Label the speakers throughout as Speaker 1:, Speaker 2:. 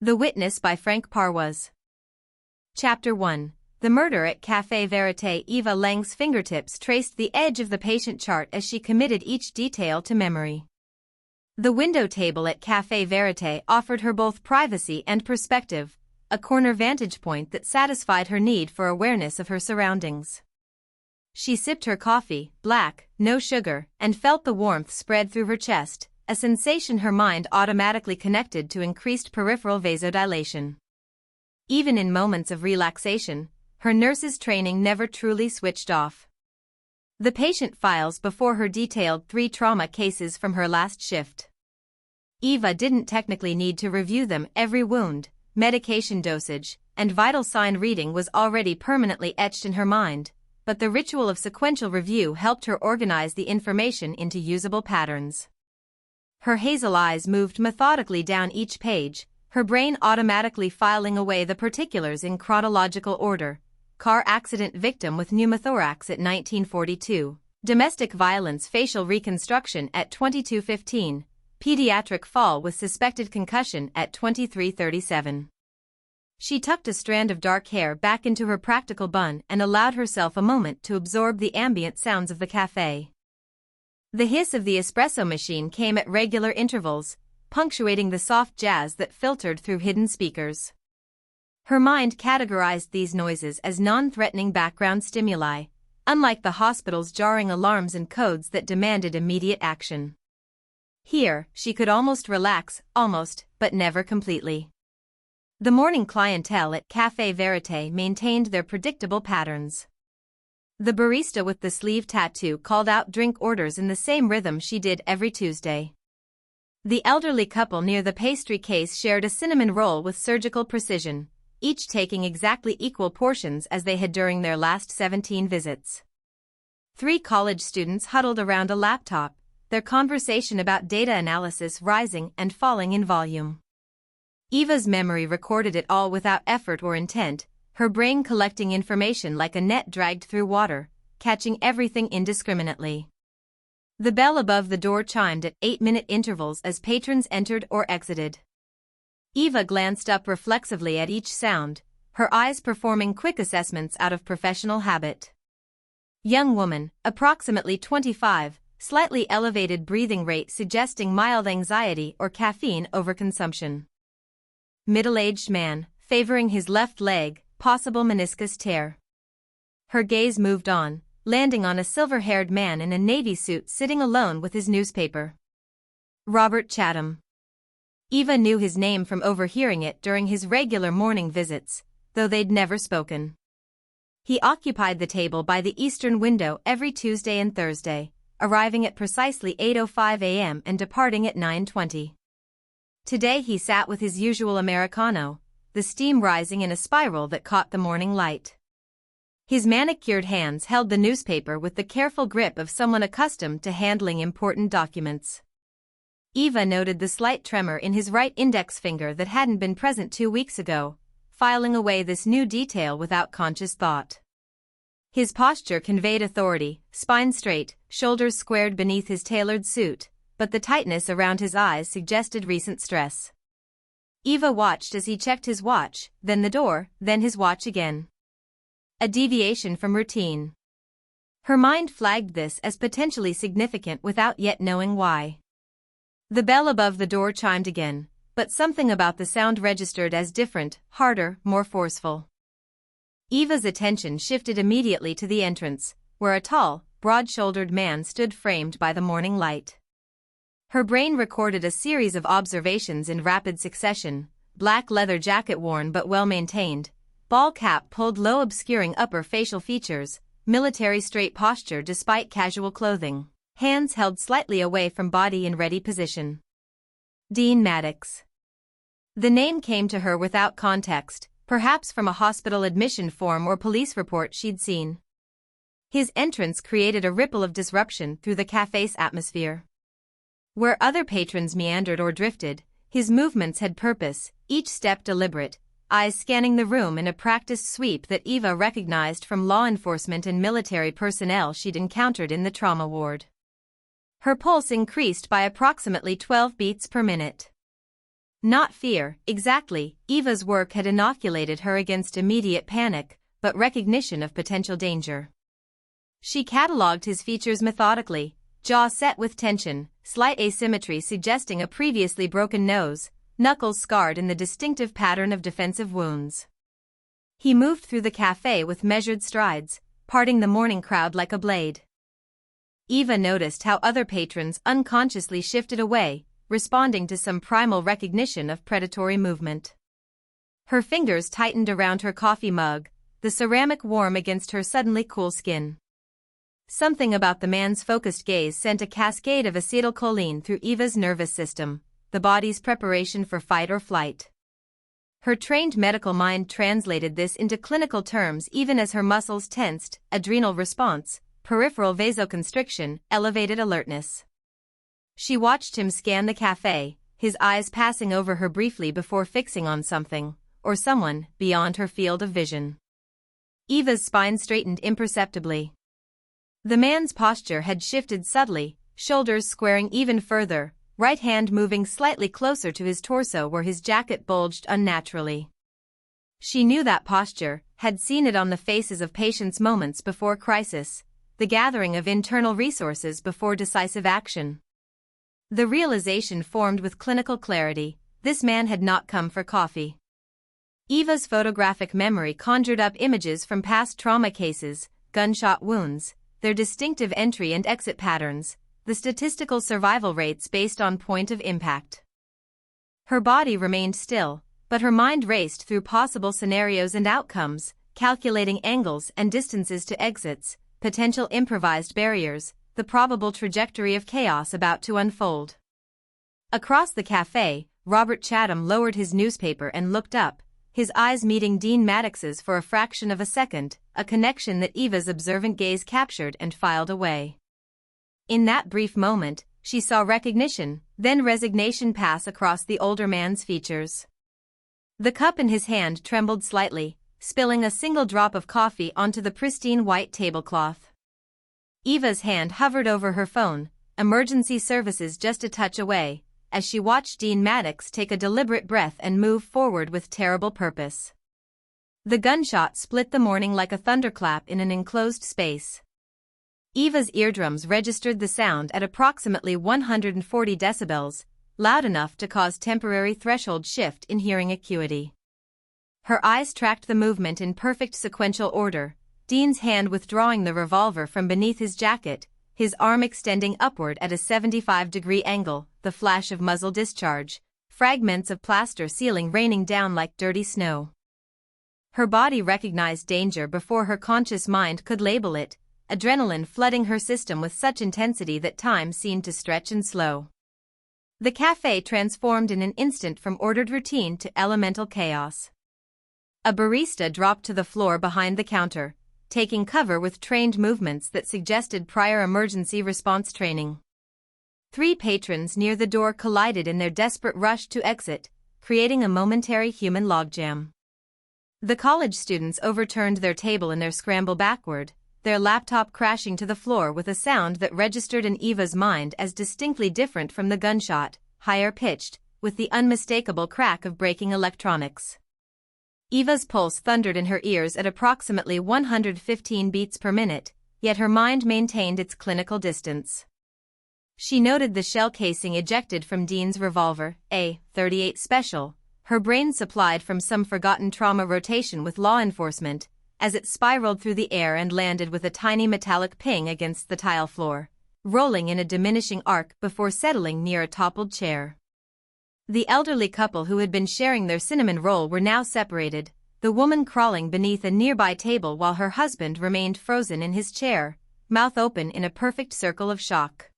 Speaker 1: The Witness by Frank Parwaz. Chapter 1. The Murder at Café Verité. Eva Lang's fingertips traced the edge of the patient chart as she committed each detail to memory. The window table at Café Verité offered her both privacy and perspective, a corner vantage point that satisfied her need for awareness of her surroundings. She sipped her coffee, black, no sugar, and felt the warmth spread through her chest, a sensation her mind automatically connected to increased peripheral vasodilation. Even in moments of relaxation, her nurse's training never truly switched off. The patient files before her detailed 3 trauma cases from her last shift. Eva didn't technically need to review them. Every wound, medication dosage, and vital sign reading was already permanently etched in her mind, but the ritual of sequential review helped her organize the information into usable patterns. Her hazel eyes moved methodically down each page, her brain automatically filing away the particulars in chronological order. Car accident victim with pneumothorax at 1942. Domestic violence facial reconstruction at 2215. Pediatric fall with suspected concussion at 2337. She tucked a strand of dark hair back into her practical bun and allowed herself a moment to absorb the ambient sounds of the cafe. The hiss of the espresso machine came at regular intervals, punctuating the soft jazz that filtered through hidden speakers. Her mind categorized these noises as non-threatening background stimuli, unlike the hospital's jarring alarms and codes that demanded immediate action. Here, she could almost relax, but never completely. The morning clientele at Café Verité maintained their predictable patterns. The barista with the sleeve tattoo called out drink orders in the same rhythm she did every Tuesday. The elderly couple near the pastry case shared a cinnamon roll with surgical precision, each taking exactly equal portions as they had during their last 17 visits. 3 college students huddled around a laptop, their conversation about data analysis rising and falling in volume. Eva's memory recorded it all without effort or intent, her brain collecting information like a net dragged through water, catching everything indiscriminately. The bell above the door chimed at 8-minute intervals as patrons entered or exited. Eva glanced up reflexively at each sound, her eyes performing quick assessments out of professional habit. Young woman, approximately 25, slightly elevated breathing rate suggesting mild anxiety or caffeine overconsumption. Middle-aged man, favoring his left leg, possible meniscus tear. Her gaze moved on, landing on a silver-haired man in a navy suit sitting alone with his newspaper. Robert Chatham. Eva knew his name from overhearing it during his regular morning visits, though they'd never spoken. He occupied the table by the eastern window every Tuesday and Thursday, arriving at precisely 8:05 a.m. and departing at 9:20. Today he sat with his usual Americano, the steam rising in a spiral that caught the morning light. His manicured hands held the newspaper with the careful grip of someone accustomed to handling important documents. Eva noted the slight tremor in his right index finger that hadn't been present 2 weeks ago, filing away this new detail without conscious thought. His posture conveyed authority, spine straight, shoulders squared beneath his tailored suit, but the tightness around his eyes suggested recent stress. Eva watched as he checked his watch, then the door, then his watch again. A deviation from routine. Her mind flagged this as potentially significant without yet knowing why. The bell above the door chimed again, but something about the sound registered as different, harder, more forceful. Eva's attention shifted immediately to the entrance, where a tall, broad-shouldered man stood framed by the morning light. Her brain recorded a series of observations in rapid succession: black leather jacket worn but well-maintained, ball cap pulled low obscuring upper facial features, military straight posture despite casual clothing, hands held slightly away from body in ready position. Dean Maddox. The name came to her without context, perhaps from a hospital admission form or police report she'd seen. His entrance created a ripple of disruption through the café's atmosphere. Where other patrons meandered or drifted, his movements had purpose, each step deliberate, eyes scanning the room in a practiced sweep that Eva recognized from law enforcement and military personnel she'd encountered in the trauma ward. Her pulse increased by approximately 12 beats per minute. Not fear, exactly. Eva's work had inoculated her against immediate panic, but recognition of potential danger. She catalogued his features methodically, jaw set with tension, slight asymmetry suggesting a previously broken nose, knuckles scarred in the distinctive pattern of defensive wounds. He moved through the café with measured strides, parting the morning crowd like a blade. Eva noticed how other patrons unconsciously shifted away, responding to some primal recognition of predatory movement. Her fingers tightened around her coffee mug, the ceramic warm against her suddenly cool skin. Something about the man's focused gaze sent a cascade of acetylcholine through Eva's nervous system, the body's preparation for fight or flight. Her trained medical mind translated this into clinical terms even as her muscles tensed, adrenal response, peripheral vasoconstriction, elevated alertness. She watched him scan the café, his eyes passing over her briefly before fixing on something, or someone, beyond her field of vision. Eva's spine straightened imperceptibly. The man's posture had shifted subtly, shoulders squaring even further, right hand moving slightly closer to his torso where his jacket bulged unnaturally. She knew that posture, had seen it on the faces of patients moments before crisis, the gathering of internal resources before decisive action. The realization formed with clinical clarity: this man had not come for coffee. Eva's photographic memory conjured up images from past trauma cases, gunshot wounds, their distinctive entry and exit patterns, the statistical survival rates based on point of impact. Her body remained still, but her mind raced through possible scenarios and outcomes, calculating angles and distances to exits, potential improvised barriers, the probable trajectory of chaos about to unfold. Across the café, Robert Chatham lowered his newspaper and looked up, his eyes meeting Dean Maddox's for a fraction of a second, a connection that Eva's observant gaze captured and filed away. In that brief moment, she saw recognition, then resignation pass across the older man's features. The cup in his hand trembled slightly, spilling a single drop of coffee onto the pristine white tablecloth. Eva's hand hovered over her phone, emergency services just a touch away, as she watched Dean Maddox take a deliberate breath and move forward with terrible purpose. The gunshot split the morning like a thunderclap in an enclosed space. Eva's eardrums registered the sound at approximately 140 decibels, loud enough to cause temporary threshold shift in hearing acuity. Her eyes tracked the movement in perfect sequential order, Dean's hand withdrawing the revolver from beneath his jacket, his arm extending upward at a 75-degree angle, the flash of muzzle discharge, fragments of plaster ceiling raining down like dirty snow. Her body recognized danger before her conscious mind could label it, adrenaline flooding her system with such intensity that time seemed to stretch and slow. The café transformed in an instant from ordered routine to elemental chaos. A barista dropped to the floor behind the counter, taking cover with trained movements that suggested prior emergency response training. 3 patrons near the door collided in their desperate rush to exit, creating a momentary human logjam. The college students overturned their table in their scramble backward, their laptop crashing to the floor with a sound that registered in Eva's mind as distinctly different from the gunshot, higher pitched, with the unmistakable crack of breaking electronics. Eva's pulse thundered in her ears at approximately 115 beats per minute, yet her mind maintained its clinical distance. She noted the shell casing ejected from Dean's revolver, a .38 Special, her brain supplied from some forgotten trauma rotation with law enforcement, as it spiraled through the air and landed with a tiny metallic ping against the tile floor, rolling in a diminishing arc before settling near a toppled chair. The elderly couple who had been sharing their cinnamon roll were now separated, the woman crawling beneath a nearby table while her husband remained frozen in his chair, mouth open in a perfect circle of shock.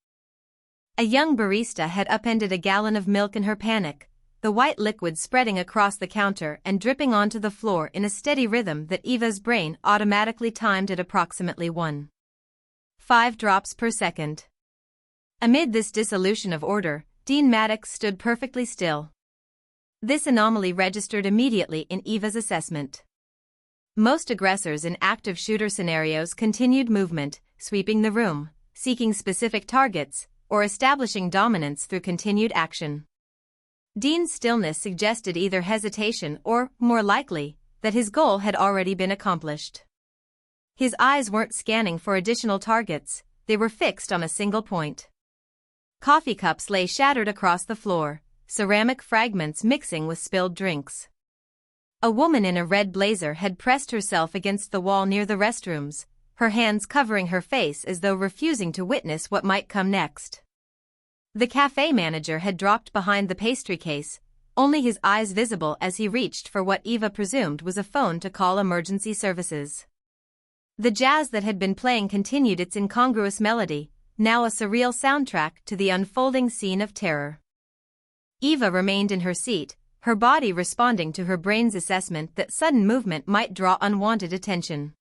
Speaker 1: A young barista had upended a gallon of milk in her panic, the white liquid spreading across the counter and dripping onto the floor in a steady rhythm that Eva's brain automatically timed at approximately 1.5 drops per second. Amid this dissolution of order, Dean Maddox stood perfectly still. This anomaly registered immediately in Eva's assessment. Most aggressors in active shooter scenarios continued movement, sweeping the room, seeking specific targets, or establishing dominance through continued action. Dean's stillness suggested either hesitation or, more likely, that his goal had already been accomplished. His eyes weren't scanning for additional targets, they were fixed on a single point. Coffee cups lay shattered across the floor, ceramic fragments mixing with spilled drinks. A woman in a red blazer had pressed herself against the wall near the restrooms, her hands covering her face as though refusing to witness what might come next. The cafe manager had dropped behind the pastry case, only his eyes visible as he reached for what Eva presumed was a phone to call emergency services. The jazz that had been playing continued its incongruous melody, now a surreal soundtrack to the unfolding scene of terror. Eva remained in her seat, her body responding to her brain's assessment that sudden movement might draw unwanted attention.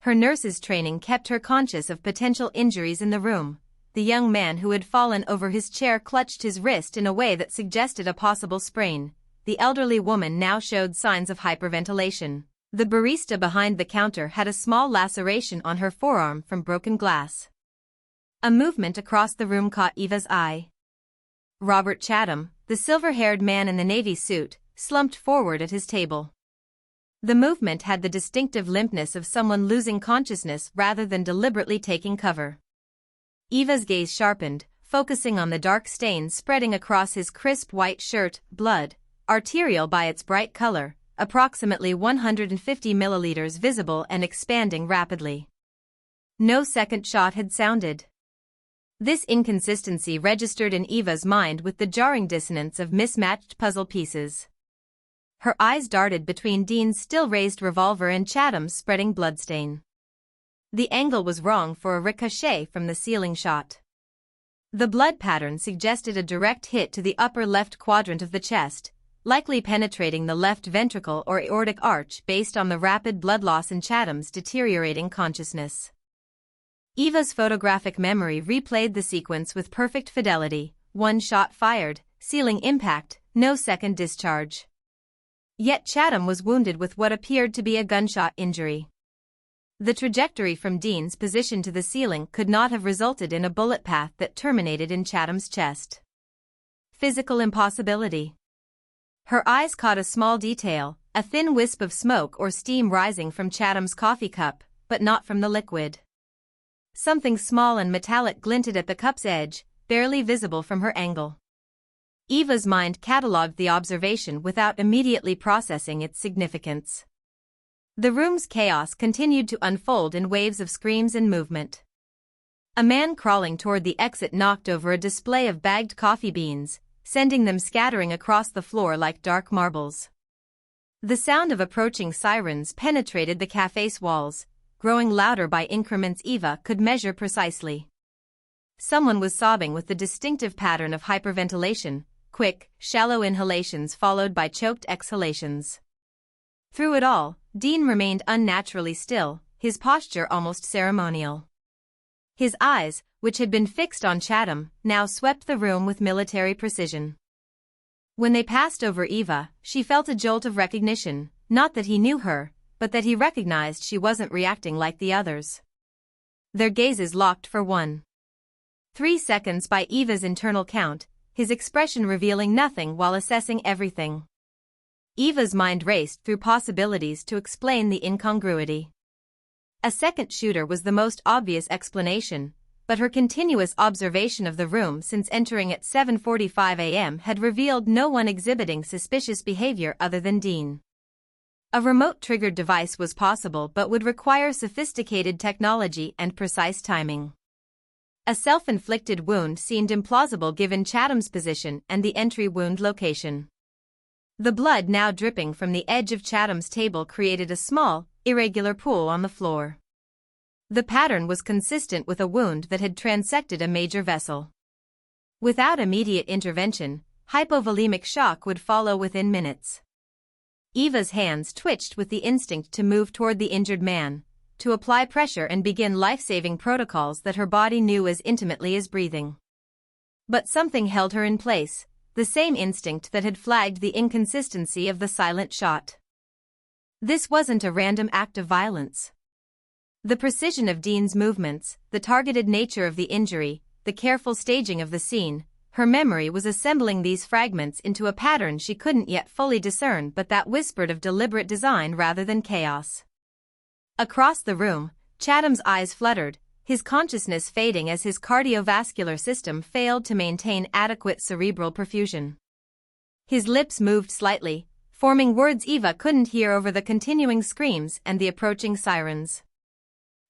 Speaker 1: Her nurse's training kept her conscious of potential injuries in the room. The young man who had fallen over his chair clutched his wrist in a way that suggested a possible sprain. The elderly woman now showed signs of hyperventilation. The barista behind the counter had a small laceration on her forearm from broken glass. A movement across the room caught Eva's eye. Robert Chatham, the silver-haired man in the navy suit, slumped forward at his table. The movement had the distinctive limpness of someone losing consciousness rather than deliberately taking cover. Eva's gaze sharpened, focusing on the dark stains spreading across his crisp white shirt, blood, arterial by its bright color, approximately 150 milliliters visible and expanding rapidly. No second shot had sounded. This inconsistency registered in Eva's mind with the jarring dissonance of mismatched puzzle pieces. Her eyes darted between Dean's still-raised revolver and Chatham's spreading bloodstain. The angle was wrong for a ricochet from the ceiling shot. The blood pattern suggested a direct hit to the upper left quadrant of the chest, likely penetrating the left ventricle or aortic arch based on the rapid blood loss in Chatham's deteriorating consciousness. Eva's photographic memory replayed the sequence with perfect fidelity, one shot fired, ceiling impact, no second discharge. Yet Chatham was wounded with what appeared to be a gunshot injury. The trajectory from Dean's position to the ceiling could not have resulted in a bullet path that terminated in Chatham's chest. Physical impossibility. Her eyes caught a small detail, a thin wisp of smoke or steam rising from Chatham's coffee cup, but not from the liquid. Something small and metallic glinted at the cup's edge, barely visible from her angle. Eva's mind catalogued the observation without immediately processing its significance. The room's chaos continued to unfold in waves of screams and movement. A man crawling toward the exit knocked over a display of bagged coffee beans, sending them scattering across the floor like dark marbles. The sound of approaching sirens penetrated the cafe's walls, growing louder by increments Eva could measure precisely. Someone was sobbing with the distinctive pattern of hyperventilation, quick, shallow inhalations followed by choked exhalations. Through it all, Dean remained unnaturally still, his posture almost ceremonial. His eyes, which had been fixed on Chatham, now swept the room with military precision. When they passed over Eva, she felt a jolt of recognition, not that he knew her, but that he recognized she wasn't reacting like the others. Their gazes locked for 3 seconds by Eva's internal count, his expression revealing nothing while assessing everything. Eva's mind raced through possibilities to explain the incongruity. A second shooter was the most obvious explanation, but her continuous observation of the room since entering at 7:45 a.m. had revealed no one exhibiting suspicious behavior other than Dean. A remote-triggered device was possible but would require sophisticated technology and precise timing. A self-inflicted wound seemed implausible given Chatham's position and the entry wound location. The blood now dripping from the edge of Chatham's table created a small, irregular pool on the floor. The pattern was consistent with a wound that had transected a major vessel. Without immediate intervention, hypovolemic shock would follow within minutes. Eva's hands twitched with the instinct to move toward the injured man, to apply pressure and begin life-saving protocols that her body knew as intimately as breathing. But something held her in place, the same instinct that had flagged the inconsistency of the silent shot. This wasn't a random act of violence. The precision of Dean's movements, the targeted nature of the injury, the careful staging of the scene, her memory was assembling these fragments into a pattern she couldn't yet fully discern but that whispered of deliberate design rather than chaos. Across the room, Chatham's eyes fluttered, his consciousness fading as his cardiovascular system failed to maintain adequate cerebral perfusion. His lips moved slightly, forming words Eva couldn't hear over the continuing screams and the approaching sirens.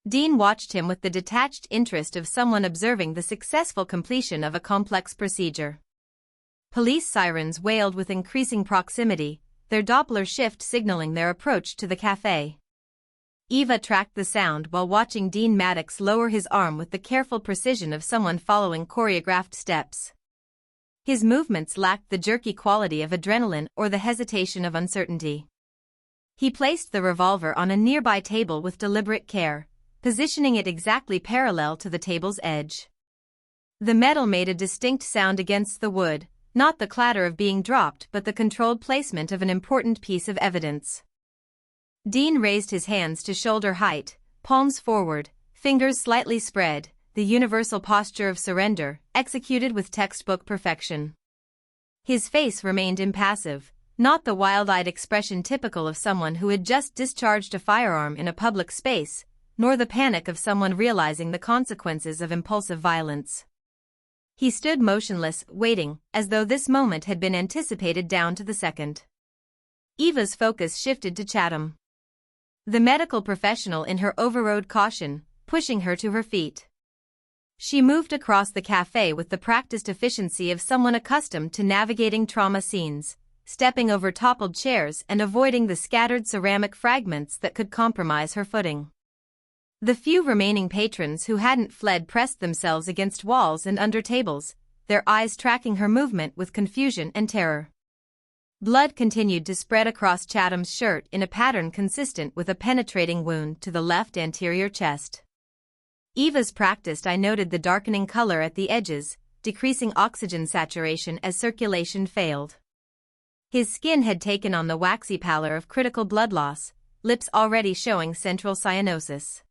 Speaker 1: Dean watched him with the detached interest of someone observing the successful completion of a complex procedure. Police sirens wailed with increasing proximity, their Doppler shift signaling their approach to the café. Eva tracked the sound while watching Dean Maddox lower his arm with the careful precision of someone following choreographed steps. His movements lacked the jerky quality of adrenaline or the hesitation of uncertainty. He placed the revolver on a nearby table with deliberate care, positioning it exactly parallel to the table's edge. The metal made a distinct sound against the wood, not the clatter of being dropped but the controlled placement of an important piece of evidence. Dean raised his hands to shoulder height, palms forward, fingers slightly spread, the universal posture of surrender, executed with textbook perfection. His face remained impassive, not the wild-eyed expression typical of someone who had just discharged a firearm in a public space, nor the panic of someone realizing the consequences of impulsive violence. He stood motionless, waiting, as though this moment had been anticipated down to the second. Eva's focus shifted to Chatham. The medical professional in her overrode caution, pushing her to her feet. She moved across the café with the practiced efficiency of someone accustomed to navigating trauma scenes, stepping over toppled chairs and avoiding the scattered ceramic fragments that could compromise her footing. The few remaining patrons who hadn't fled pressed themselves against walls and under tables, their eyes tracking her movement with confusion and terror. Blood continued to spread across Chatham's shirt in a pattern consistent with a penetrating wound to the left anterior chest. Eva's practiced eye noted the darkening color at the edges, decreasing oxygen saturation as circulation failed. His skin had taken on the waxy pallor of critical blood loss, lips already showing central cyanosis.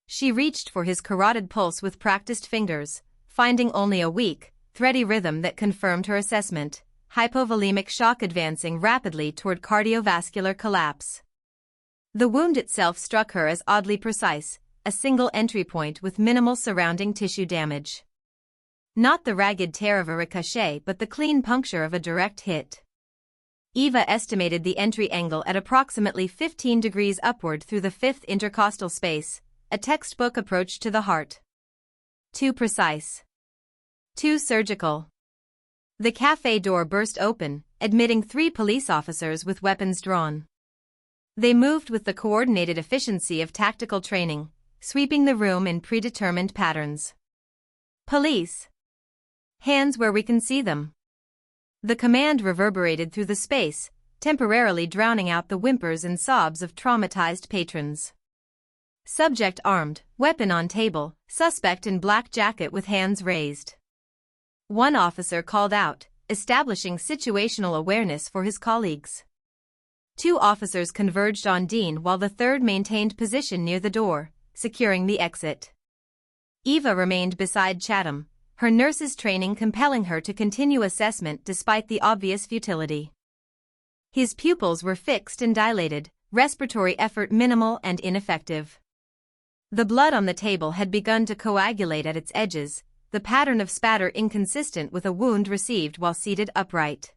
Speaker 1: She reached for his carotid pulse with practiced fingers, finding only a weak, thready rhythm that confirmed her assessment. Hypovolemic shock advancing rapidly toward cardiovascular collapse. The wound itself struck her as oddly precise, a single entry point with minimal surrounding tissue damage. Not the ragged tear of a ricochet but the clean puncture of a direct hit. Eva estimated the entry angle at approximately 15 degrees upward through the fifth intercostal space, a textbook approach to the heart. Too precise. Too surgical. The café door burst open, admitting 3 police officers with weapons drawn. They moved with the coordinated efficiency of tactical training, sweeping the room in predetermined patterns. Police. Hands where we can see them. The command reverberated through the space, temporarily drowning out the whimpers and sobs of traumatized patrons. Subject armed, weapon on table, suspect in black jacket with hands raised. One officer called out, establishing situational awareness for his colleagues. 2 officers converged on Dean while the third maintained position near the door, securing the exit. Eva remained beside Chatham, her nurse's training compelling her to continue assessment despite the obvious futility. His pupils were fixed and dilated, respiratory effort minimal and ineffective. The blood on the table had begun to coagulate at its edges, the pattern of spatter inconsistent with a wound received while seated upright.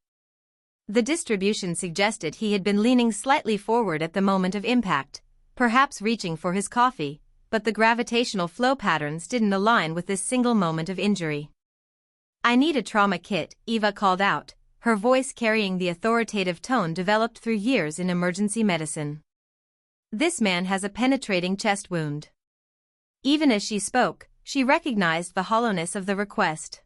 Speaker 1: The distribution suggested he had been leaning slightly forward at the moment of impact, perhaps reaching for his coffee, but the gravitational flow patterns didn't align with this single moment of injury. "I need a trauma kit," Eva called out, her voice carrying the authoritative tone developed through years in emergency medicine. "This man has a penetrating chest wound." Even as she spoke, she recognized the hollowness of the request.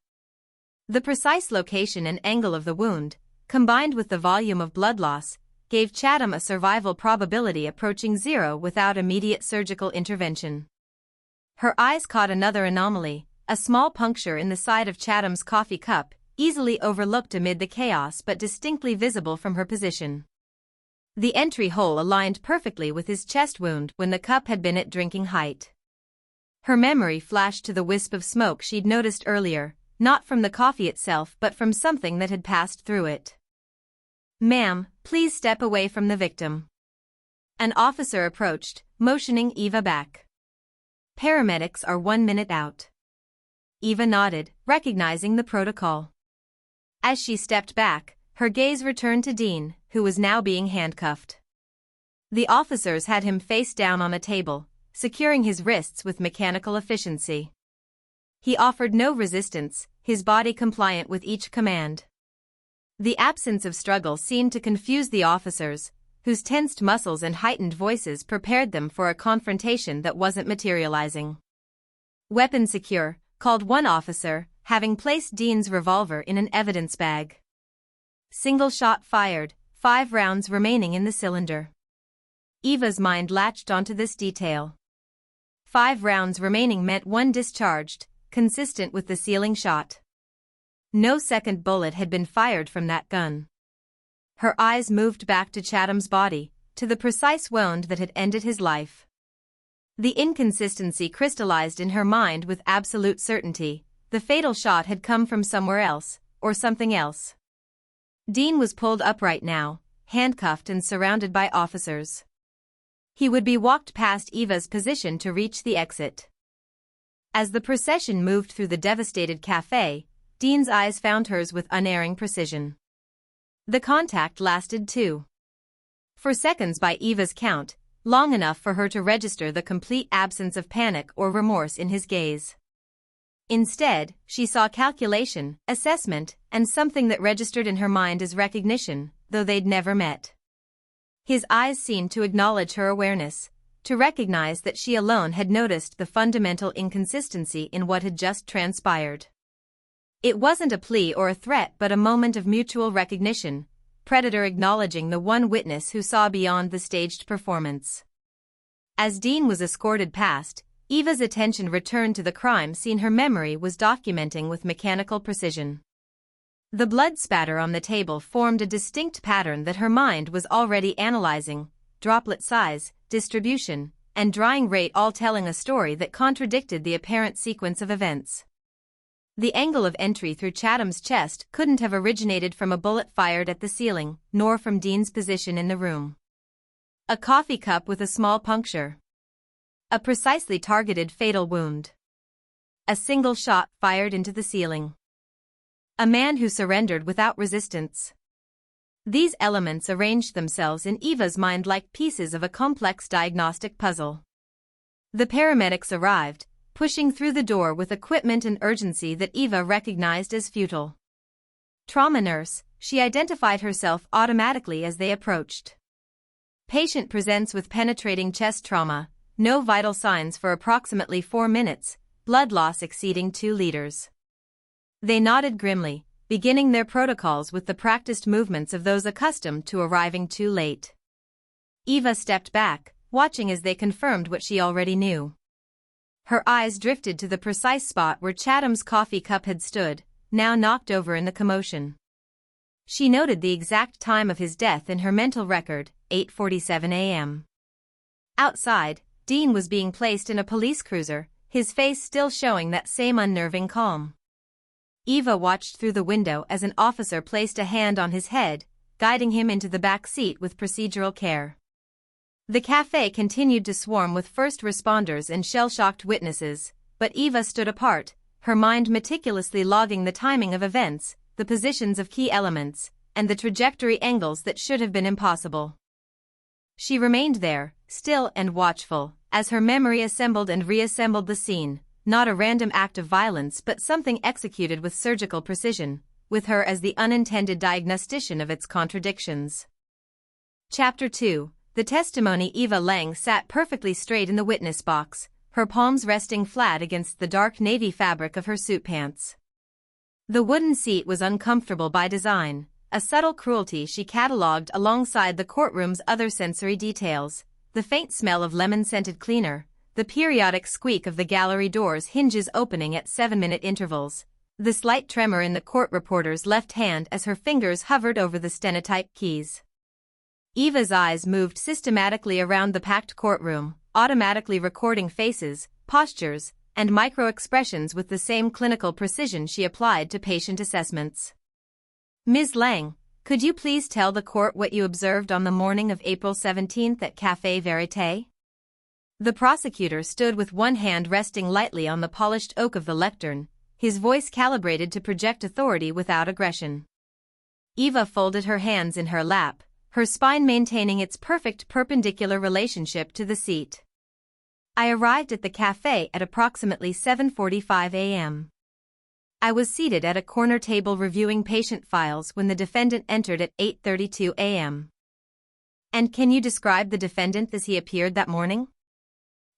Speaker 1: The precise location and angle of the wound, combined with the volume of blood loss, gave Chatham a survival probability approaching 0 without immediate surgical intervention. Her eyes caught another anomaly, a small puncture in the side of Chatham's coffee cup, easily overlooked amid the chaos but distinctly visible from her position. The entry hole aligned perfectly with his chest wound when the cup had been at drinking height. Her memory flashed to the wisp of smoke she'd noticed earlier, not from the coffee itself but from something that had passed through it. "Ma'am, please step away from the victim." An officer approached, motioning Eva back. "Paramedics are 1 minute out." Eva nodded, recognizing the protocol. As she stepped back, her gaze returned to Dean, who was now being handcuffed. The officers had him face down on a table, securing his wrists with mechanical efficiency. He offered no resistance, his body compliant with each command. The absence of struggle seemed to confuse the officers, whose tensed muscles and heightened voices prepared them for a confrontation that wasn't materializing. "Weapon secure," called one officer, having placed Dean's revolver in an evidence bag. Single shot fired, 5 rounds remaining in the cylinder. Eva's mind latched onto this detail. 5 rounds remaining meant 1 discharged, consistent with the sealing shot. No second bullet had been fired from that gun. Her eyes moved back to Chatham's body, to the precise wound that had ended his life. The inconsistency crystallized in her mind with absolute certainty. The fatal shot had come from somewhere else, or something else. Dean was pulled upright now, handcuffed and surrounded by officers. He would be walked past Eva's position to reach the exit. As the procession moved through the devastated café, Dean's eyes found hers with unerring precision. The contact lasted 2. For seconds by Eva's count, long enough for her to register the complete absence of panic or remorse in his gaze. Instead, she saw calculation, assessment, and something that registered in her mind as recognition, though they'd never met. His eyes seemed to acknowledge her awareness, to recognize that she alone had noticed the fundamental inconsistency in what had just transpired. It wasn't a plea or a threat but a moment of mutual recognition, Predator acknowledging the one witness who saw beyond the staged performance. As Dean was escorted past, Eva's attention returned to the crime scene her memory was documenting with mechanical precision. The blood spatter on the table formed a distinct pattern that her mind was already analyzing, droplet size, distribution, and drying rate all telling a story that contradicted the apparent sequence of events. The angle of entry through Chatham's chest couldn't have originated from a bullet fired at the ceiling, nor from Dean's position in the room. A coffee cup with a small puncture. A precisely targeted fatal wound. A single shot fired into the ceiling. A man who surrendered without resistance. These elements arranged themselves in Eva's mind like pieces of a complex diagnostic puzzle. The paramedics arrived, pushing through the door with equipment and urgency that Eva recognized as futile. "Trauma nurse," she identified herself automatically as they approached. "Patient presents with penetrating chest trauma, no vital signs for approximately 4 minutes, blood loss exceeding 2 liters." They nodded grimly, beginning their protocols with the practiced movements of those accustomed to arriving too late. Eva stepped back, watching as they confirmed what she already knew. Her eyes drifted to the precise spot where Chatham's coffee cup had stood, now knocked over in the commotion. She noted the exact time of his death in her mental record, 8:47 a.m. Outside, Dean was being placed in a police cruiser, his face still showing that same unnerving calm. Eva watched through the window as an officer placed a hand on his head, guiding him into the back seat with procedural care. The café continued to swarm with first responders and shell-shocked witnesses, but Eva stood apart, her mind meticulously logging the timing of events, the positions of key elements, and the trajectory angles that should have been impossible. She remained there, still and watchful, as her memory assembled and reassembled the scene, not a random act of violence but something executed with surgical precision, with her as the unintended diagnostician of its contradictions. Chapter 2. The testimony. Eva Lang sat perfectly straight in the witness box, her palms resting flat against the dark navy fabric of her suit pants. The wooden seat was uncomfortable by design, a subtle cruelty she catalogued alongside the courtroom's other sensory details, the faint smell of lemon-scented cleaner, the periodic squeak of the gallery doors' hinges opening at 7-minute intervals, the slight tremor in the court reporter's left hand as her fingers hovered over the stenotype keys. Eva's eyes moved systematically around the packed courtroom, automatically recording faces, postures, and micro-expressions with the same clinical precision she applied to patient assessments. Ms. Lang, could you please tell the court what you observed on the morning of April 17 at Café Vérité? The prosecutor stood with one hand resting lightly on the polished oak of the lectern, his voice calibrated to project authority without aggression. Eva folded her hands in her lap, her spine maintaining its perfect perpendicular relationship to the seat. I arrived at the café at approximately 7:45 a.m. I was seated at a corner table reviewing patient files when the defendant entered at 8:32 a.m. And can you describe the defendant as he appeared that morning?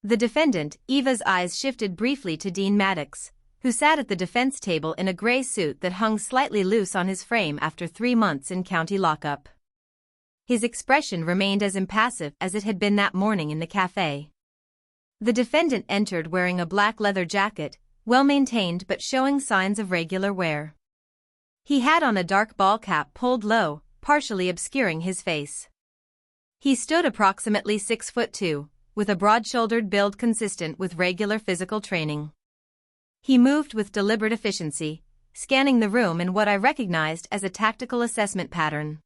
Speaker 1: The defendant, Eva's eyes shifted briefly to Dean Maddox, who sat at the defense table in a gray suit that hung slightly loose on his frame after 3 months in county lockup. His expression remained as impassive as it had been that morning in the café. The defendant entered wearing a black leather jacket, well-maintained but showing signs of regular wear. He had on a dark ball cap pulled low, partially obscuring his face. He stood approximately 6'2", with a broad-shouldered build consistent with regular physical training. He moved with deliberate efficiency, scanning the room in what I recognized as a tactical assessment pattern.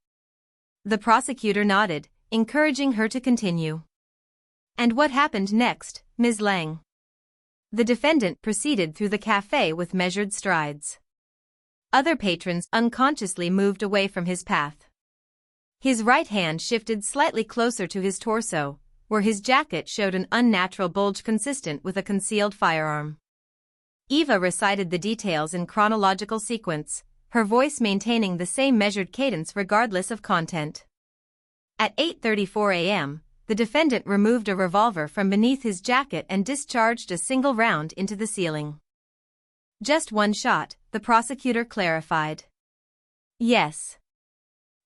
Speaker 1: The prosecutor nodded, encouraging her to continue. And what happened next, Ms. Lang? The defendant proceeded through the café with measured strides. Other patrons unconsciously moved away from his path. His right hand shifted slightly closer to his torso, where his jacket showed an unnatural bulge consistent with a concealed firearm. Eva recited the details in chronological sequence, her voice maintaining the same measured cadence regardless of content. At 8:34 a.m., the defendant removed a revolver from beneath his jacket and discharged a single round into the ceiling. Just one shot, the prosecutor clarified. Yes.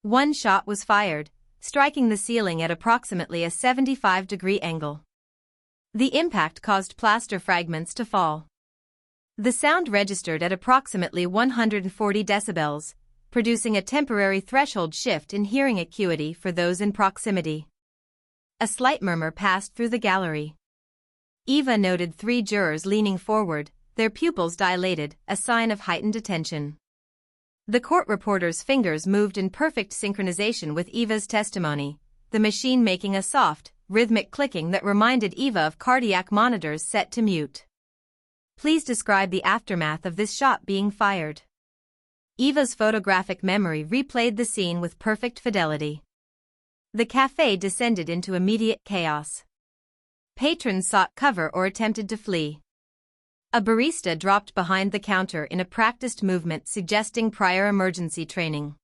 Speaker 1: One shot was fired, striking the ceiling at approximately a 75-degree angle. The impact caused plaster fragments to fall. The sound registered at approximately 140 decibels, producing a temporary threshold shift in hearing acuity for those in proximity. A slight murmur passed through the gallery. Eva noted 3 jurors leaning forward, their pupils dilated, a sign of heightened attention. The court reporter's fingers moved in perfect synchronization with Eva's testimony, the machine making a soft, rhythmic clicking that reminded Eva of cardiac monitors set to mute. Please describe the aftermath of this shot being fired. Eva's photographic memory replayed the scene with perfect fidelity. The café descended into immediate chaos. Patrons sought cover or attempted to flee. A barista dropped behind the counter in a practiced movement suggesting prior emergency training.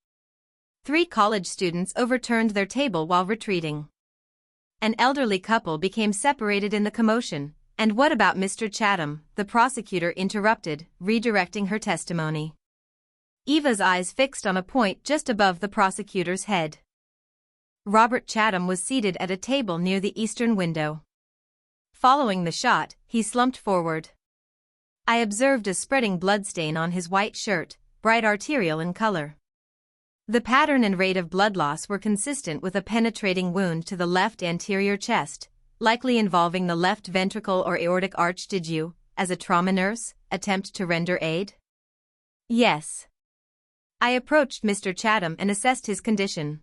Speaker 1: 3 college students overturned their table while retreating. An elderly couple became separated in the commotion. And what about Mr. Chatham? The prosecutor interrupted, redirecting her testimony. Eva's eyes fixed on a point just above the prosecutor's head. Robert Chatham was seated at a table near the eastern window. Following the shot, he slumped forward. I observed a spreading bloodstain on his white shirt, bright arterial in color. The pattern and rate of blood loss were consistent with a penetrating wound to the left anterior chest, likely involving the left ventricle or aortic arch. Did you, as a trauma nurse, attempt to render aid? Yes. I approached Mr. Chatham and assessed his condition.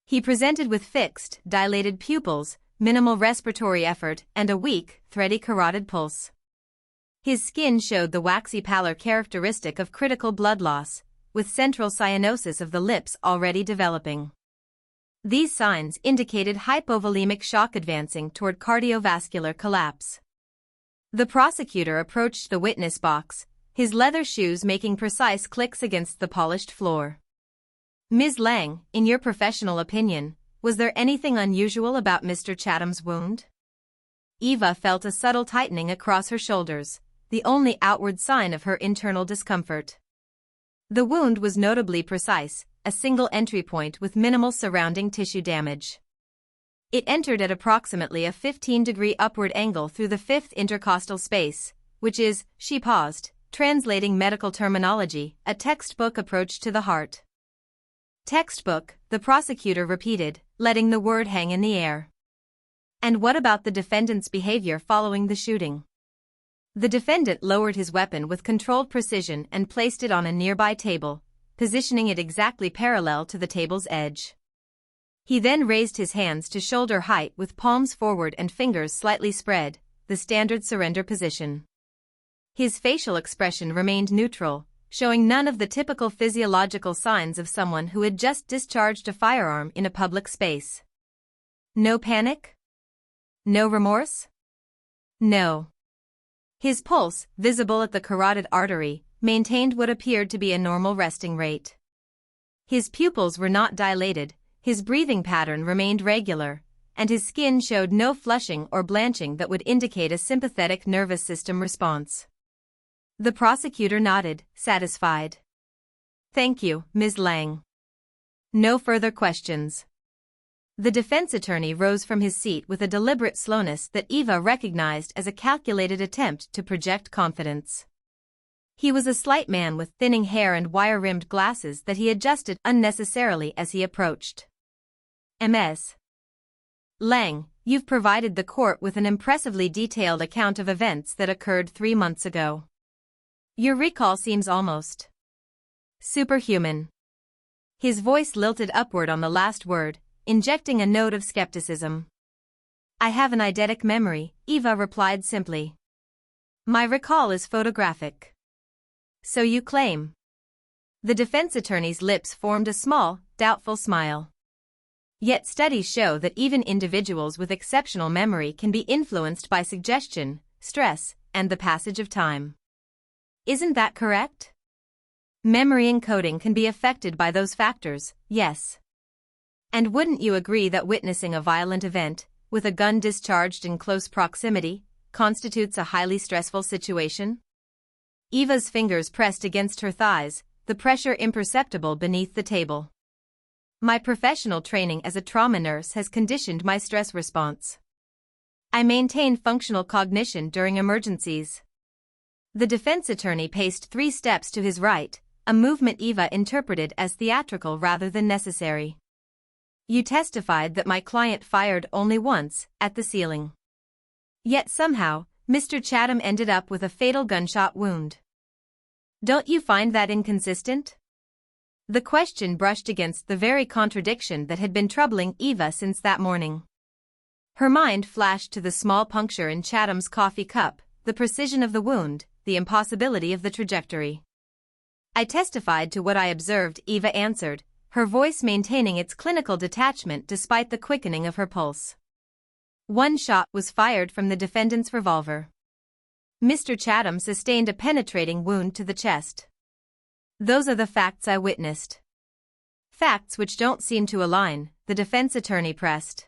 Speaker 1: He presented with fixed, dilated pupils, minimal respiratory effort, and a weak, thready carotid pulse. His skin showed the waxy pallor characteristic of critical blood loss, with central cyanosis of the lips already developing. These signs indicated hypovolemic shock advancing toward cardiovascular collapse. The prosecutor approached the witness box, his leather shoes making precise clicks against the polished floor. Ms. Lang, in your professional opinion, was there anything unusual about Mr. Chatham's wound? Eva felt a subtle tightening across her shoulders, the only outward sign of her internal discomfort. The wound was notably precise, a single entry point with minimal surrounding tissue damage. It entered at approximately a 15-degree upward angle through the 5th intercostal space, which is, she paused, translating medical terminology, a textbook approach to the heart. Textbook, the prosecutor repeated, letting the word hang in the air. And what about the defendant's behavior following the shooting? The defendant lowered his weapon with controlled precision and placed it on a nearby table, positioning it exactly parallel to the table's edge. He then raised his hands to shoulder height with palms forward and fingers slightly spread, the standard surrender position. His facial expression remained neutral, showing none of the typical physiological signs of someone who had just discharged a firearm in a public space. No panic? No remorse? No. His pulse, visible at the carotid artery, maintained what appeared to be a normal resting rate. His pupils were not dilated, his breathing pattern remained regular, and his skin showed no flushing or blanching that would indicate a sympathetic nervous system response. The prosecutor nodded, satisfied. "Thank you, Ms. Lang. No further questions." The defense attorney rose from his seat with a deliberate slowness that Eva recognized as a calculated attempt to project confidence. He was a slight man with thinning hair and wire-rimmed glasses that he adjusted unnecessarily as he approached. "Ms. Lang, you've provided the court with an impressively detailed account of events that occurred 3 months ago. Your recall seems almost superhuman." His voice lilted upward on the last word, injecting a note of skepticism. "I have an eidetic memory," Eva replied simply. "My recall is photographic." "So you claim." The defense attorney's lips formed a small, doubtful smile. "Yet studies show that even individuals with exceptional memory can be influenced by suggestion, stress, and the passage of time. Isn't that correct? Memory encoding can be affected by those factors, yes. And wouldn't you agree that witnessing a violent event, with a gun discharged in close proximity, constitutes a highly stressful situation?" Eva's fingers pressed against her thighs, the pressure imperceptible beneath the table. "My professional training as a trauma nurse has conditioned my stress response. I maintain functional cognition during emergencies." The defense attorney paced 3 steps to his right, a movement Eva interpreted as theatrical rather than necessary. "You testified that my client fired only once, at the ceiling. Yet somehow, Mr. Chatham ended up with a fatal gunshot wound. Don't you find that inconsistent?" The question brushed against the very contradiction that had been troubling Eva since that morning. Her mind flashed to the small puncture in Chatham's coffee cup, the precision of the wound, the impossibility of the trajectory. "I testified to what I observed," Eva answered, her voice maintaining its clinical detachment despite the quickening of her pulse. "One shot was fired from the defendant's revolver. Mr. Chatham sustained a penetrating wound to the chest. Those are the facts I witnessed." "Facts which don't seem to align," the defense attorney pressed.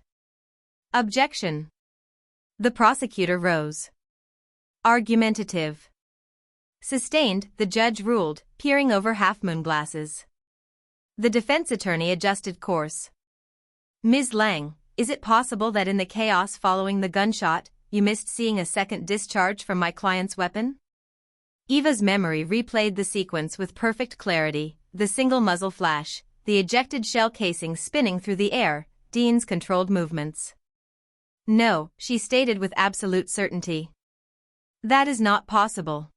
Speaker 1: "Objection." The prosecutor rose. "Argumentative." "Sustained," the judge ruled, peering over half-moon glasses. The defense attorney adjusted course. "Ms. Lang, is it possible that in the chaos following the gunshot, you missed seeing a second discharge from my client's weapon?" Eva's memory replayed the sequence with perfect clarity, the single muzzle flash, the ejected shell casing spinning through the air, Dean's controlled movements. "No," she stated with absolute certainty. "That is not possible."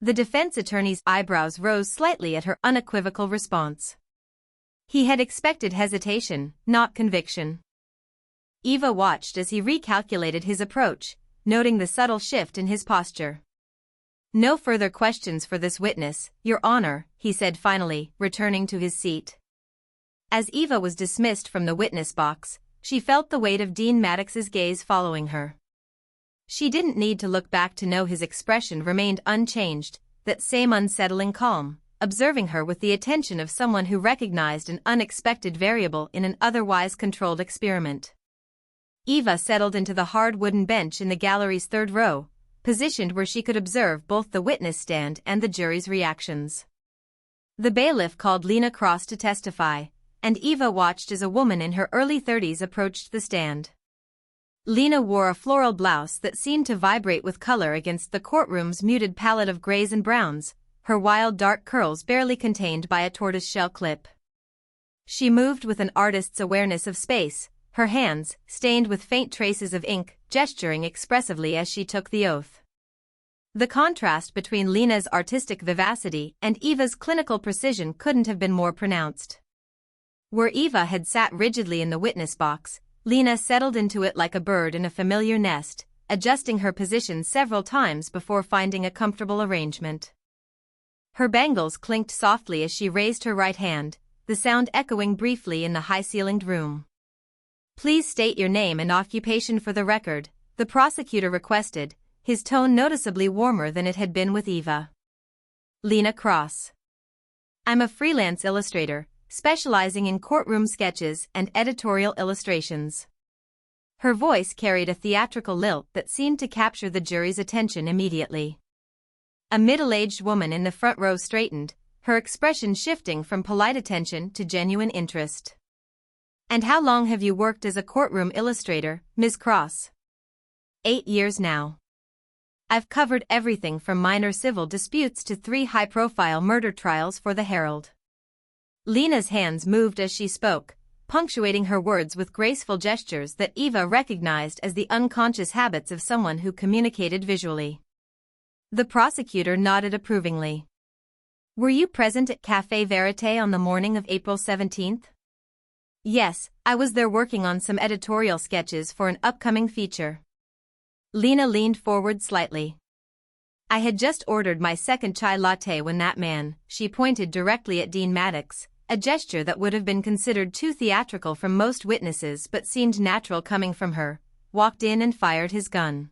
Speaker 1: The defense attorney's eyebrows rose slightly at her unequivocal response. He had expected hesitation, not conviction. Eva watched as he recalculated his approach, noting the subtle shift in his posture. "No further questions for this witness, Your Honor," he said finally, returning to his seat. As Eva was dismissed from the witness box, she felt the weight of Dean Maddox's gaze following her. She didn't need to look back to know his expression remained unchanged, that same unsettling calm, observing her with the attention of someone who recognized an unexpected variable in an otherwise controlled experiment. Eva settled into the hard wooden bench in the gallery's 3rd row, positioned where she could observe both the witness stand and the jury's reactions. The bailiff called Lena Cross to testify, and Eva watched as a woman in her early 30s approached the stand. Lena wore a floral blouse that seemed to vibrate with color against the courtroom's muted palette of grays and browns, her wild dark curls barely contained by a tortoiseshell clip. She moved with an artist's awareness of space, her hands, stained with faint traces of ink, gesturing expressively as she took the oath. The contrast between Lena's artistic vivacity and Eva's clinical precision couldn't have been more pronounced. Where Eva had sat rigidly in the witness box, Lena settled into it like a bird in a familiar nest, adjusting her position several times before finding a comfortable arrangement. Her bangles clinked softly as she raised her right hand, the sound echoing briefly in the high-ceilinged room. "Please state your name and occupation for the record," the prosecutor requested, his tone noticeably warmer than it had been with Eva. "Lena Cross. I'm a freelance illustrator, specializing in courtroom sketches and editorial illustrations." Her voice carried a theatrical lilt that seemed to capture the jury's attention immediately. A middle-aged woman in the front row straightened, her expression shifting from polite attention to genuine interest. "And how long have you worked as a courtroom illustrator, Ms. Cross?" 8 years now. I've covered everything from minor civil disputes to 3 high-profile murder trials for the Herald." Lena's hands moved as she spoke, punctuating her words with graceful gestures that Eva recognized as the unconscious habits of someone who communicated visually. The prosecutor nodded approvingly. "Were you present at Café Verité on the morning of April 17th? "Yes, I was there working on some editorial sketches for an upcoming feature." Lena leaned forward slightly. "I had just ordered my second chai latte when that man," she pointed directly at Dean Maddox, a gesture that would have been considered too theatrical from most witnesses but seemed natural coming from her, walked in and fired his gun.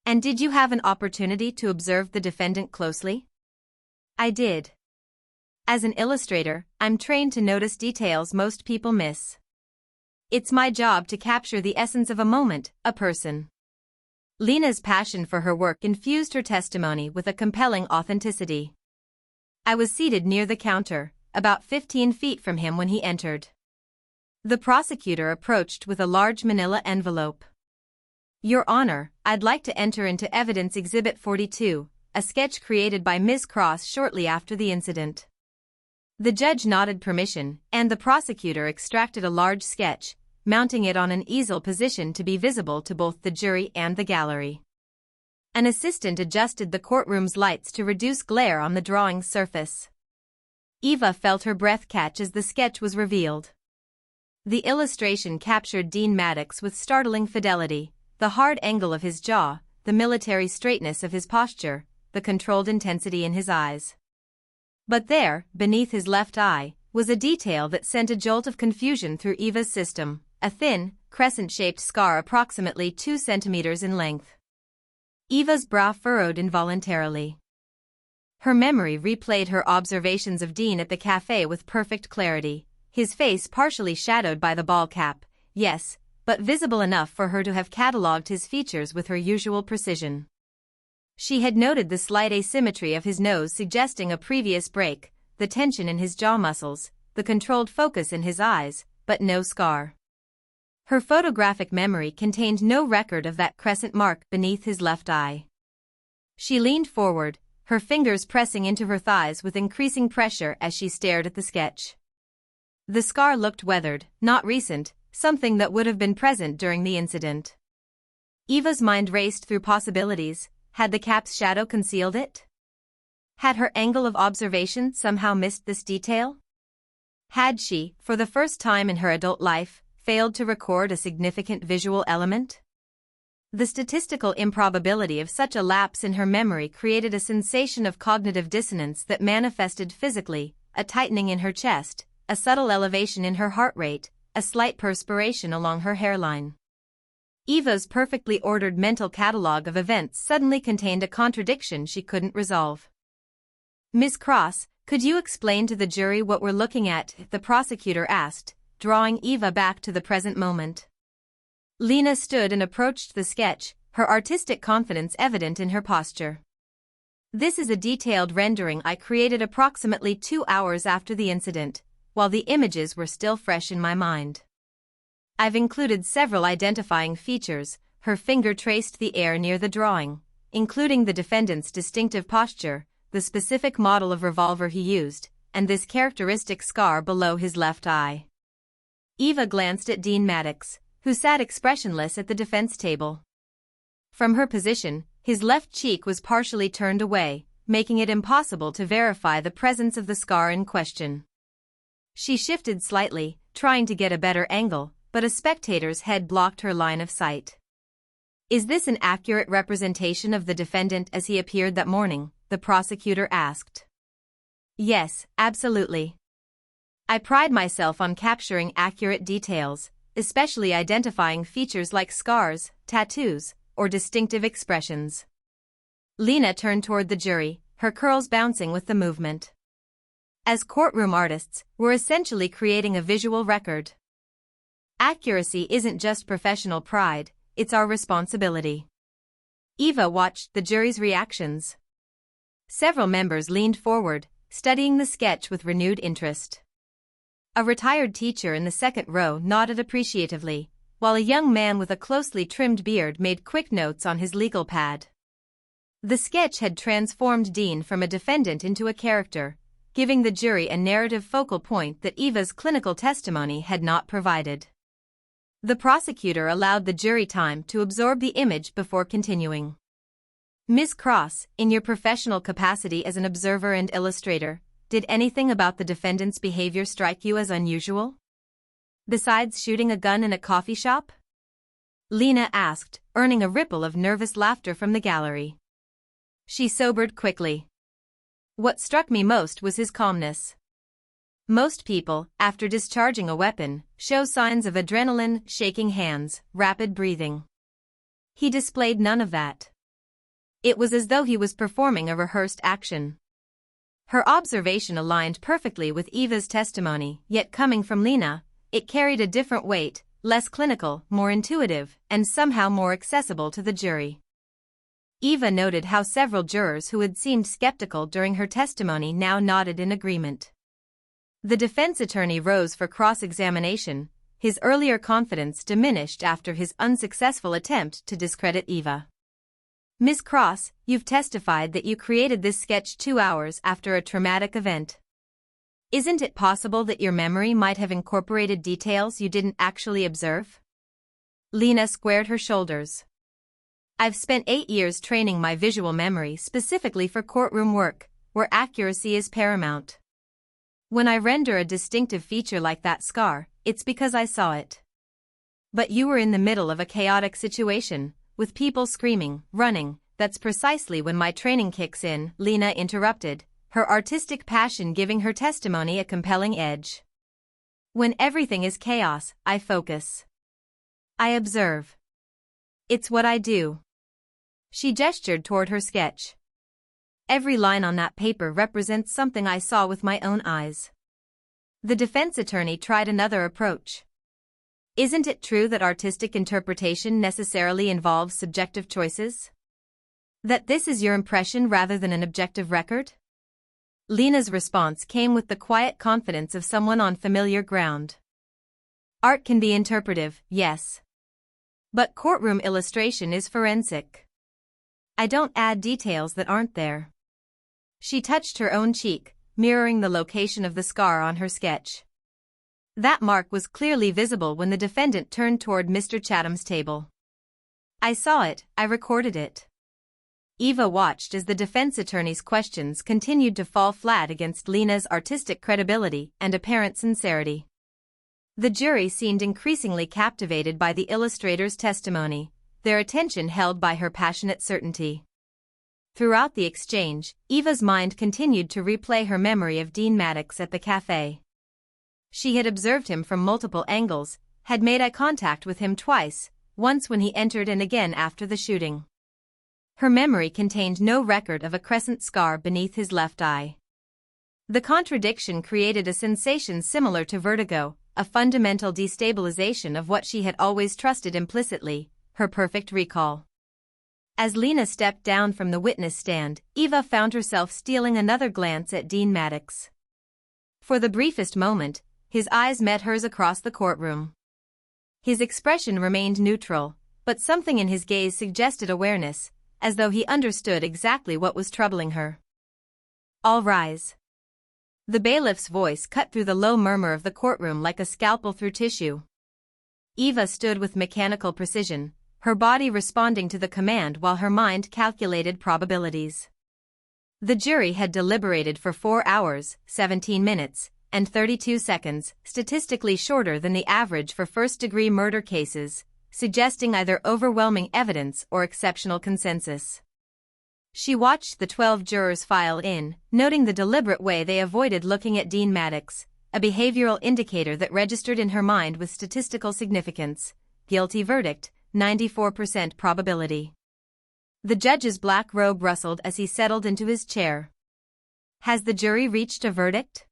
Speaker 1: "And did you have an opportunity to observe the defendant closely?" "I did. As an illustrator, I'm trained to notice details most people miss. It's my job to capture the essence of a moment, a person." Lena's passion for her work infused her testimony with a compelling authenticity. "I was seated near the counter, about 15 feet from him when he entered." The prosecutor approached with a large manila envelope. "Your Honor, I'd like to enter into evidence Exhibit 42, a sketch created by Ms. Cross shortly after the incident." The judge nodded permission, and the prosecutor extracted a large sketch, mounting it on an easel positioned to be visible to both the jury and the gallery. An assistant adjusted the courtroom's lights to reduce glare on the drawing's surface. Eva felt her breath catch as the sketch was revealed. The illustration captured Dean Maddox with startling fidelity, the hard angle of his jaw, the military straightness of his posture, the controlled intensity in his eyes. But there, beneath his left eye, was a detail that sent a jolt of confusion through Eva's system, a thin, crescent-shaped scar approximately 2 centimeters in length. Eva's brow furrowed involuntarily. Her memory replayed her observations of Dean at the café with perfect clarity, his face partially shadowed by the ball cap, yes, but visible enough for her to have catalogued his features with her usual precision. She had noted the slight asymmetry of his nose suggesting a previous break, the tension in his jaw muscles, the controlled focus in his eyes, but no scar. Her photographic memory contained no record of that crescent mark beneath his left eye. She leaned forward, her fingers pressing into her thighs with increasing pressure as she stared at the sketch. The scar looked weathered, not recent, something that would have been present during the incident. Eva's mind raced through possibilities. Had the cap's shadow concealed it? Had her angle of observation somehow missed this detail? Had she, for the first time in her adult life, failed to record a significant visual element? The statistical improbability of such a lapse in her memory created a sensation of cognitive dissonance that manifested physically, a tightening in her chest, a subtle elevation in her heart rate, a slight perspiration along her hairline. Eva's perfectly ordered mental catalogue of events suddenly contained a contradiction she couldn't resolve. "Ms. Cross, could you explain to the jury what we're looking at?" the prosecutor asked, drawing Eva back to the present moment. Lena stood and approached the sketch, her artistic confidence evident in her posture. "This is a detailed rendering I created approximately 2 hours after the incident, while the images were still fresh in my mind. I've included several identifying features," her finger traced the air near the drawing, "including the defendant's distinctive posture, the specific model of revolver he used, and this characteristic scar below his left eye." Eva glanced at Dean Maddox, who sat expressionless at the defense table. From her position, his left cheek was partially turned away, making it impossible to verify the presence of the scar in question. She shifted slightly, trying to get a better angle, but a spectator's head blocked her line of sight. "Is this an accurate representation of the defendant as he appeared that morning?" the prosecutor asked. "Yes, absolutely. I pride myself on capturing accurate details, especially identifying features like scars, tattoos, or distinctive expressions." Lena turned toward the jury, her curls bouncing with the movement. As courtroom artists, we're essentially creating a visual record. Accuracy isn't just professional pride, it's our responsibility. Eva watched the jury's reactions. Several members leaned forward, studying the sketch with renewed interest. A retired teacher in the second row nodded appreciatively, while a young man with a closely trimmed beard made quick notes on his legal pad. The sketch had transformed Dean from a defendant into a character, giving the jury a narrative focal point that Eva's clinical testimony had not provided. The prosecutor allowed the jury time to absorb the image before continuing. "Ms. Cross, in your professional capacity as an observer and illustrator, did anything about the defendant's behavior strike you as unusual? Besides shooting a gun in a coffee shop?" Lena asked, earning a ripple of nervous laughter from the gallery. She sobered quickly. "What struck me most was his calmness. Most people, after discharging a weapon, show signs of adrenaline, shaking hands, rapid breathing. He displayed none of that. It was as though he was performing a rehearsed action." Her observation aligned perfectly with Eva's testimony, yet coming from Lena, it carried a different weight, less clinical, more intuitive, and somehow more accessible to the jury. Eva noted how several jurors who had seemed skeptical during her testimony now nodded in agreement. The defense attorney rose for cross-examination, his earlier confidence diminished after his unsuccessful attempt to discredit Eva. "Ms. Cross, you've testified that you created this sketch 2 hours after a traumatic event. Isn't it possible that your memory might have incorporated details you didn't actually observe?" Lena squared her shoulders. "I've spent 8 years training my visual memory specifically for courtroom work, where accuracy is paramount. When I render a distinctive feature like that scar, it's because I saw it. But you were in the middle of a chaotic situation, with people screaming, running. That's precisely when my training kicks in," Lena interrupted, her artistic passion giving her testimony a compelling edge. "When everything is chaos, I focus. I observe. It's what I do." She gestured toward her sketch. "Every line on that paper represents something I saw with my own eyes." The defense attorney tried another approach. "Isn't it true that artistic interpretation necessarily involves subjective choices? That this is your impression rather than an objective record?" Lena's response came with the quiet confidence of someone on familiar ground. "Art can be interpretive, yes. But courtroom illustration is forensic. I don't add details that aren't there." She touched her own cheek, mirroring the location of the scar on her sketch. That mark was clearly visible when the defendant turned toward Mr. Chatham's table. "I saw it, I recorded it." Eva watched as the defense attorney's questions continued to fall flat against Lena's artistic credibility and apparent sincerity. The jury seemed increasingly captivated by the illustrator's testimony, their attention held by her passionate certainty. Throughout the exchange, Eva's mind continued to replay her memory of Dean Maddox at the café. She had observed him from multiple angles, had made eye contact with him twice, once when he entered and again after the shooting. Her memory contained no record of a crescent scar beneath his left eye. The contradiction created a sensation similar to vertigo, a fundamental destabilization of what she had always trusted implicitly, her perfect recall. As Lena stepped down from the witness stand, Eva found herself stealing another glance at Dean Maddox. For the briefest moment, his eyes met hers across the courtroom. His expression remained neutral, but something in his gaze suggested awareness, as though he understood exactly what was troubling her. "All rise." The bailiff's voice cut through the low murmur of the courtroom like a scalpel through tissue. Eva stood with mechanical precision, her body responding to the command while her mind calculated probabilities. The jury had deliberated for 4 hours, 17 minutes, and 32 seconds, statistically shorter than the average for first-degree murder cases, suggesting either overwhelming evidence or exceptional consensus. She watched the 12 jurors file in, noting the deliberate way they avoided looking at Dean Maddox, a behavioral indicator that registered in her mind with statistical significance. Guilty verdict, 94% probability. The judge's black robe rustled as he settled into his chair. Has the jury reached a verdict?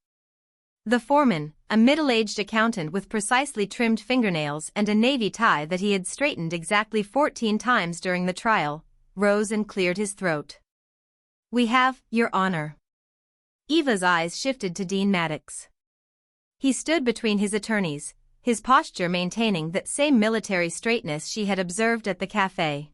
Speaker 1: The foreman, a middle-aged accountant with precisely trimmed fingernails and a navy tie that he had straightened exactly 14 times during the trial, rose and cleared his throat. We have, Your Honor. Eva's eyes shifted to Dean Maddox. He stood between his attorneys, his posture maintaining that same military straightness she had observed at the café.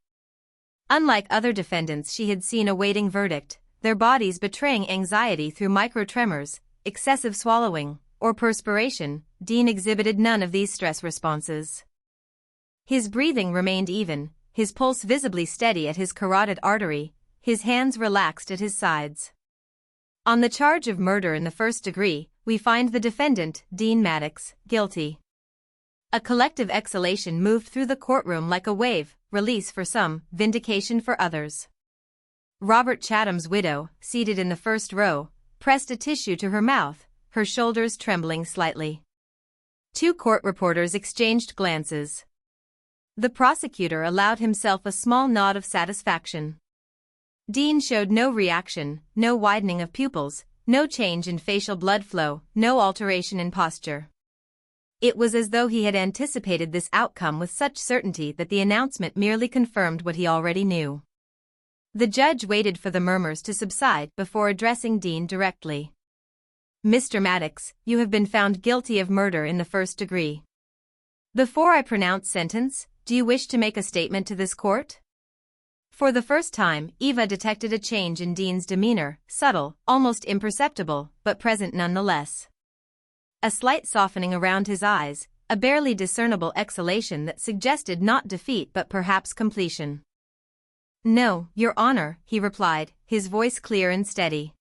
Speaker 1: Unlike other defendants she had seen awaiting verdict, their bodies betraying anxiety through micro-tremors, excessive swallowing, or perspiration, Dean exhibited none of these stress responses. His breathing remained even, his pulse visibly steady at his carotid artery, his hands relaxed at his sides. On the charge of murder in the first degree, we find the defendant, Dean Maddox, guilty. A collective exhalation moved through the courtroom like a wave, release for some, vindication for others. Robert Chatham's widow, seated in the first row, pressed a tissue to her mouth, her shoulders trembling slightly. 2 court reporters exchanged glances. The prosecutor allowed himself a small nod of satisfaction. Dean showed no reaction, no widening of pupils, no change in facial blood flow, no alteration in posture. It was as though he had anticipated this outcome with such certainty that the announcement merely confirmed what he already knew. The judge waited for the murmurs to subside before addressing Dean directly. Mr. Maddox, you have been found guilty of murder in the first degree. Before I pronounce sentence, do you wish to make a statement to this court? For the first time, Eva detected a change in Dean's demeanor, subtle, almost imperceptible, but present nonetheless. A slight softening around his eyes, a barely discernible exhalation that suggested not defeat but perhaps completion. No, Your Honor, he replied, his voice clear and steady.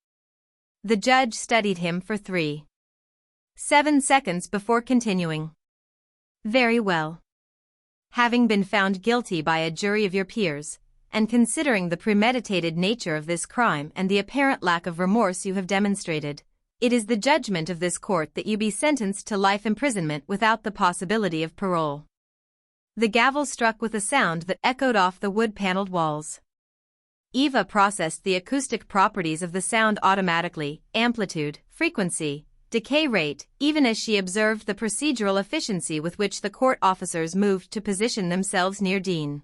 Speaker 1: The judge studied him for 3.7 seconds before continuing. Very well. Having been found guilty by a jury of your peers, and considering the premeditated nature of this crime and the apparent lack of remorse you have demonstrated, it is the judgment of this court that you be sentenced to life imprisonment without the possibility of parole. The gavel struck with a sound that echoed off the wood-paneled walls. Eva processed the acoustic properties of the sound automatically, amplitude, frequency, decay rate, even as she observed the procedural efficiency with which the court officers moved to position themselves near Dean.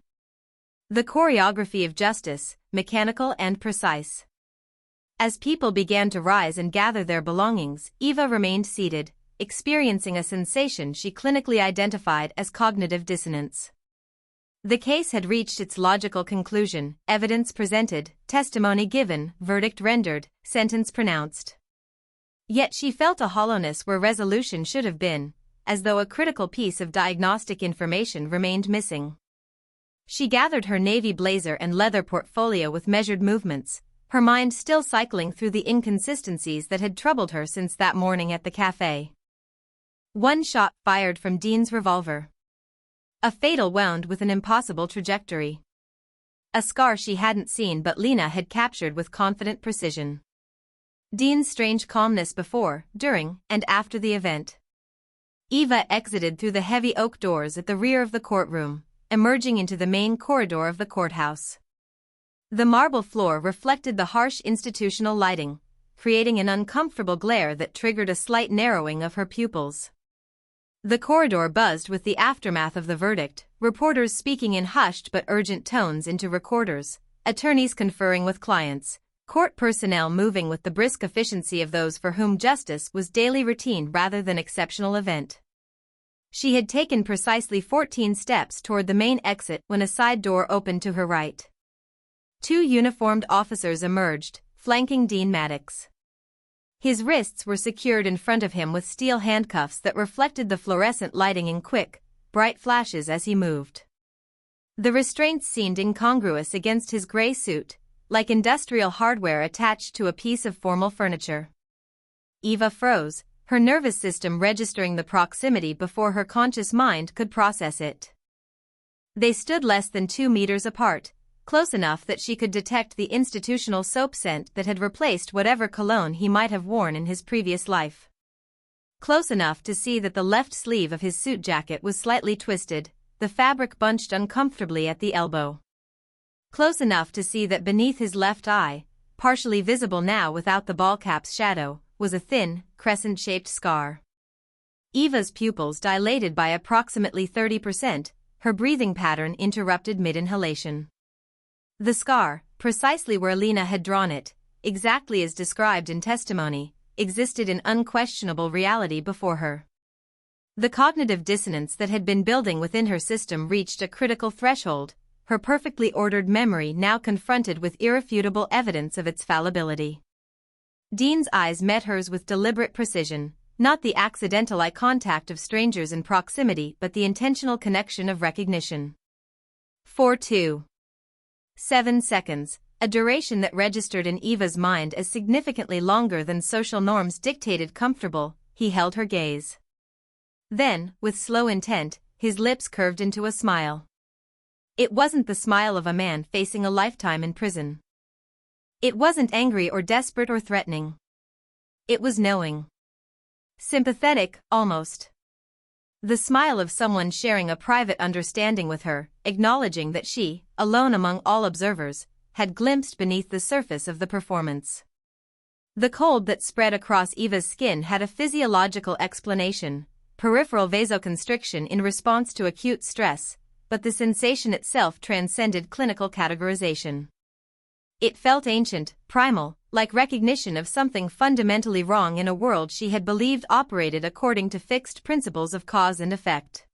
Speaker 1: The choreography of justice, mechanical and precise. As people began to rise and gather their belongings, Eva remained seated, experiencing a sensation she clinically identified as cognitive dissonance. The case had reached its logical conclusion, evidence presented, testimony given, verdict rendered, sentence pronounced. Yet she felt a hollowness where resolution should have been, as though a critical piece of diagnostic information remained missing. She gathered her navy blazer and leather portfolio with measured movements, her mind still cycling through the inconsistencies that had troubled her since that morning at the café. One shot fired from Dean's revolver. A fatal wound with an impossible trajectory. A scar she hadn't seen but Lena had captured with confident precision. Dean's strange calmness before, during, and after the event. Eva exited through the heavy oak doors at the rear of the courtroom, emerging into the main corridor of the courthouse. The marble floor reflected the harsh institutional lighting, creating an uncomfortable glare that triggered a slight narrowing of her pupils. The corridor buzzed with the aftermath of the verdict, reporters speaking in hushed but urgent tones into recorders, attorneys conferring with clients, court personnel moving with the brisk efficiency of those for whom justice was daily routine rather than exceptional event. She had taken precisely 14 steps toward the main exit when a side door opened to her right. 2 uniformed officers emerged, flanking Dean Maddox. His wrists were secured in front of him with steel handcuffs that reflected the fluorescent lighting in quick, bright flashes as he moved. The restraints seemed incongruous against his gray suit, like industrial hardware attached to a piece of formal furniture. Eva froze, her nervous system registering the proximity before her conscious mind could process it. They stood less than 2 meters apart, close enough that she could detect the institutional soap scent that had replaced whatever cologne he might have worn in his previous life. Close enough to see that the left sleeve of his suit jacket was slightly twisted, the fabric bunched uncomfortably at the elbow. Close enough to see that beneath his left eye, partially visible now without the ball cap's shadow, was a thin, crescent-shaped scar. Eva's pupils dilated by approximately 30%, her breathing pattern interrupted mid-inhalation. The scar, precisely where Lena had drawn it, exactly as described in testimony, existed in unquestionable reality before her. The cognitive dissonance that had been building within her system reached a critical threshold, her perfectly ordered memory now confronted with irrefutable evidence of its fallibility. Dean's eyes met hers with deliberate precision, not the accidental eye contact of strangers in proximity but the intentional connection of recognition. 4.2.7 seconds, a duration that registered in Eva's mind as significantly longer than social norms dictated comfortable, he held her gaze. Then, with slow intent, his lips curved into a smile. It wasn't the smile of a man facing a lifetime in prison. It wasn't angry or desperate or threatening. It was knowing. Sympathetic, almost. The smile of someone sharing a private understanding with her, acknowledging that she, alone among all observers, had glimpsed beneath the surface of the performance. The cold that spread across Eva's skin had a physiological explanation, peripheral vasoconstriction in response to acute stress, but the sensation itself transcended clinical categorization. It felt ancient, primal, like recognition of something fundamentally wrong in a world she had believed operated according to fixed principles of cause and effect.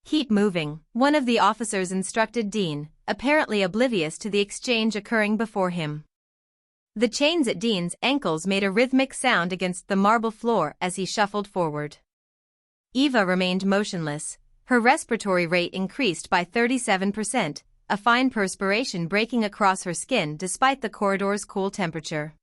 Speaker 1: "Keep moving," one of the officers instructed Dean, apparently oblivious to the exchange occurring before him. The chains at Dean's ankles made a rhythmic sound against the marble floor as he shuffled forward. Eva remained motionless, her respiratory rate increased by 37%, a fine perspiration breaking across her skin despite the corridor's cool temperature.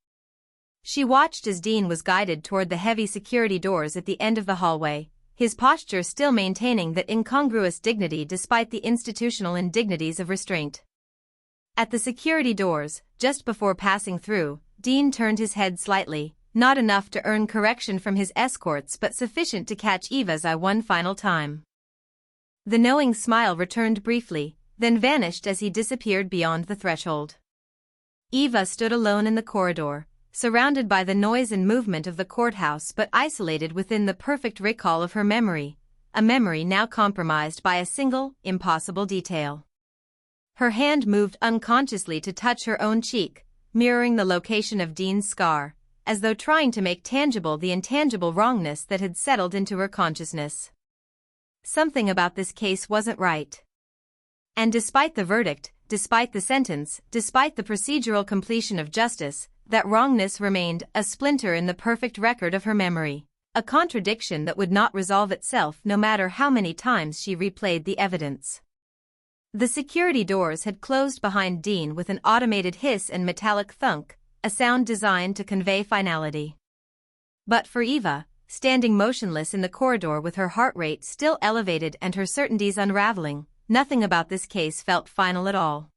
Speaker 1: She watched as Dean was guided toward the heavy security doors at the end of the hallway, his posture still maintaining that incongruous dignity despite the institutional indignities of restraint. At the security doors, just before passing through, Dean turned his head slightly, not enough to earn correction from his escorts but sufficient to catch Eva's eye one final time. The knowing smile returned briefly, then vanished as he disappeared beyond the threshold. Eva stood alone in the corridor, surrounded by the noise and movement of the courthouse but isolated within the perfect recall of her memory, a memory now compromised by a single, impossible detail. Her hand moved unconsciously to touch her own cheek, mirroring the location of Dean's scar, as though trying to make tangible the intangible wrongness that had settled into her consciousness. Something about this case wasn't right. And despite the verdict, despite the sentence, despite the procedural completion of justice, that wrongness remained a splinter in the perfect record of her memory, a contradiction that would not resolve itself no matter how many times she replayed the evidence. The security doors had closed behind Dean with an automated hiss and metallic thunk, a sound designed to convey finality. But for Eva, standing motionless in the corridor with her heart rate still elevated and her certainties unraveling, nothing about this case felt final at all.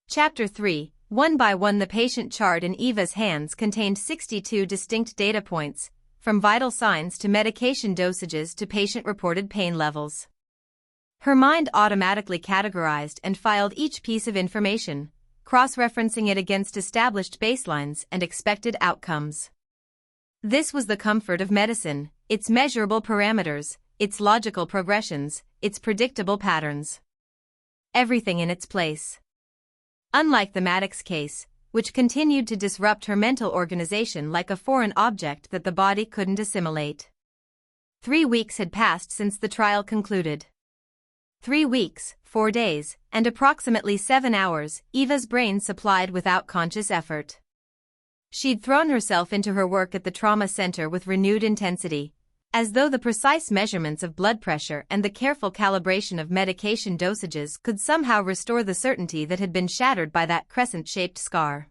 Speaker 1: Chapter 3. One by one the patient chart in Eva's hands contained 62 distinct data points, from vital signs to medication dosages to patient-reported pain levels. Her mind automatically categorized and filed each piece of information, cross-referencing it against established baselines and expected outcomes. This was the comfort of medicine, its measurable parameters, its logical progressions, its predictable patterns. Everything in its place. Unlike the Maddox case, which continued to disrupt her mental organization like a foreign object that the body couldn't assimilate. 3 weeks had passed since the trial concluded. 3 weeks, 4 days, and approximately 7 hours, Eva's brain supplied without conscious effort. She'd thrown herself into her work at the trauma center with renewed intensity, As though the precise measurements of blood pressure and the careful calibration of medication dosages could somehow restore the certainty that had been shattered by that crescent-shaped scar.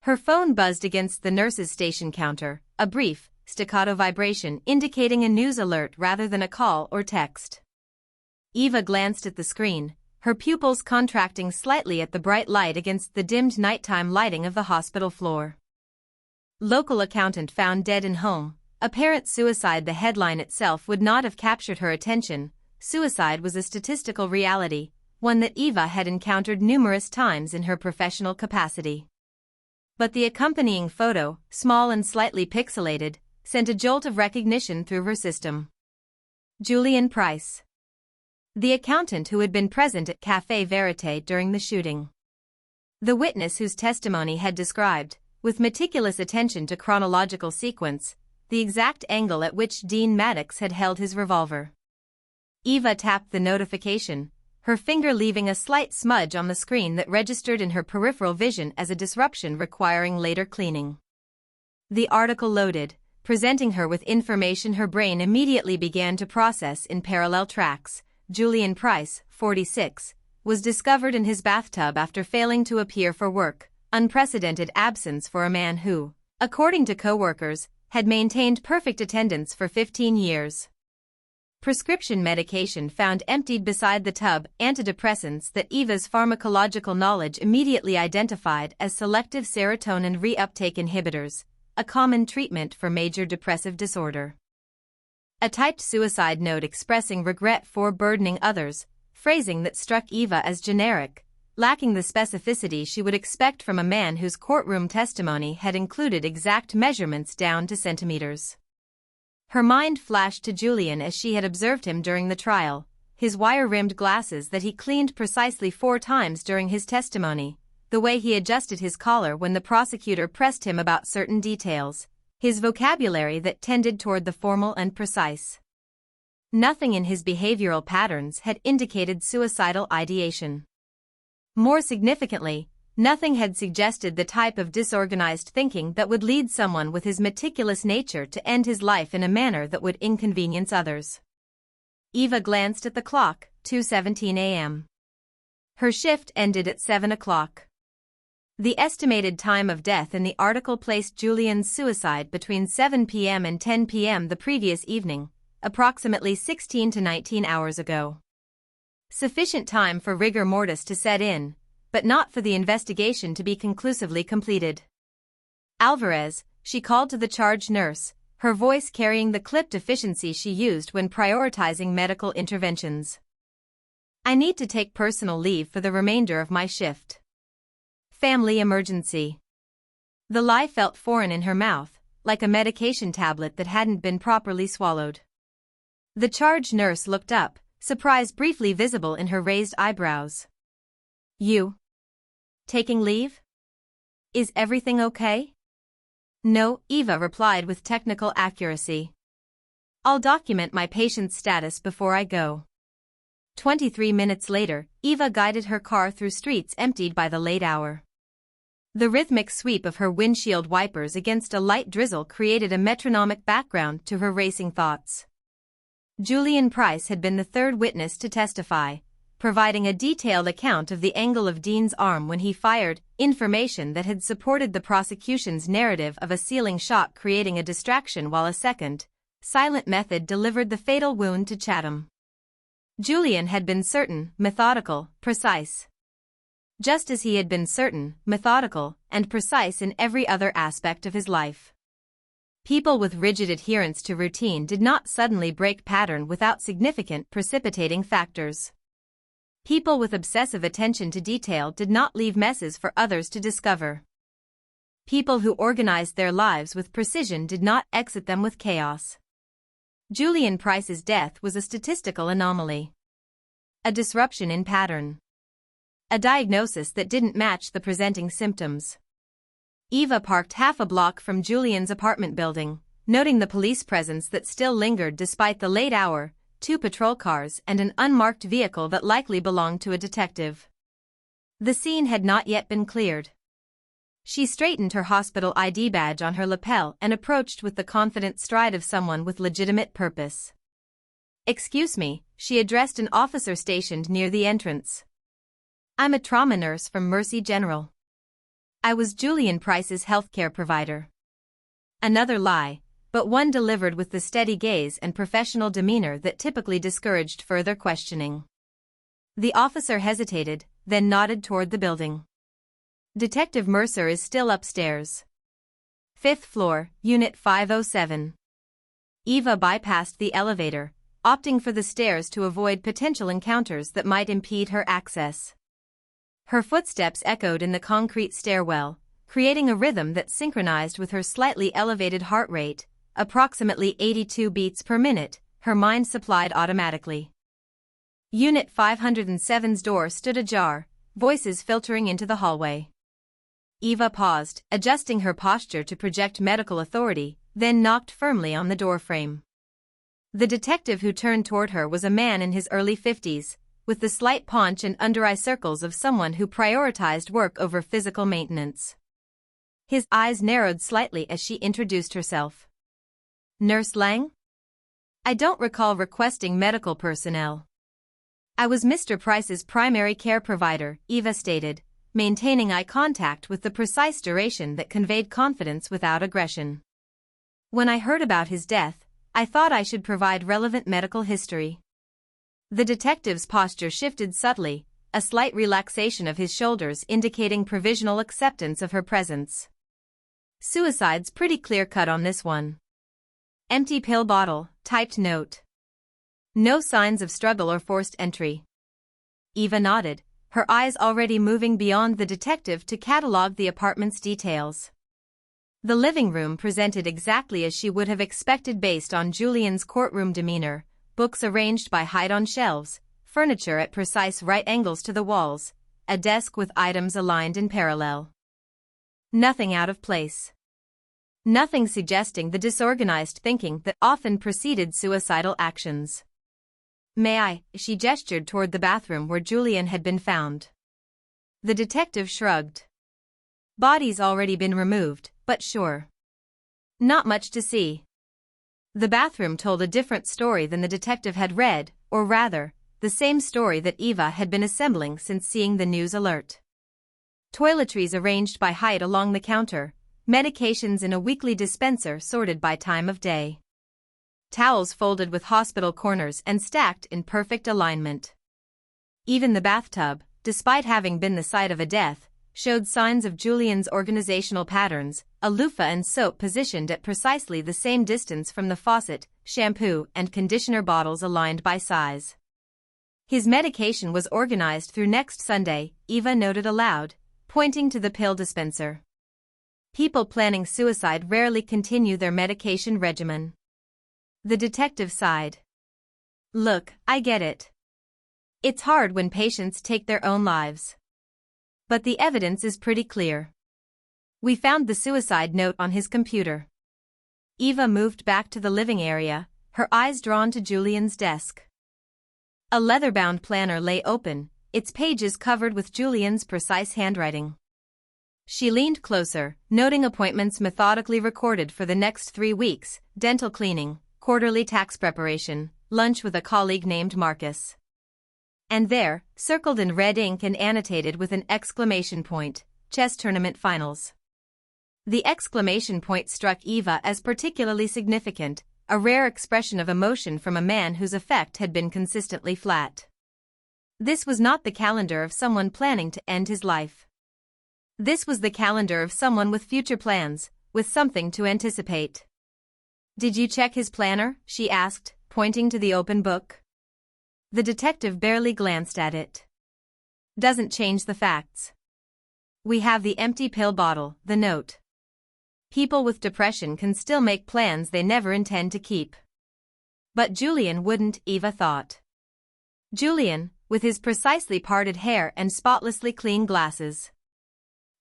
Speaker 1: Her phone buzzed against the nurse's station counter, a brief, staccato vibration indicating a news alert rather than a call or text. Eva glanced at the screen, her pupils contracting slightly at the bright light against the dimmed nighttime lighting of the hospital floor. Local accountant found dead in home. Apparent suicide. The headline itself would not have captured her attention. Suicide was a statistical reality, one that Eva had encountered numerous times in her professional capacity. But the accompanying photo, small and slightly pixelated, sent a jolt of recognition through her system. Julian Price. The accountant who had been present at Café Verité during the shooting. The witness whose testimony had described, with meticulous attention to chronological sequence, the exact angle at which Dean Maddox had held his revolver. Eva tapped the notification, her finger leaving a slight smudge on the screen that registered in her peripheral vision as a disruption requiring later cleaning. The article loaded, presenting her with information her brain immediately began to process in parallel tracks. Julian Price, 46, was discovered in his bathtub after failing to appear for work, unprecedented absence for a man who, according to co-workers, had maintained perfect attendance for 15 years. Prescription medication found emptied beside the tub. Antidepressants that Eva's pharmacological knowledge immediately identified as selective serotonin reuptake inhibitors, a common treatment for major depressive disorder. A typed suicide note expressing regret for burdening others, phrasing that struck Eva as generic, lacking the specificity she would expect from a man whose courtroom testimony had included exact measurements down to centimeters. Her mind flashed to Julian as she had observed him during the trial, his wire-rimmed glasses that he cleaned precisely 4 times during his testimony, the way he adjusted his collar when the prosecutor pressed him about certain details, his vocabulary that tended toward the formal and precise. Nothing in his behavioral patterns had indicated suicidal ideation. More significantly, nothing had suggested the type of disorganized thinking that would lead someone with his meticulous nature to end his life in a manner that would inconvenience others. Eva glanced at the clock, 2:17 a.m. Her shift ended at 7 o'clock. The estimated time of death in the article placed Julian's suicide between 7 p.m. and 10 p.m. the previous evening, approximately 16 to 19 hours ago. Sufficient time for rigor mortis to set in, but not for the investigation to be conclusively completed. Alvarez, she called to the charge nurse, her voice carrying the clipped efficiency she used when prioritizing medical interventions. I need to take personal leave for the remainder of my shift. Family emergency. The lie felt foreign in her mouth, like a medication tablet that hadn't been properly swallowed. The charge nurse looked up, surprise briefly visible in her raised eyebrows. You? Taking leave? Is everything okay? No, Eva replied with technical accuracy. I'll document my patient's status before I go. 23 minutes later, Eva guided her car through streets emptied by the late hour. The rhythmic sweep of her windshield wipers against a light drizzle created a metronomic background to her racing thoughts. Julian Price had been the third witness to testify, providing a detailed account of the angle of Dean's arm when he fired, information that had supported the prosecution's narrative of a ceiling shot creating a distraction while a second, silent method delivered the fatal wound to Chatham. Julian had been certain, methodical, precise. Just as he had been certain, methodical, and precise in every other aspect of his life. People with rigid adherence to routine did not suddenly break pattern without significant precipitating factors. People with obsessive attention to detail did not leave messes for others to discover. People who organized their lives with precision did not exit them with chaos. Julian Price's death was a statistical anomaly. A disruption in pattern. A diagnosis that didn't match the presenting symptoms. Eva parked half a block from Julian's apartment building, noting the police presence that still lingered despite the late hour, 2 patrol cars and an unmarked vehicle that likely belonged to a detective. The scene had not yet been cleared. She straightened her hospital ID badge on her lapel and approached with the confident stride of someone with legitimate purpose. "Excuse me," she addressed an officer stationed near the entrance. "I'm a trauma nurse from Mercy General. I was Julian Price's healthcare provider." Another lie, but one delivered with the steady gaze and professional demeanor that typically discouraged further questioning. The officer hesitated, then nodded toward the building. "Detective Mercer is still upstairs. 5th floor, Unit 507. Eva bypassed the elevator, opting for the stairs to avoid potential encounters that might impede her access. Her footsteps echoed in the concrete stairwell, creating a rhythm that synchronized with her slightly elevated heart rate, approximately 82 beats per minute, her mind supplied automatically. Unit 507's door stood ajar, voices filtering into the hallway. Eva paused, adjusting her posture to project medical authority, then knocked firmly on the doorframe. The detective who turned toward her was a man in his early 50s, with the slight paunch and under-eye circles of someone who prioritized work over physical maintenance. His eyes narrowed slightly as she introduced herself. "Nurse Lang? I don't recall requesting medical personnel." "I was Mr. Price's primary care provider," Eva stated, maintaining eye contact with the precise duration that conveyed confidence without aggression. "When I heard about his death, I thought I should provide relevant medical history." The detective's posture shifted subtly, a slight relaxation of his shoulders indicating provisional acceptance of her presence. "Suicide's pretty clear-cut on this one. Empty pill bottle, typed note. No signs of struggle or forced entry." Eva nodded, her eyes already moving beyond the detective to catalog the apartment's details. The living room presented exactly as she would have expected based on Julian's courtroom demeanor, books arranged by height on shelves, furniture at precise right angles to the walls, a desk with items aligned in parallel. Nothing out of place. Nothing suggesting the disorganized thinking that often preceded suicidal actions. "May I?" She gestured toward the bathroom where Julian had been found. The detective shrugged. "Body's already been removed, but sure. Not much to see." The bathroom told a different story than the detective had read, or rather, the same story that Eva had been assembling since seeing the news alert. Toiletries arranged by height along the counter, medications in a weekly dispenser sorted by time of day. Towels folded with hospital corners and stacked in perfect alignment. Even the bathtub, despite having been the site of a death, showed signs of Julian's organizational patterns, a loofah and soap positioned at precisely the same distance from the faucet, shampoo and conditioner bottles aligned by size. "His medication was organized through next Sunday," Eva noted aloud, pointing to the pill dispenser. "People planning suicide rarely continue their medication regimen." The detective sighed. "Look, I get it. It's hard when patients take their own lives. But the evidence is pretty clear. We found the suicide note on his computer." Eva moved back to the living area, her eyes drawn to Julian's desk. A leather-bound planner lay open, its pages covered with Julian's precise handwriting. She leaned closer, noting appointments methodically recorded for the next 3 weeks, dental cleaning, quarterly tax preparation, lunch with a colleague named Marcus. And there, circled in red ink and annotated with an exclamation point, chess tournament finals. The exclamation point struck Eva as particularly significant, a rare expression of emotion from a man whose affect had been consistently flat. This was not the calendar of someone planning to end his life. This was the calendar of someone with future plans, with something to anticipate. "Did you check his planner?" she asked, pointing to the open book. The detective barely glanced at it. "Doesn't change the facts. We have the empty pill bottle, the note. People with depression can still make plans they never intend to keep." But Julian wouldn't, Eva thought. Julian, with his precisely parted hair and spotlessly clean glasses.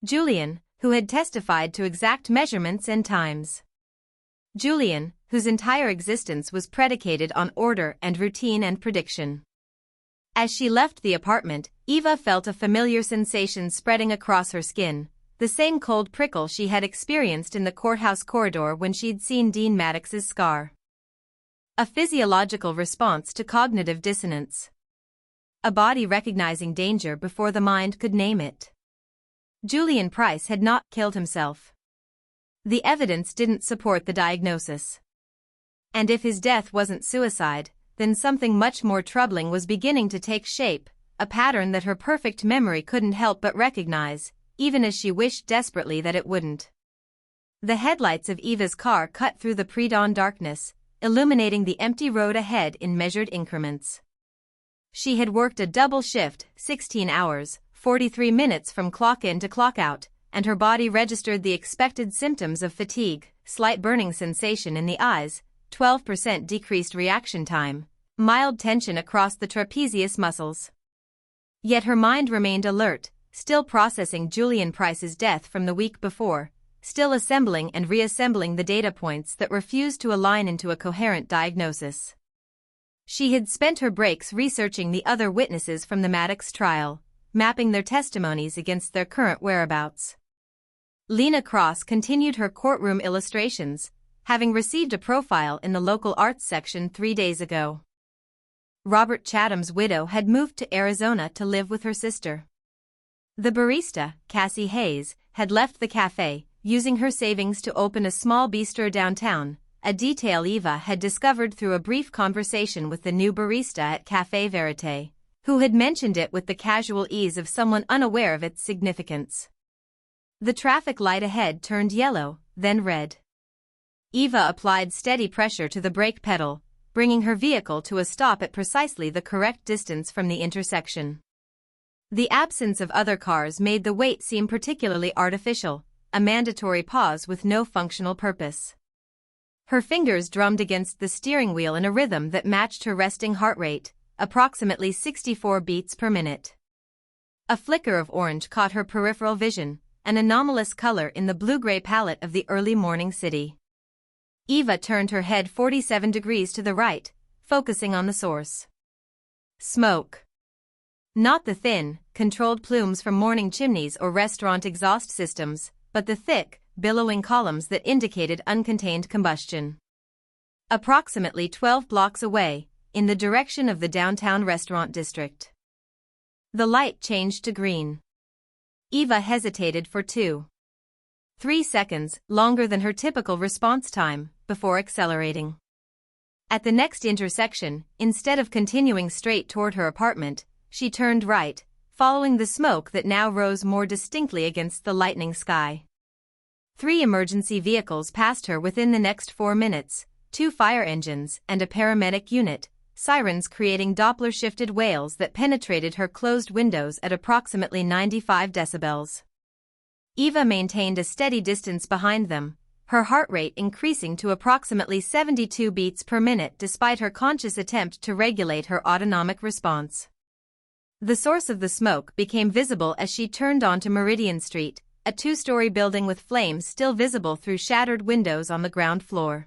Speaker 1: Julian, who had testified to exact measurements and times. Julian, whose entire existence was predicated on order and routine and prediction. As she left the apartment, Eva felt a familiar sensation spreading across her skin, The same cold prickle she had experienced in the courthouse corridor when she'd seen Dean Maddox's scar. A physiological response to cognitive dissonance. A body recognizing danger before the mind could name it. Julian Price had not killed himself. The evidence didn't support the diagnosis. And if his death wasn't suicide, then something much more troubling was beginning to take shape, a pattern that her perfect memory couldn't help but recognize, even as she wished desperately that it wouldn't. The headlights of Eva's car cut through the pre-dawn darkness, illuminating the empty road ahead in measured increments. She had worked a double shift, 16 hours, 43 minutes from clock in to clock out, and her body registered the expected symptoms of fatigue, slight burning sensation in the eyes, 12% decreased reaction time, mild tension across the trapezius muscles. Yet her mind remained alert, still processing Julian Price's death from the week before, still assembling and reassembling the data points that refused to align into a coherent diagnosis. She had spent her breaks researching the other witnesses from the Maddox trial, mapping their testimonies against their current whereabouts. Lena Cross continued her courtroom illustrations, having received a profile in the local arts section 3 days ago. Robert Chatham's widow had moved to Arizona to live with her sister. The barista, Cassie Hayes, had left the café, using her savings to open a small bistro downtown, a detail Eva had discovered through a brief conversation with the new barista at Café Verité, who had mentioned it with the casual ease of someone unaware of its significance. The traffic light ahead turned yellow, then red. Eva applied steady pressure to the brake pedal, bringing her vehicle to a stop at precisely the correct distance from the intersection. The absence of other cars made the wait seem particularly artificial, a mandatory pause with no functional purpose. Her fingers drummed against the steering wheel in a rhythm that matched her resting heart rate, approximately 64 beats per minute. A flicker of orange caught her peripheral vision, an anomalous color in the blue-gray palette of the early morning city. Eva turned her head 47 degrees to the right, focusing on the source. Smoke. Not the thin, controlled plumes from morning chimneys or restaurant exhaust systems, but the thick, billowing columns that indicated uncontained combustion. Approximately 12 blocks away, in the direction of the downtown restaurant district. The light changed to green. Eva hesitated for 2-3 seconds, longer than her typical response time, before accelerating. At the next intersection, instead of continuing straight toward her apartment, she turned right, following the smoke that now rose more distinctly against the lightning sky. 3 emergency vehicles passed her within the next 4 minutes, 2 fire engines and a paramedic unit, sirens creating Doppler-shifted wails that penetrated her closed windows at approximately 95 decibels. Eva maintained a steady distance behind them, her heart rate increasing to approximately 72 beats per minute despite her conscious attempt to regulate her autonomic response. The source of the smoke became visible as she turned onto Meridian Street, a 2-story building with flames still visible through shattered windows on the ground floor.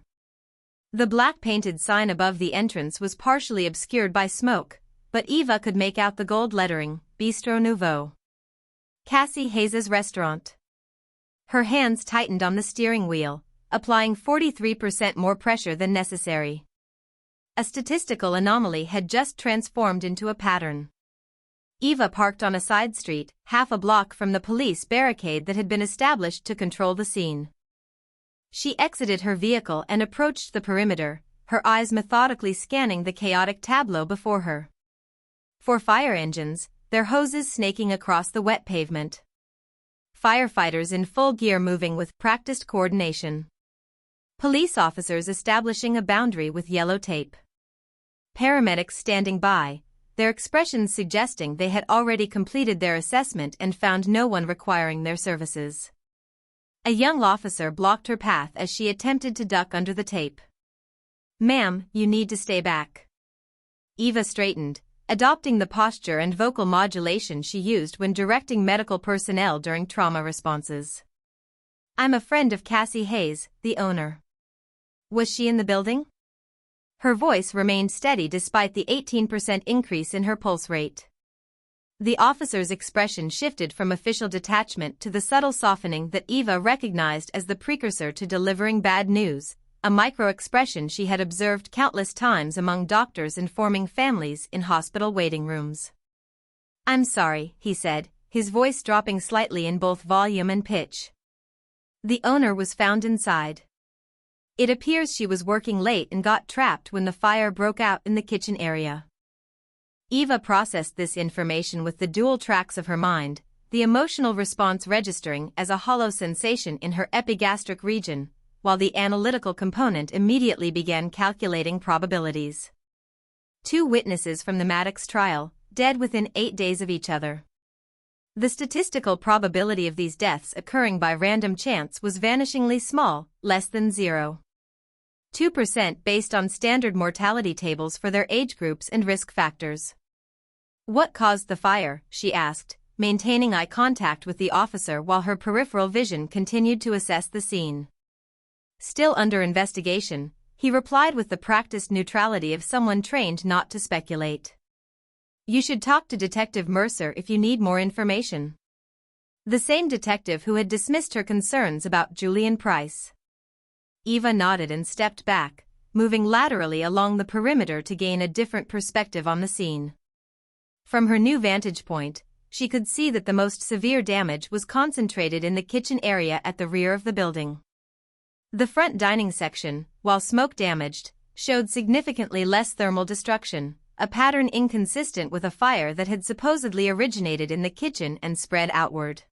Speaker 1: The black-painted sign above the entrance was partially obscured by smoke, but Eva could make out the gold lettering, Bistro Nouveau. Cassie Hayes' restaurant. Her hands tightened on the steering wheel, applying 43% more pressure than necessary. A statistical anomaly had just transformed into a pattern. Eva parked on a side street, half a block from the police barricade that had been established to control the scene. She exited her vehicle and approached the perimeter, her eyes methodically scanning the chaotic tableau before her. 4 fire engines, their hoses snaking across the wet pavement. Firefighters in full gear moving with practiced coordination. Police officers establishing a boundary with yellow tape. Paramedics standing by, their expressions suggesting they had already completed their assessment and found no one requiring their services. A young officer blocked her path as she attempted to duck under the tape. "Ma'am, you need to stay back." Eva straightened, adopting the posture and vocal modulation she used when directing medical personnel during trauma responses. "I'm a friend of Cassie Hayes, the owner." Was she in the building? Her voice remained steady despite the 18% increase in her pulse rate. The officer's expression shifted from official detachment to the subtle softening that Eva recognized as the precursor to delivering bad news, a micro-expression she had observed countless times among doctors informing families in hospital waiting rooms. "I'm sorry," he said, his voice dropping slightly in both volume and pitch. "The owner was found inside. It appears she was working late and got trapped when the fire broke out in the kitchen area." Eva processed this information with the dual tracks of her mind, the emotional response registering as a hollow sensation in her epigastric region, while the analytical component immediately began calculating probabilities. 2 witnesses from the Maddox trial, dead within 8 days of each other. The statistical probability of these deaths occurring by random chance was vanishingly small, less than 0.2% based on standard mortality tables for their age groups and risk factors. "What caused the fire?" she asked, maintaining eye contact with the officer while her peripheral vision continued to assess the scene. "Still under investigation," he replied with the practiced neutrality of someone trained not to speculate. "You should talk to Detective Mercer if you need more information." The same detective who had dismissed her concerns about Julian Price. Eva nodded and stepped back, moving laterally along the perimeter to gain a different perspective on the scene. From her new vantage point, she could see that the most severe damage was concentrated in the kitchen area at the rear of the building. The front dining section, while smoke-damaged, showed significantly less thermal destruction, a pattern inconsistent with a fire that had supposedly originated in the kitchen and spread outward.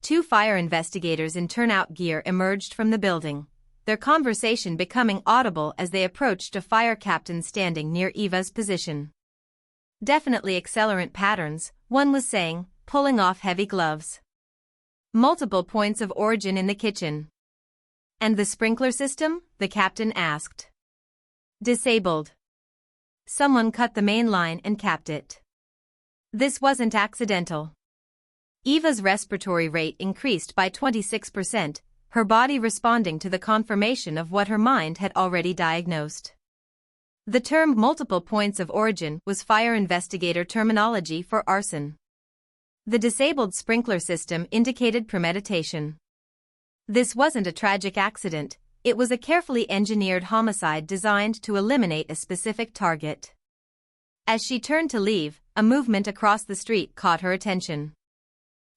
Speaker 1: 2 fire investigators in turnout gear emerged from the building, their conversation becoming audible as they approached a fire captain standing near Eva's position. "Definitely accelerant patterns," one was saying, pulling off heavy gloves. "Multiple points of origin in the kitchen." "And the sprinkler system?" the captain asked. "Disabled. Someone cut the main line and capped it. This wasn't accidental." Eva's respiratory rate increased by 26%, her body responding to the confirmation of what her mind had already diagnosed. The term multiple points of origin was fire investigator terminology for arson. The disabled sprinkler system indicated premeditation. This wasn't a tragic accident, it was a carefully engineered homicide designed to eliminate a specific target. As she turned to leave, a movement across the street caught her attention.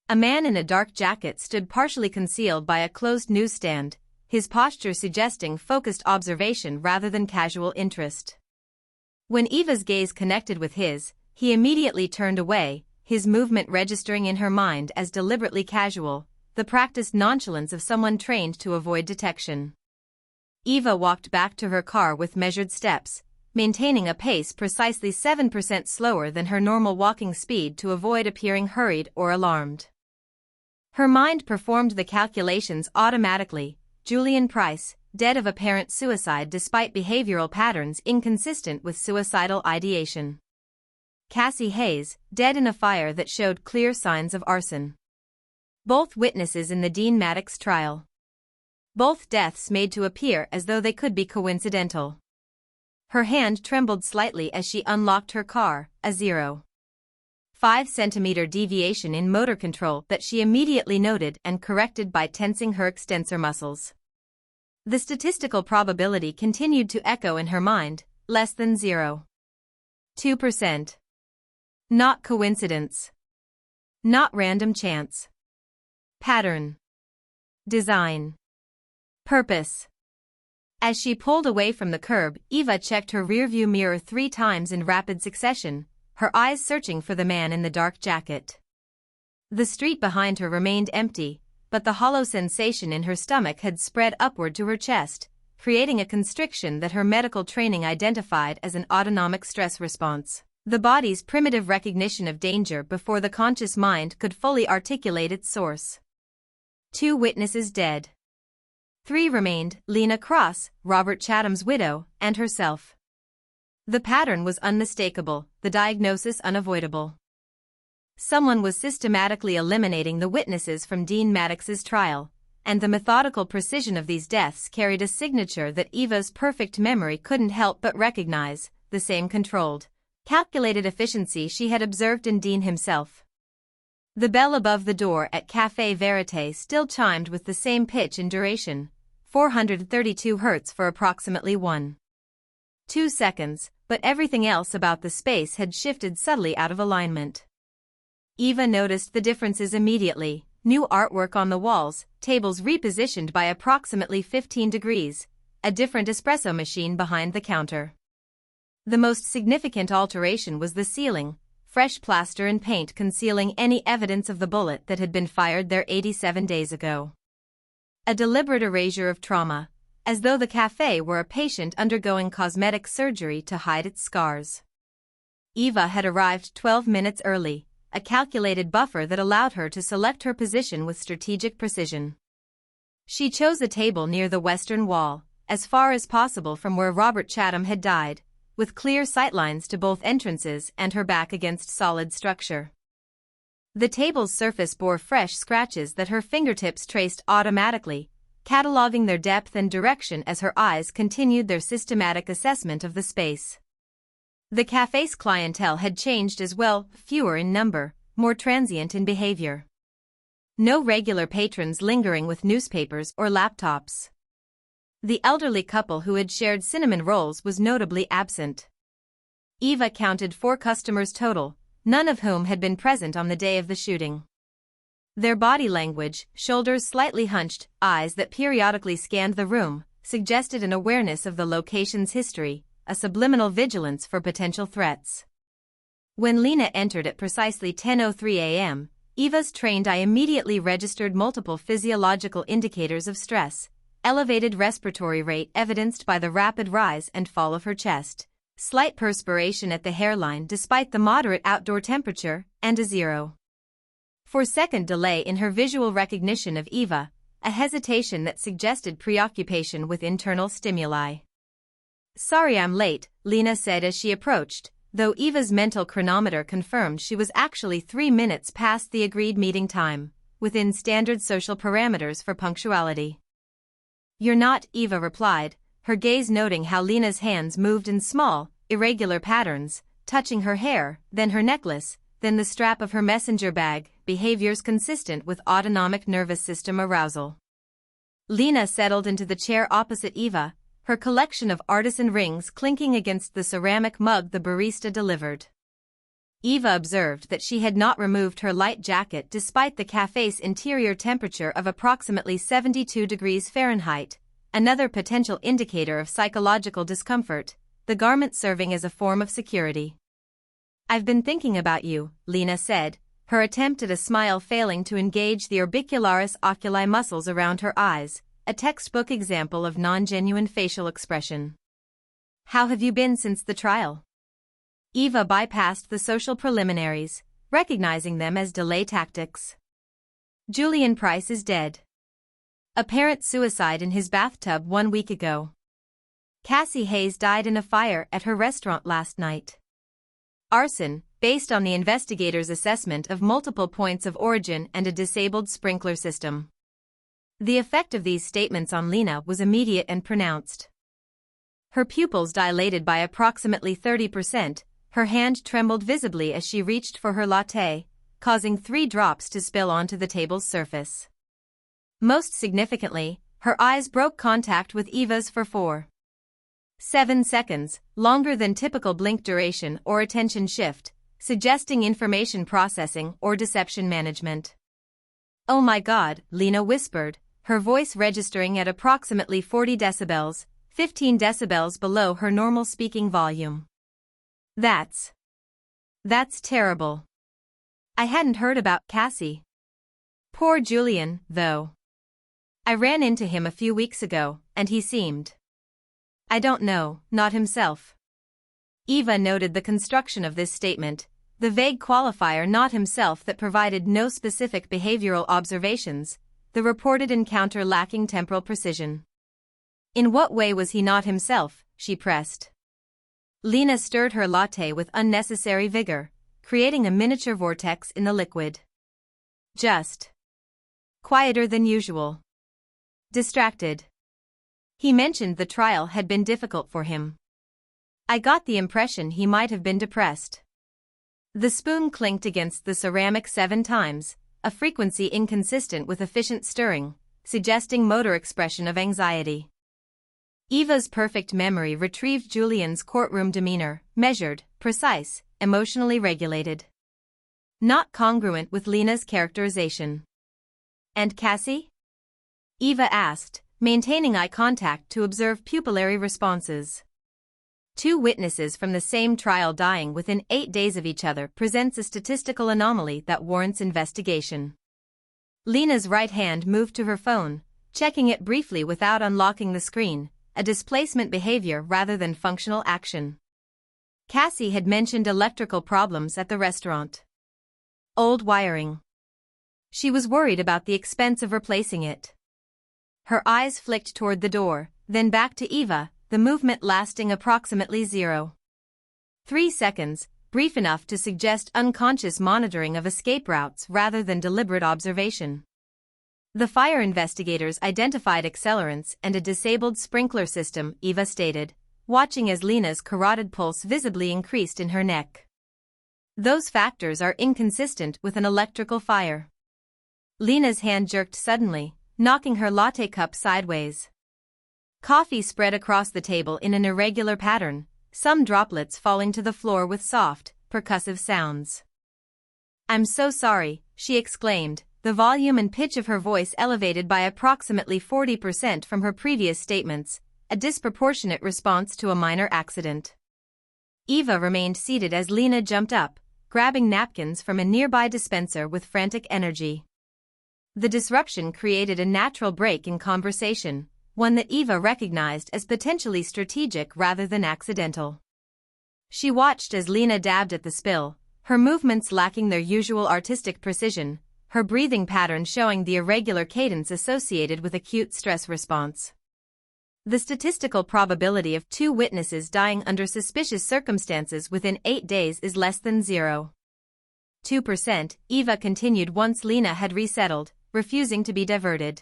Speaker 1: A man in a dark jacket stood partially concealed by a closed newsstand, his posture suggesting focused observation rather than casual interest. When Eva's gaze connected with his, he immediately turned away, his movement registering in her mind as deliberately casual, the practiced nonchalance of someone trained to avoid detection. Eva walked back to her car with measured steps, maintaining a pace precisely 7% slower than her normal walking speed to avoid appearing hurried or alarmed. Her mind performed the calculations automatically. Julian Price, dead of apparent suicide despite behavioral patterns inconsistent with suicidal ideation. Cassie Hayes, dead in a fire that showed clear signs of arson. Both witnesses in the Dean Maddox trial. Both deaths made to appear as though they could be coincidental. Her hand trembled slightly as she unlocked her car, a 0.5 centimeter deviation in motor control that she immediately noted and corrected by tensing her extensor muscles. The statistical probability continued to echo in her mind, less than 0.2%. Not coincidence. Not random chance. Pattern. Design. Purpose. As she pulled away from the curb, Eva checked her rearview mirror 3 times in rapid succession, her eyes searching for the man in the dark jacket. The street behind her remained empty, but the hollow sensation in her stomach had spread upward to her chest, creating a constriction that her medical training identified as an autonomic stress response, the body's primitive recognition of danger before the conscious mind could fully articulate its source. 2 witnesses dead. 3 remained: Lena Cross, Robert Chatham's widow, and herself. The pattern was unmistakable, the diagnosis unavoidable. Someone was systematically eliminating the witnesses from Dean Maddox's trial, and the methodical precision of these deaths carried a signature that Eva's perfect memory couldn't help but recognize: the same controlled, calculated efficiency she had observed in Dean himself. The bell above the door at Café Verité still chimed with the same pitch and duration, 432 Hz for approximately 1.2 seconds, but everything else about the space had shifted subtly out of alignment. Eva noticed the differences immediately: new artwork on the walls, tables repositioned by approximately 15 degrees, a different espresso machine behind the counter. The most significant alteration was the ceiling, fresh plaster and paint concealing any evidence of the bullet that had been fired there 87 days ago. A deliberate erasure of trauma, as though the café were a patient undergoing cosmetic surgery to hide its scars. Eva had arrived 12 minutes early, a calculated buffer that allowed her to select her position with strategic precision. She chose a table near the western wall, as far as possible from where Robert Chatham had died, with clear sightlines to both entrances and her back against solid structure. The table's surface bore fresh scratches that her fingertips traced automatically, cataloging their depth and direction as her eyes continued their systematic assessment of the space. The café's clientele had changed as well, fewer in number, more transient in behavior. No regular patrons lingering with newspapers or laptops. The elderly couple who had shared cinnamon rolls was notably absent. Eva counted 4 customers total, none of whom had been present on the day of the shooting. Their body language, shoulders slightly hunched, eyes that periodically scanned the room, suggested an awareness of the location's history, a subliminal vigilance for potential threats. When Lena entered at precisely 10:03 a.m., Eva's trained eye immediately registered multiple physiological indicators of stress: elevated respiratory rate evidenced by the rapid rise and fall of her chest, slight perspiration at the hairline despite the moderate outdoor temperature, and a 0.4-second delay in her visual recognition of Eva, a hesitation that suggested preoccupation with internal stimuli. "Sorry I'm late," Lena said as she approached, though Eva's mental chronometer confirmed she was actually 3 minutes past the agreed meeting time, within standard social parameters for punctuality. "You're not," Eva replied, her gaze noting how Lena's hands moved in small, irregular patterns, touching her hair, then her necklace, then the strap of her messenger bag, behaviors consistent with autonomic nervous system arousal. Lena settled into the chair opposite Eva, her collection of artisan rings clinking against the ceramic mug the barista delivered. Eva observed that she had not removed her light jacket despite the café's interior temperature of approximately 72 degrees Fahrenheit, another potential indicator of psychological discomfort, the garment serving as a form of security. "I've been thinking about you," Lena said, her attempt at a smile failing to engage the orbicularis oculi muscles around her eyes, a textbook example of non-genuine facial expression. "How have you been since the trial?" Eva bypassed the social preliminaries, recognizing them as delay tactics. "Julian Price is dead. Apparent suicide in his bathtub 1 week ago. Cassie Hayes died in a fire at her restaurant last night. Arson, based on the investigators' assessment of multiple points of origin and a disabled sprinkler system." The effect of these statements on Lena was immediate and pronounced. Her pupils dilated by approximately 30%, her hand trembled visibly as she reached for her latte, causing 3 drops to spill onto the table's surface. Most significantly, her eyes broke contact with Eva's for 4.7 seconds, longer than typical blink duration or attention shift, suggesting information processing or deception management. "Oh my God," Lena whispered, her voice registering at approximately 40 decibels, 15 decibels below her normal speaking volume. That's terrible. I hadn't heard about Cassie. Poor Julian, though. I ran into him a few weeks ago, and he seemed, I don't know, not himself." Eva noted the construction of this statement, the vague qualifier "not himself" that provided no specific behavioral observations, the reported encounter lacking temporal precision. "In what way was he not himself?" she pressed. Lena stirred her latte with unnecessary vigor, creating a miniature vortex in the liquid. "Just quieter than usual. Distracted. He mentioned the trial had been difficult for him. I got the impression he might have been depressed. The spoon clinked against the ceramic 7 times, a frequency inconsistent with efficient stirring, suggesting motor expression of anxiety. Eva's perfect memory retrieved Julian's courtroom demeanor, measured, precise, emotionally regulated. Not congruent with Lena's characterization. "And Cassie?" Eva asked, maintaining eye contact to observe pupillary responses. 2 witnesses from the same trial dying within 8 days of each other presents a statistical anomaly that warrants investigation. Lena's right hand moved to her phone, checking it briefly without unlocking the screen, a displacement behavior rather than functional action. Cassie had mentioned electrical problems at the restaurant. Old wiring. She was worried about the expense of replacing it. Her eyes flicked toward the door, then back to Eva, the movement lasting approximately 0.3 seconds, brief enough to suggest unconscious monitoring of escape routes rather than deliberate observation. The fire investigators identified accelerants and a disabled sprinkler system, Eva stated, watching as Lena's carotid pulse visibly increased in her neck. Those factors are inconsistent with an electrical fire. Lena's hand jerked suddenly, knocking her latte cup sideways. Coffee spread across the table in an irregular pattern, some droplets falling to the floor with soft, percussive sounds. "I'm so sorry," she exclaimed, the volume and pitch of her voice elevated by approximately 40% from her previous statements, a disproportionate response to a minor accident. Eva remained seated as Lena jumped up, grabbing napkins from a nearby dispenser with frantic energy. The disruption created a natural break in conversation, one that Eva recognized as potentially strategic rather than accidental. She watched as Lena dabbed at the spill, her movements lacking their usual artistic precision, her breathing pattern showing the irregular cadence associated with acute stress response. The statistical probability of 2 witnesses dying under suspicious circumstances within 8 days is less than 0.2%, Eva continued once Lena had resettled, refusing to be diverted.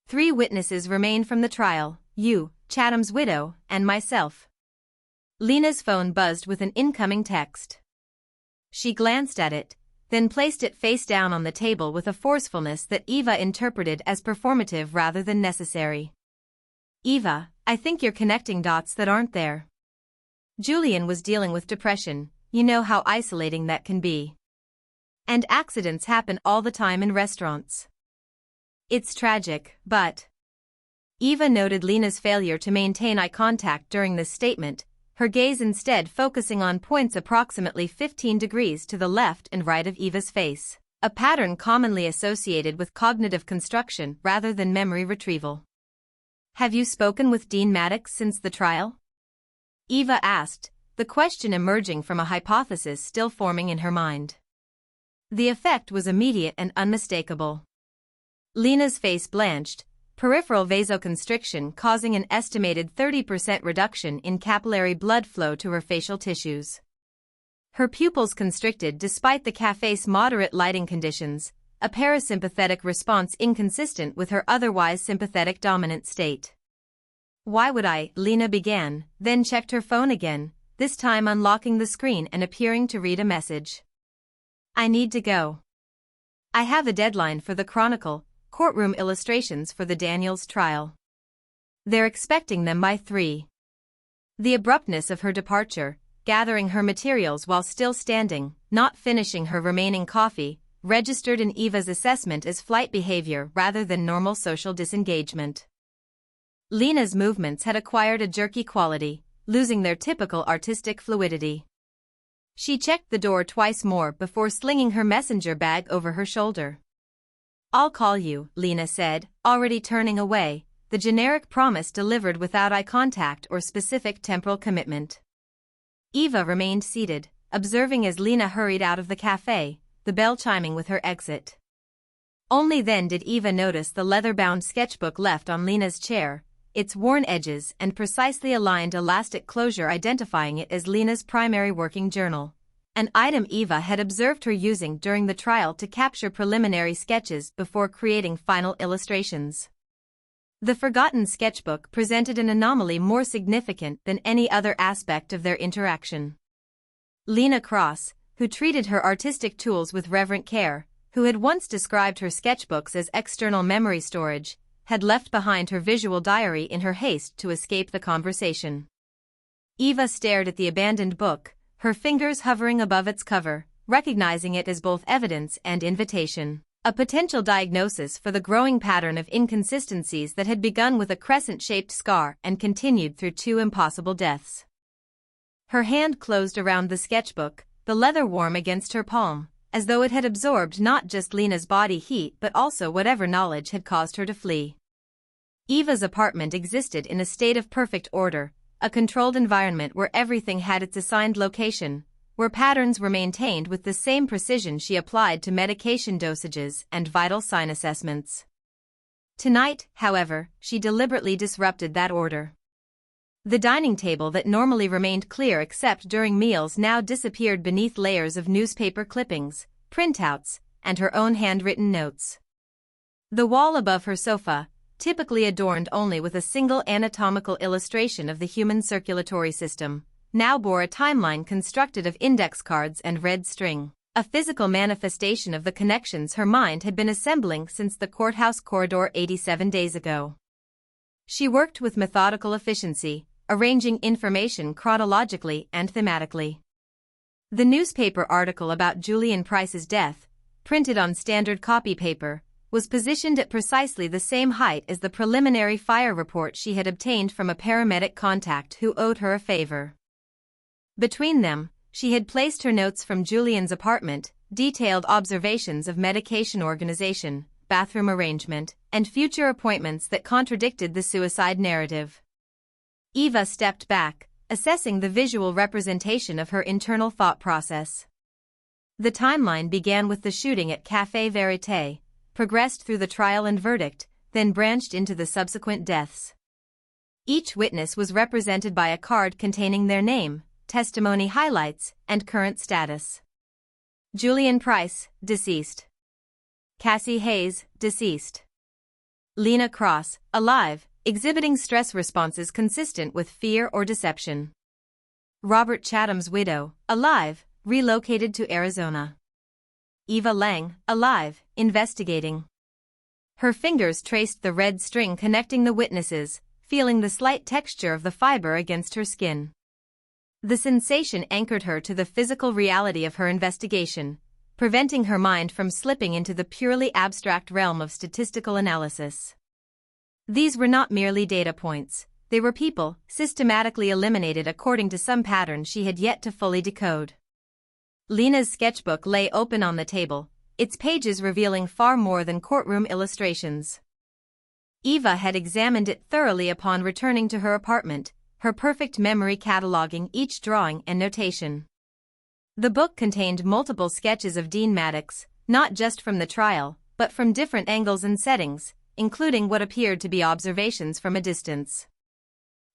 Speaker 1: 3 witnesses remain from the trial, you, Chatham's widow, and myself. Lena's phone buzzed with an incoming text. She glanced at it, then placed it face down on the table with a forcefulness that Eva interpreted as performative rather than necessary. "Eva, I think you're connecting dots that aren't there. Julian was dealing with depression, you know how isolating that can be. And accidents happen all the time in restaurants. It's tragic, but..." Eva noted Lena's failure to maintain eye contact during this statement, her gaze instead focusing on points approximately 15 degrees to the left and right of Eva's face, a pattern commonly associated with cognitive construction rather than memory retrieval. "Have you spoken with Dean Maddox since the trial?" Eva asked, the question emerging from a hypothesis still forming in her mind. The effect was immediate and unmistakable. Lena's face blanched, peripheral vasoconstriction causing an estimated 30% reduction in capillary blood flow to her facial tissues. Her pupils constricted despite the café's moderate lighting conditions, a parasympathetic response inconsistent with her otherwise sympathetic dominant state. "Why would I?" Lena began, then checked her phone again, this time unlocking the screen and appearing to read a message. "I need to go. I have a deadline for the Chronicle, courtroom illustrations for the Daniels trial. They're expecting them by 3. The abruptness of her departure, gathering her materials while still standing, not finishing her remaining coffee, registered in Eva's assessment as flight behavior rather than normal social disengagement. Lena's movements had acquired a jerky quality, losing their typical artistic fluidity. She checked the door twice more before slinging her messenger bag over her shoulder. "I'll call you," Lena said, already turning away, the generic promise delivered without eye contact or specific temporal commitment. Eva remained seated, observing as Lena hurried out of the café, the bell chiming with her exit. Only then did Eva notice the leather-bound sketchbook left on Lena's chair, its worn edges and precisely aligned elastic closure identifying it as Lena's primary working journal, an item Eva had observed her using during the trial to capture preliminary sketches before creating final illustrations. The forgotten sketchbook presented an anomaly more significant than any other aspect of their interaction. Lena Cross, who treated her artistic tools with reverent care, who had once described her sketchbooks as external memory storage, had left behind her visual diary in her haste to escape the conversation. Eva stared at the abandoned book, her fingers hovering above its cover, recognizing it as both evidence and invitation, a potential diagnosis for the growing pattern of inconsistencies that had begun with a crescent-shaped scar and continued through two impossible deaths. Her hand closed around the sketchbook, the leather warm against her palm, as though it had absorbed not just Lena's body heat but also whatever knowledge had caused her to flee. Eva's apartment existed in a state of perfect order, a controlled environment where everything had its assigned location, where patterns were maintained with the same precision she applied to medication dosages and vital sign assessments. Tonight, however, she deliberately disrupted that order. The dining table that normally remained clear except during meals now disappeared beneath layers of newspaper clippings, printouts, and her own handwritten notes. The wall above her sofa, typically adorned only with a single anatomical illustration of the human circulatory system, now bore a timeline constructed of index cards and red string, a physical manifestation of the connections her mind had been assembling since the courthouse corridor 87 days ago. She worked with methodical efficiency, arranging information chronologically and thematically. The newspaper article about Julian Price's death, printed on standard copy paper, was positioned at precisely the same height as the preliminary fire report she had obtained from a paramedic contact who owed her a favor. Between them, she had placed her notes from Julian's apartment, detailed observations of medication organization, bathroom arrangement, and future appointments that contradicted the suicide narrative. Eva stepped back, assessing the visual representation of her internal thought process. The timeline began with the shooting at Café Vérité, progressed through the trial and verdict, then branched into the subsequent deaths. Each witness was represented by a card containing their name, testimony highlights, and current status. Julian Price, deceased. Cassie Hayes, deceased. Lena Cross, alive, exhibiting stress responses consistent with fear or deception. Robert Chatham's widow, alive, relocated to Arizona. Eva Lang, alive, investigating. Her fingers traced the red string connecting the witnesses, feeling the slight texture of the fiber against her skin. The sensation anchored her to the physical reality of her investigation, preventing her mind from slipping into the purely abstract realm of statistical analysis. These were not merely data points, they were people, systematically eliminated according to some pattern she had yet to fully decode. Lena's sketchbook lay open on the table, its pages revealing far more than courtroom illustrations. Eva had examined it thoroughly upon returning to her apartment, her perfect memory cataloging each drawing and notation. The book contained multiple sketches of Dean Maddox, not just from the trial, but from different angles and settings, including what appeared to be observations from a distance.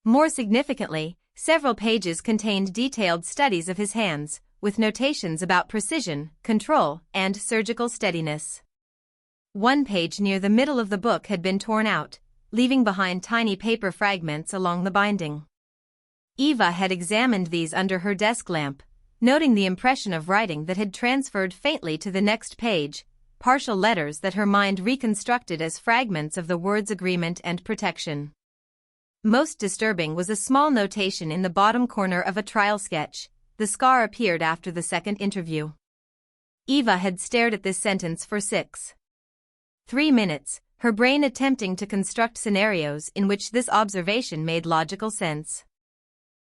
Speaker 1: More significantly, several pages contained detailed studies of his hands, with notations about precision, control, and surgical steadiness. One page near the middle of the book had been torn out, leaving behind tiny paper fragments along the binding. Eva had examined these under her desk lamp, noting the impression of writing that had transferred faintly to the next page, partial letters that her mind reconstructed as fragments of the words agreement and protection. Most disturbing was a small notation in the bottom corner of a trial sketch. The scar appeared after the second interview. Eva had stared at this sentence for 3 minutes, her brain attempting to construct scenarios in which this observation made logical sense.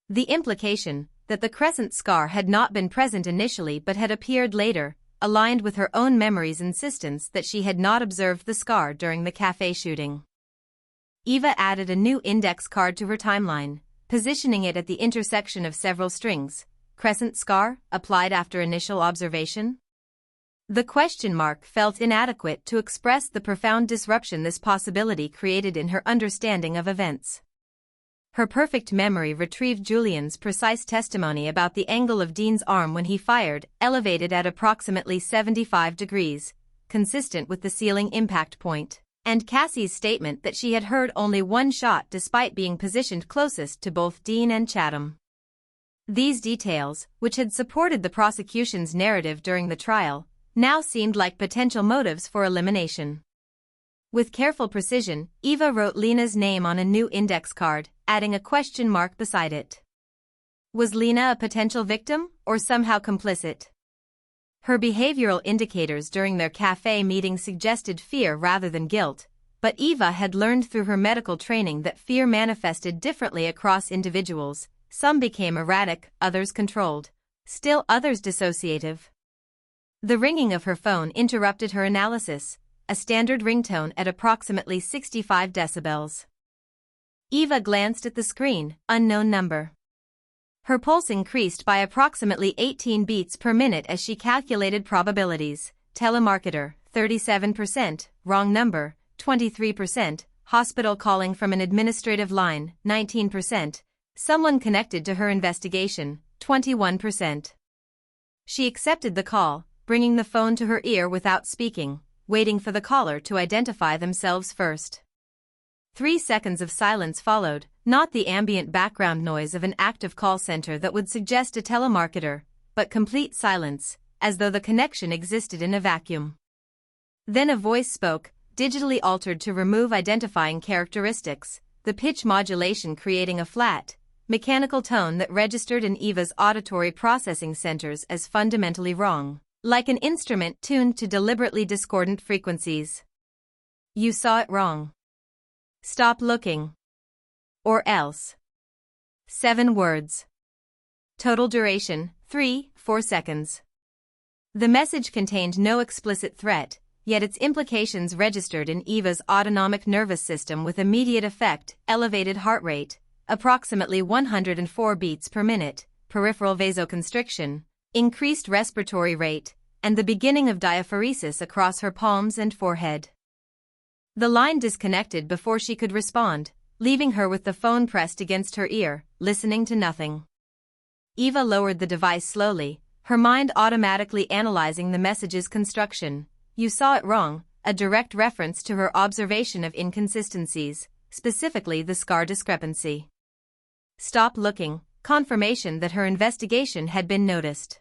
Speaker 1: The implication, that the crescent scar had not been present initially but had appeared later, aligned with her own memory's insistence that she had not observed the scar during the café shooting. Eva added a new index card to her timeline, positioning it at the intersection of several strings. Crescent scar, applied after initial observation? The question mark felt inadequate to express the profound disruption this possibility created in her understanding of events. Her perfect memory retrieved Julian's precise testimony about the angle of Dean's arm when he fired, elevated at approximately 75 degrees, consistent with the ceiling impact point. and Cassie's statement that she had heard only one shot despite being positioned closest to both Dean and Chatham. These details, which had supported the prosecution's narrative during the trial, now seemed like potential motives for elimination. With careful precision, Eva wrote Lena's name on a new index card, adding a question mark beside it. Was Lena a potential victim, or somehow complicit? Her behavioral indicators during their café meeting suggested fear rather than guilt, but Eva had learned through her medical training that fear manifested differently across individuals. Some became erratic, others controlled, still others dissociative. The ringing of her phone interrupted her analysis, a standard ringtone at approximately 65 decibels. Eva glanced at the screen, unknown number. Her pulse increased by approximately 18 beats per minute as she calculated probabilities. Telemarketer, 37%, wrong number, 23%, hospital calling from an administrative line, 19%, someone connected to her investigation, 21%. She accepted the call, bringing the phone to her ear without speaking, waiting for the caller to identify themselves first. 3 seconds of silence followed, not the ambient background noise of an active call center that would suggest a telemarketer, but complete silence, as though the connection existed in a vacuum. Then a voice spoke, digitally altered to remove identifying characteristics, the pitch modulation creating a flat, mechanical tone that registered in Eva's auditory processing centers as fundamentally wrong, like an instrument tuned to deliberately discordant frequencies. You saw it wrong. Stop looking. Or else. 7 words. Total duration, 3-4 seconds. The message contained no explicit threat, yet its implications registered in Eva's autonomic nervous system with immediate effect: elevated heart rate, approximately 104 beats per minute, peripheral vasoconstriction, increased respiratory rate, and the beginning of diaphoresis across her palms and forehead. The line disconnected before she could respond, leaving her with the phone pressed against her ear, listening to nothing. Eva lowered the device slowly, her mind automatically analyzing the message's construction. You saw it wrong, a direct reference to her observation of inconsistencies, specifically the scar discrepancy. Stop looking, confirmation that her investigation had been noticed.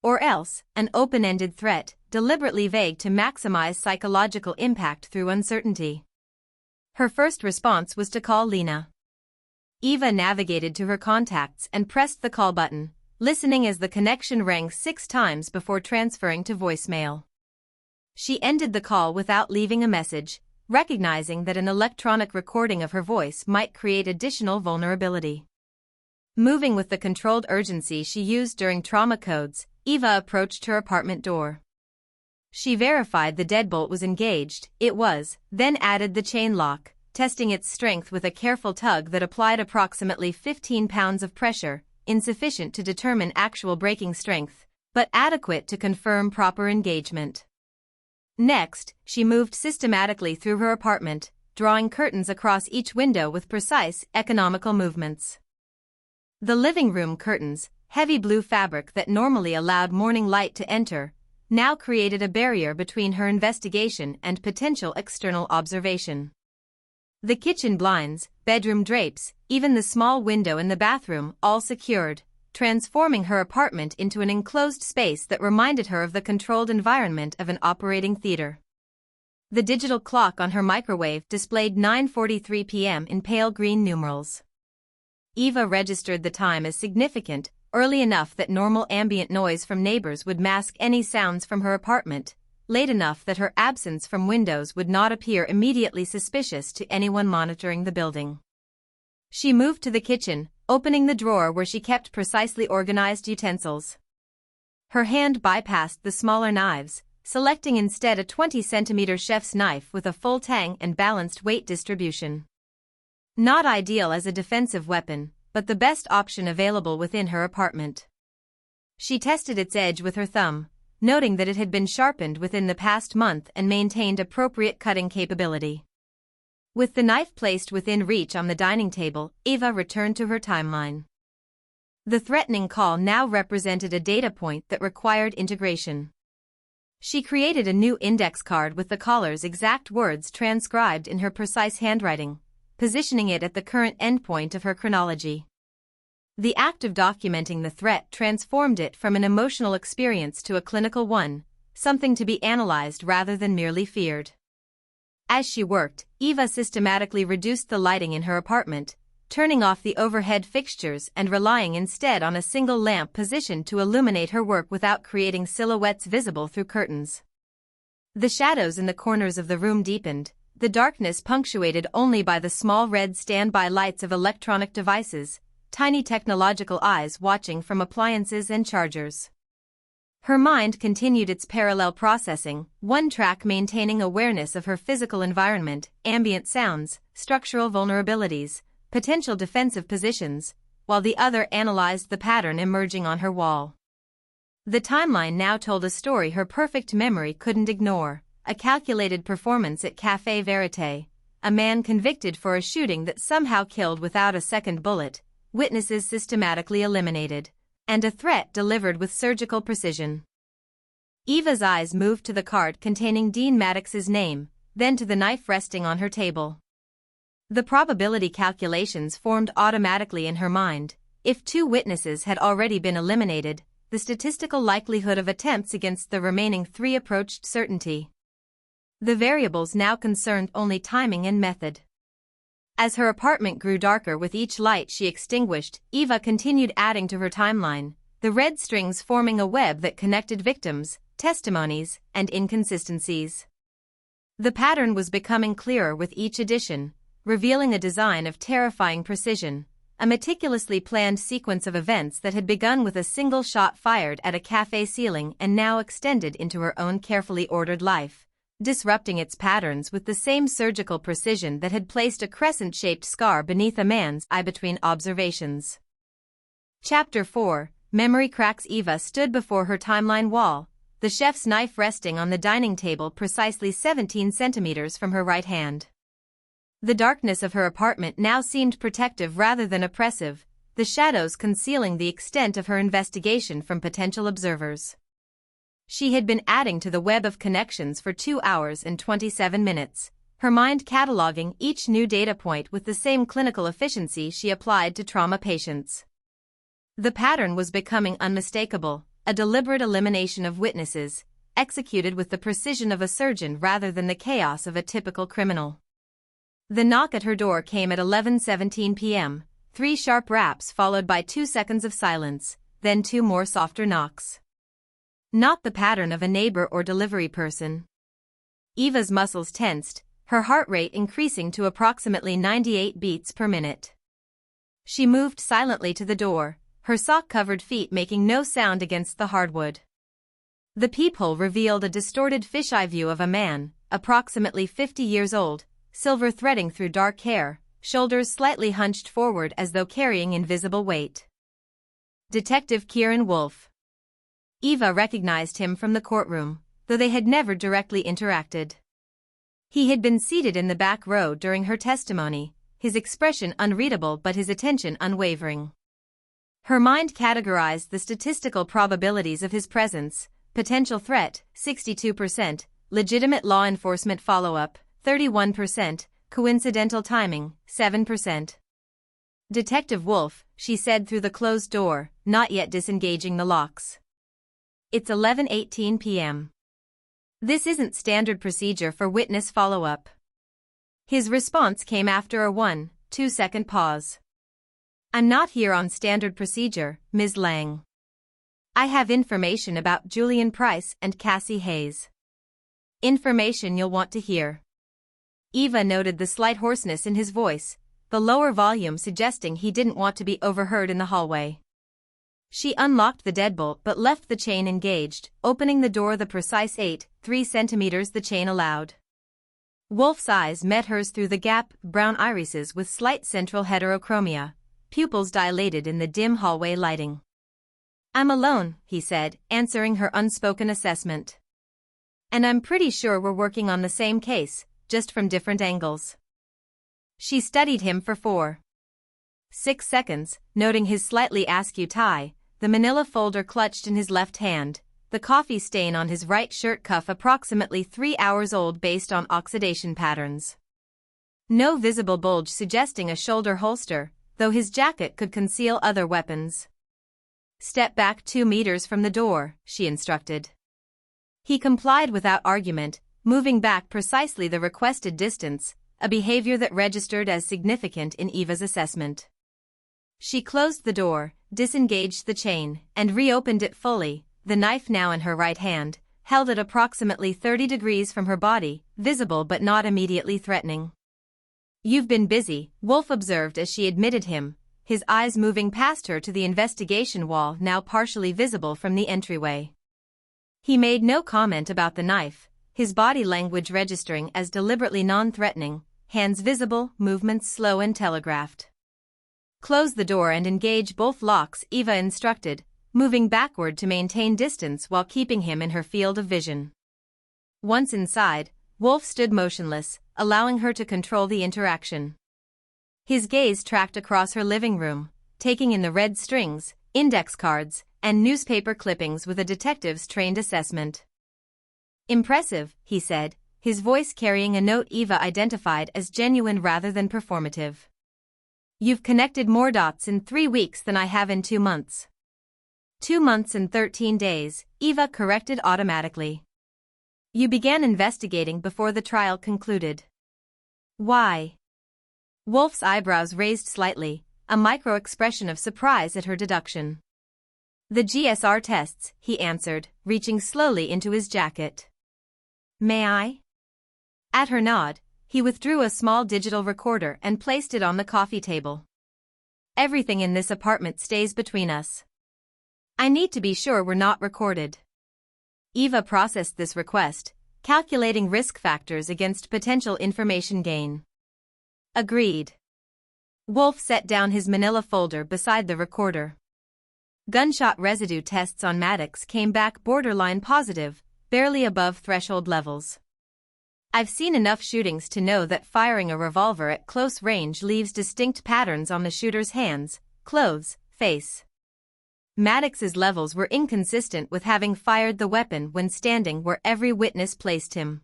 Speaker 1: Or else, an open-ended threat, deliberately vague to maximize psychological impact through uncertainty. Her first response was to call Lena. Eva navigated to her contacts and pressed the call button, listening as the connection rang 6 times before transferring to voicemail. She ended the call without leaving a message, recognizing that an electronic recording of her voice might create additional vulnerability. Moving with the controlled urgency she used during trauma codes, Eva approached her apartment door. She verified the deadbolt was engaged, it was, then added the chain lock, testing its strength with a careful tug that applied approximately 15 pounds of pressure, insufficient to determine actual breaking strength, but adequate to confirm proper engagement. Next, she moved systematically through her apartment, drawing curtains across each window with precise, economical movements. The living room curtains, heavy blue fabric that normally allowed morning light to enter, now created a barrier between her investigation and potential external observation. The kitchen blinds, bedroom drapes, even the small window in the bathroom, all secured, transforming her apartment into an enclosed space that reminded her of the controlled environment of an operating theater. The digital clock on her microwave displayed 9:43 p.m. in pale green numerals. Eva registered the time as significant, early enough that normal ambient noise from neighbors would mask any sounds from her apartment, late enough that her absence from windows would not appear immediately suspicious to anyone monitoring the building. She moved to the kitchen, opening the drawer where she kept precisely organized utensils. Her hand bypassed the smaller knives, selecting instead a 20-centimeter chef's knife with a full tang and balanced weight distribution. Not ideal as a defensive weapon, but the best option available within her apartment. She tested its edge with her thumb, noting that it had been sharpened within the past month and maintained appropriate cutting capability. With the knife placed within reach on the dining table, Eva returned to her timeline. The threatening call now represented a data point that required integration. She created a new index card with the caller's exact words transcribed in her precise handwriting, positioning it at the current endpoint of her chronology. The act of documenting the threat transformed it from an emotional experience to a clinical one, something to be analyzed rather than merely feared. As she worked, Eva systematically reduced the lighting in her apartment, turning off the overhead fixtures and relying instead on a single lamp positioned to illuminate her work without creating silhouettes visible through curtains. The shadows in the corners of the room deepened, the darkness punctuated only by the small red standby lights of electronic devices, tiny technological eyes watching from appliances and chargers. Her mind continued its parallel processing, one track maintaining awareness of her physical environment, ambient sounds, structural vulnerabilities, potential defensive positions, while the other analyzed the pattern emerging on her wall. The timeline now told a story her perfect memory couldn't ignore, a calculated performance at Café Verité, a man convicted for a shooting that somehow killed without a second bullet, witnesses systematically eliminated, and a threat delivered with surgical precision. Eva's eyes moved to the card containing Dean Maddox's name, then to the knife resting on her table. The probability calculations formed automatically in her mind. If 2 witnesses had already been eliminated, the statistical likelihood of attempts against the remaining 3 approached certainty. The variables now concerned only timing and method. As her apartment grew darker with each light she extinguished, Eva continued adding to her timeline, the red strings forming a web that connected victims, testimonies, and inconsistencies. The pattern was becoming clearer with each addition, revealing a design of terrifying precision, a meticulously planned sequence of events that had begun with a single shot fired at a cafe ceiling and now extended into her own carefully ordered life, disrupting its patterns with the same surgical precision that had placed a crescent-shaped scar beneath a man's eye between observations. Chapter 4, Memory Cracks. Eva stood before her timeline wall, the chef's knife resting on the dining table precisely 17 centimeters from her right hand. The darkness of her apartment now seemed protective rather than oppressive, the shadows concealing the extent of her investigation from potential observers. She had been adding to the web of connections for 2 hours and 27 minutes, her mind cataloging each new data point with the same clinical efficiency she applied to trauma patients. The pattern was becoming unmistakable, a deliberate elimination of witnesses, executed with the precision of a surgeon rather than the chaos of a typical criminal. The knock at her door came at 11:17 p.m., 3 sharp raps followed by 2 seconds of silence, then 2 more softer knocks. Not the pattern of a neighbor or delivery person. Eva's muscles tensed, her heart rate increasing to approximately 98 beats per minute. She moved silently to the door, her sock-covered feet making no sound against the hardwood. The peephole revealed a distorted fisheye view of a man, approximately 50 years old, silver threading through dark hair, shoulders slightly hunched forward as though carrying invisible weight. Detective Kieran Wolfe. Eva recognized him from the courtroom, though they had never directly interacted. He had been seated in the back row during her testimony, his expression unreadable but his attention unwavering. Her mind categorized the statistical probabilities of his presence: potential threat, 62%, legitimate law enforcement follow-up, 31%, coincidental timing, 7%. Detective Wolfe, she said through the closed door, not yet disengaging the locks. It's 11:18 p.m. This isn't standard procedure for witness follow-up. His response came after a 1-2 second pause. I'm not here on standard procedure, Ms. Lang. I have information about Julian Price and Cassie Hayes. Information you'll want to hear. Eva noted the slight hoarseness in his voice, the lower volume suggesting he didn't want to be overheard in the hallway. She unlocked the deadbolt but left the chain engaged, opening the door the precise 8.3 centimeters the chain allowed. Wolfe's eyes met hers through the gap, brown irises with slight central heterochromia, pupils dilated in the dim hallway lighting. I'm alone, he said, answering her unspoken assessment. And I'm pretty sure we're working on the same case, just from different angles. She studied him for 4.6 seconds, noting his slightly askew tie, the manila folder clutched in his left hand, the coffee stain on his right shirt cuff approximately 3 hours old based on oxidation patterns. No visible bulge suggesting a shoulder holster, though his jacket could conceal other weapons. "Step back 2 meters from the door," she instructed. He complied without argument, moving back precisely the requested distance, a behavior that registered as significant in Eva's assessment. She closed the door, disengaged the chain, and reopened it fully, the knife now in her right hand, held at approximately 30 degrees from her body, visible but not immediately threatening. "You've been busy," Wolf observed as she admitted him, his eyes moving past her to the investigation wall now partially visible from the entryway. He made no comment about the knife, his body language registering as deliberately non-threatening, hands visible, movements slow and telegraphed. "Close the door and engage both locks," Eva instructed, moving backward to maintain distance while keeping him in her field of vision. Once inside, Wolf stood motionless, allowing her to control the interaction. His gaze tracked across her living room, taking in the red strings, index cards, and newspaper clippings with a detective's trained assessment. "Impressive," he said, his voice carrying a note Eva identified as genuine rather than performative. "You've connected more dots in 3 weeks than I have in 2 months. 2 months and 13 days, Eva corrected automatically. "You began investigating before the trial concluded." "Why?" Wolf's eyebrows raised slightly, a micro-expression of surprise at her deduction. "The GSR tests," he answered, reaching slowly into his jacket. "May I?" At her nod, he withdrew a small digital recorder and placed it on the coffee table. "Everything in this apartment stays between us. I need to be sure we're not recorded." Eva processed this request, calculating risk factors against potential information gain. "Agreed." Wolf set down his manila folder beside the recorder. Gunshot residue tests on Maddox came back borderline positive, barely above threshold levels. "I've seen enough shootings to know that firing a revolver at close range leaves distinct patterns on the shooter's hands, clothes, face." Maddox's levels were inconsistent with having fired the weapon when standing where every witness placed him.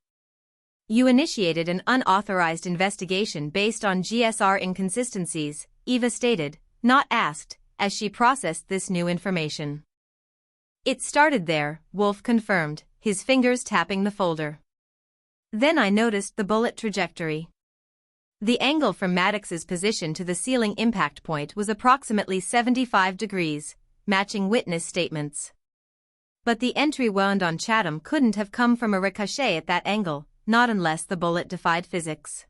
Speaker 1: "You initiated an unauthorized investigation based on GSR inconsistencies," Eva stated, not asked, as she processed this new information. "It started there," Wolf confirmed, his fingers tapping the folder. "Then I noticed the bullet trajectory. The angle from Maddox's position to the ceiling impact point was approximately 75 degrees, matching witness statements. But the entry wound on Chatham couldn't have come from a ricochet at that angle, not unless the bullet defied physics."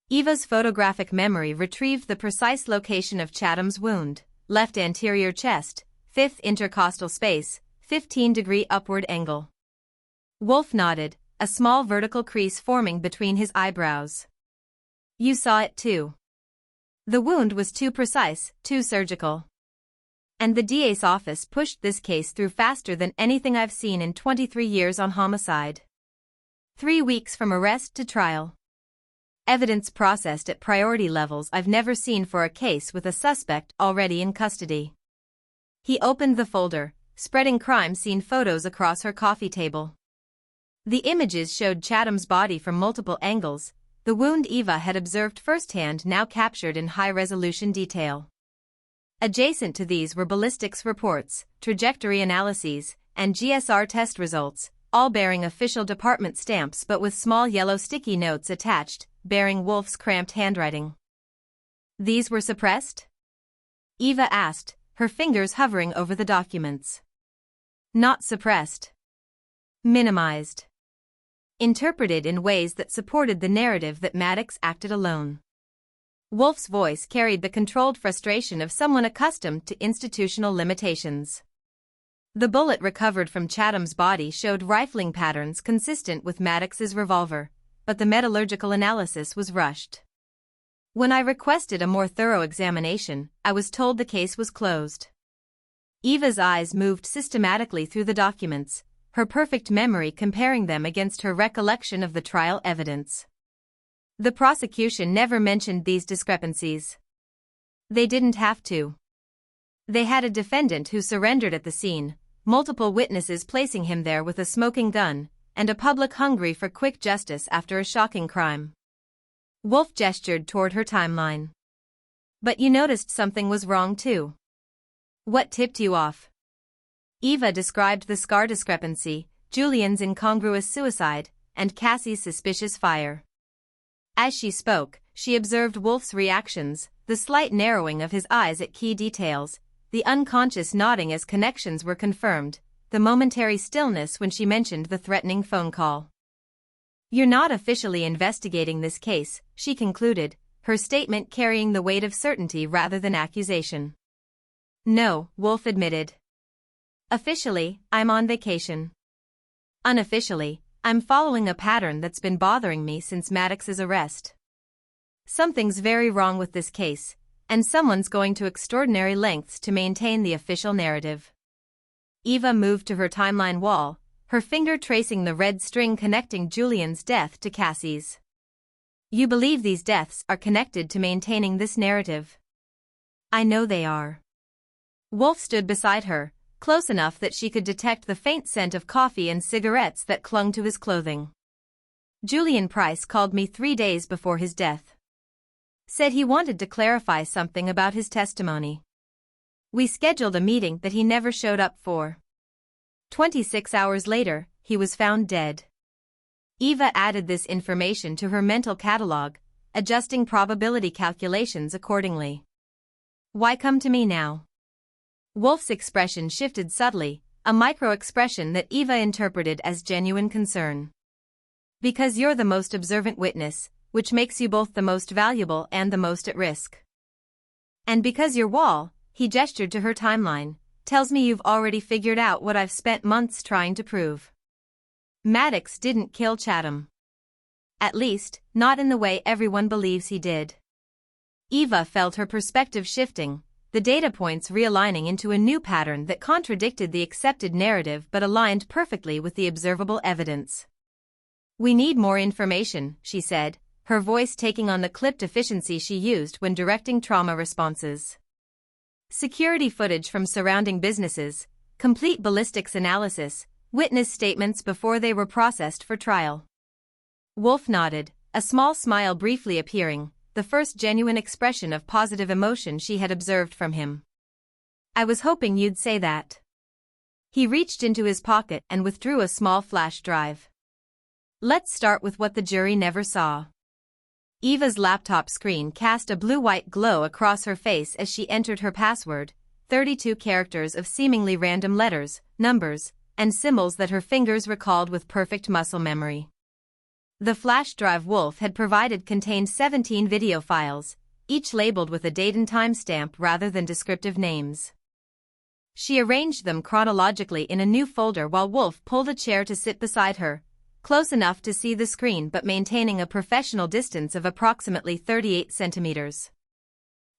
Speaker 1: Eva's photographic memory retrieved the precise location of Chatham's wound, left anterior chest, 5th intercostal space, 15-degree upward angle. Wolf nodded, a small vertical crease forming between his eyebrows. "You saw it too. The wound was too precise, too surgical. And the DA's office pushed this case through faster than anything I've seen in 23 years on homicide. 3 weeks from arrest to trial. Evidence processed at priority levels I've never seen for a case with a suspect already in custody." He opened the folder, spreading crime scene photos across her coffee table. The images showed Chatham's body from multiple angles, the wound Eva had observed firsthand now captured in high-resolution detail. Adjacent to these were ballistics reports, trajectory analyses, and GSR test results, all bearing official department stamps but with small yellow sticky notes attached, bearing Wolf's cramped handwriting. "These were suppressed?" Eva asked, her fingers hovering over the documents. "Not suppressed. Minimized. Interpreted in ways that supported the narrative that Maddox acted alone." Wolf's voice carried the controlled frustration of someone accustomed to institutional limitations. The bullet recovered from Chatham's body showed rifling patterns consistent with Maddox's revolver, but the metallurgical analysis was rushed. "When I requested a more thorough examination, I was told the case was closed." Eva's eyes moved systematically through the documents, her perfect memory comparing them against her recollection of the trial evidence. The prosecution never mentioned these discrepancies. They didn't have to. They had a defendant who surrendered at the scene, multiple witnesses placing him there with a smoking gun, and a public hungry for quick justice after a shocking crime. Wolf gestured toward her timeline. But you noticed something was wrong too. What tipped you off? Eva described the scar discrepancy, Julian's incongruous suicide, and Cassie's suspicious fire. As she spoke, she observed Wolf's reactions, the slight narrowing of his eyes at key details, the unconscious nodding as connections were confirmed, the momentary stillness when she mentioned the threatening phone call. "You're not officially investigating this case," she concluded, her statement carrying the weight of certainty rather than accusation. "No," Wolf admitted. "Officially, I'm on vacation. Unofficially, I'm following a pattern that's been bothering me since Maddox's arrest. Something's very wrong with this case, and someone's going to extraordinary lengths to maintain the official narrative." Eva moved to her timeline wall, her finger tracing the red string connecting Julian's death to Cassie's. "You believe these deaths are connected to maintaining this narrative?" "I know they are." Wolf stood beside her, close enough that she could detect the faint scent of coffee and cigarettes that clung to his clothing. "Julian Price called me 3 days before his death. Said he wanted to clarify something about his testimony. We scheduled a meeting that he never showed up for. 26 hours later, he was found dead." Eva added this information to her mental catalog, adjusting probability calculations accordingly. "Why come to me now?" Wolf's expression shifted subtly, a micro-expression that Eva interpreted as genuine concern. "Because you're the most observant witness, which makes you both the most valuable and the most at risk. And because your wall," he gestured to her timeline, "tells me you've already figured out what I've spent months trying to prove. Maddox didn't kill Chatham. At least, not in the way everyone believes he did." Eva felt her perspective shifting, the data points realigning into a new pattern that contradicted the accepted narrative but aligned perfectly with the observable evidence. "We need more information," she said, her voice taking on the clipped efficiency she used when directing trauma responses. "Security footage from surrounding businesses, complete ballistics analysis, witness statements before they were processed for trial." Wolf nodded, a small smile briefly appearing, the first genuine expression of positive emotion she had observed from him. "I was hoping you'd say that." He reached into his pocket and withdrew a small flash drive. "Let's start with what the jury never saw." Eva's laptop screen cast a blue-white glow across her face as she entered her password, 32 characters of seemingly random letters, numbers, and symbols that her fingers recalled with perfect muscle memory. The flash drive Wolf had provided contained 17 video files, each labeled with a date and timestamp rather than descriptive names. She arranged them chronologically in a new folder while Wolf pulled a chair to sit beside her, close enough to see the screen but maintaining a professional distance of approximately 38 centimeters.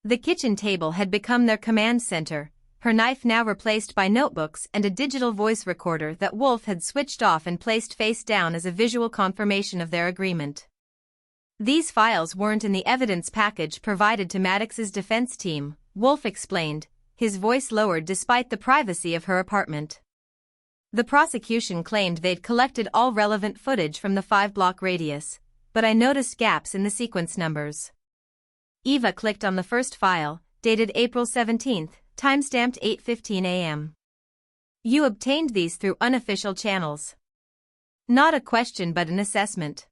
Speaker 1: The kitchen table had become their command center, her knife now replaced by notebooks and a digital voice recorder that Wolf had switched off and placed face down as a visual confirmation of their agreement. "These files weren't in the evidence package provided to Maddox's defense team," Wolf explained, his voice lowered despite the privacy of her apartment. "The prosecution claimed they'd collected all relevant footage from the 5-block radius, but I noticed gaps in the sequence numbers." Eva clicked on the first file, dated April 17, timestamped 8:15 a.m. "You obtained these through unofficial channels." "Not a question but an assessment.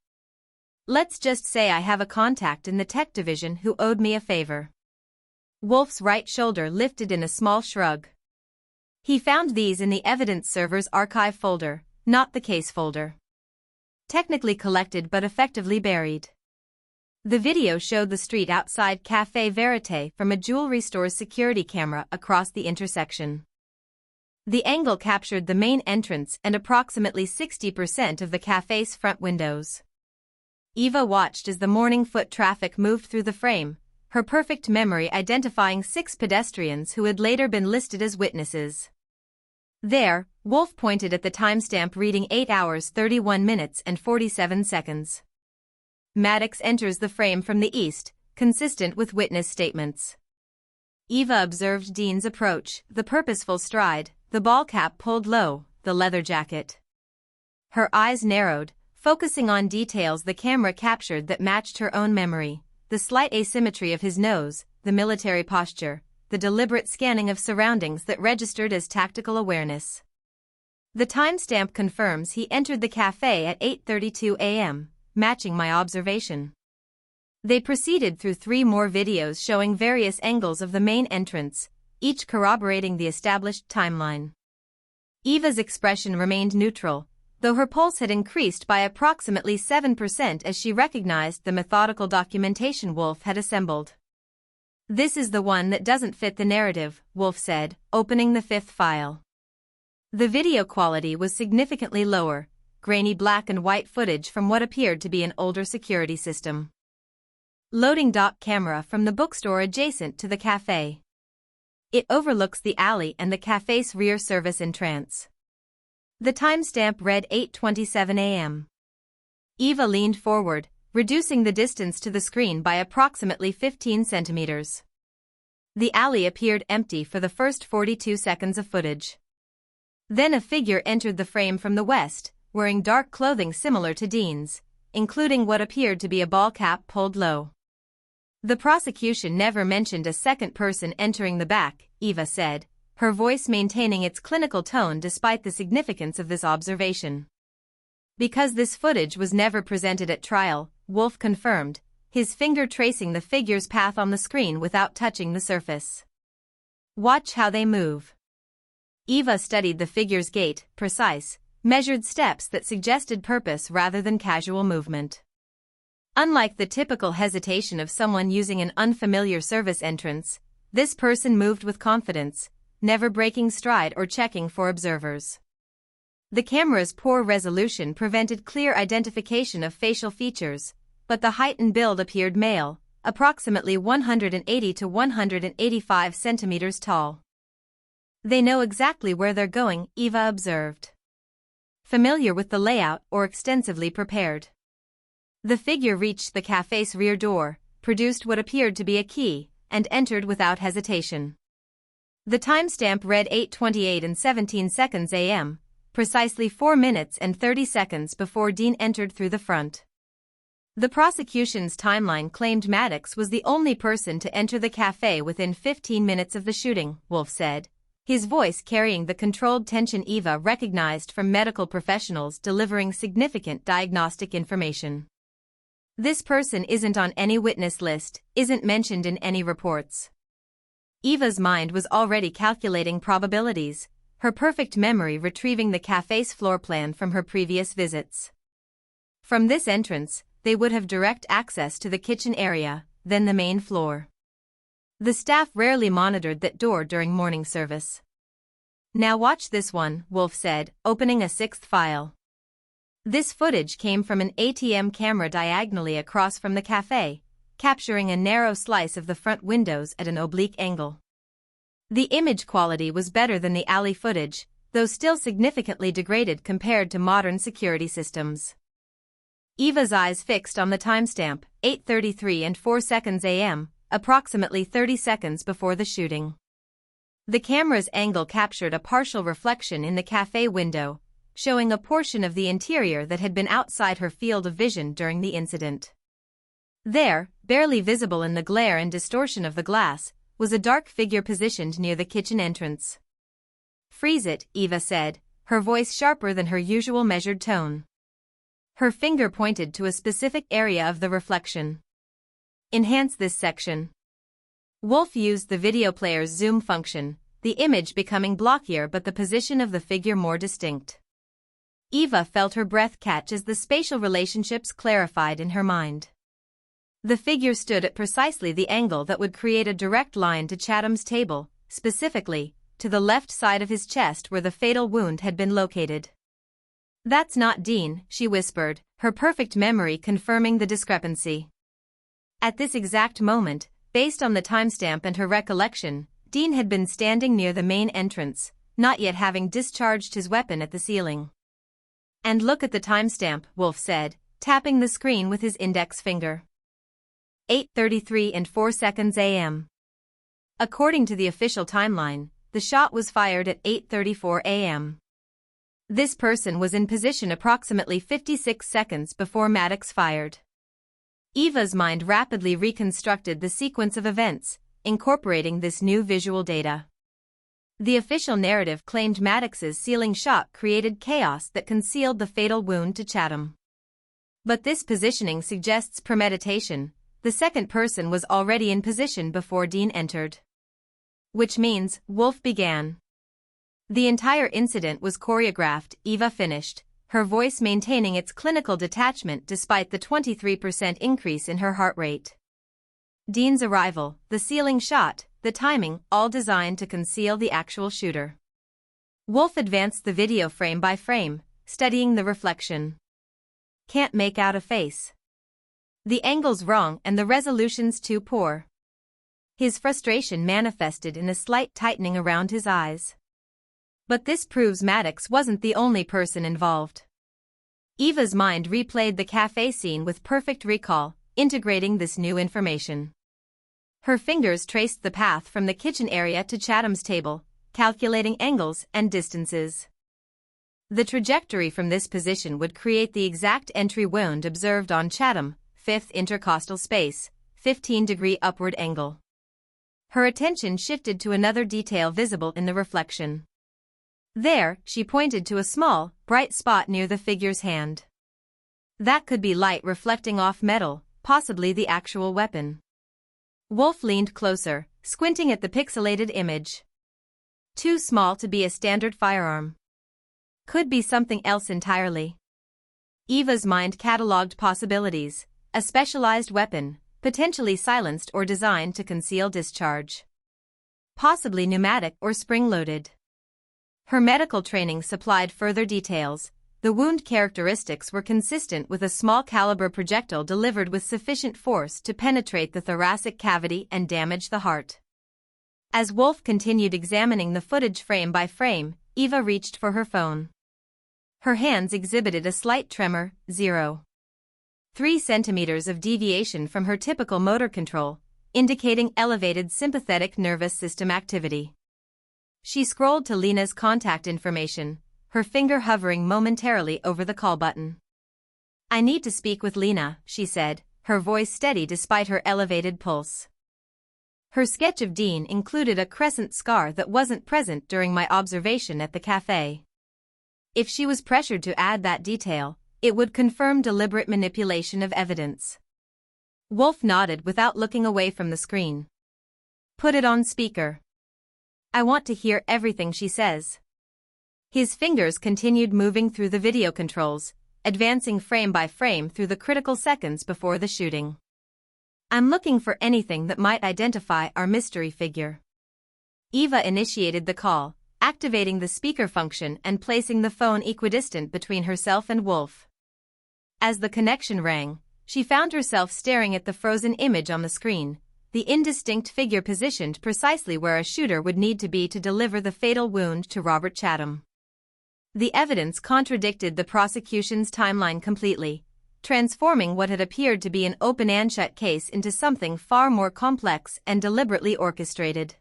Speaker 1: Let's just say I have a contact in the tech division who owed me a favor." Wolf's right shoulder lifted in a small shrug. He found these in the evidence server's archive folder, not the case folder. Technically collected but effectively buried. The video showed the street outside Café Verité from a jewelry store's security camera across the intersection. The angle captured the main entrance and approximately 60% of the café's front windows. Eva watched as the morning foot traffic moved through the frame, her perfect memory identifying 6 pedestrians who had later been listed as witnesses. There, Wolf pointed at the timestamp reading 8 hours 31 minutes and 47 seconds. "Maddox enters the frame from the east, consistent with witness statements." Eva observed Dean's approach, the purposeful stride, the ball cap pulled low, the leather jacket. Her eyes narrowed, focusing on details the camera captured that matched her own memory, the slight asymmetry of his nose, the military posture, the deliberate scanning of surroundings that registered as tactical awareness. The timestamp confirms he entered the café at 8:32 a.m., matching my observation. They proceeded through 3 more videos showing various angles of the main entrance, each corroborating the established timeline. Eva's expression remained neutral, though her pulse had increased by approximately 7% as she recognized the methodical documentation Wolf had assembled. "This is the one that doesn't fit the narrative," Wolf said, opening the 5th file. The video quality was significantly lower, grainy black and white footage from what appeared to be an older security system. Loading dock camera from the bookstore adjacent to the café. It overlooks the alley and the café's rear service entrance. The timestamp read 8:27 a.m. Eva leaned forward, reducing the distance to the screen by approximately 15 centimeters. The alley appeared empty for the first 42 seconds of footage. Then a figure entered the frame from the west, wearing dark clothing similar to Dean's, including what appeared to be a ball cap pulled low. "The prosecution never mentioned a second person entering the back," Eva said, her voice maintaining its clinical tone despite the significance of this observation. "Because this footage was never presented at trial," Wolf confirmed, his finger tracing the figure's path on the screen without touching the surface. "Watch how they move." Eva studied the figure's gait, precise, measured steps that suggested purpose rather than casual movement. Unlike the typical hesitation of someone using an unfamiliar service entrance, this person moved with confidence, never breaking stride or checking for observers. The camera's poor resolution prevented clear identification of facial features, but the height and build appeared male, approximately 180 to 185 centimeters tall. "They know exactly where they're going," Eva observed. "Familiar with the layout or extensively prepared." The figure reached the café's rear door, produced what appeared to be a key, and entered without hesitation. The timestamp read 8:28 and 17 seconds a.m., precisely 4 minutes and 30 seconds before Dean entered through the front. The prosecution's timeline claimed Maddox was the only person to enter the café within 15 minutes of the shooting, Wolf said, his voice carrying the controlled tension Eva recognized from medical professionals delivering significant diagnostic information. "This person isn't on any witness list, isn't mentioned in any reports." Eva's mind was already calculating probabilities, her perfect memory retrieving the café's floor plan from her previous visits. From this entrance, they would have direct access to the kitchen area, then the main floor. The staff rarely monitored that door during morning service. "Now watch this one," Wolf said, opening a 6th file. This footage came from an ATM camera diagonally across from the café, capturing a narrow slice of the front windows at an oblique angle. The image quality was better than the alley footage, though still significantly degraded compared to modern security systems. Eva's eyes fixed on the timestamp, 8:33 and 4 seconds a.m., approximately 30 seconds before the shooting. The camera's angle captured a partial reflection in the café window, showing a portion of the interior that had been outside her field of vision during the incident. There, barely visible in the glare and distortion of the glass, was a dark figure positioned near the kitchen entrance. "Freeze it," Eva said, her voice sharper than her usual measured tone. Her finger pointed to a specific area of the reflection. "Enhance this section." Wolf used the video player's zoom function, the image becoming blockier but the position of the figure more distinct. Eva felt her breath catch as the spatial relationships clarified in her mind. The figure stood at precisely the angle that would create a direct line to Chatham's table, specifically, to the left side of his chest where the fatal wound had been located. "That's not Dean," she whispered, her perfect memory confirming the discrepancy. At this exact moment, based on the timestamp and her recollection, Dean had been standing near the main entrance, not yet having discharged his weapon at the ceiling. "And look at the timestamp," Wolf said, tapping the screen with his index finger. 8:33 and 4 seconds a.m. According to the official timeline, the shot was fired at 8:34 a.m. This person was in position approximately 56 seconds before Maddox fired. Eva's mind rapidly reconstructed the sequence of events, incorporating this new visual data. The official narrative claimed Maddox's ceiling shot created chaos that concealed the fatal wound to Chatham. But this positioning suggests premeditation. The second person was already in position before Dean entered. Which means, Wolf began. The entire incident was choreographed, Eva finished, her voice maintaining its clinical detachment despite the 23% increase in her heart rate. Dean's arrival, the ceiling shot, the timing, all designed to conceal the actual shooter. Wolf advanced the video frame by frame, studying the reflection. Can't make out a face. The angle's wrong and the resolution's too poor. His frustration manifested in a slight tightening around his eyes. But this proves Maddox wasn't the only person involved. Eva's mind replayed the cafe scene with perfect recall, integrating this new information. Her fingers traced the path from the kitchen area to Chatham's table, calculating angles and distances. The trajectory from this position would create the exact entry wound observed on Chatham, 5th intercostal space, 15-degree upward angle. Her attention shifted to another detail visible in the reflection. There, she pointed to a small, bright spot near the figure's hand. That could be light reflecting off metal, possibly the actual weapon. Wolf leaned closer, squinting at the pixelated image. Too small to be a standard firearm. Could be something else entirely. Eva's mind catalogued possibilities, a specialized weapon, potentially silenced or designed to conceal discharge. Possibly pneumatic or spring-loaded. Her medical training supplied further details. The wound characteristics were consistent with a small-caliber projectile delivered with sufficient force to penetrate the thoracic cavity and damage the heart. As Wolf continued examining the footage frame by frame, Eva reached for her phone. Her hands exhibited a slight tremor, 0.3 centimeters of deviation from her typical motor control, indicating elevated sympathetic nervous system activity. She scrolled to Lena's contact information, her finger hovering momentarily over the call button. I need to speak with Lena, she said, her voice steady despite her elevated pulse. Her sketch of Dean included a crescent scar that wasn't present during my observation at the café. If she was pressured to add that detail, it would confirm deliberate manipulation of evidence. Wolf nodded without looking away from the screen. Put it on speaker. I want to hear everything she says. His fingers continued moving through the video controls, advancing frame by frame through the critical seconds before the shooting. I'm looking for anything that might identify our mystery figure. Eva initiated the call, activating the speaker function and placing the phone equidistant between herself and Wolf. As the connection rang, she found herself staring at the frozen image on the screen, the indistinct figure positioned precisely where a shooter would need to be to deliver the fatal wound to Robert Chatham. The evidence contradicted the prosecution's timeline completely, transforming what had appeared to be an open-and-shut case into something far more complex and deliberately orchestrated.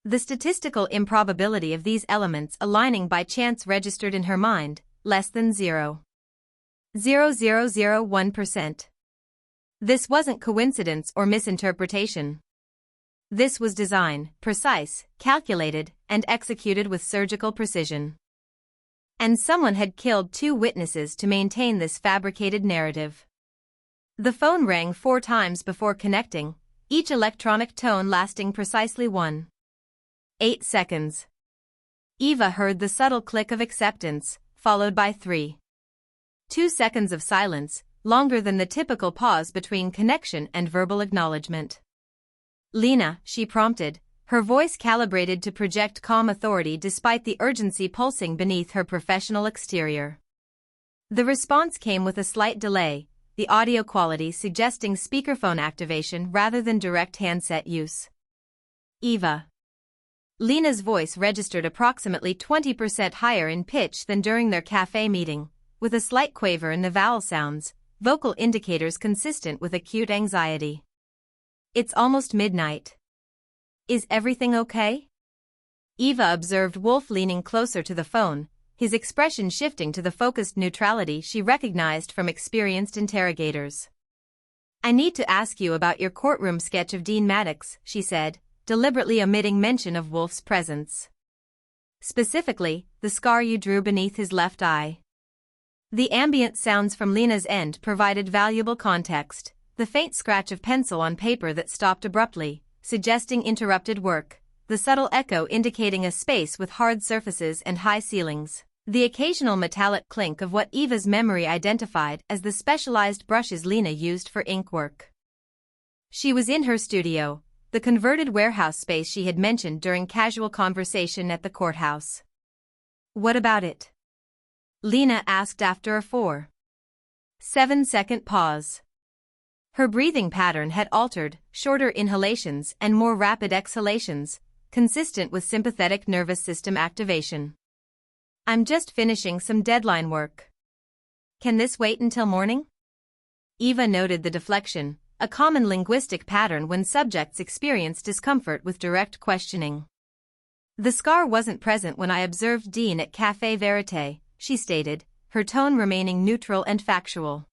Speaker 1: The statistical improbability of these elements aligning by chance registered in her mind, less than 0.0001%. This wasn't coincidence or misinterpretation. This was design, precise, calculated, and executed with surgical precision. And someone had killed 2 witnesses to maintain this fabricated narrative. The phone rang 4 times before connecting, each electronic tone lasting precisely 1.8 seconds. Eva heard the subtle click of acceptance, followed by 3.2 seconds of silence, longer than the typical pause between connection and verbal acknowledgement. Lena, she prompted, her voice calibrated to project calm authority despite the urgency pulsing beneath her professional exterior. The response came with a slight delay, the audio quality suggesting speakerphone activation rather than direct handset use. Eva. Lena's voice registered approximately 20% higher in pitch than during their cafe meeting, with a slight quaver in the vowel sounds, vocal indicators consistent with acute anxiety. It's almost midnight. Is everything okay? Eva observed Wolf leaning closer to the phone, his expression shifting to the focused neutrality she recognized from experienced interrogators. "I need to ask you about your courtroom sketch of Dean Maddox," she said, deliberately omitting mention of Wolf's presence. "Specifically, the scar you drew beneath his left eye." The ambient sounds from Lena's end provided valuable context, the faint scratch of pencil on paper that stopped abruptly, suggesting interrupted work, the subtle echo indicating a space with hard surfaces and high ceilings, the occasional metallic clink of what Eva's memory identified as the specialized brushes Lena used for ink work. She was in her studio, the converted warehouse space she had mentioned during casual conversation at the courthouse. "What about it?" Lena asked after a 4-7-second pause. Her breathing pattern had altered, shorter inhalations and more rapid exhalations, consistent with sympathetic nervous system activation. "I'm just finishing some deadline work. Can this wait until morning?" Eva noted the deflection, a common linguistic pattern when subjects experience discomfort with direct questioning. "The scar wasn't present when I observed Dean at Café Verité," she stated, her tone remaining neutral and factual.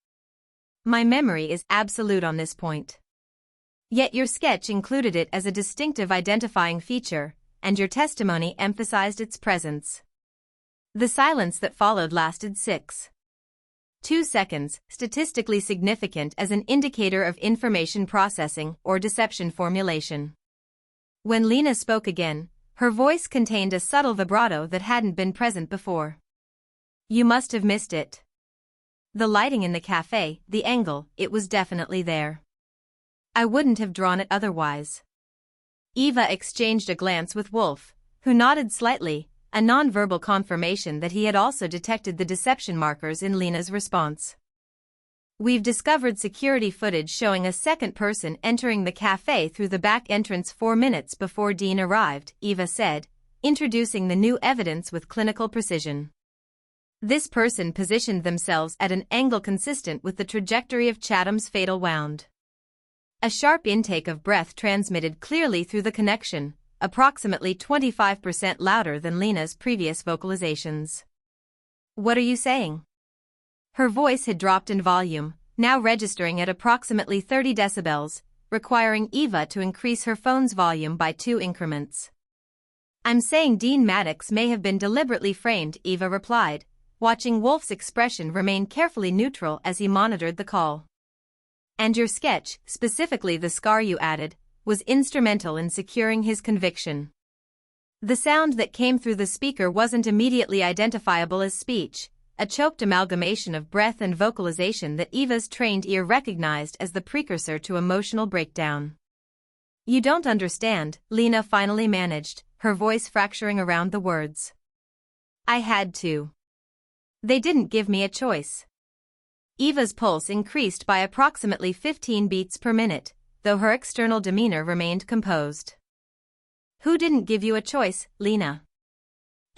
Speaker 1: "My memory is absolute on this point. Yet your sketch included it as a distinctive identifying feature, and your testimony emphasized its presence." The silence that followed lasted 6.2 seconds, statistically significant as an indicator of information processing or deception formulation. When Lena spoke again, her voice contained a subtle vibrato that hadn't been present before. "You must have missed it. The lighting in the cafe, the angle, it was definitely there. I wouldn't have drawn it otherwise." Eva exchanged a glance with Wolf, who nodded slightly, a non-verbal confirmation that he had also detected the deception markers in Lena's response. "We've discovered security footage showing a second person entering the cafe through the back entrance 4 minutes before Dean arrived," Eva said, introducing the new evidence with clinical precision. "This person positioned themselves at an angle consistent with the trajectory of Chatham's fatal wound." A sharp intake of breath transmitted clearly through the connection, approximately 25% louder than Lena's previous vocalizations. "What are you saying?" Her voice had dropped in volume, now registering at approximately 30 decibels, requiring Eva to increase her phone's volume by 2 increments. "I'm saying Dean Maddox may have been deliberately framed," Eva replied, watching Wolf's expression remain carefully neutral as he monitored the call. "And your sketch, specifically the scar you added, was instrumental in securing his conviction." The sound that came through the speaker wasn't immediately identifiable as speech, a choked amalgamation of breath and vocalization that Eva's trained ear recognized as the precursor to emotional breakdown. "You don't understand," Lena finally managed, her voice fracturing around the words. "I had to. They didn't give me a choice." Eva's pulse increased by approximately 15 beats per minute, though her external demeanor remained composed. "Who didn't give you a choice, Lena?"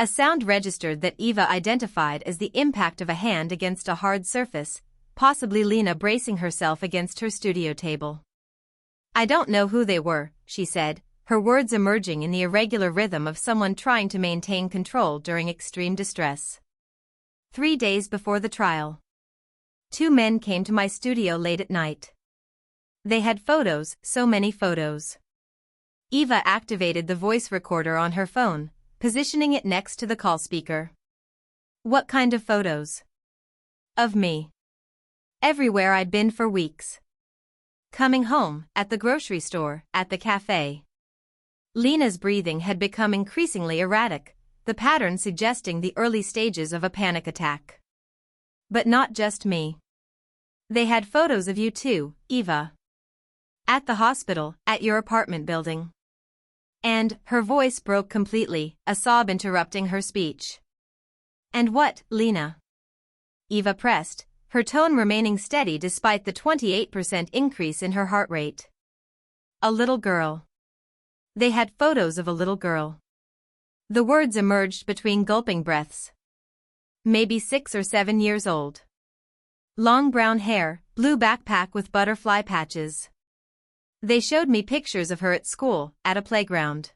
Speaker 1: A sound registered that Eva identified as the impact of a hand against a hard surface, possibly Lena bracing herself against her studio table. "I don't know who they were," she said, her words emerging in the irregular rhythm of someone trying to maintain control during extreme distress. 3 days before the trial, 2 men came to my studio late at night. They had photos, so many photos." Eva activated the voice recorder on her phone, positioning it next to the call speaker. "What kind of photos?" "Of me. Everywhere I'd been for weeks. Coming home, at the grocery store, at the cafe." Lena's breathing had become increasingly erratic, the pattern suggesting the early stages of a panic attack. "But not just me. They had photos of you too, Eva. At the hospital, at your apartment building." And, her voice broke completely, a sob interrupting her speech. "And what, Lena?" Eva pressed, her tone remaining steady despite the 28% increase in her heart rate. "A little girl. They had photos of a little girl." The words emerged between gulping breaths. "Maybe 6 or 7 years old. Long brown hair, blue backpack with butterfly patches. They showed me pictures of her at school, at a playground.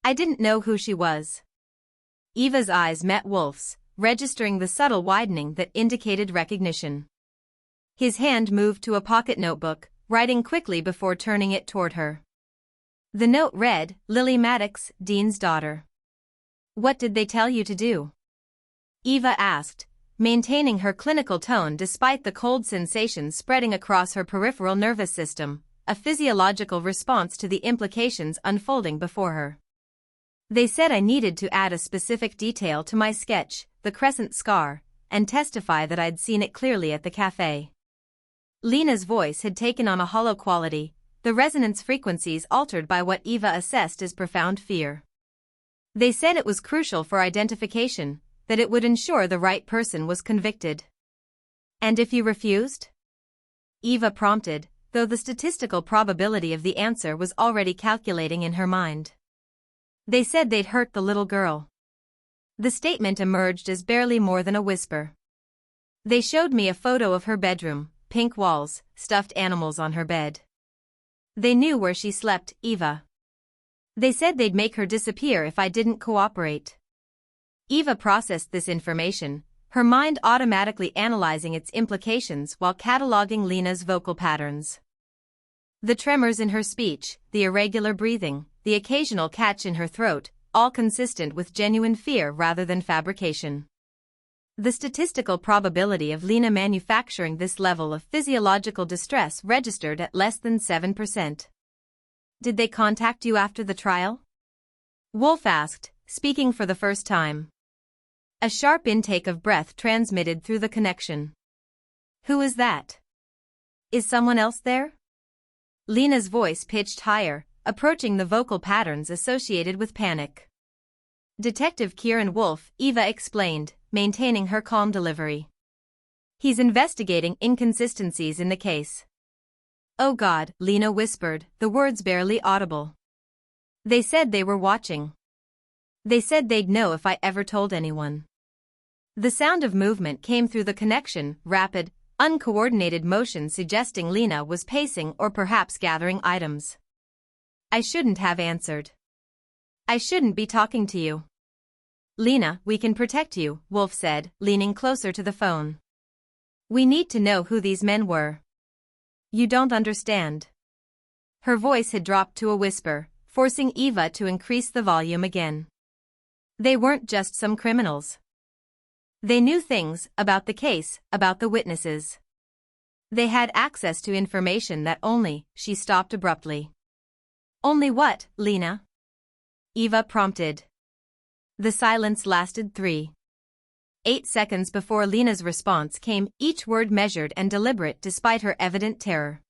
Speaker 1: I didn't know who she was. Eva's eyes met Wolf's, registering the subtle widening that indicated recognition. His hand moved to a pocket notebook, writing quickly before turning it toward her. The note read, Lily Maddox, Dean's daughter. What did they tell you to do? Eva asked, maintaining her clinical tone despite the cold sensation spreading across her peripheral nervous system, a physiological response to the implications unfolding before her. They said I needed to add a specific detail to my sketch, the crescent scar, and testify that I'd seen it clearly at the café. Lena's voice had taken on a hollow quality, the resonance frequencies altered by what Eva assessed as profound fear. They said it was crucial for identification, that it would ensure the right person was convicted. And if you refused? Eva prompted, though the statistical probability of the answer was already calculating in her mind. They said they'd hurt the little girl. The statement emerged as barely more than a whisper. They showed me a photo of her bedroom, pink walls, stuffed animals on her bed. They knew where she slept, Eva. They said they'd make her disappear if I didn't cooperate. Eva processed this information, her mind automatically analyzing its implications while cataloging Lena's vocal patterns. The tremors in her speech, the irregular breathing, the occasional catch in her throat, all consistent with genuine fear rather than fabrication. The statistical probability of Lena manufacturing this level of physiological distress registered at less than 7%. Did they contact you after the trial? Wolf asked, speaking for the first time. A sharp intake of breath transmitted through the connection. Who is that? Is someone else there? Lena's voice pitched higher, approaching the vocal patterns associated with panic. Detective Kieran Wolf, Eva explained, maintaining her calm delivery. He's investigating inconsistencies in the case. Oh God, Lena whispered, the words barely audible. They said they were watching. They said they'd know if I ever told anyone. The sound of movement came through the connection, rapid, uncoordinated motion suggesting Lena was pacing or perhaps gathering items. I shouldn't have answered. I shouldn't be talking to you. Lena, we can protect you, Wolf said, leaning closer to the phone. We need to know who these men were. You don't understand. Her voice had dropped to a whisper, forcing Eva to increase the volume again. They weren't just some criminals. They knew things about the case, about the witnesses. They had access to information that she stopped abruptly. Only what, Lena? Eva prompted. The silence lasted 3.8 seconds before Lena's response came, each word measured and deliberate despite her evident terror.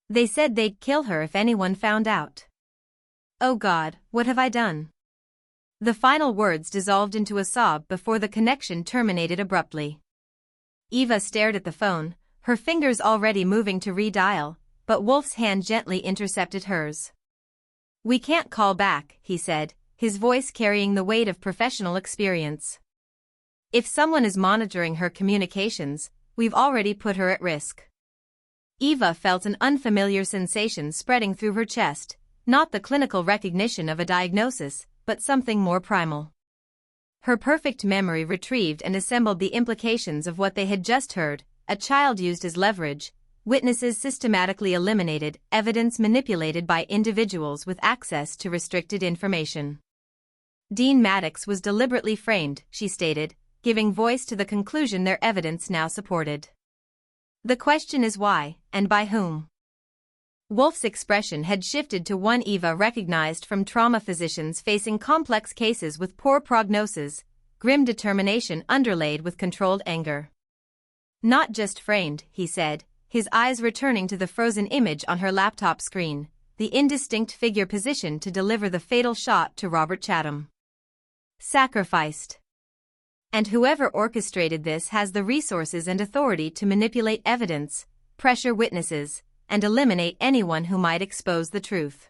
Speaker 1: They said they'd kill her if anyone found out. Oh God, what have I done? The final words dissolved into a sob before the connection terminated abruptly. Eva stared at the phone, her fingers already moving to redial, but Wolf's hand gently intercepted hers. We can't call back, he said, his voice carrying the weight of professional experience. If someone is monitoring her communications, we've already put her at risk. Eva felt an unfamiliar sensation spreading through her chest, not the clinical recognition of a diagnosis, but something more primal. Her perfect memory retrieved and assembled the implications of what they had just heard, a child used as leverage, witnesses systematically eliminated, evidence manipulated by individuals with access to restricted information. Dean Maddox was deliberately framed, she stated, giving voice to the conclusion their evidence now supported. The question is why, and by whom? Wolf's expression had shifted to one Eva recognized from trauma physicians facing complex cases with poor prognosis, grim determination underlaid with controlled anger. Not just framed, he said, his eyes returning to the frozen image on her laptop screen, the indistinct figure positioned to deliver the fatal shot to Robert Chatham. Sacrificed. And whoever orchestrated this has the resources and authority to manipulate evidence, pressure witnesses, and eliminate anyone who might expose the truth.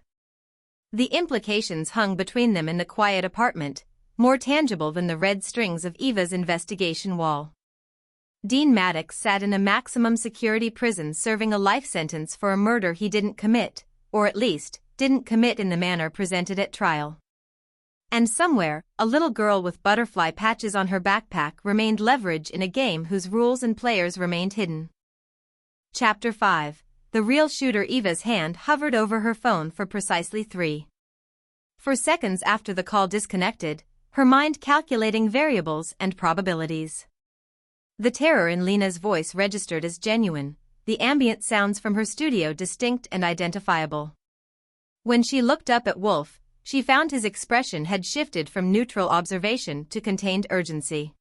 Speaker 1: The implications hung between them in the quiet apartment, more tangible than the red strings of Eva's investigation wall. Dean Maddox sat in a maximum security prison serving a life sentence for a murder he didn't commit, or at least, didn't commit in the manner presented at trial. And somewhere, a little girl with butterfly patches on her backpack remained leverage in a game whose rules and players remained hidden. Chapter 5. The real shooter. Eva's hand hovered over her phone for precisely 3. For seconds after the call disconnected, her mind calculating variables and probabilities. The terror in Lena's voice registered as genuine, the ambient sounds from her studio distinct and identifiable. When she looked up at Wolf, she found his expression had shifted from neutral observation to contained urgency.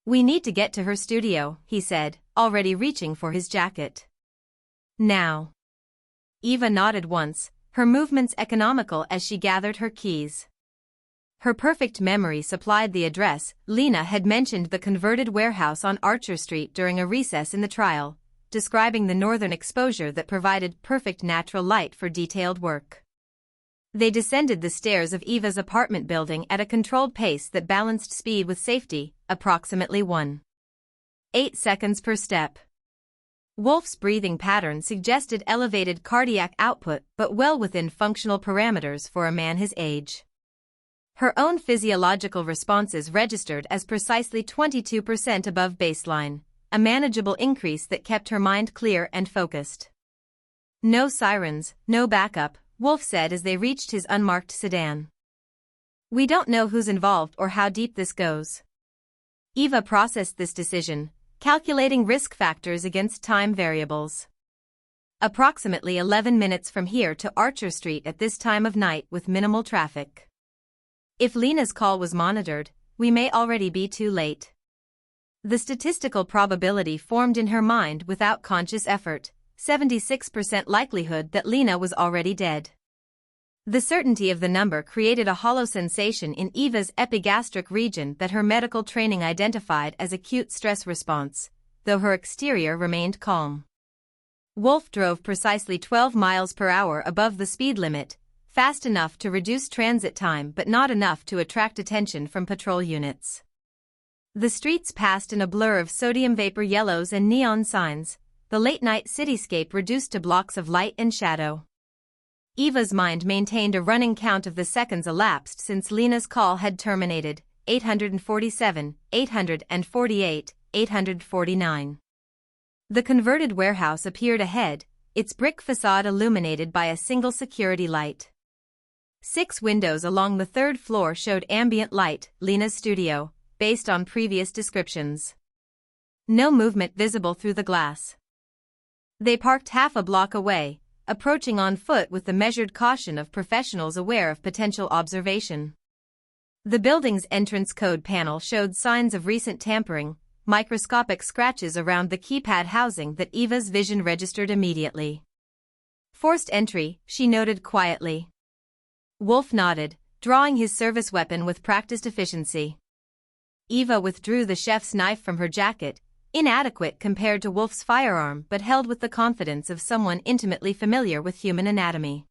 Speaker 1: "We need to get to her studio," he said, already reaching for his jacket. "Now." Eva nodded once, her movements economical as she gathered her keys. Her perfect memory supplied the address. Lena had mentioned the converted warehouse on Archer Street during a recess in the trial, describing the northern exposure that provided perfect natural light for detailed work. They descended the stairs of Eva's apartment building at a controlled pace that balanced speed with safety, approximately 1.8 seconds per step. Wolf's breathing pattern suggested elevated cardiac output but well within functional parameters for a man his age. Her own physiological responses registered as precisely 22% above baseline, a manageable increase that kept her mind clear and focused. "No sirens, no backup," Wolf said as they reached his unmarked sedan. "We don't know who's involved or how deep this goes." Eva processed this decision, calculating risk factors against time variables. Approximately 11 minutes from here to Archer Street at this time of night with minimal traffic. If Lena's call was monitored, we may already be too late. The statistical probability formed in her mind without conscious effort, 76% likelihood that Lena was already dead. The certainty of the number created a hollow sensation in Eva's epigastric region that her medical training identified as acute stress response, though her exterior remained calm. Wolf drove precisely 12 miles per hour above the speed limit, fast enough to reduce transit time but not enough to attract attention from patrol units. The streets passed in a blur of sodium vapor yellows and neon signs, the late-night cityscape reduced to blocks of light and shadow. Eva's mind maintained a running count of the seconds elapsed since Lena's call had terminated, 847, 848, 849. The converted warehouse appeared ahead, its brick facade illuminated by a single security light. 6 windows along the 3rd floor showed ambient light, Lena's studio, based on previous descriptions. No movement visible through the glass. They parked half a block away, approaching on foot with the measured caution of professionals aware of potential observation. The building's entrance code panel showed signs of recent tampering, microscopic scratches around the keypad housing that Eva's vision registered immediately. "Forced entry," she noted quietly. Wolf nodded, drawing his service weapon with practiced efficiency. Eva withdrew the chef's knife from her jacket, inadequate compared to Wolf's firearm but held with the confidence of someone intimately familiar with human anatomy.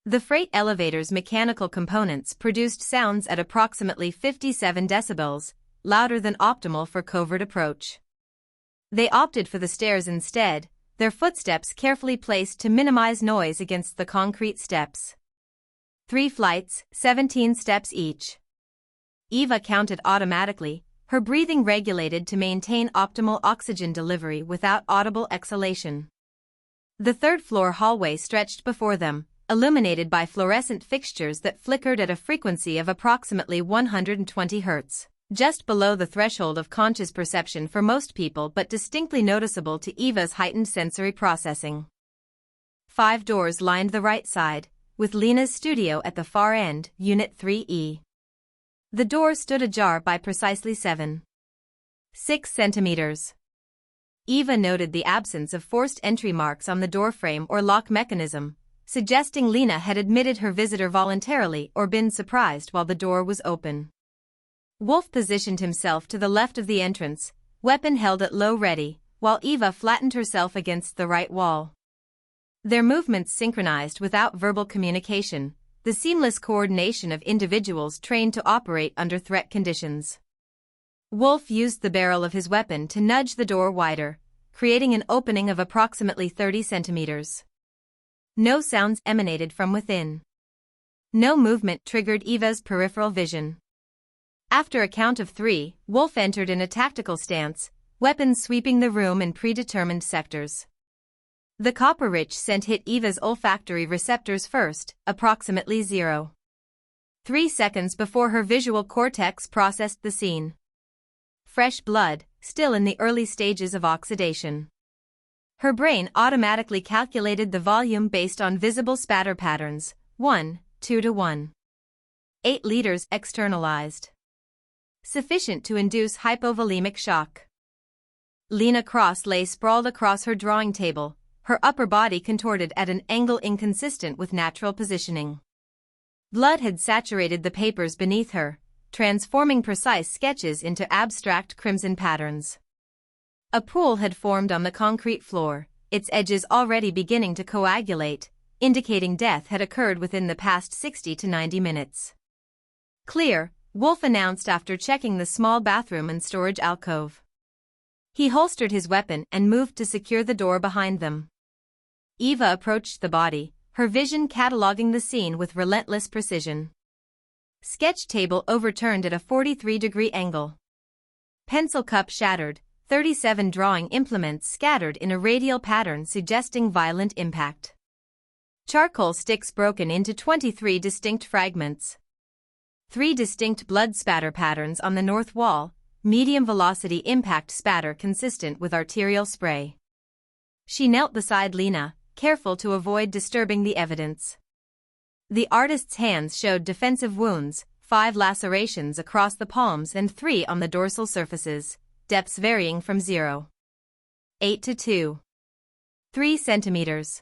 Speaker 1: The freight elevator's mechanical components produced sounds at approximately 57 decibels, louder than optimal for covert approach. They opted for the stairs instead, their footsteps carefully placed to minimize noise against the concrete steps. 3 flights, 17 steps each. Eva counted automatically, her breathing regulated to maintain optimal oxygen delivery without audible exhalation. The 3rd floor hallway stretched before them, illuminated by fluorescent fixtures that flickered at a frequency of approximately 120 Hz, just below the threshold of conscious perception for most people but distinctly noticeable to Eva's heightened sensory processing. 5 doors lined the right side, with Lena's studio at the far end, Unit 3E. The door stood ajar by precisely 7.6 centimeters. Eva noted the absence of forced entry marks on the doorframe or lock mechanism, suggesting Lena had admitted her visitor voluntarily or been surprised while the door was open. Wolf positioned himself to the left of the entrance, weapon held at low ready, while Eva flattened herself against the right wall. Their movements synchronized without verbal communication, the seamless coordination of individuals trained to operate under threat conditions. Wolf used the barrel of his weapon to nudge the door wider, creating an opening of approximately 30 centimeters. No sounds emanated from within. No movement triggered Eva's peripheral vision. After a count of 3, Wolf entered in a tactical stance, weapons sweeping the room in predetermined sectors. The copper-rich scent hit Eva's olfactory receptors first, approximately 0.3 seconds before her visual cortex processed the scene. Fresh blood, still in the early stages of oxidation. Her brain automatically calculated the volume based on visible spatter patterns, 2 to 1. 8 liters externalized. Sufficient to induce hypovolemic shock. Lena Cross lay sprawled across her drawing table, her upper body contorted at an angle inconsistent with natural positioning. Blood had saturated the papers beneath her, transforming precise sketches into abstract crimson patterns. A pool had formed on the concrete floor, its edges already beginning to coagulate, indicating death had occurred within the past 60 to 90 minutes. Clear, Wolf announced after checking the small bathroom and storage alcove. He holstered his weapon and moved to secure the door behind them. Eva approached the body, her vision cataloging the scene with relentless precision. Sketch table overturned at a 43-degree angle. Pencil cup shattered, 37 drawing implements scattered in a radial pattern suggesting violent impact. Charcoal sticks broken into 23 distinct fragments. 3 distinct blood spatter patterns on the north wall, medium-velocity impact spatter consistent with arterial spray. She knelt beside Lena, careful to avoid disturbing the evidence. The artist's hands showed defensive wounds, 5 lacerations across the palms and 3 on the dorsal surfaces, depths varying from 0.8 to 2.3 centimeters.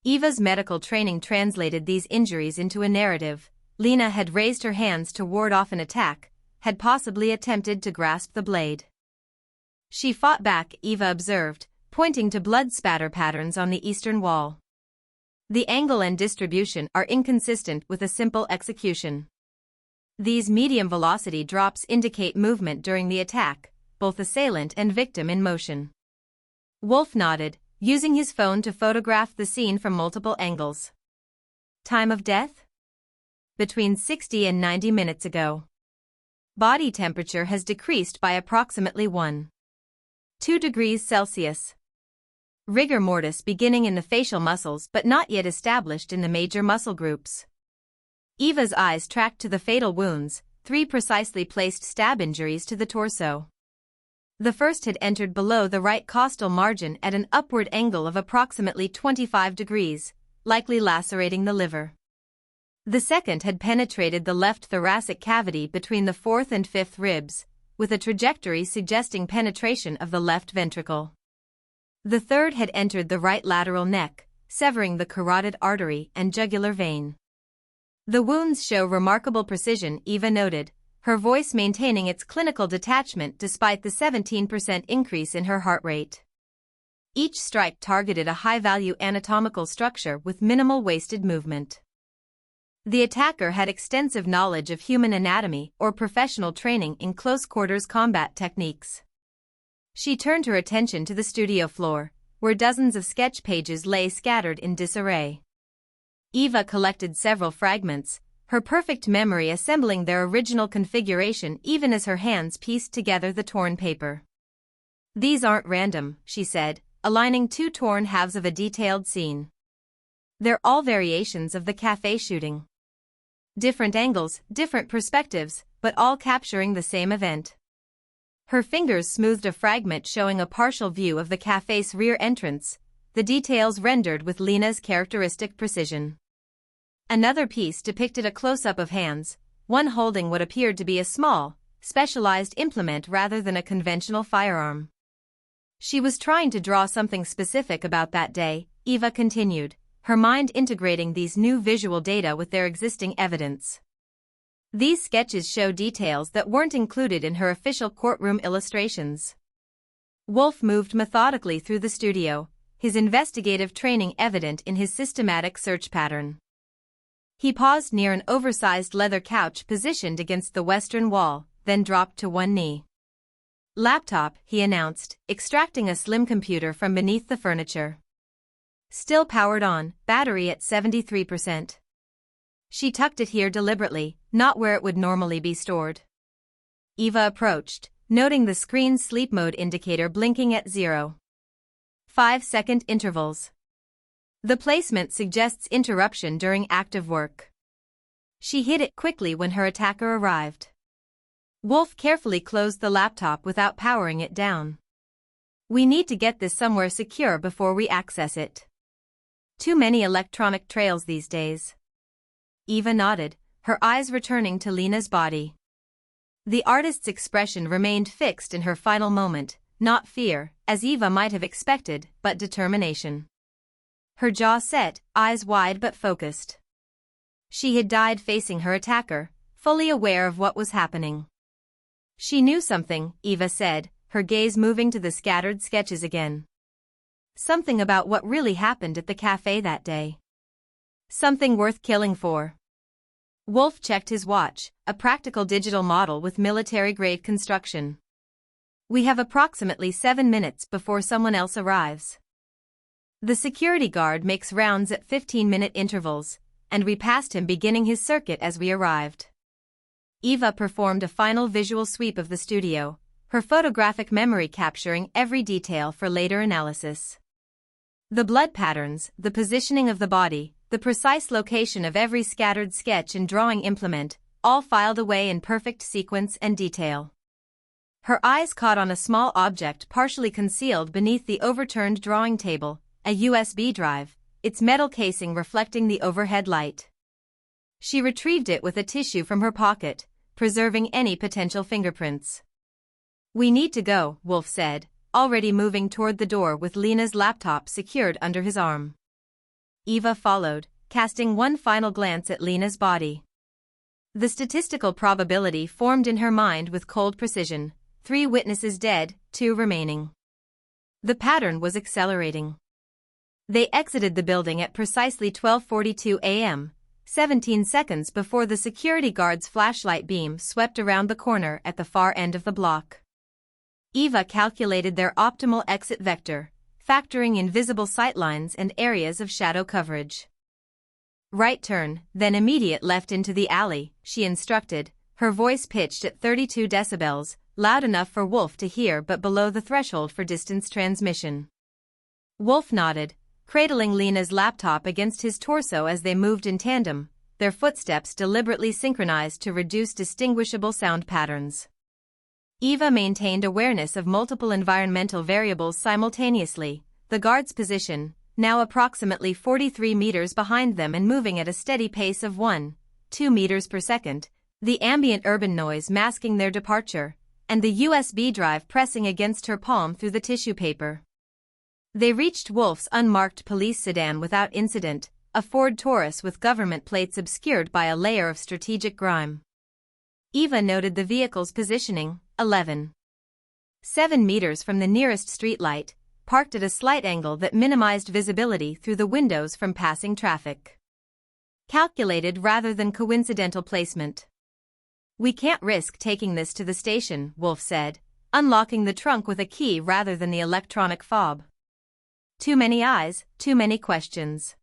Speaker 1: Eva's medical training translated these injuries into a narrative. Lena had raised her hands to ward off an attack, had possibly attempted to grasp the blade. She fought back, Eva observed, pointing to blood spatter patterns on the eastern wall. The angle and distribution are inconsistent with a simple execution. These medium-velocity drops indicate movement during the attack, both assailant and victim in motion. Wolf nodded, using his phone to photograph the scene from multiple angles. Time of death? Between 60 and 90 minutes ago. Body temperature has decreased by approximately 1.2 degrees Celsius. Rigor mortis beginning in the facial muscles but not yet established in the major muscle groups. Eva's eyes tracked to the fatal wounds, 3 precisely placed stab injuries to the torso. The first had entered below the right costal margin at an upward angle of approximately 25 degrees, likely lacerating the liver. The second had penetrated the left thoracic cavity between the 4th and 5th ribs, with a trajectory suggesting penetration of the left ventricle. The third had entered the right lateral neck, severing the carotid artery and jugular vein. The wounds show remarkable precision, Eva noted, her voice maintaining its clinical detachment despite the 17% increase in her heart rate. Each strike targeted a high-value anatomical structure with minimal wasted movement. The attacker had extensive knowledge of human anatomy or professional training in close-quarters combat techniques. She turned her attention to the studio floor, where dozens of sketch pages lay scattered in disarray. Eva collected several fragments, her perfect memory assembling their original configuration even as her hands pieced together the torn paper. "These aren't random," she said, aligning 2 torn halves of a detailed scene. "They're all variations of the café shooting. Different angles, different perspectives, but all capturing the same event." Her fingers smoothed a fragment showing a partial view of the café's rear entrance, the details rendered with Lena's characteristic precision. Another piece depicted a close-up of hands, one holding what appeared to be a small, specialized implement rather than a conventional firearm. "She was trying to draw something specific about that day," Eva continued, her mind integrating these new visual data with their existing evidence. These sketches show details that weren't included in her official courtroom illustrations. Wolf moved methodically through the studio, his investigative training evident in his systematic search pattern. He paused near an oversized leather couch positioned against the western wall, then dropped to one knee. "Laptop," he announced, extracting a slim computer from beneath the furniture. "Still powered on, battery at 73%. She tucked it here deliberately, not where it would normally be stored. Eva approached, noting the screen's sleep mode indicator blinking at 0.5-second intervals. The placement suggests interruption during active work. She hid it quickly when her attacker arrived. Wolf carefully closed the laptop without powering it down. We need to get this somewhere secure before we access it. Too many electronic trails these days. Eva nodded, her eyes returning to Lena's body. The artist's expression remained fixed in her final moment, not fear, as Eva might have expected, but determination. Her jaw set, eyes wide but focused. She had died facing her attacker, fully aware of what was happening. She knew something, Eva said, her gaze moving to the scattered sketches again. Something about what really happened at the café that day. Something worth killing for. Wolf checked his watch, a practical digital model with military-grade construction. We have approximately 7 minutes before someone else arrives. The security guard makes rounds at 15-minute intervals, and we passed him beginning his circuit as we arrived. Eva performed a final visual sweep of the studio, her photographic memory capturing every detail for later analysis. The blood patterns, the positioning of the body, the precise location of every scattered sketch and drawing implement, all filed away in perfect sequence and detail. Her eyes caught on a small object partially concealed beneath the overturned drawing table, a USB drive, its metal casing reflecting the overhead light. She retrieved it with a tissue from her pocket, preserving any potential fingerprints. We need to go, Wolf said, already moving toward the door with Lena's laptop secured under his arm. Eva followed, casting one final glance at Lena's body. The statistical probability formed in her mind with cold precision: 3 witnesses dead, 2 remaining. The pattern was accelerating. They exited the building at precisely 12:42 a.m., 17 seconds before the security guard's flashlight beam swept around the corner at the far end of the block. Eva calculated their optimal exit vector, factoring in visible sightlines and areas of shadow coverage. Right turn, then immediate left into the alley, she instructed, her voice pitched at 32 decibels, loud enough for Wolf to hear but below the threshold for distance transmission. Wolf nodded, cradling Lena's laptop against his torso as they moved in tandem, their footsteps deliberately synchronized to reduce distinguishable sound patterns. Eva maintained awareness of multiple environmental variables simultaneously: the guard's position, now approximately 43 meters behind them and moving at a steady pace of 1-2 meters per second, the ambient urban noise masking their departure, and the USB drive pressing against her palm through the tissue paper. They reached Wolf's unmarked police sedan without incident, a Ford Taurus with government plates obscured by a layer of strategic grime. Eva noted the vehicle's positioning: 11.7 meters from the nearest streetlight, parked at a slight angle that minimized visibility through the windows from passing traffic. Calculated rather than coincidental placement. We can't risk taking this to the station, Wolf said, unlocking the trunk with a key rather than the electronic fob. Too many eyes, too many questions.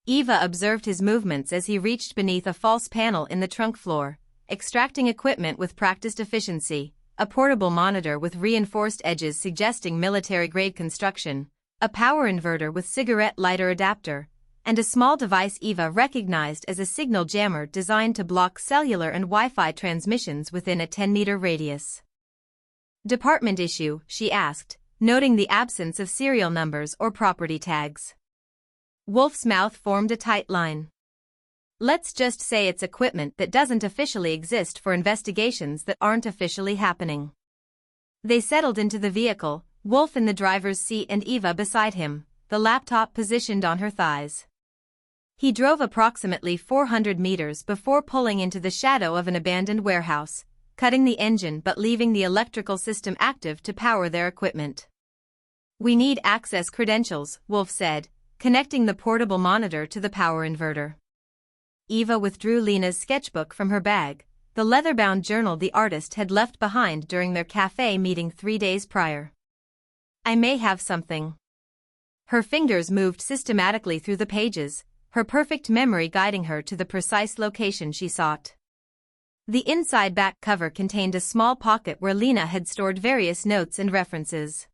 Speaker 1: Eva observed his movements as he reached beneath a false panel in the trunk floor, extracting equipment with practiced efficiency: a portable monitor with reinforced edges suggesting military-grade construction, a power inverter with cigarette lighter adapter, and a small device Eva recognized as a signal jammer designed to block cellular and Wi-Fi transmissions within a 10-meter radius. Department issue, she asked, noting the absence of serial numbers or property tags. Wolf's mouth formed a tight line. Let's just say it's equipment that doesn't officially exist for investigations that aren't officially happening. They settled into the vehicle, Wolf in the driver's seat and Eva beside him, the laptop positioned on her thighs. He drove approximately 400 meters before pulling into the shadow of an abandoned warehouse, cutting the engine but leaving the electrical system active to power their equipment. We need access credentials, Wolf said, connecting the portable monitor to the power inverter. Eva withdrew Lena's sketchbook from her bag, the leather-bound journal the artist had left behind during their café meeting 3 days prior. I may have something. Her fingers moved systematically through the pages, her perfect memory guiding her to the precise location she sought. The inside back cover contained a small pocket where Lena had stored various notes and references.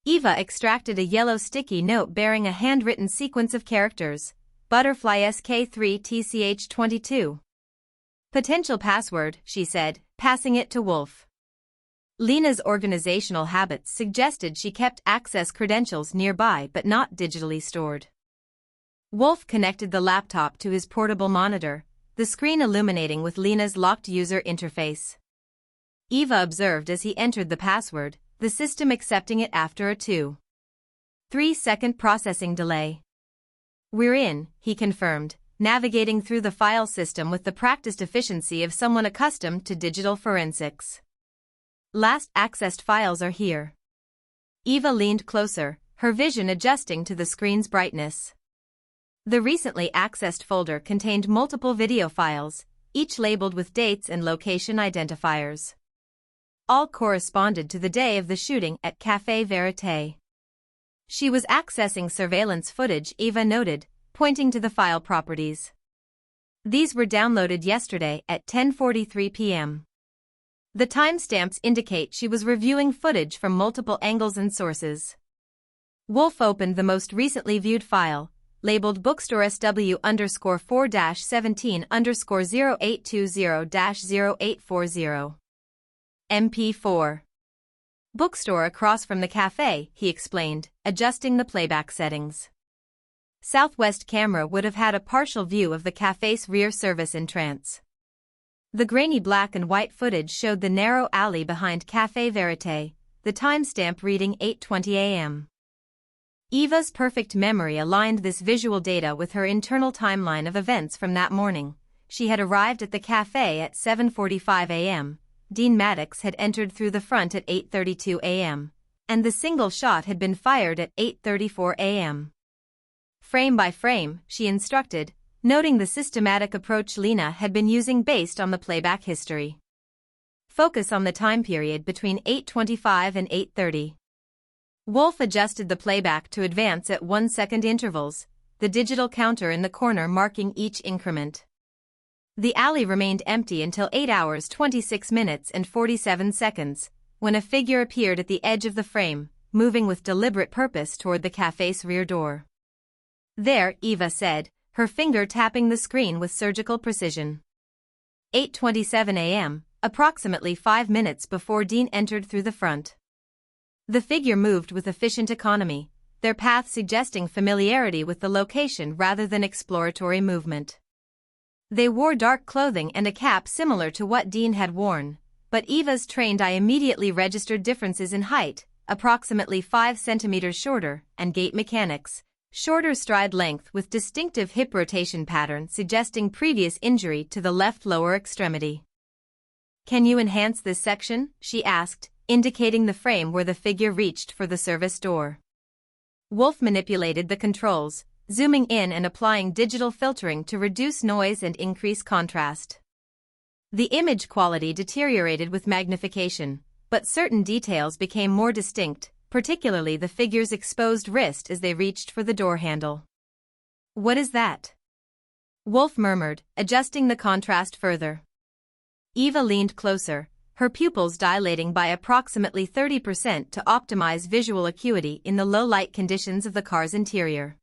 Speaker 1: Eva extracted a yellow sticky note bearing a handwritten sequence of characters, Butterfly SK3TCH22. Potential password, she said, passing it to Wolf. Lena's organizational habits suggested she kept access credentials nearby but not digitally stored. Wolf connected the laptop to his portable monitor, the screen illuminating with Lena's locked user interface. Eva observed as he entered the password, the system accepting it after a 2-3-second processing delay. "We're in," he confirmed, navigating through the file system with the practiced efficiency of someone accustomed to digital forensics. "Last accessed files are here." Eva leaned closer, her vision adjusting to the screen's brightness. The recently accessed folder contained multiple video files, each labeled with dates and location identifiers. All corresponded to the day of the shooting at Café Verité. She was accessing surveillance footage, Eva noted, pointing to the file properties. These were downloaded yesterday at 10:43 p.m. The timestamps indicate she was reviewing footage from multiple angles and sources. Wolf opened the most recently viewed file, labeled Bookstore SW_4-17_0820-0840. MP4. "Bookstore across from the cafe," he explained, adjusting the playback settings. Southwest camera would have had a partial view of the cafe's rear service entrance. The grainy black and white footage showed the narrow alley behind Café Verité, the timestamp reading 8:20 a.m. Eva's perfect memory aligned this visual data with her internal timeline of events from that morning. She had arrived at the cafe at 7:45 a.m., Dean Maddox had entered through the front at 8:32 a.m., and the single shot had been fired at 8:34 a.m. Frame by frame, she instructed, noting the systematic approach Lena had been using based on the playback history. Focus on the time period between 8:25 and 8:30. Wolf adjusted the playback to advance at 1-second intervals, the digital counter in the corner marking each increment. The alley remained empty until 8 hours 26 minutes and 47 seconds, when a figure appeared at the edge of the frame, moving with deliberate purpose toward the cafe's rear door. "There," Eva said, her finger tapping the screen with surgical precision. 8:27 a.m., approximately 5 minutes before Dean entered through the front. The figure moved with efficient economy, their path suggesting familiarity with the location rather than exploratory movement. They wore dark clothing and a cap similar to what Dean had worn, but Eva's trained eye immediately registered differences in height, approximately 5 centimeters shorter, and gait mechanics, shorter stride length with distinctive hip rotation pattern suggesting previous injury to the left lower extremity. "Can you enhance this section?" she asked, indicating the frame where the figure reached for the service door. Wolf manipulated the controls, zooming in and applying digital filtering to reduce noise and increase contrast. The image quality deteriorated with magnification, but certain details became more distinct, particularly the figure's exposed wrist as they reached for the door handle. "What is that?" Wolf murmured, adjusting the contrast further. Eva leaned closer, her pupils dilating by approximately 30% to optimize visual acuity in the low-light conditions of the car's interior.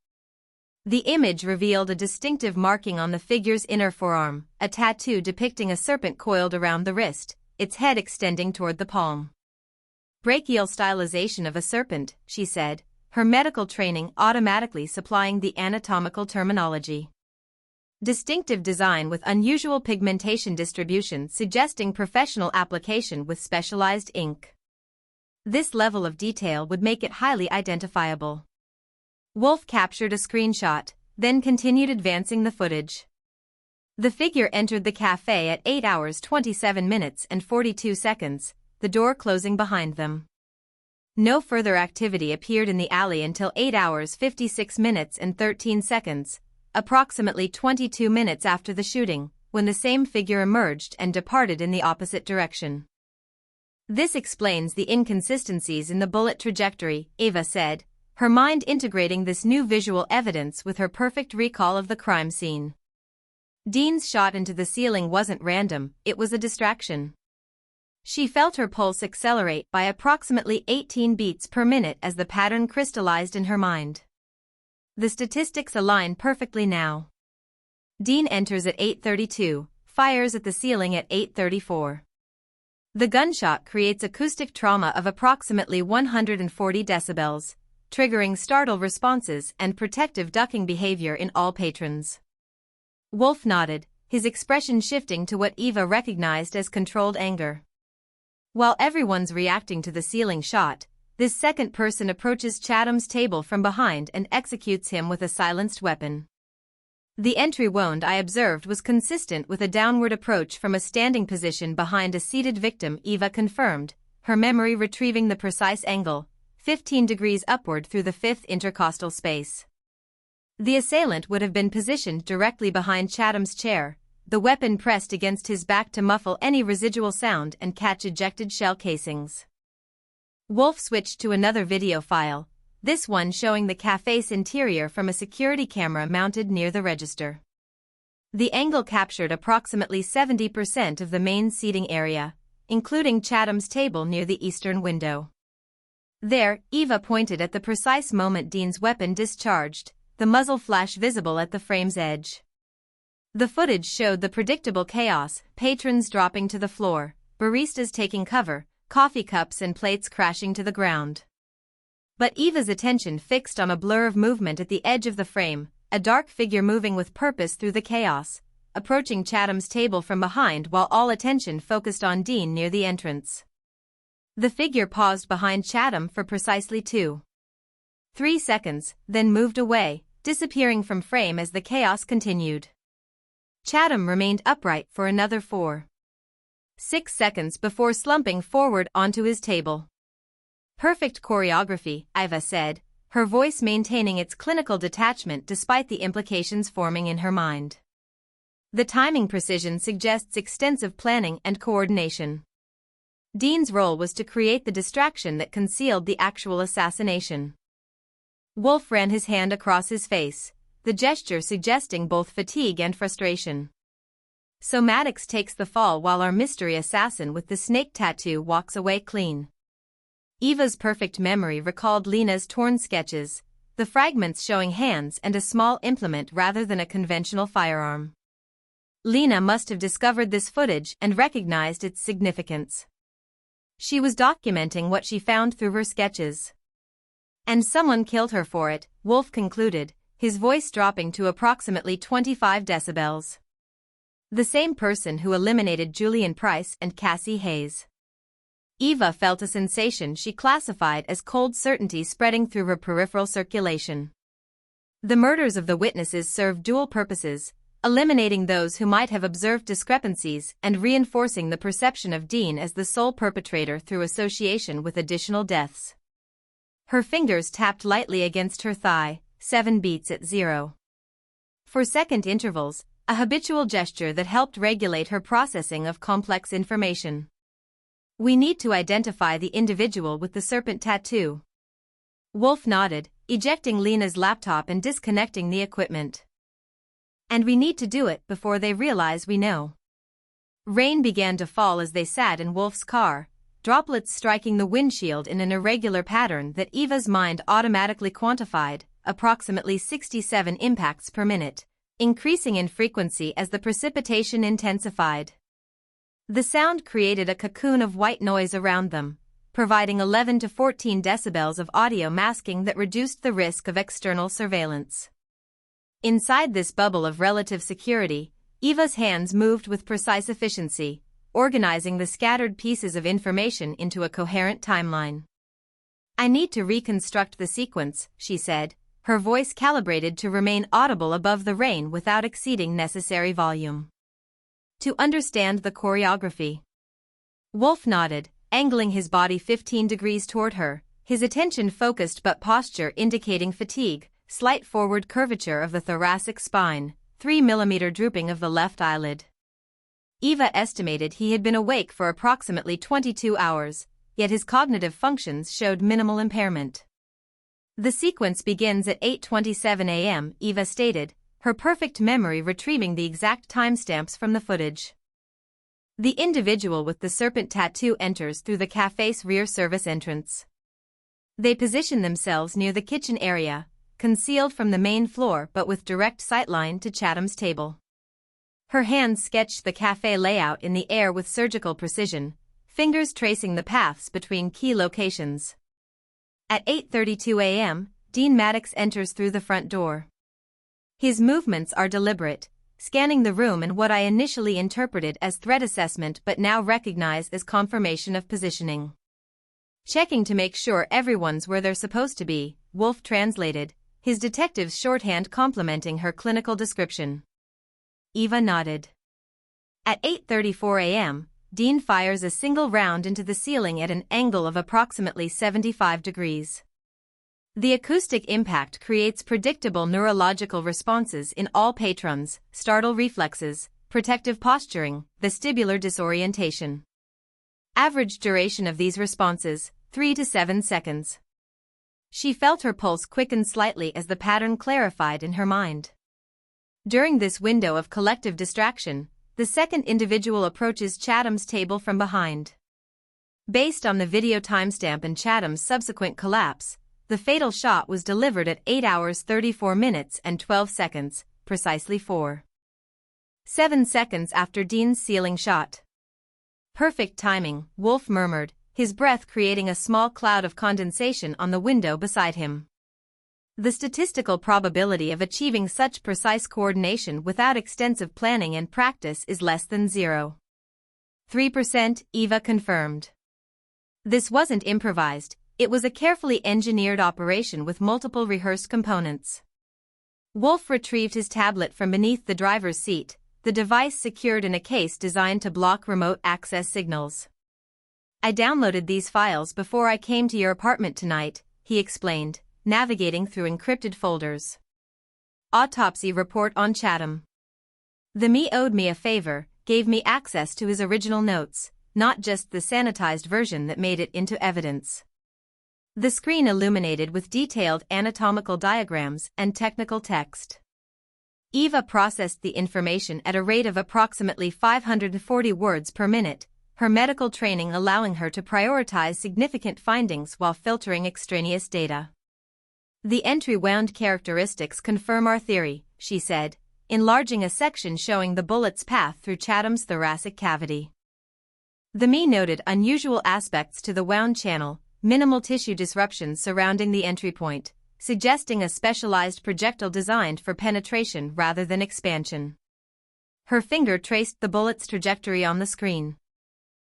Speaker 1: The image revealed a distinctive marking on the figure's inner forearm, a tattoo depicting a serpent coiled around the wrist, its head extending toward the palm. "Brachial stylization of a serpent," she said, her medical training automatically supplying the anatomical terminology. Distinctive design with unusual pigmentation distribution suggesting professional application with specialized ink. This level of detail would make it highly identifiable. Wolf captured a screenshot, then continued advancing the footage. The figure entered the cafe at 8 hours 27 minutes and 42 seconds, the door closing behind them. No further activity appeared in the alley until 8 hours 56 minutes and 13 seconds, approximately 22 minutes after the shooting, when the same figure emerged and departed in the opposite direction. "This explains the inconsistencies in the bullet trajectory," Eva said, her mind integrating this new visual evidence with her perfect recall of the crime scene. Dean's shot into the ceiling wasn't random, it was a distraction. She felt her pulse accelerate by approximately 18 beats per minute as the pattern crystallized in her mind. The statistics align perfectly now. Dean enters at 8:32, fires at the ceiling at 8:34. The gunshot creates acoustic trauma of approximately 140 decibels, triggering startle responses and protective ducking behavior in all patrons. Wolf nodded, his expression shifting to what Eva recognized as controlled anger. While everyone's reacting to the ceiling shot, this second person approaches Chatham's table from behind and executes him with a silenced weapon. The entry wound I observed was consistent with a downward approach from a standing position behind a seated victim, Eva confirmed, her memory retrieving the precise angle, 15 degrees upward through the fifth intercostal space. The assailant would have been positioned directly behind Chatham's chair, the weapon pressed against his back to muffle any residual sound and catch ejected shell casings. Wolf switched to another video file, this one showing the café's interior from a security camera mounted near the register. The angle captured approximately 70% of the main seating area, including Chatham's table near the eastern window. There, Eva pointed at the precise moment Dean's weapon discharged, the muzzle flash visible at the frame's edge. The footage showed the predictable chaos, patrons dropping to the floor, baristas taking cover, coffee cups and plates crashing to the ground. But Eva's attention fixed on a blur of movement at the edge of the frame, a dark figure moving with purpose through the chaos, approaching Chatham's table from behind while all attention focused on Dean near the entrance. The figure paused behind Chatham for precisely 2.3 seconds, then moved away, disappearing from frame as the chaos continued. Chatham remained upright for another 4.6 seconds before slumping forward onto his table. Perfect choreography, Eva said, her voice maintaining its clinical detachment despite the implications forming in her mind. The timing precision suggests extensive planning and coordination. Dean's role was to create the distraction that concealed the actual assassination. Wolf ran his hand across his face, the gesture suggesting both fatigue and frustration. So Maddox takes the fall while our mystery assassin with the snake tattoo walks away clean. Eva's perfect memory recalled Lena's torn sketches, the fragments showing hands and a small implement rather than a conventional firearm. Lena must have discovered this footage and recognized its significance. She was documenting what she found through her sketches. And someone killed her for it, Wolf concluded, his voice dropping to approximately 25 decibels. The same person who eliminated Julian Price and Cassie Hayes. Eva felt a sensation she classified as cold certainty spreading through her peripheral circulation. The murders of the witnesses served dual purposes, eliminating those who might have observed discrepancies and reinforcing the perception of Dean as the sole perpetrator through association with additional deaths. Her fingers tapped lightly against her thigh, 7 beats at 0.4 intervals, a habitual gesture that helped regulate her processing of complex information. We need to identify the individual with the serpent tattoo. Wolf nodded, ejecting Lena's laptop and disconnecting the equipment. And we need to do it before they realize we know. Rain began to fall as they sat in Wolf's car, droplets striking the windshield in an irregular pattern that Eva's mind automatically quantified, approximately 67 impacts per minute, increasing in frequency as the precipitation intensified. The sound created a cocoon of white noise around them, providing 11 to 14 decibels of audio masking that reduced the risk of external surveillance. Inside this bubble of relative security, Eva's hands moved with precise efficiency, organizing the scattered pieces of information into a coherent timeline. I need to reconstruct the sequence, she said, her voice calibrated to remain audible above the rain without exceeding necessary volume. To understand the choreography. Wolf nodded, angling his body 15 degrees toward her, his attention focused but posture indicating fatigue, slight forward curvature of the thoracic spine, 3 mm drooping of the left eyelid. Eva estimated he had been awake for approximately 22 hours, yet his cognitive functions showed minimal impairment. The sequence begins at 8:27 a.m., Eva stated, her perfect memory retrieving the exact timestamps from the footage. The individual with the serpent tattoo enters through the café's rear service entrance. They position themselves near the kitchen area, concealed from the main floor but with direct sightline to Chatham's table. Her hands sketched the café layout in the air with surgical precision, fingers tracing the paths between key locations. At 8:32 a.m., Dean Maddox enters through the front door. His movements are deliberate, scanning the room in what I initially interpreted as threat assessment but now recognize as confirmation of positioning. Checking to make sure everyone's where they're supposed to be, Wolf translated, his detective's shorthand complementing her clinical description. Eva nodded. At 8:34 a.m., Dean fires a single round into the ceiling at an angle of approximately 75 degrees. The acoustic impact creates predictable neurological responses in all patrons: startle reflexes, protective posturing, vestibular disorientation. Average duration of these responses, 3 to 7 seconds. She felt her pulse quicken slightly as the pattern clarified in her mind. During this window of collective distraction, the second individual approaches Chatham's table from behind. Based on the video timestamp and Chatham's subsequent collapse, the fatal shot was delivered at 8 hours 34 minutes and 12 seconds, precisely 4.7 seconds after Dean's sealing shot. Perfect timing, Wolf murmured, his breath creating a small cloud of condensation on the window beside him. The statistical probability of achieving such precise coordination without extensive planning and practice is less than 0.3%, Eva confirmed. This wasn't improvised, it was a carefully engineered operation with multiple rehearsed components. Wolf retrieved his tablet from beneath the driver's seat, the device secured in a case designed to block remote access signals. I downloaded these files before I came to your apartment tonight, he explained, navigating through encrypted folders. Autopsy report on Chatham. The me owed me a favor, gave me access to his original notes, not just the sanitized version that made it into evidence. The screen illuminated with detailed anatomical diagrams and technical text. Eva processed the information at a rate of approximately 540 words per minute, her medical training allowing her to prioritize significant findings while filtering extraneous data. The entry-wound characteristics confirm our theory, she said, enlarging a section showing the bullet's path through Chatham's thoracic cavity. The me noted unusual aspects to the wound channel, minimal tissue disruptions surrounding the entry point, suggesting a specialized projectile designed for penetration rather than expansion. Her finger traced the bullet's trajectory on the screen.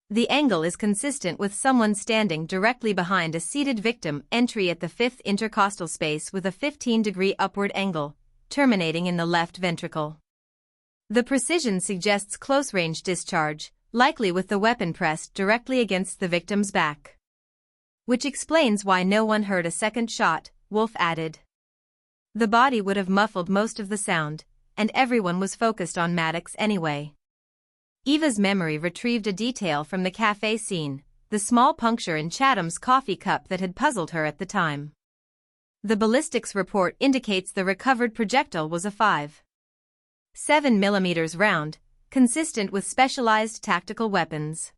Speaker 1: The angle is consistent with someone standing directly behind a seated victim, entry at the fifth intercostal space with a 15-degree upward angle, terminating in the left ventricle. The precision suggests close-range discharge, likely with the weapon pressed directly against the victim's back. Which explains why no one heard a second shot, Wolf added. The body would have muffled most of the sound, and everyone was focused on Maddox anyway. Eva's memory retrieved a detail from the cafe scene, the small puncture in Chatham's coffee cup that had puzzled her at the time. The ballistics report indicates the recovered projectile was a 5.7 mm round, consistent with specialized tactical weapons.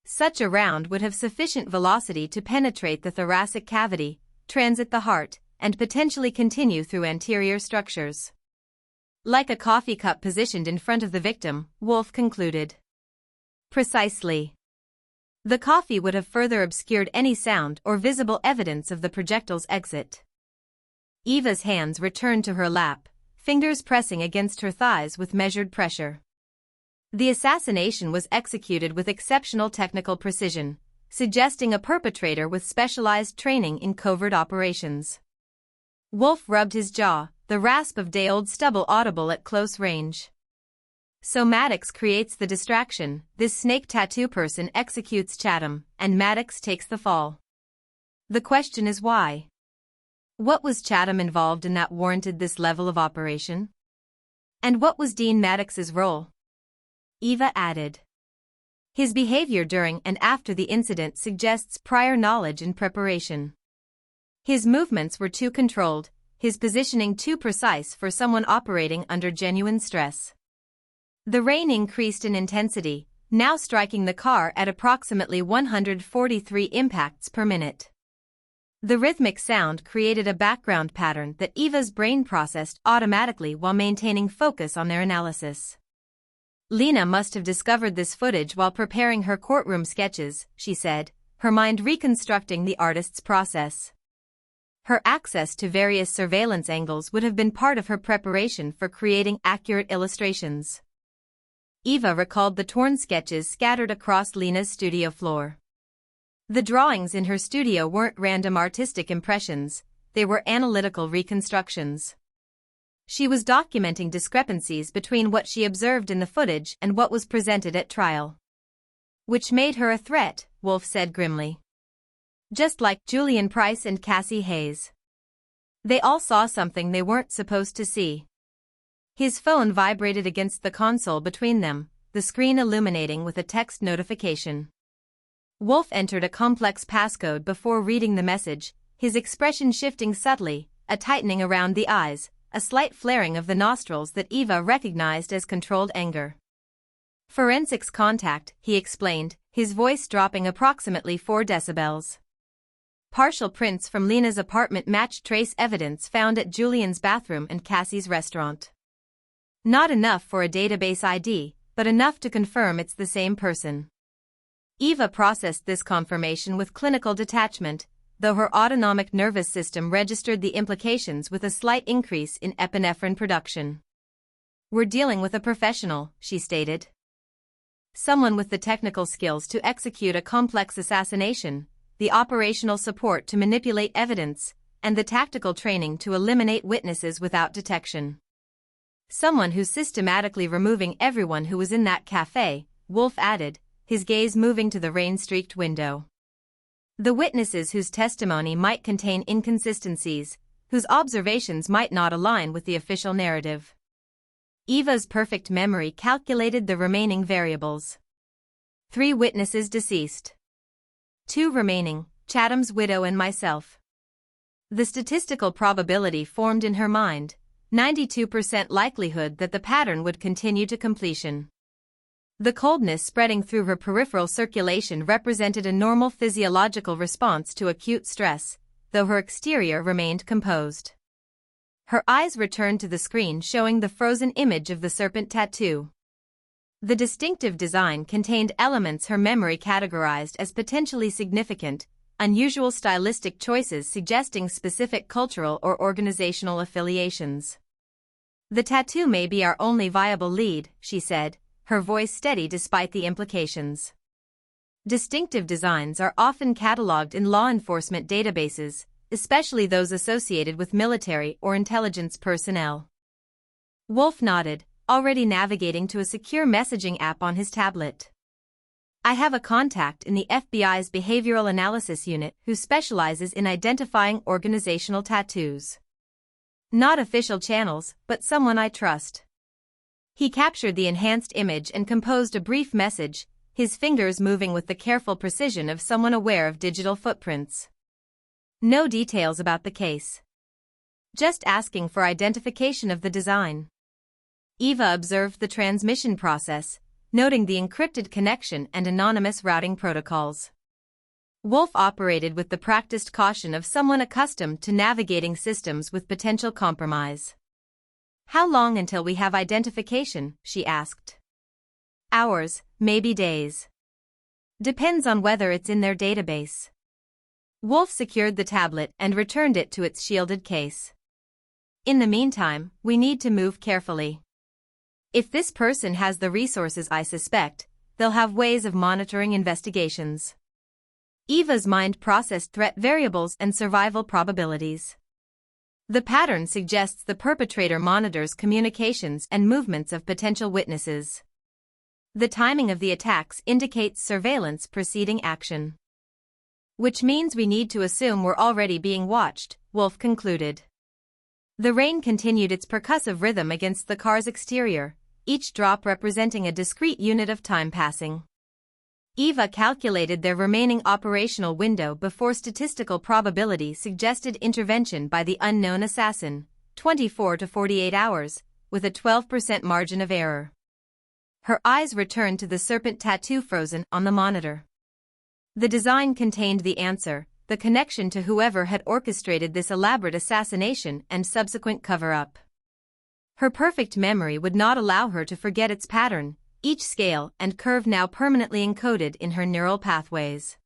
Speaker 1: Such a round would have sufficient velocity to penetrate the thoracic cavity, transit the heart, and potentially continue through anterior structures. Like a coffee cup positioned in front of the victim, Wolf concluded. Precisely. The coffee would have further obscured any sound or visible evidence of the projectile's exit. Eva's hands returned to her lap, fingers pressing against her thighs with measured pressure. The assassination was executed with exceptional technical precision, suggesting a perpetrator with specialized training in covert operations. Wolf rubbed his jaw, the rasp of day-old stubble audible at close range. So Maddox creates the distraction, this snake tattoo person executes Chatham, and Maddox takes the fall. The question is why? What was Chatham involved in that warranted this level of operation? And what was Dean Maddox's role? Eva added. His behavior during and after the incident suggests prior knowledge and preparation. His movements were too controlled, his positioning too precise for someone operating under genuine stress. The rain increased in intensity, now striking the car at approximately 143 impacts per minute. The rhythmic sound created a background pattern that Eva's brain processed automatically while maintaining focus on their analysis. Lena must have discovered this footage while preparing her courtroom sketches, she said, her mind reconstructing the artist's process. Her access to various surveillance angles would have been part of her preparation for creating accurate illustrations. Eva recalled the torn sketches scattered across Lena's studio floor. The drawings in her studio weren't random artistic impressions, they were analytical reconstructions. She was documenting discrepancies between what she observed in the footage and what was presented at trial. Which made her a threat, Wolf said grimly. Just like Julian Price and Cassie Hayes. They all saw something they weren't supposed to see. His phone vibrated against the console between them, the screen illuminating with a text notification. Wolf entered a complex passcode before reading the message, his expression shifting subtly, a tightening around the eyes, a slight flaring of the nostrils that Eva recognized as controlled anger. Forensics contact, he explained, his voice dropping approximately 4 decibels. Partial prints from Lena's apartment matched trace evidence found at Julian's bathroom and Cassie's restaurant. Not enough for a database ID, but enough to confirm it's the same person. Eva processed this confirmation with clinical detachment, though her autonomic nervous system registered the implications with a slight increase in epinephrine production. "We're dealing with a professional," she stated. "Someone with the technical skills to execute a complex assassination, the operational support to manipulate evidence, and the tactical training to eliminate witnesses without detection. Someone who's systematically removing everyone who was in that café," Wolf added, his gaze moving to the rain-streaked window. "The witnesses whose testimony might contain inconsistencies, whose observations might not align with the official narrative." Eva's perfect memory calculated the remaining variables. 3 witnesses deceased. 2 remaining, Chatham's widow and myself. The statistical probability formed in her mind, 92% likelihood that the pattern would continue to completion. The coldness spreading through her peripheral circulation represented a normal physiological response to acute stress, though her exterior remained composed. Her eyes returned to the screen showing the frozen image of the serpent tattoo. The distinctive design contained elements her memory categorized as potentially significant, unusual stylistic choices suggesting specific cultural or organizational affiliations. "The tattoo may be our only viable lead," she said, her voice steady despite the implications. Distinctive designs are often cataloged in law enforcement databases, especially those associated with military or intelligence personnel. Wolf nodded, already navigating to a secure messaging app on his tablet. "I have a contact in the FBI's Behavioral Analysis Unit who specializes in identifying organizational tattoos. Not official channels, but someone I trust." He captured the enhanced image and composed a brief message, his fingers moving with the careful precision of someone aware of digital footprints. "No details about the case. Just asking for identification of the design." Eva observed the transmission process, noting the encrypted connection and anonymous routing protocols. Wolf operated with the practiced caution of someone accustomed to navigating systems with potential compromise. "How long until we have identification?" she asked. "Hours, maybe days. Depends on whether it's in their database." Wolf secured the tablet and returned it to its shielded case. "In the meantime, we need to move carefully. If this person has the resources I suspect, they'll have ways of monitoring investigations." Eva's mind processed threat variables and survival probabilities. The pattern suggests the perpetrator monitors communications and movements of potential witnesses. The timing of the attacks indicates surveillance preceding action. "Which means we need to assume we're already being watched," Wolf concluded. The rain continued its percussive rhythm against the car's exterior, each drop representing a discrete unit of time passing. Eva calculated their remaining operational window before statistical probability suggested intervention by the unknown assassin, 24 to 48 hours, with a 12% margin of error. Her eyes returned to the serpent tattoo frozen on the monitor. The design contained the answer, the connection to whoever had orchestrated this elaborate assassination and subsequent cover-up. Her perfect memory would not allow her to forget its pattern, each scale and curve now permanently encoded in her neural pathways.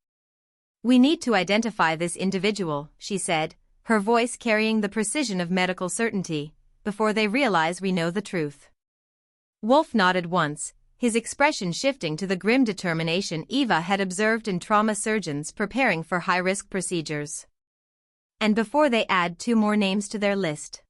Speaker 1: "We need to identify this individual," she said, her voice carrying the precision of medical certainty, "before they realize we know the truth." Wolf nodded once, his expression shifting to the grim determination Eva had observed in trauma surgeons preparing for high-risk procedures. "And before they add 2 more names to their list."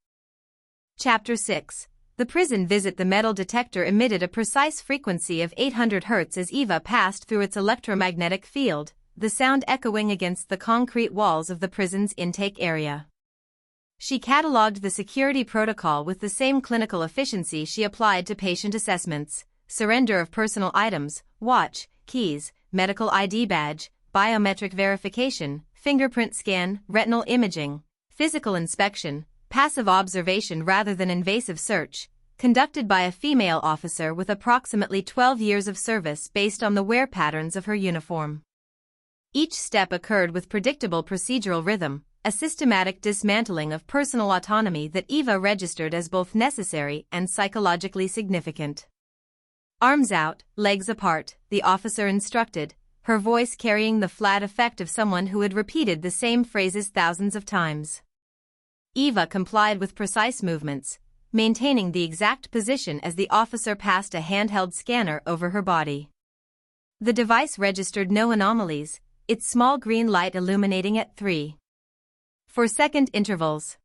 Speaker 1: Chapter 6. The prison visit. The metal detector emitted a precise frequency of 800 Hz as Eva passed through its electromagnetic field, the sound echoing against the concrete walls of the prison's intake area. She catalogued the security protocol with the same clinical efficiency she applied to patient assessments: surrender of personal items, watch, keys, medical ID badge, biometric verification, fingerprint scan, retinal imaging, physical inspection, passive observation rather than invasive search, conducted by a female officer with approximately 12 years of service based on the wear patterns of her uniform. Each step occurred with predictable procedural rhythm, a systematic dismantling of personal autonomy that Eva registered as both necessary and psychologically significant. "Arms out, legs apart," the officer instructed, her voice carrying the flat effect of someone who had repeated the same phrases thousands of times. Eva complied with precise movements, maintaining the exact position as the officer passed a handheld scanner over her body. The device registered no anomalies, its small green light illuminating at 3/4-second intervals.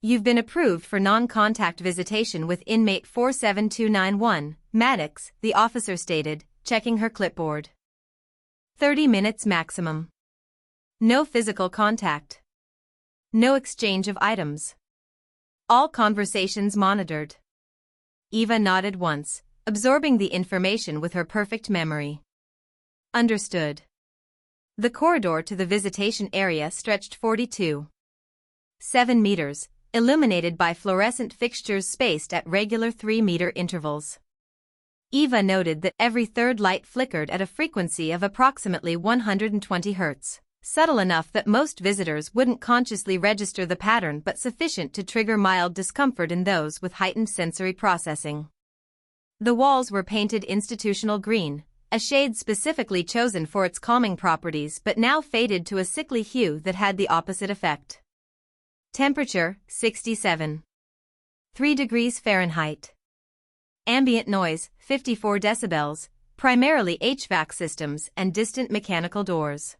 Speaker 1: "You've been approved for non-contact visitation with inmate 47291, Maddox," the officer stated, checking her clipboard. 30 minutes maximum. No physical contact. No exchange of items. All conversations monitored. Eva nodded once, absorbing the information with her perfect memory. Understood. The corridor to the visitation area stretched 42.7 meters, illuminated by fluorescent fixtures spaced at regular 3-meter intervals. Eva noted that every third light flickered at a frequency of approximately 120 Hz. Subtle enough that most visitors wouldn't consciously register the pattern but sufficient to trigger mild discomfort in those with heightened sensory processing. The walls were painted institutional green, a shade specifically chosen for its calming properties but now faded to a sickly hue that had the opposite effect. Temperature, 67.3 degrees Fahrenheit. Ambient noise, 54 decibels, primarily HVAC systems and distant mechanical doors.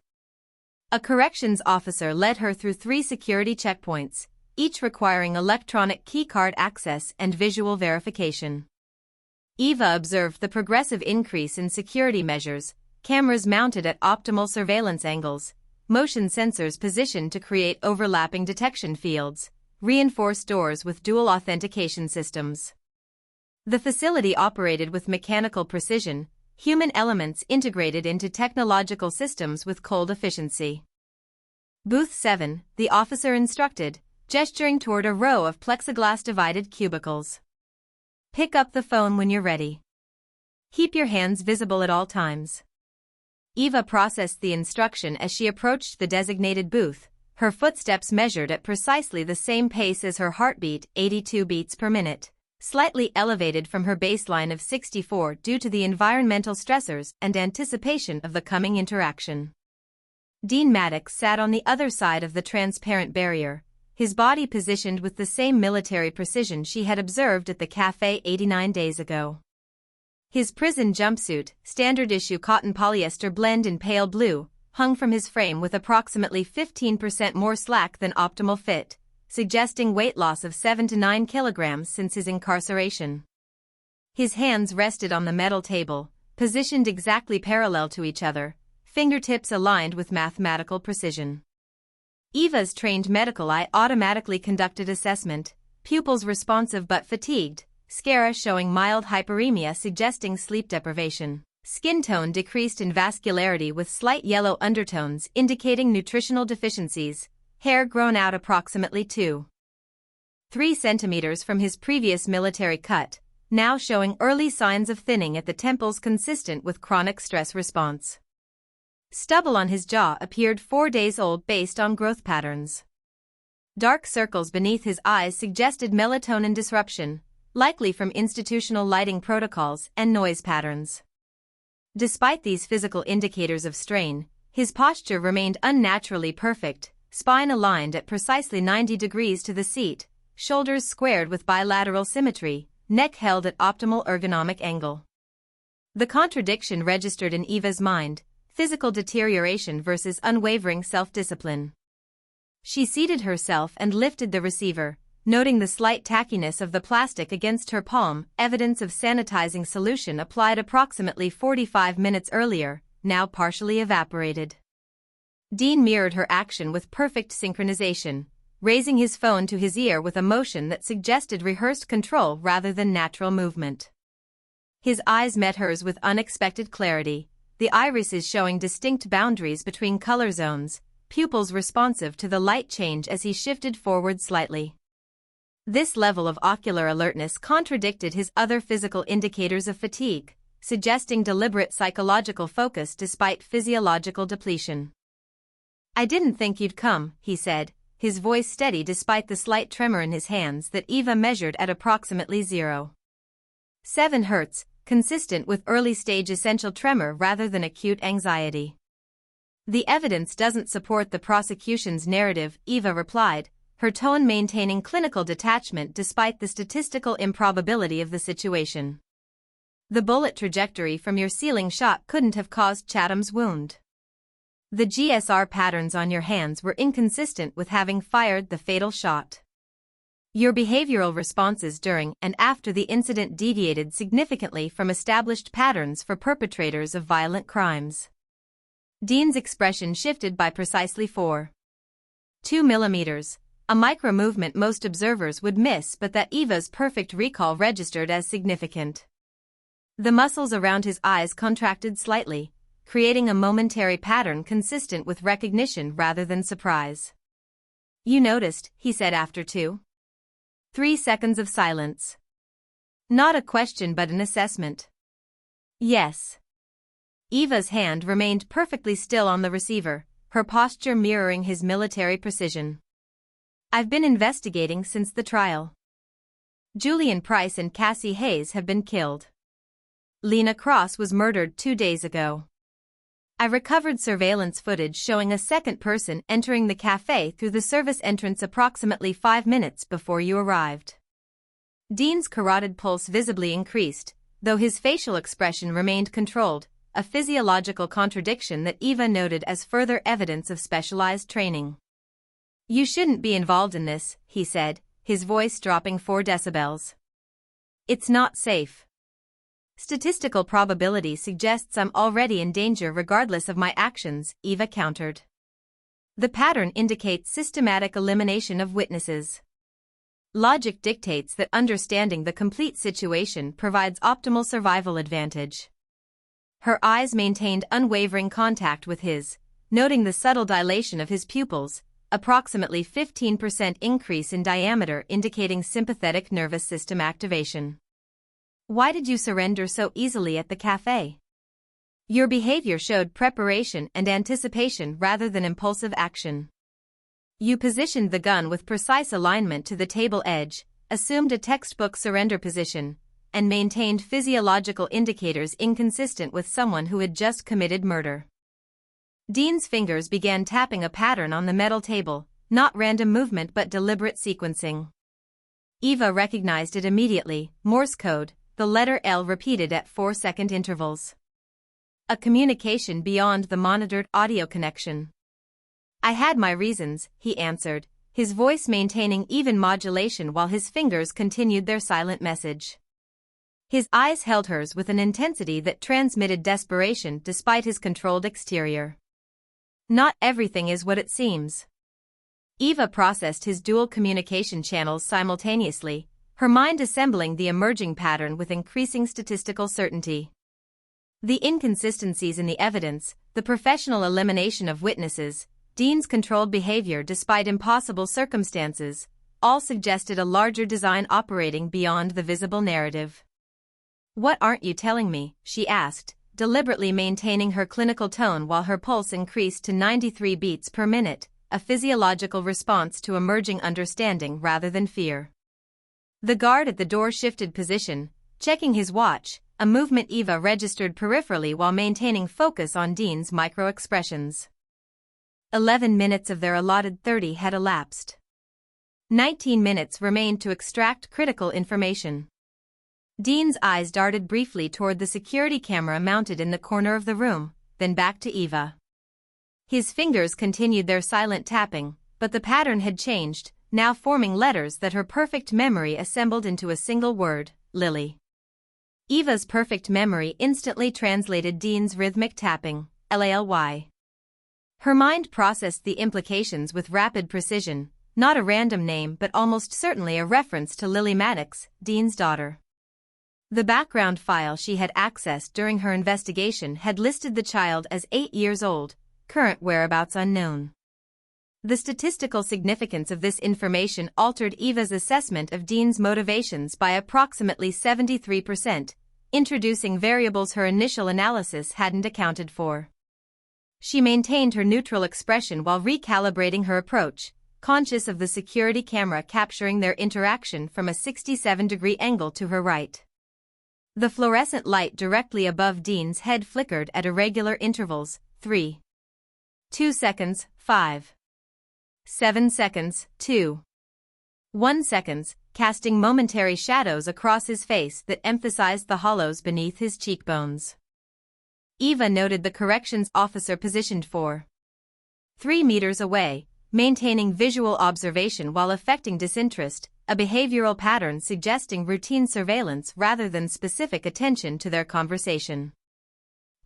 Speaker 1: A corrections officer led her through 3 security checkpoints, each requiring electronic keycard access and visual verification. Eva observed the progressive increase in security measures, cameras mounted at optimal surveillance angles, motion sensors positioned to create overlapping detection fields, reinforced doors with dual authentication systems. The facility operated with mechanical precision, human elements integrated into technological systems with cold efficiency. Booth 7, the officer instructed, gesturing toward a row of plexiglass-divided cubicles. "Pick up the phone when you're ready. Keep your hands visible at all times." Eva processed the instruction as she approached the designated booth, her footsteps measured at precisely the same pace as her heartbeat, 82 beats per minute. Slightly elevated from her baseline of 64 due to the environmental stressors and anticipation of the coming interaction. Dean Maddox sat on the other side of the transparent barrier, his body positioned with the same military precision she had observed at the café 89 days ago. His prison jumpsuit, standard-issue cotton polyester blend in pale blue, hung from his frame with approximately 15% more slack than optimal fit, suggesting weight loss of 7 to 9 kilograms since his incarceration. His hands rested on the metal table, positioned exactly parallel to each other, fingertips aligned with mathematical precision. Eva's trained medical eye automatically conducted assessment, pupils responsive but fatigued, sclera showing mild hyperemia suggesting sleep deprivation. Skin tone decreased in vascularity with slight yellow undertones indicating nutritional deficiencies, hair grown out approximately 2-3 centimeters from his previous military cut, now showing early signs of thinning at the temples consistent with chronic stress response. Stubble on his jaw appeared 4 days old based on growth patterns. Dark circles beneath his eyes suggested melatonin disruption, likely from institutional lighting protocols and noise patterns. Despite these physical indicators of strain, his posture remained unnaturally perfect, spine aligned at precisely 90 degrees to the seat, shoulders squared with bilateral symmetry, neck held at optimal ergonomic angle. The contradiction registered in Eva's mind, physical deterioration versus unwavering self-discipline. She seated herself and lifted the receiver, noting the slight tackiness of the plastic against her palm, evidence of sanitizing solution applied approximately 45 minutes earlier, now partially evaporated. Dean mirrored her action with perfect synchronization, raising his phone to his ear with a motion that suggested rehearsed control rather than natural movement. His eyes met hers with unexpected clarity, the irises showing distinct boundaries between color zones, pupils responsive to the light change as he shifted forward slightly. This level of ocular alertness contradicted his other physical indicators of fatigue, suggesting deliberate psychological focus despite physiological depletion. "I didn't think you'd come," he said, his voice steady despite the slight tremor in his hands that Eva measured at approximately 0.7 Hz, consistent with early-stage essential tremor rather than acute anxiety. "The evidence doesn't support the prosecution's narrative," Eva replied, her tone maintaining clinical detachment despite the statistical improbability of the situation. "The bullet trajectory from your ceiling shot couldn't have caused Chatham's wound. The GSR patterns on your hands were inconsistent with having fired the fatal shot. Your behavioral responses during and after the incident deviated significantly from established patterns for perpetrators of violent crimes." Dean's expression shifted by precisely 4.2 millimeters, a micro-movement most observers would miss but that Eva's perfect recall registered as significant. The muscles around his eyes contracted slightly, creating a momentary pattern consistent with recognition rather than surprise. "You noticed," he said after 2-3 seconds of silence. "Not a question but an assessment." "Yes." Eva's hand remained perfectly still on the receiver, her posture mirroring his military precision. "I've been investigating since the trial. Julian Price and Cassie Hayes have been killed. Lena Cross was murdered 2 days ago. I recovered surveillance footage showing a second person entering the café through the service entrance approximately 5 minutes before you arrived." Dean's carotid pulse visibly increased, though his facial expression remained controlled, a physiological contradiction that Eva noted as further evidence of specialized training. "You shouldn't be involved in this," he said, his voice dropping 4 decibels. "It's not safe. Statistical probability suggests I'm already in danger regardless of my actions," Eva countered. "The pattern indicates systematic elimination of witnesses. Logic dictates that understanding the complete situation provides optimal survival advantage." Her eyes maintained unwavering contact with his, noting the subtle dilation of his pupils, approximately 15% increase in diameter indicating sympathetic nervous system activation. "Why did you surrender so easily at the café? Your behavior showed preparation and anticipation rather than impulsive action. You positioned the gun with precise alignment to the table edge, assumed a textbook surrender position, and maintained physiological indicators inconsistent with someone who had just committed murder." Dean's fingers began tapping a pattern on the metal table, not random movement but deliberate sequencing. Eva recognized it immediately, Morse code, the letter L repeated at 4-second intervals. A communication beyond the monitored audio connection. "I had my reasons," he answered, his voice maintaining even modulation while his fingers continued their silent message. His eyes held hers with an intensity that transmitted desperation despite his controlled exterior. "Not everything is what it seems." Eva processed his dual communication channels simultaneously, her mind assembling the emerging pattern with increasing statistical certainty. The inconsistencies in the evidence, the professional elimination of witnesses, Dean's controlled behavior despite impossible circumstances, all suggested a larger design operating beyond the visible narrative. "What aren't you telling me?" she asked, deliberately maintaining her clinical tone while her pulse increased to 93 beats per minute, a physiological response to emerging understanding rather than fear. The guard at the door shifted position, checking his watch, a movement Eva registered peripherally while maintaining focus on Dean's micro-expressions. 11 minutes of their allotted 30 had elapsed. 19 minutes remained to extract critical information. Dean's eyes darted briefly toward the security camera mounted in the corner of the room, then back to Eva. His fingers continued their silent tapping, but the pattern had changed, now forming letters that her perfect memory assembled into a single word: Lily. Eva's perfect memory instantly translated Dean's rhythmic tapping, Lally. Her mind processed the implications with rapid precision, not a random name but almost certainly a reference to Lily Maddox, Dean's daughter. The background file she had accessed during her investigation had listed the child as 8 years old, current whereabouts unknown. The statistical significance of this information altered Eva's assessment of Dean's motivations by approximately 73%, introducing variables her initial analysis hadn't accounted for. She maintained her neutral expression while recalibrating her approach, conscious of the security camera capturing their interaction from a 67-degree angle to her right. The fluorescent light directly above Dean's head flickered at irregular intervals, 3. 2 seconds, 5. 7 seconds, 2. 1 seconds, casting momentary shadows across his face that emphasized the hollows beneath his cheekbones. Eva noted the corrections officer positioned 4. 3 meters away, maintaining visual observation while affecting disinterest, a behavioral pattern suggesting routine surveillance rather than specific attention to their conversation.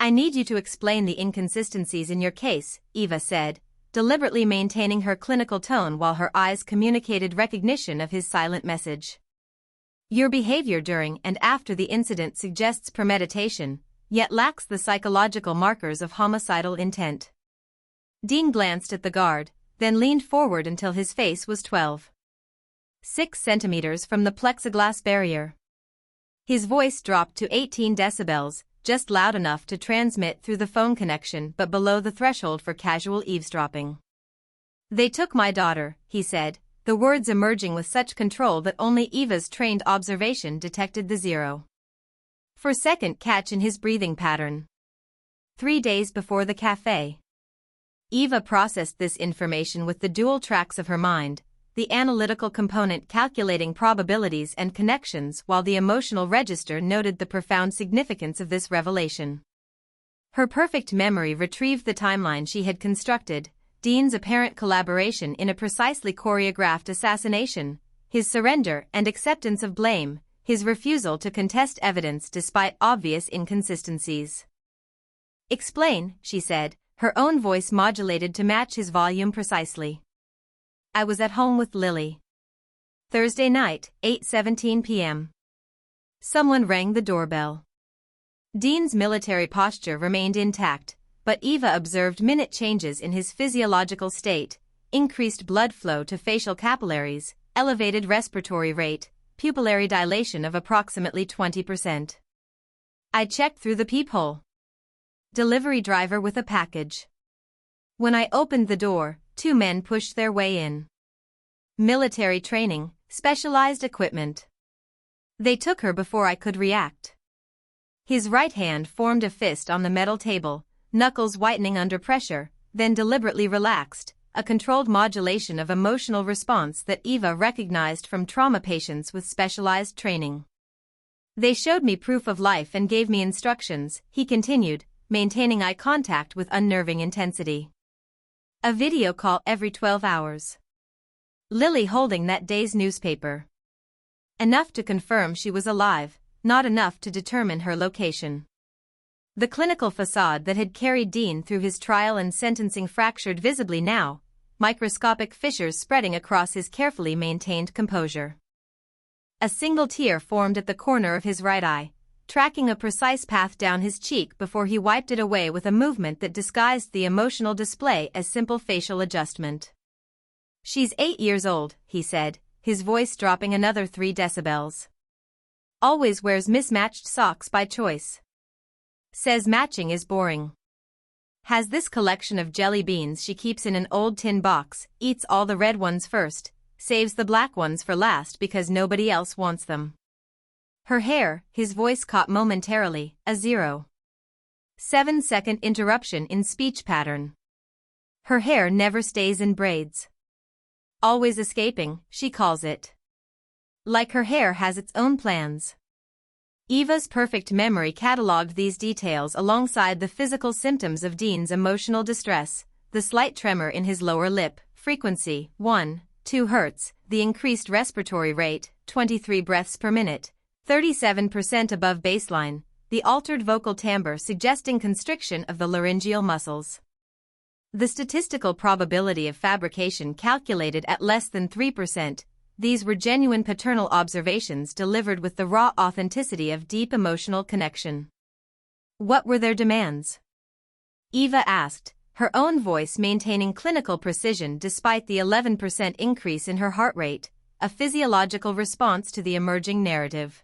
Speaker 1: "I need you to explain the inconsistencies in your case," Eva said, deliberately maintaining her clinical tone while her eyes communicated recognition of his silent message. "Your behavior during and after the incident suggests premeditation, yet lacks the psychological markers of homicidal intent." Dean glanced at the guard, then leaned forward until his face was 12.6 centimeters from the plexiglass barrier. His voice dropped to 18 decibels, just loud enough to transmit through the phone connection but below the threshold for casual eavesdropping. "They took my daughter," he said, the words emerging with such control that only Eva's trained observation detected the 0.4-second catch in his breathing pattern. 3 days before the café. Eva processed this information with the dual tracks of her mind, the analytical component calculating probabilities and connections while the emotional register noted the profound significance of this revelation. Her perfect memory retrieved the timeline she had constructed, Dean's apparent collaboration in a precisely choreographed assassination, his surrender and acceptance of blame, his refusal to contest evidence despite obvious inconsistencies. "Explain," she said, her own voice modulated to match his volume precisely. "I was at home with Lily. Thursday night, 8:17 p.m. Someone rang the doorbell." Dean's military posture remained intact, but Eva observed minute changes in his physiological state, increased blood flow to facial capillaries, elevated respiratory rate, pupillary dilation of approximately 20%. "I checked through the peephole. Delivery driver with a package. When I opened the door, 2 men pushed their way in. Military training, specialized equipment. They took her before I could react." His right hand formed a fist on the metal table, knuckles whitening under pressure, then deliberately relaxed, a controlled modulation of emotional response that Eva recognized from trauma patients with specialized training. "They showed me proof of life and gave me instructions," he continued, maintaining eye contact with unnerving intensity. "A video call every 12 hours. Lily holding that day's newspaper. Enough to confirm she was alive, not enough to determine her location." The clinical facade that had carried Dean through his trial and sentencing fractured visibly now, microscopic fissures spreading across his carefully maintained composure. A single tear formed at the corner of his right eye, tracking a precise path down his cheek before he wiped it away with a movement that disguised the emotional display as simple facial adjustment. "She's 8 years old," he said, his voice dropping another 3 decibels. "Always wears mismatched socks by choice. Says matching is boring. Has this collection of jelly beans she keeps in an old tin box, eats all the red ones first, saves the black ones for last because nobody else wants them. Her hair," his voice caught momentarily, a 0.7-second interruption in speech pattern. "Her hair never stays in braids. Always escaping, she calls it. Like her hair has its own plans." Eva's perfect memory catalogued these details alongside the physical symptoms of Dean's emotional distress: the slight tremor in his lower lip, frequency 1-2 Hz, the increased respiratory rate, 23 breaths per minute, 37% above baseline, the altered vocal timbre suggesting constriction of the laryngeal muscles. The statistical probability of fabrication calculated at less than 3%. These were genuine paternal observations delivered with the raw authenticity of deep emotional connection. "What were their demands?" Eva asked, her own voice maintaining clinical precision despite the 11% increase in her heart rate, a physiological response to the emerging narrative.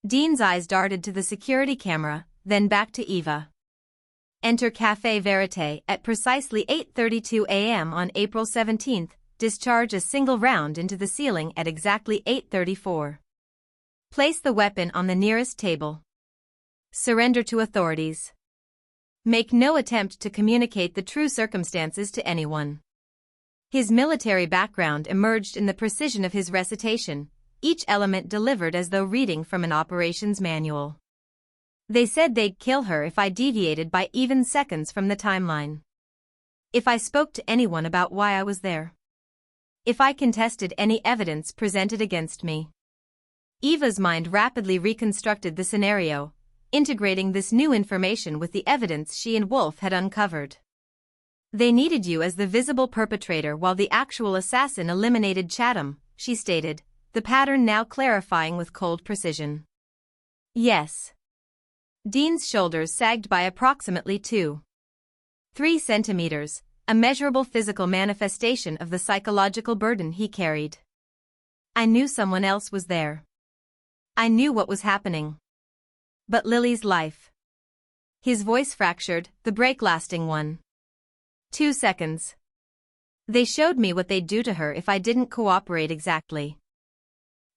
Speaker 1: Dean's eyes darted to the security camera, then back to Eva. "Enter Café Verité at precisely 8:32 a.m. on April 17. Discharge a single round into the ceiling at exactly 8:34. Place the weapon on the nearest table. Surrender to authorities. Make no attempt to communicate the true circumstances to anyone." His military background emerged in the precision of his recitation, each element delivered as though reading from an operations manual. "They said they'd kill her if I deviated by even seconds from the timeline. If I spoke to anyone about why I was there. If I contested any evidence presented against me." Eva's mind rapidly reconstructed the scenario, integrating this new information with the evidence she and Wolf had uncovered. "They needed you as the visible perpetrator while the actual assassin eliminated Chatham," she stated, the pattern now clarifying with cold precision. "Yes." Dean's shoulders sagged by approximately 2-3 centimeters, a measurable physical manifestation of the psychological burden he carried. "I knew someone else was there. I knew what was happening. But Lily's life." His voice fractured, the break lasting 1-2 seconds. "They showed me what they'd do to her if I didn't cooperate exactly.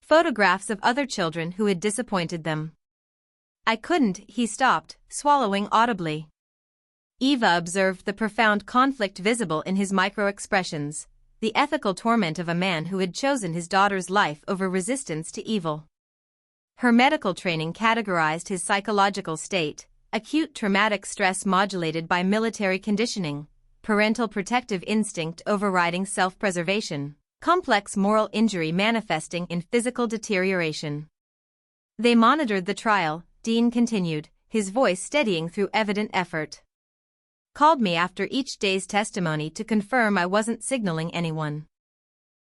Speaker 1: Photographs of other children who had disappointed them. I couldn't." He stopped, swallowing audibly. Eva observed the profound conflict visible in his micro-expressions, the ethical torment of a man who had chosen his daughter's life over resistance to evil. Her medical training categorized his psychological state: acute traumatic stress modulated by military conditioning, parental protective instinct overriding self-preservation, complex moral injury manifesting in physical deterioration. "They monitored the trial," Dean continued, his voice steadying through evident effort. "Called me after each day's testimony to confirm I wasn't signaling anyone.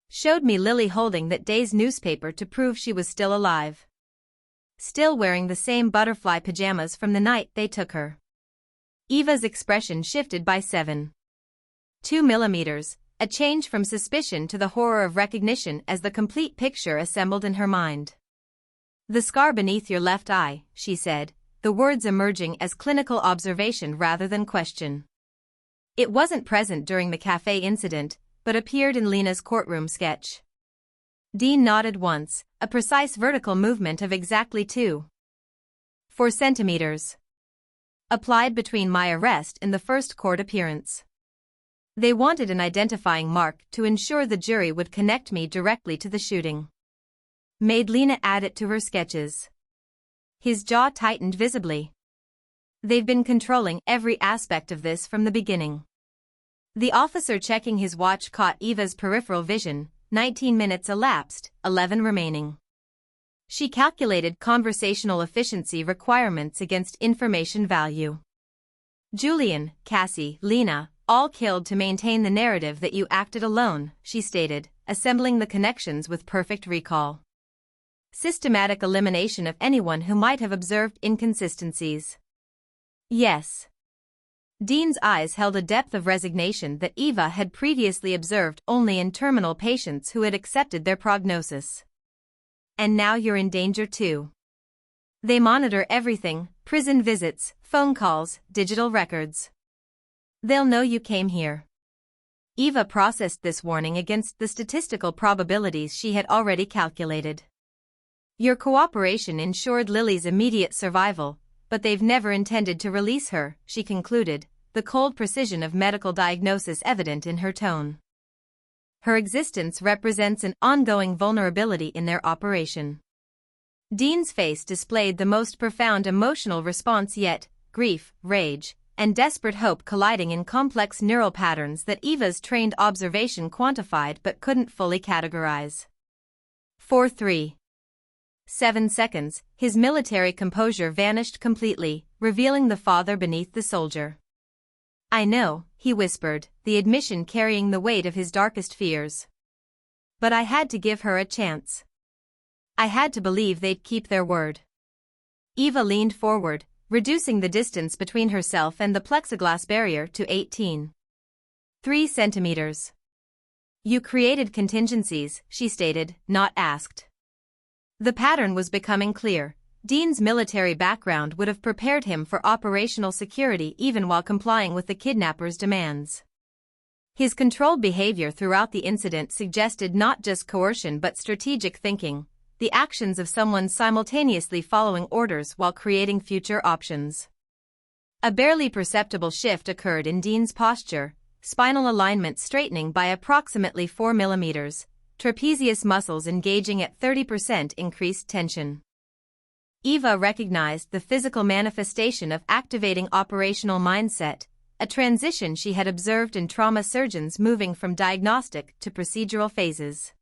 Speaker 1: Showed me Lily holding that day's newspaper to prove she was still alive. Still wearing the same butterfly pajamas from the night they took her." Eva's expression shifted by 7.2 millimeters, a change from suspicion to the horror of recognition as the complete picture assembled in her mind. "The scar beneath your left eye," she said, the words emerging as clinical observation rather than question. "It wasn't present during the café incident, but appeared in Lena's courtroom sketch." Dean nodded once, a precise vertical movement of exactly 2.4 centimeters. "Applied between my arrest and the first court appearance. They wanted an identifying mark to ensure the jury would connect me directly to the shooting. Made Lena add it to her sketches." His jaw tightened visibly. "They've been controlling every aspect of this from the beginning." The officer checking his watch caught Eva's peripheral vision. 19 minutes elapsed, 11 remaining. She calculated conversational efficiency requirements against information value. "Julian, Cassie, Lena, all killed to maintain the narrative that you acted alone," she stated, assembling the connections with perfect recall. systematic elimination of anyone who might have observed inconsistencies. Yes. Dean's eyes held a depth of resignation that Eva had previously observed only in terminal patients who had accepted their prognosis. And now you're in danger too. They monitor everything: prison visits, phone calls, digital records. They'll know you came here. Eva processed this warning against the statistical probabilities she had already calculated. Your cooperation ensured Lily's immediate survival, but they've never intended to release her, she concluded, the cold precision of medical diagnosis evident in her tone. Her existence represents an ongoing vulnerability in their operation. Dean's face displayed the most profound emotional response yet: grief, rage, and desperate hope colliding in complex neural patterns that Eva's trained observation quantified but couldn't fully categorize. 4-3.7 seconds, his military composure vanished completely, revealing the father beneath the soldier. I know, he whispered, the admission carrying the weight of his darkest fears. But I had to give her a chance. I had to believe they'd keep their word. Eva leaned forward, reducing the distance between herself and the plexiglass barrier to 18.3 centimeters. You created contingencies, she stated, not asked. The pattern was becoming clear. Dean's military background would have prepared him for operational security even while complying with the kidnapper's demands. His controlled behavior throughout the incident suggested not just coercion but strategic thinking, the actions of someone simultaneously following orders while creating future options. A barely perceptible shift occurred in Dean's posture, spinal alignment straightening by approximately 4 millimeters, trapezius muscles engaging at 30% increased tension. Eva recognized the physical manifestation of activating operational mindset, a transition she had observed in trauma surgeons moving from diagnostic to procedural phases.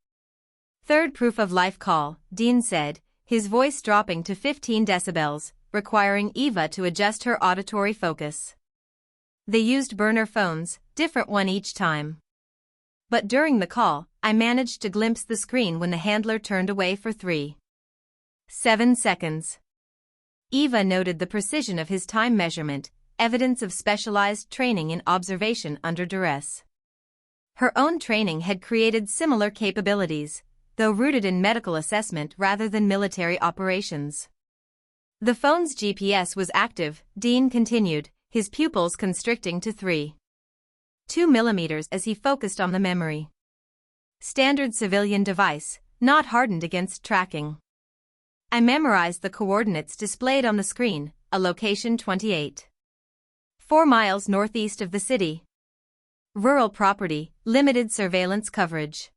Speaker 1: Third proof of life call, Dean said, his voice dropping to 15 decibels, requiring Eva to adjust her auditory focus. They used burner phones, different one each time. But during the call, I managed to glimpse the screen when the handler turned away for 3.7 seconds. Eva noted the precision of his time measurement, evidence of specialized training in observation under duress. Her own training had created similar capabilities, though rooted in medical assessment rather than military operations. The phone's GPS was active, Dean continued, his pupils constricting to 3.2 millimeters as he focused on the memory. Standard civilian device, not hardened against tracking. I memorized the coordinates displayed on the screen, a location 28.4 miles northeast of the city. Rural property, limited surveillance coverage.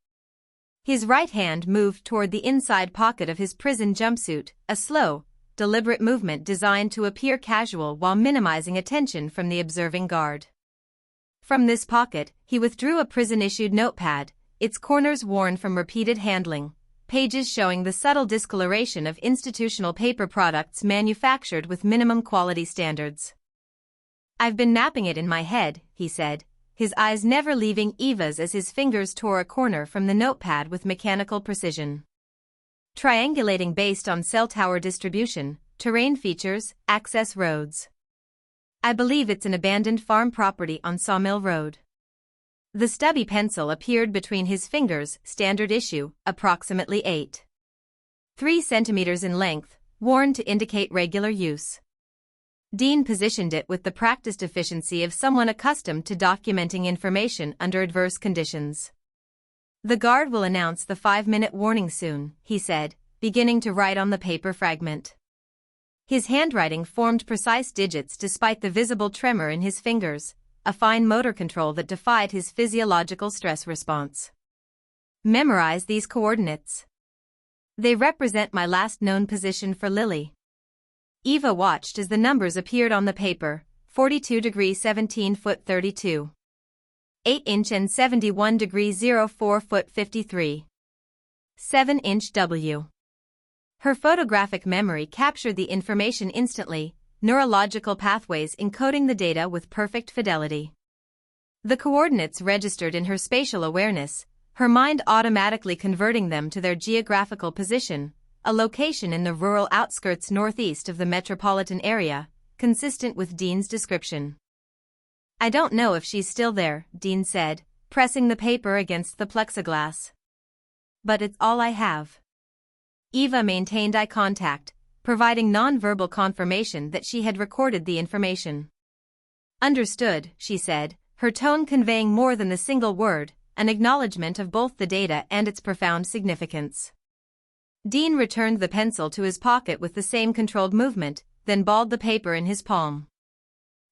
Speaker 1: His right hand moved toward the inside pocket of his prison jumpsuit, a slow, deliberate movement designed to appear casual while minimizing attention from the observing guard. From this pocket, he withdrew a prison-issued notepad, its corners worn from repeated handling, pages showing the subtle discoloration of institutional paper products manufactured with minimum quality standards. I've been mapping it in my head, he said, his eyes never leaving Eva's as his fingers tore a corner from the notepad with mechanical precision. Triangulating based on cell tower distribution, terrain features, access roads. I believe it's an abandoned farm property on Sawmill Road. The stubby pencil appeared between his fingers, standard issue, approximately 8.3 centimeters in length, worn to indicate regular use. Dean positioned it with the practiced efficiency of someone accustomed to documenting information under adverse conditions. The guard will announce the 5-minute warning soon, he said, beginning to write on the paper fragment. His handwriting formed precise digits despite the visible tremor in his fingers, a fine motor control that defied his physiological stress response. Memorize these coordinates. They represent my last known position for Lily. Eva watched as the numbers appeared on the paper, 42 degrees 17 foot 32. 8 inch and 71 degrees 04 foot 53. 7 inch W. Her photographic memory captured the information instantly, neurological pathways encoding the data with perfect fidelity. The coordinates registered in her spatial awareness, her mind automatically converting them to their geographical position, a location in the rural outskirts northeast of the metropolitan area, consistent with Dean's description. "I don't know if she's still there," Dean said, pressing the paper against the plexiglass. "But it's all I have." Eva maintained eye contact, providing non-verbal confirmation that she had recorded the information. "Understood," she said, her tone conveying more than the single word, an acknowledgement of both the data and its profound significance. Dean returned the pencil to his pocket with the same controlled movement, then balled the paper in his palm.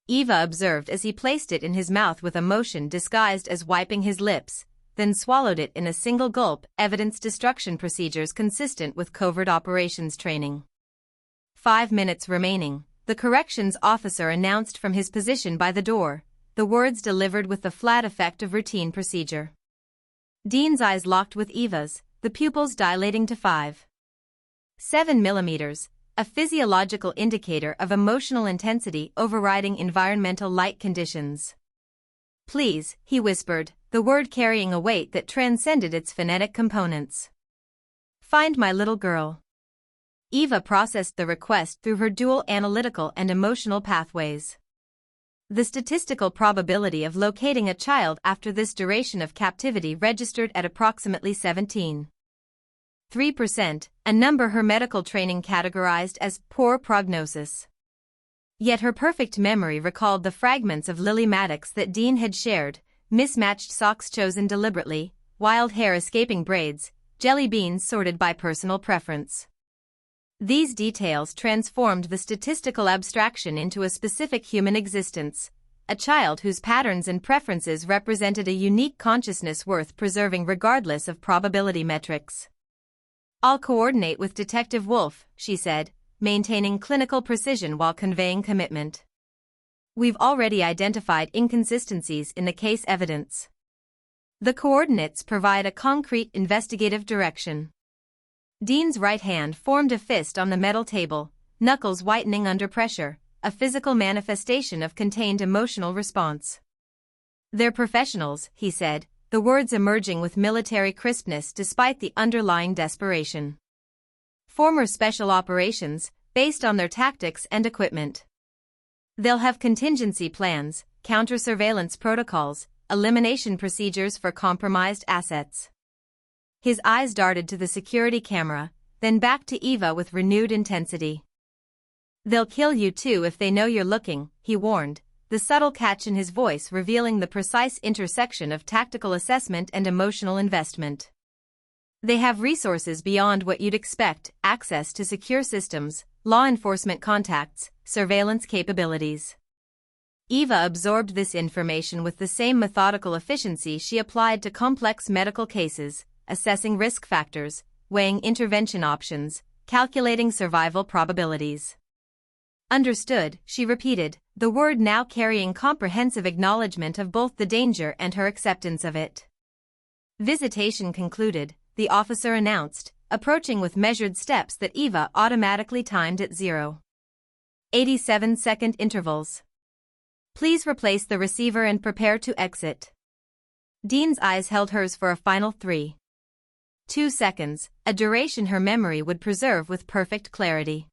Speaker 1: Eva observed as he placed it in his mouth with a motion disguised as wiping his lips, then swallowed it in a single gulp, evidence destruction procedures consistent with covert operations training. 5 minutes remaining, the corrections officer announced from his position by the door, the words delivered with the flat effect of routine procedure. Dean's eyes locked with Eva's, the pupils dilating to 5.7 millimeters, a physiological indicator of emotional intensity overriding environmental light conditions. "Please," he whispered, the word carrying a weight that transcended its phonetic components. "Find my little girl." Eva processed the request through her dual analytical and emotional pathways. The statistical probability of locating a child after this duration of captivity registered at approximately 17.3%, a number her medical training categorized as poor prognosis. Yet her perfect memory recalled the fragments of Lily Maddox that Dean had shared, mismatched socks chosen deliberately, wild hair escaping braids, jelly beans sorted by personal preference. These details transformed the statistical abstraction into a specific human existence, a child whose patterns and preferences represented a unique consciousness worth preserving regardless of probability metrics. "I'll coordinate with Detective Wolf," she said, maintaining clinical precision while conveying commitment. "We've already identified inconsistencies in the case evidence. The coordinates provide a concrete investigative direction." Dean's right hand formed a fist on the metal table, knuckles whitening under pressure, a physical manifestation of contained emotional response. "They're professionals," he said, the words emerging with military crispness despite the underlying desperation. "Former special operations, based on their tactics and equipment. They'll have contingency plans, counter-surveillance protocols, elimination procedures for compromised assets." His eyes darted to the security camera, then back to Eva with renewed intensity. "They'll kill you too if they know you're looking," he warned, the subtle catch in his voice revealing the precise intersection of tactical assessment and emotional investment. "They have resources beyond what you'd expect, access to secure systems, law enforcement contacts, surveillance capabilities." Eva absorbed this information with the same methodical efficiency she applied to complex medical cases, assessing risk factors, weighing intervention options, calculating survival probabilities. "Understood," she repeated, the word now carrying comprehensive acknowledgement of both the danger and her acceptance of it. Visitation concluded, the officer announced, approaching with measured steps that Eva automatically timed at 0.87-second intervals. "Please replace the receiver and prepare to exit." Dean's eyes held hers for a final 3.2 seconds, a duration her memory would preserve with perfect clarity.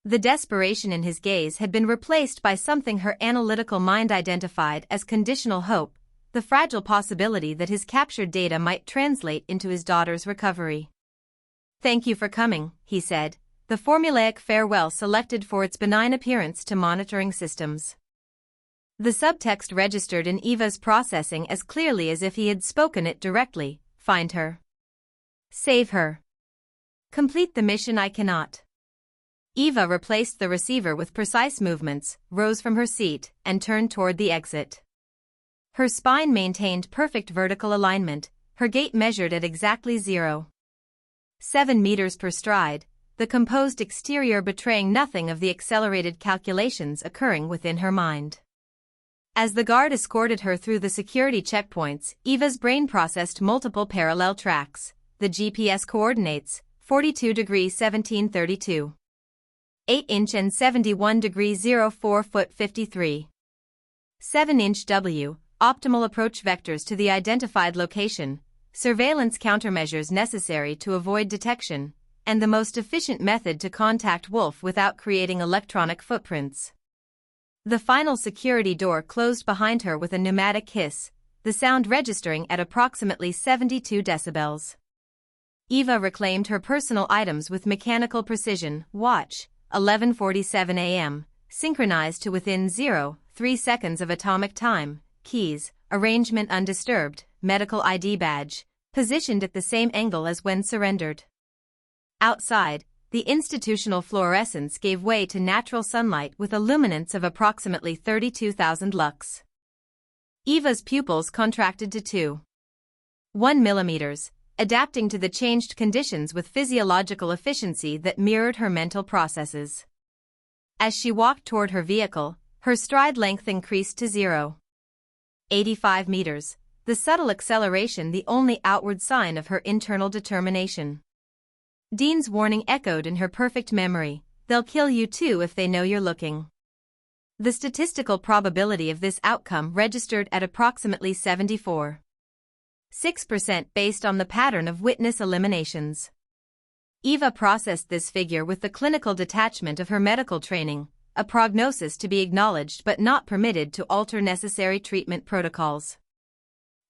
Speaker 1: The desperation in his gaze had been replaced by something her analytical mind identified as conditional hope, the fragile possibility that his captured data might translate into his daughter's recovery. "Thank you for coming," he said, the formulaic farewell selected for its benign appearance to monitoring systems. The subtext registered in Eva's processing as clearly as if he had spoken it directly. "Find her. Save her. Complete the mission I cannot." Eva replaced the receiver with precise movements, rose from her seat, and turned toward the exit. Her spine maintained perfect vertical alignment, her gait measured at exactly 0.7 meters per stride, the composed exterior betraying nothing of the accelerated calculations occurring within her mind. As the guard escorted her through the security checkpoints, Eva's brain processed multiple parallel tracks. The GPS coordinates, 42 degrees 1732. 8-inch and 71 degrees 04 foot 53. 7-inch W, optimal approach vectors to the identified location, surveillance countermeasures necessary to avoid detection, and the most efficient method to contact Wolf without creating electronic footprints. The final security door closed behind her with a pneumatic hiss, the sound registering at approximately 72 decibels. Eva reclaimed her personal items with mechanical precision. Watch, 11:47 a.m., synchronized to within 0.3 seconds of atomic time, keys, arrangement undisturbed, medical ID badge, positioned at the same angle as when surrendered. Outside, the institutional fluorescence gave way to natural sunlight with a luminance of approximately 32,000 lux. Eva's pupils contracted to 2.1 millimeters, adapting to the changed conditions with physiological efficiency that mirrored her mental processes. As she walked toward her vehicle, her stride length increased to 0.85 meters, the subtle acceleration the only outward sign of her internal determination. Dean's warning echoed in her perfect memory, "They'll kill you too if they know you're looking." The statistical probability of this outcome registered at approximately 74.6% based on the pattern of witness eliminations. Eva processed this figure with the clinical detachment of her medical training, a prognosis to be acknowledged but not permitted to alter necessary treatment protocols.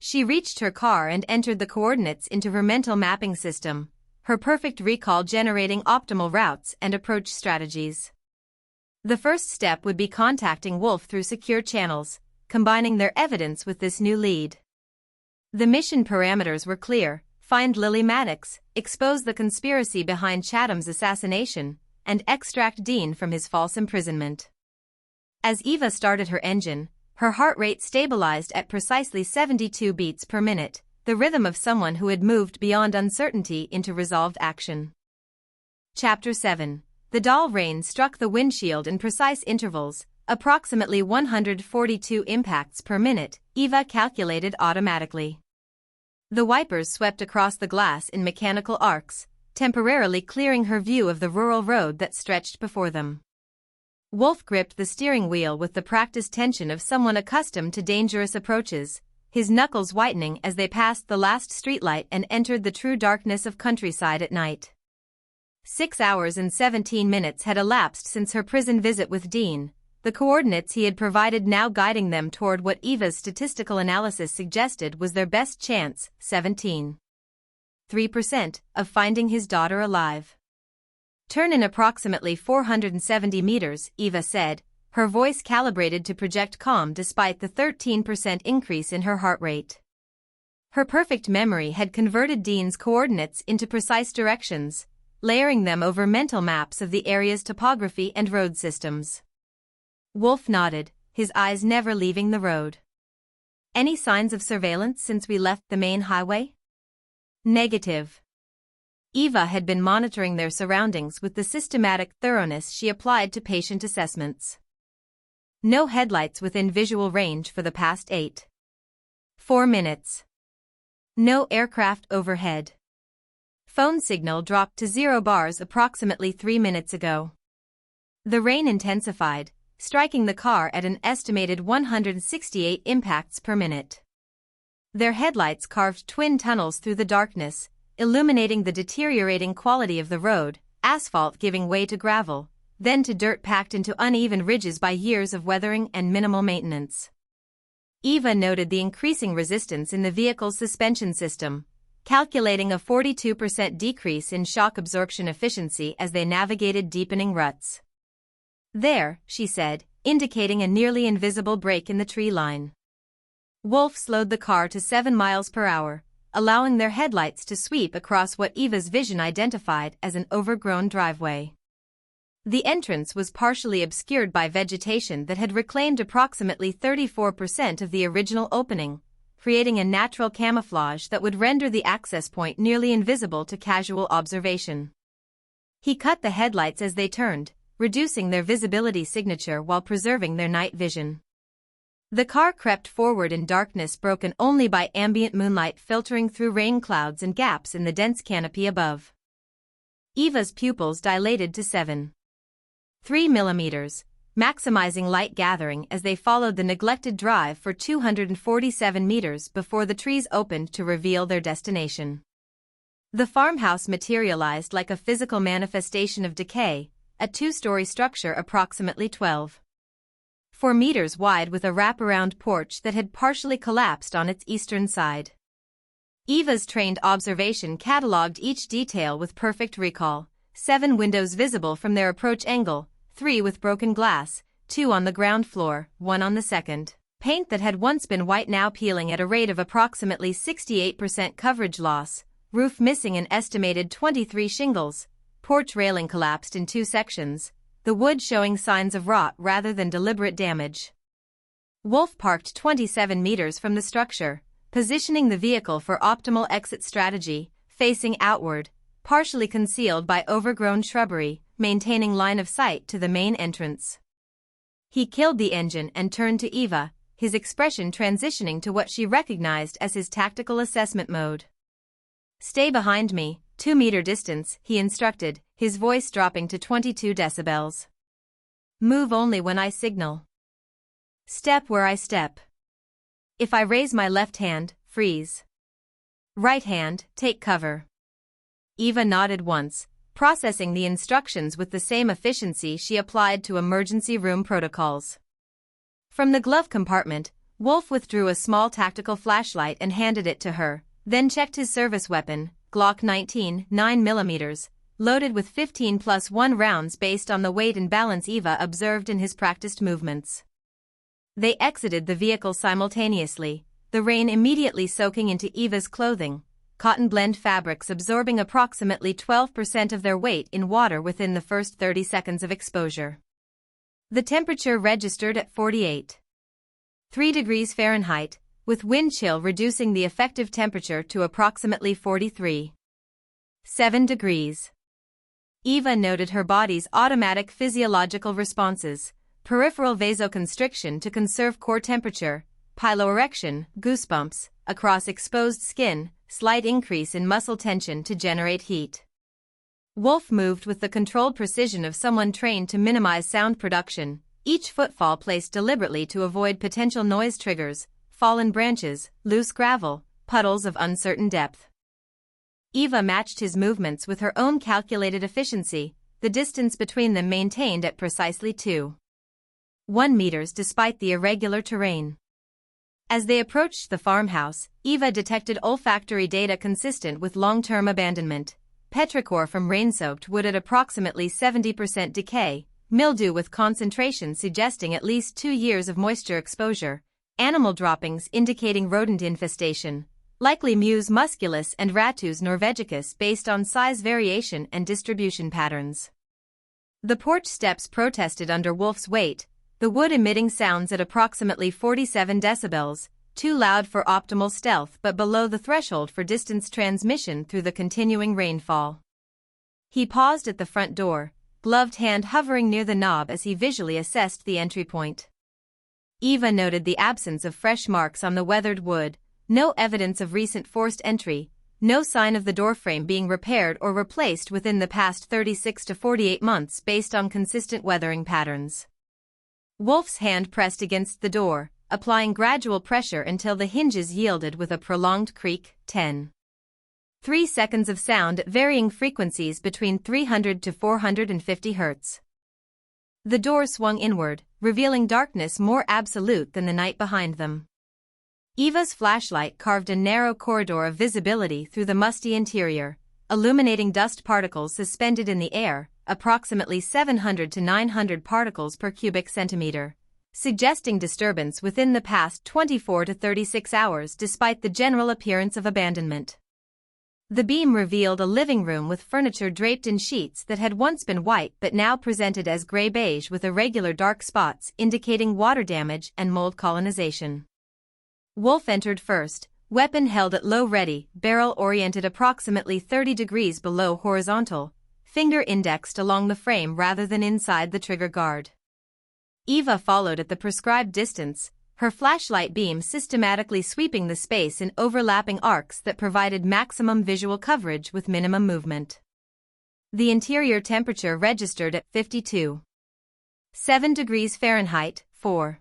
Speaker 1: She reached her car and entered the coordinates into her mental mapping system, her perfect recall generating optimal routes and approach strategies. The first step would be contacting Wolf through secure channels, combining their evidence with this new lead. The mission parameters were clear: find Lily Maddox, expose the conspiracy behind Chatham's assassination, and extract Dean from his false imprisonment. As Eva started her engine, her heart rate stabilized at precisely 72 beats per minute, the rhythm of someone who had moved beyond uncertainty into resolved action. Chapter 7. The dull rain struck the windshield in precise intervals, approximately 142 impacts per minute, Eva calculated automatically. The wipers swept across the glass in mechanical arcs, temporarily clearing her view of the rural road that stretched before them. Wolf gripped the steering wheel with the practiced tension of someone accustomed to dangerous approaches, his knuckles whitening as they passed the last streetlight and entered the true darkness of countryside at night. 6 hours and 17 minutes had elapsed since her prison visit with Dean, the coordinates he had provided now guiding them toward what Eva's statistical analysis suggested was their best chance, 17.3%, of finding his daughter alive. "Turn in approximately 470 meters, Eva said, her voice calibrated to project calm despite the 13% increase in her heart rate. Her perfect memory had converted Dean's coordinates into precise directions, layering them over mental maps of the area's topography and road systems. Wolf nodded, his eyes never leaving the road. "Any signs of surveillance since we left the main highway?" "Negative." Eva had been monitoring their surroundings with the systematic thoroughness she applied to patient assessments. No headlights within visual range for the past 8.4 minutes. No aircraft overhead. Phone signal dropped to 0 bars approximately 3 minutes ago. The rain intensified, striking the car at an estimated 168 impacts per minute. Their headlights carved twin tunnels through the darkness, illuminating the deteriorating quality of the road, asphalt giving way to gravel, then to dirt packed into uneven ridges by years of weathering and minimal maintenance. Eva noted the increasing resistance in the vehicle's suspension system, calculating a 42% decrease in shock absorption efficiency as they navigated deepening ruts. "There," she said, indicating a nearly invisible break in the tree line. Wolf slowed the car to 7 miles per hour, allowing their headlights to sweep across what Eva's vision identified as an overgrown driveway. The entrance was partially obscured by vegetation that had reclaimed approximately 34% of the original opening, creating a natural camouflage that would render the access point nearly invisible to casual observation. He cut the headlights as they turned, reducing their visibility signature while preserving their night vision. The car crept forward in darkness broken only by ambient moonlight filtering through rain clouds and gaps in the dense canopy above. Eva's pupils dilated to 7.3 millimeters, maximizing light gathering as they followed the neglected drive for 247 meters before the trees opened to reveal their destination. The farmhouse materialized like a physical manifestation of decay, a two-story structure approximately 12.4 meters wide with a wraparound porch that had partially collapsed on its eastern side. Eva's trained observation catalogued each detail with perfect recall: 7 windows visible from their approach angle, 3 with broken glass, 2 on the ground floor, 1 on the second. Paint that had once been white now peeling at a rate of approximately 68% coverage loss, roof missing an estimated 23 shingles, porch railing collapsed in 2 sections, the wood showing signs of rot rather than deliberate damage. Wolf parked 27 meters from the structure, positioning the vehicle for optimal exit strategy, facing outward, partially concealed by overgrown shrubbery, maintaining line of sight to the main entrance. He killed the engine and turned to Eva, his expression transitioning to what she recognized as his tactical assessment mode. "Stay behind me, 2-meter distance," he instructed, his voice dropping to 22 decibels. "Move only when I signal. Step where I step. If I raise my left hand, freeze. Right hand, take cover." Eva nodded once, processing the instructions with the same efficiency she applied to emergency room protocols. From the glove compartment, Wolf withdrew a small tactical flashlight and handed it to her, then checked his service weapon, Glock 19, 9mm, loaded with 15+1 rounds based on the weight and balance Eva observed in his practiced movements. They exited the vehicle simultaneously, the rain immediately soaking into Eva's clothing, cotton blend fabrics absorbing approximately 12% of their weight in water within the first 30 seconds of exposure. The temperature registered at 48.3 degrees Fahrenheit, with wind chill reducing the effective temperature to approximately 43.7 degrees. Eva noted her body's automatic physiological responses: peripheral vasoconstriction to conserve core temperature, piloerection, goosebumps, across exposed skin, slight increase in muscle tension to generate heat. Wolf moved with the controlled precision of someone trained to minimize sound production, each footfall placed deliberately to avoid potential noise triggers, fallen branches, loose gravel, puddles of uncertain depth. Eva matched his movements with her own calculated efficiency, the distance between them maintained at precisely 2.1 meters despite the irregular terrain. As they approached the farmhouse, Eva detected olfactory data consistent with long-term abandonment: petrichor from rain-soaked wood at approximately 70% decay, mildew with concentration suggesting at least 2 years of moisture exposure, animal droppings indicating rodent infestation, likely Mus musculus and Ratus norvegicus based on size variation and distribution patterns. The porch steps protested under Wolf's weight, the wood emitting sounds at approximately 47 decibels, too loud for optimal stealth but below the threshold for distance transmission through the continuing rainfall. He paused at the front door, gloved hand hovering near the knob as he visually assessed the entry point. Eva noted the absence of fresh marks on the weathered wood, no evidence of recent forced entry, no sign of the doorframe being repaired or replaced within the past 36 to 48 months based on consistent weathering patterns. Wolf's hand pressed against the door, applying gradual pressure until the hinges yielded with a prolonged creak. 10.3 seconds of sound at varying frequencies between 300 to 450 Hz. The door swung inward, revealing darkness more absolute than the night behind them. Eva's flashlight carved a narrow corridor of visibility through the musty interior, illuminating dust particles suspended in the air, approximately 700 to 900 particles per cubic centimeter, suggesting disturbance within the past 24 to 36 hours despite the general appearance of abandonment. The beam revealed a living room with furniture draped in sheets that had once been white but now presented as gray-beige with irregular dark spots indicating water damage and mold colonization. Wolf entered first, weapon held at low ready, barrel oriented approximately 30 degrees below horizontal, finger indexed along the frame rather than inside the trigger guard. Eva followed at the prescribed distance, her flashlight beam systematically sweeping the space in overlapping arcs that provided maximum visual coverage with minimum movement. The interior temperature registered at 52.7 degrees Fahrenheit, 4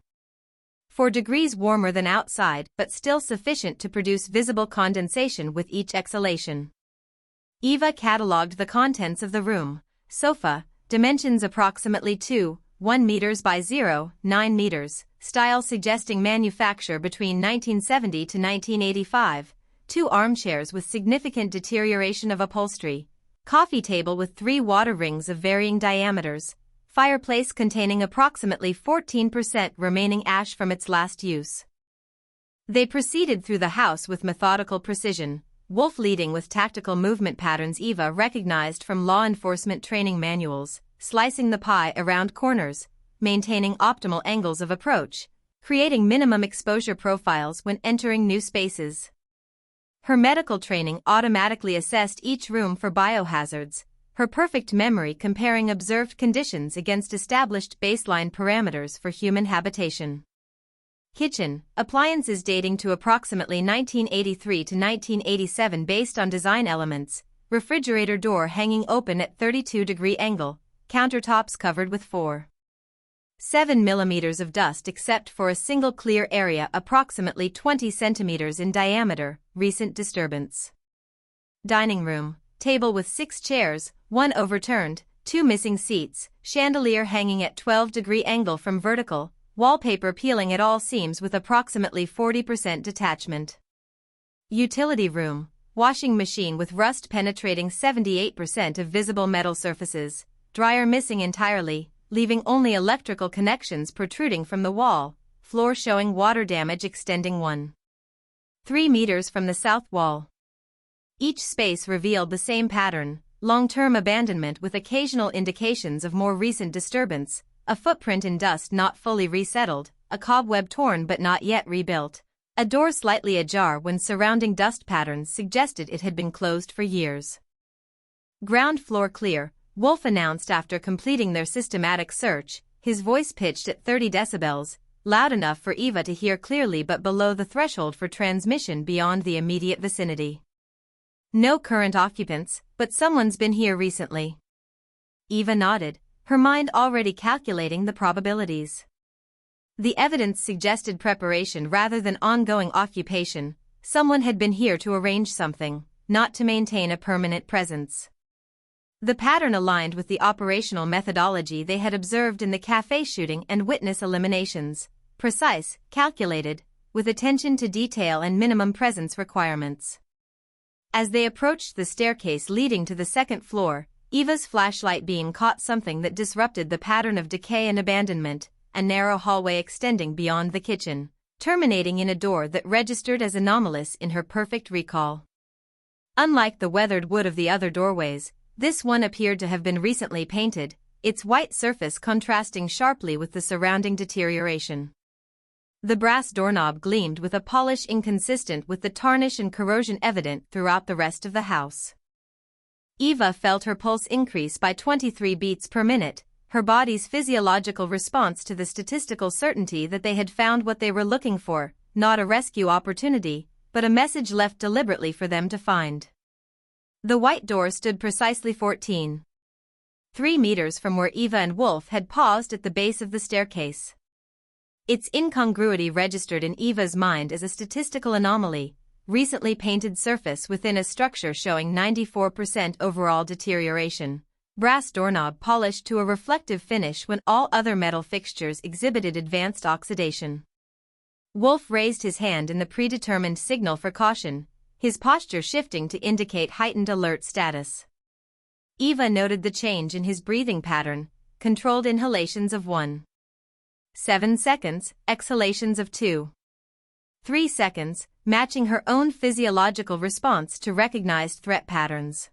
Speaker 1: degrees warmer than outside but still sufficient to produce visible condensation with each exhalation. Eva catalogued the contents of the room. Sofa, dimensions approximately 2.1 meters by 0.9 meters, style suggesting manufacture between 1970 to 1985, 2 armchairs with significant deterioration of upholstery, coffee table with 3 water rings of varying diameters, fireplace containing approximately 14% remaining ash from its last use. They proceeded through the house with methodical precision, Wolf leading with tactical movement patterns Eva recognized from law enforcement training manuals, slicing the pie around corners, maintaining optimal angles of approach, creating minimum exposure profiles when entering new spaces. Her medical training automatically assessed each room for biohazards, her perfect memory comparing observed conditions against established baseline parameters for human habitation. Kitchen, appliances dating to approximately 1983 to 1987 based on design elements, refrigerator door hanging open at 32-degree angle, countertops covered with 4.7 mm of dust except for a single clear area approximately 20 centimeters in diameter, recent disturbance. Dining room, table with 6 chairs, 1 overturned, 2 missing seats, chandelier hanging at 12-degree angle from vertical, wallpaper peeling at all seams with approximately 40% detachment. Utility room, washing machine with rust penetrating 78% of visible metal surfaces, dryer missing entirely, leaving only electrical connections protruding from the wall, floor showing water damage extending 1.3 meters from the south wall. Each space revealed the same pattern, long-term abandonment with occasional indications of more recent disturbance, a footprint in dust not fully resettled, a cobweb torn but not yet rebuilt, a door slightly ajar when surrounding dust patterns suggested it had been closed for years. Ground floor clear, Wolf announced after completing their systematic search, his voice pitched at 30 decibels, loud enough for Eva to hear clearly but below the threshold for transmission beyond the immediate vicinity. No current occupants, but someone's been here recently. Eva nodded, her mind already calculating the probabilities. The evidence suggested preparation rather than ongoing occupation. Someone had been here to arrange something, not to maintain a permanent presence. The pattern aligned with the operational methodology they had observed in the café shooting and witness eliminations, precise, calculated, with attention to detail and minimum presence requirements. As they approached the staircase leading to the second floor, Eva's flashlight beam caught something that disrupted the pattern of decay and abandonment, a narrow hallway extending beyond the kitchen, terminating in a door that registered as anomalous in her perfect recall. Unlike the weathered wood of the other doorways, this one appeared to have been recently painted, its white surface contrasting sharply with the surrounding deterioration. The brass doorknob gleamed with a polish inconsistent with the tarnish and corrosion evident throughout the rest of the house. Eva felt her pulse increase by 23 beats per minute, her body's physiological response to the statistical certainty that they had found what they were looking for, not a rescue opportunity, but a message left deliberately for them to find. The white door stood precisely 14.3 meters from where Eva and Wolf had paused at the base of the staircase. Its incongruity registered in Eva's mind as a statistical anomaly, recently painted surface within a structure showing 94% overall deterioration, brass doorknob polished to a reflective finish when all other metal fixtures exhibited advanced oxidation. Wolf raised his hand in the predetermined signal for caution, his posture shifting to indicate heightened alert status. Eva noted the change in his breathing pattern, controlled inhalations of 1.7 seconds, exhalations of 2.3 seconds, matching her own physiological response to recognized threat patterns.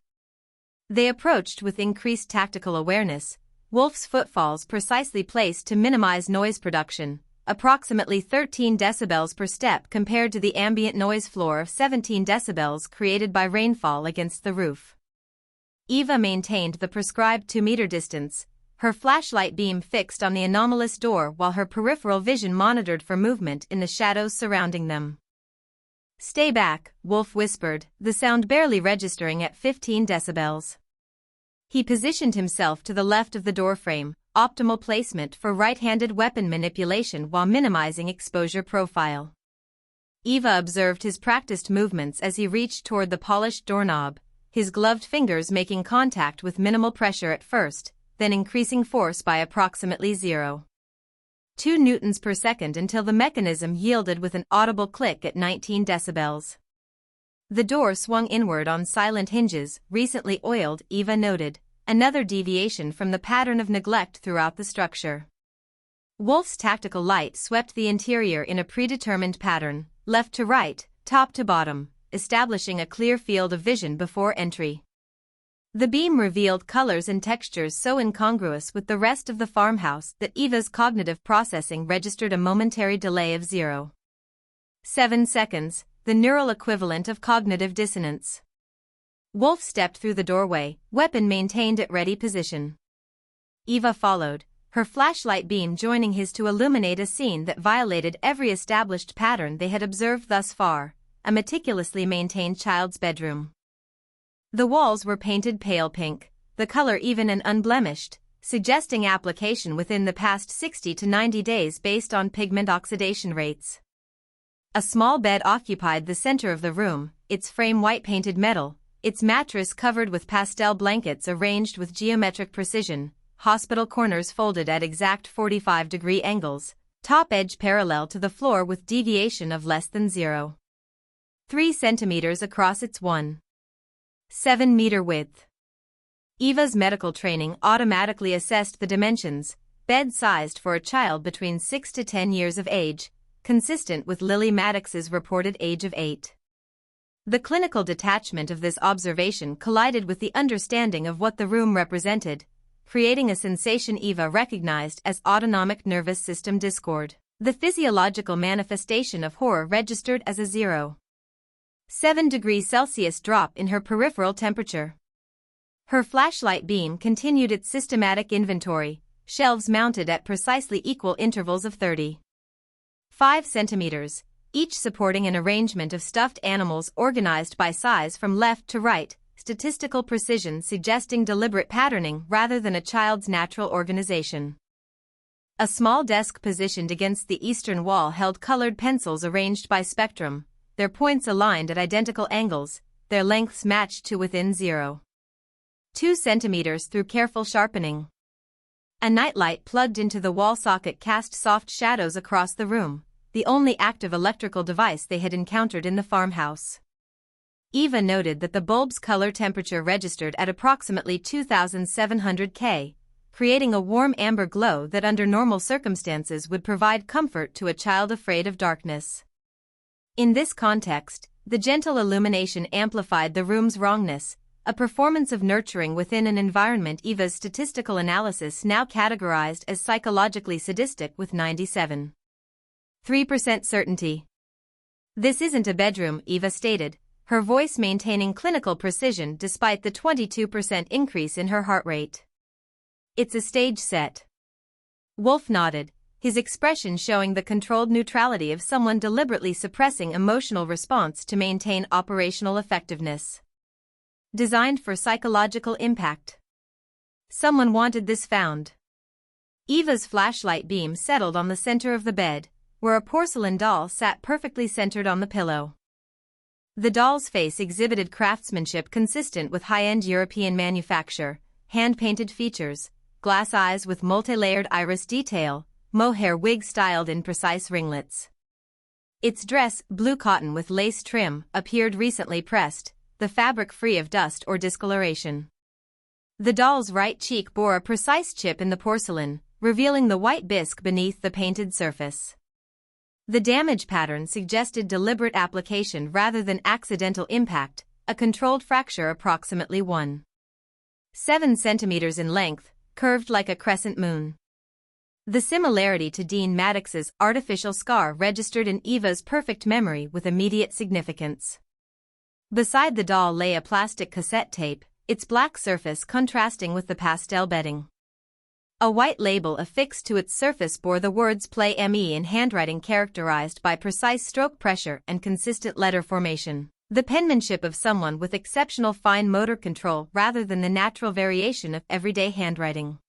Speaker 1: They approached with increased tactical awareness, Wolf's footfalls precisely placed to minimize noise production, approximately 13 decibels per step compared to the ambient noise floor of 17 decibels created by rainfall against the roof. Eva maintained the prescribed 2-meter distance, her flashlight beam fixed on the anomalous door while her peripheral vision monitored for movement in the shadows surrounding them. "Stay back," Wolf whispered, the sound barely registering at 15 decibels. He positioned himself to the left of the doorframe, optimal placement for right-handed weapon manipulation while minimizing exposure profile. Eva observed his practiced movements as he reached toward the polished doorknob, his gloved fingers making contact with minimal pressure at first, then increasing force by approximately 0.2 newtons per second until the mechanism yielded with an audible click at 19 decibels. The door swung inward on silent hinges, recently oiled, Eva noted, another deviation from the pattern of neglect throughout the structure. Wolf's tactical light swept the interior in a predetermined pattern, left to right, top to bottom, establishing a clear field of vision before entry. The beam revealed colors and textures so incongruous with the rest of the farmhouse that Eva's cognitive processing registered a momentary delay of 0.7 seconds, the neural equivalent of cognitive dissonance. Wolf stepped through the doorway, weapon maintained at ready position. Eva followed, her flashlight beam joining his to illuminate a scene that violated every established pattern they had observed thus far, a meticulously maintained child's bedroom. The walls were painted pale pink, the color even and unblemished, suggesting application within the past 60 to 90 days based on pigment oxidation rates. A small bed occupied the center of the room, its frame white-painted metal, its mattress covered with pastel blankets arranged with geometric precision, hospital corners folded at exact 45-degree angles, top edge parallel to the floor with deviation of less than 0.3 centimeters across its 1.7-meter width. Eva's medical training automatically assessed the dimensions, bed-sized for a child between 6 to 10 years of age, consistent with Lily Maddox's reported age of 8. The clinical detachment of this observation collided with the understanding of what the room represented, creating a sensation Eva recognized as autonomic nervous system discord. The physiological manifestation of horror registered as a 0.7 degrees Celsius drop in her peripheral temperature. Her flashlight beam continued its systematic inventory, shelves mounted at precisely equal intervals of 35 centimeters, each supporting an arrangement of stuffed animals organized by size from left to right, statistical precision suggesting deliberate patterning rather than a child's natural organization. A small desk positioned against the eastern wall held colored pencils arranged by spectrum, their points aligned at identical angles, their lengths matched to within 0.2 centimeters through careful sharpening. A nightlight plugged into the wall socket cast soft shadows across the room, the only active electrical device they had encountered in the farmhouse. Eva noted that the bulb's color temperature registered at approximately 2700 K, creating a warm amber glow that under normal circumstances would provide comfort to a child afraid of darkness. In this context, the gentle illumination amplified the room's wrongness, a performance of nurturing within an environment Eva's statistical analysis now categorized as psychologically sadistic with 97.3% certainty. "This isn't a bedroom," Eva stated, her voice maintaining clinical precision despite the 22% increase in her heart rate. "It's a stage set." Wolf nodded, his expression showing the controlled neutrality of someone deliberately suppressing emotional response to maintain operational effectiveness. "Designed for psychological impact. Someone wanted this found." Eva's flashlight beam settled on the center of the bed, where a porcelain doll sat perfectly centered on the pillow. The doll's face exhibited craftsmanship consistent with high-end European manufacture, hand-painted features, glass eyes with multi-layered iris detail, mohair wig styled in precise ringlets. Its dress, blue cotton with lace trim, appeared recently pressed, the fabric free of dust or discoloration. The doll's right cheek bore a precise chip in the porcelain, revealing the white bisque beneath the painted surface. The damage pattern suggested deliberate application rather than accidental impact, a controlled fracture approximately 1.7 centimeters in length, curved like a crescent moon. The similarity to Dean Maddox's artificial scar registered in Eva's perfect memory with immediate significance. Beside the doll lay a plastic cassette tape, its black surface contrasting with the pastel bedding. A white label affixed to its surface bore the words Play ME in handwriting characterized by precise stroke pressure and consistent letter formation, the penmanship of someone with exceptional fine motor control rather than the natural variation of everyday handwriting.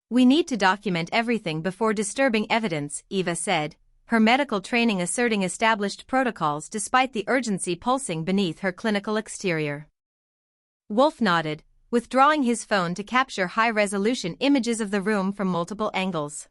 Speaker 1: "We need to document everything before disturbing evidence," Eva said, her medical training asserting established protocols despite the urgency pulsing beneath her clinical exterior. Wolf nodded, withdrawing his phone to capture high-resolution images of the room from multiple angles.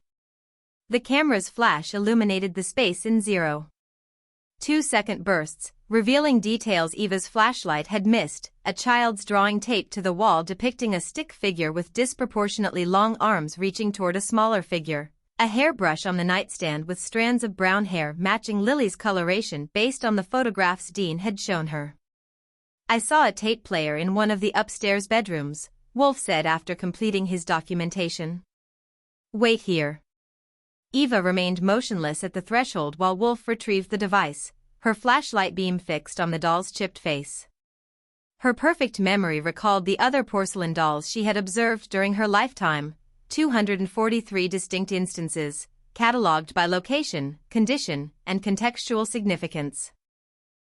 Speaker 1: The camera's flash illuminated the space in 0.2-second bursts, revealing details Eva's flashlight had missed: a child's drawing taped to the wall depicting a stick figure with disproportionately long arms reaching toward a smaller figure, a hairbrush on the nightstand with strands of brown hair matching Lily's coloration based on the photographs Dean had shown her. "I saw a tape player in one of the upstairs bedrooms," Wolf said after completing his documentation. "Wait here." Eva remained motionless at the threshold while Wolf retrieved the device, her flashlight beam fixed on the doll's chipped face. Her perfect memory recalled the other porcelain dolls she had observed during her lifetime, 243 distinct instances, catalogued by location, condition, and contextual significance.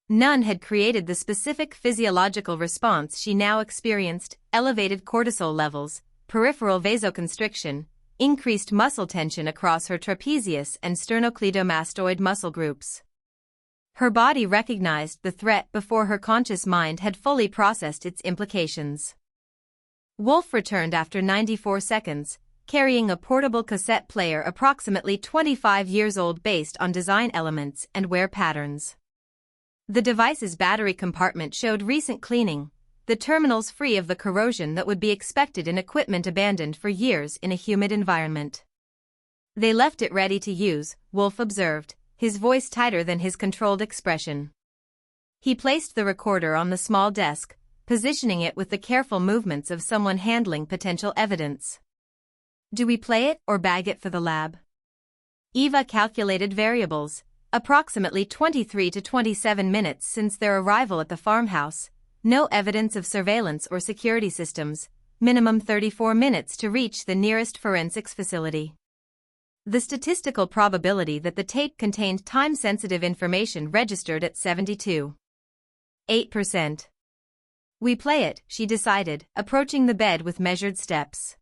Speaker 1: None had created the specific physiological response she now experienced: elevated cortisol levels, peripheral vasoconstriction, increased muscle tension across her trapezius and sternocleidomastoid muscle groups. Her body recognized the threat before her conscious mind had fully processed its implications. Wolf returned after 94 seconds, carrying a portable cassette player approximately 25 years old based on design elements and wear patterns. The device's battery compartment showed recent cleaning, the terminals free of the corrosion that would be expected in equipment abandoned for years in a humid environment. "They left it ready to use," Wolf observed, his voice tighter than his controlled expression. He placed the recorder on the small desk, positioning it with the careful movements of someone handling potential evidence. "Do we play it or bag it for the lab?" Eva calculated variables: approximately 23 to 27 minutes since their arrival at the farmhouse, no evidence of surveillance or security systems, minimum 34 minutes to reach the nearest forensics facility. The statistical probability that the tape contained time-sensitive information registered at 72.8%. "We play it," she decided, approaching the bed with measured steps.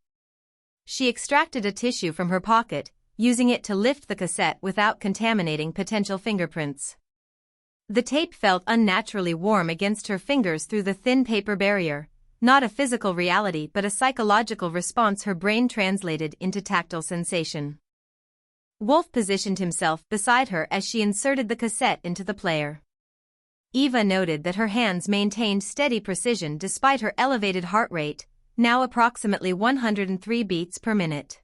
Speaker 1: She extracted a tissue from her pocket, using it to lift the cassette without contaminating potential fingerprints. The tape felt unnaturally warm against her fingers through the thin paper barrier, not a physical reality but a psychological response her brain translated into tactile sensation. Wolf positioned himself beside her as she inserted the cassette into the player. Eva noted that her hands maintained steady precision despite her elevated heart rate, now approximately 103 beats per minute.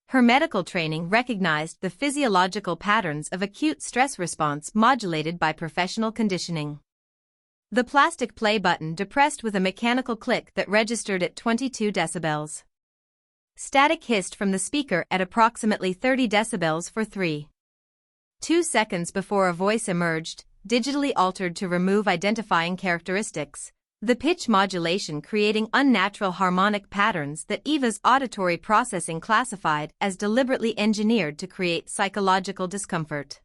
Speaker 1: Her medical training recognized the physiological patterns of acute stress response modulated by professional conditioning. The plastic play button depressed with a mechanical click that registered at 22 decibels. Static hissed from the speaker at approximately 30 decibels for 3.2 seconds before a voice emerged, digitally altered to remove identifying characteristics, the pitch modulation creating unnatural harmonic patterns that Eva's auditory processing classified as deliberately engineered to create psychological discomfort.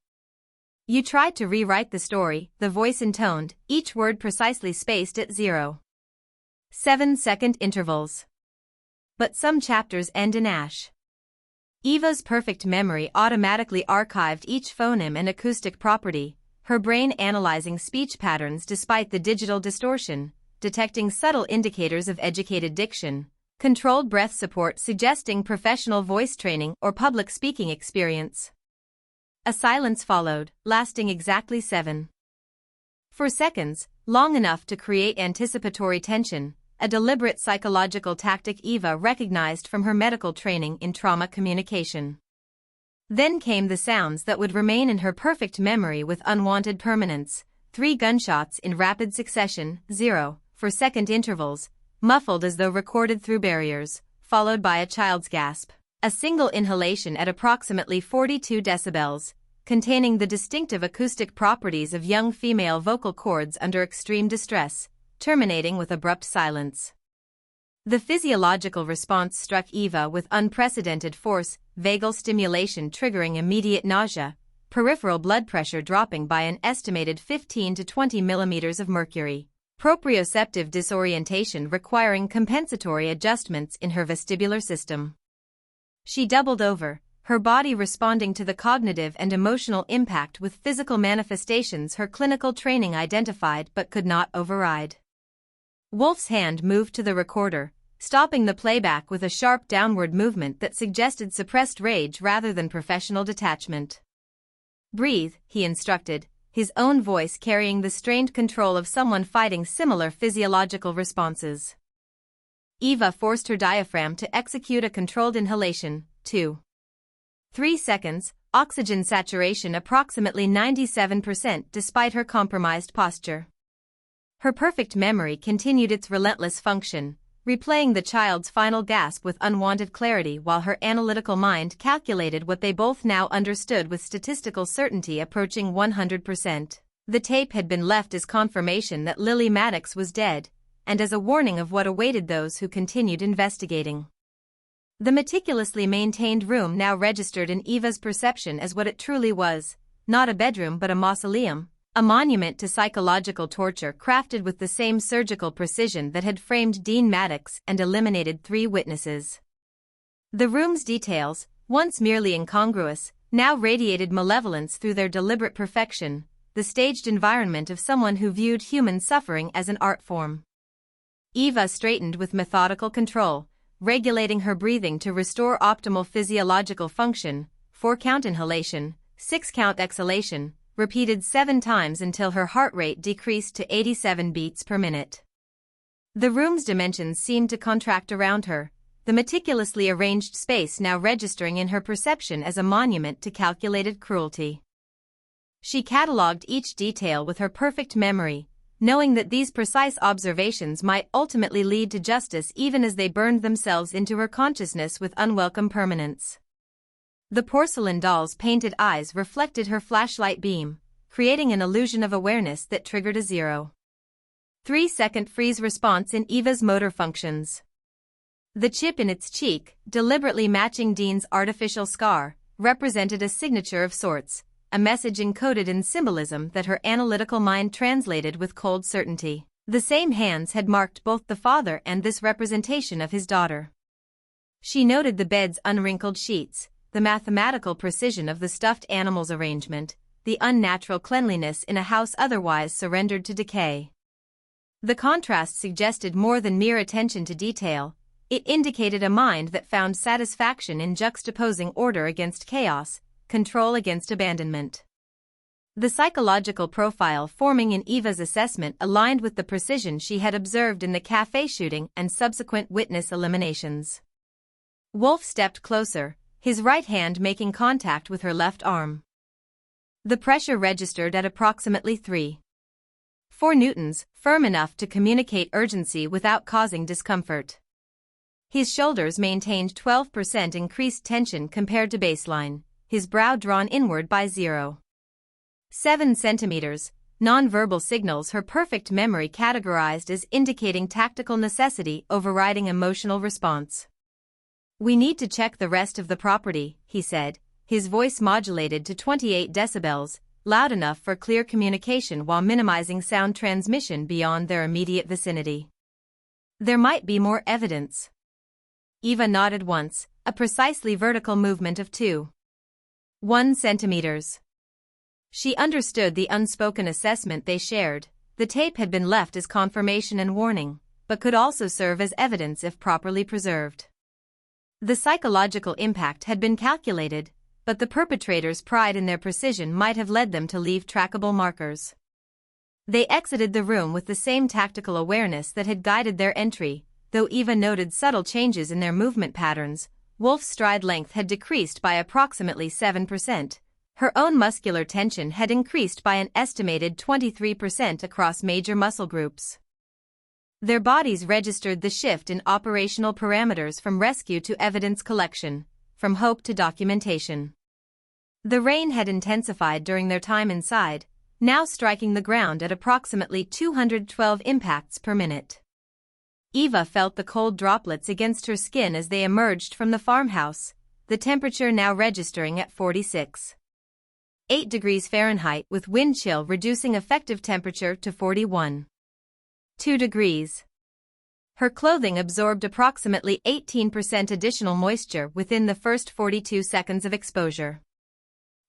Speaker 1: "You tried to rewrite the story," the voice intoned, each word precisely spaced at 0.7-second intervals. "But some chapters end in ash." Eva's perfect memory automatically archived each phoneme and acoustic property, her brain analyzing speech patterns despite the digital distortion, detecting subtle indicators of educated diction, controlled breath support suggesting professional voice training or public speaking experience. A silence followed, lasting exactly 7.4 seconds, long enough to create anticipatory tension, a deliberate psychological tactic Eva recognized from her medical training in trauma communication. Then came the sounds that would remain in her perfect memory with unwanted permanence: 3 gunshots in rapid succession, 0.4-second intervals, muffled as though recorded through barriers, followed by a child's gasp, a single inhalation at approximately 42 decibels, containing the distinctive acoustic properties of young female vocal cords under extreme distress, terminating with abrupt silence. The physiological response struck Eva with unprecedented force, vagal stimulation triggering immediate nausea, peripheral blood pressure dropping by an estimated 15 to 20 millimeters of mercury, proprioceptive disorientation requiring compensatory adjustments in her vestibular system. She doubled over, her body responding to the cognitive and emotional impact with physical manifestations her clinical training identified but could not override. Wolf's hand moved to the recorder, stopping the playback with a sharp downward movement that suggested suppressed rage rather than professional detachment. "Breathe," he instructed, his own voice carrying the strained control of someone fighting similar physiological responses. Eva forced her diaphragm to execute a controlled inhalation. 2. 3 seconds, oxygen saturation approximately 97% despite her compromised posture. Her perfect memory continued its relentless function, replaying the child's final gasp with unwanted clarity while her analytical mind calculated what they both now understood with statistical certainty approaching 100%. The tape had been left as confirmation that Lily Maddox was dead, and as a warning of what awaited those who continued investigating. The meticulously maintained room now registered in Eva's perception as what it truly was, not a bedroom but a mausoleum, a monument to psychological torture crafted with the same surgical precision that had framed Dean Maddox and eliminated 3 witnesses. The room's details, once merely incongruous, now radiated malevolence through their deliberate perfection, the staged environment of someone who viewed human suffering as an art form. Eva straightened with methodical control, regulating her breathing to restore optimal physiological function, 4-count inhalation, 6-count exhalation, repeated 7 times until her heart rate decreased to 87 beats per minute. The room's dimensions seemed to contract around her, the meticulously arranged space now registering in her perception as a monument to calculated cruelty. She catalogued each detail with her perfect memory, knowing that these precise observations might ultimately lead to justice even as they burned themselves into her consciousness with unwelcome permanence. The porcelain doll's painted eyes reflected her flashlight beam, creating an illusion of awareness that triggered a 0. 3-second freeze response in Eva's motor functions. The chip in its cheek, deliberately matching Dean's artificial scar, represented a signature of sorts, a message encoded in symbolism that her analytical mind translated with cold certainty. The same hands had marked both the father and this representation of his daughter. She noted the bed's unwrinkled sheets, the mathematical precision of the stuffed animal's arrangement, the unnatural cleanliness in a house otherwise surrendered to decay. The contrast suggested more than mere attention to detail, it indicated a mind that found satisfaction in juxtaposing order against chaos, control against abandonment. The psychological profile forming in Eva's assessment aligned with the precision she had observed in the café shooting and subsequent witness eliminations. Wolf stepped closer, his right hand making contact with her left arm. The pressure registered at approximately 3.4 newtons, firm enough to communicate urgency without causing discomfort. His shoulders maintained 12% increased tension compared to baseline, his brow drawn inward by 0.7 centimeters, non-verbal signals her perfect memory categorized as indicating tactical necessity overriding emotional response. "We need to check the rest of the property," he said, his voice modulated to 28 decibels, loud enough for clear communication while minimizing sound transmission beyond their immediate vicinity. "There might be more evidence." Eva nodded once, a precisely vertical movement of 2.1 centimeters. She understood the unspoken assessment they shared. The tape had been left as confirmation and warning, but could also serve as evidence if properly preserved. The psychological impact had been calculated, but the perpetrators' pride in their precision might have led them to leave trackable markers. They exited the room with the same tactical awareness that had guided their entry, though Eva noted subtle changes in their movement patterns. Wolf's stride length had decreased by approximately 7%. Her own muscular tension had increased by an estimated 23% across major muscle groups. Their bodies registered the shift in operational parameters from rescue to evidence collection, from hope to documentation. The rain had intensified during their time inside, now striking the ground at approximately 212 impacts per minute. Eva felt the cold droplets against her skin as they emerged from the farmhouse, the temperature now registering at 46.8 degrees Fahrenheit with wind chill reducing effective temperature to 41.2 degrees. Her clothing absorbed approximately 18% additional moisture within the first 42 seconds of exposure.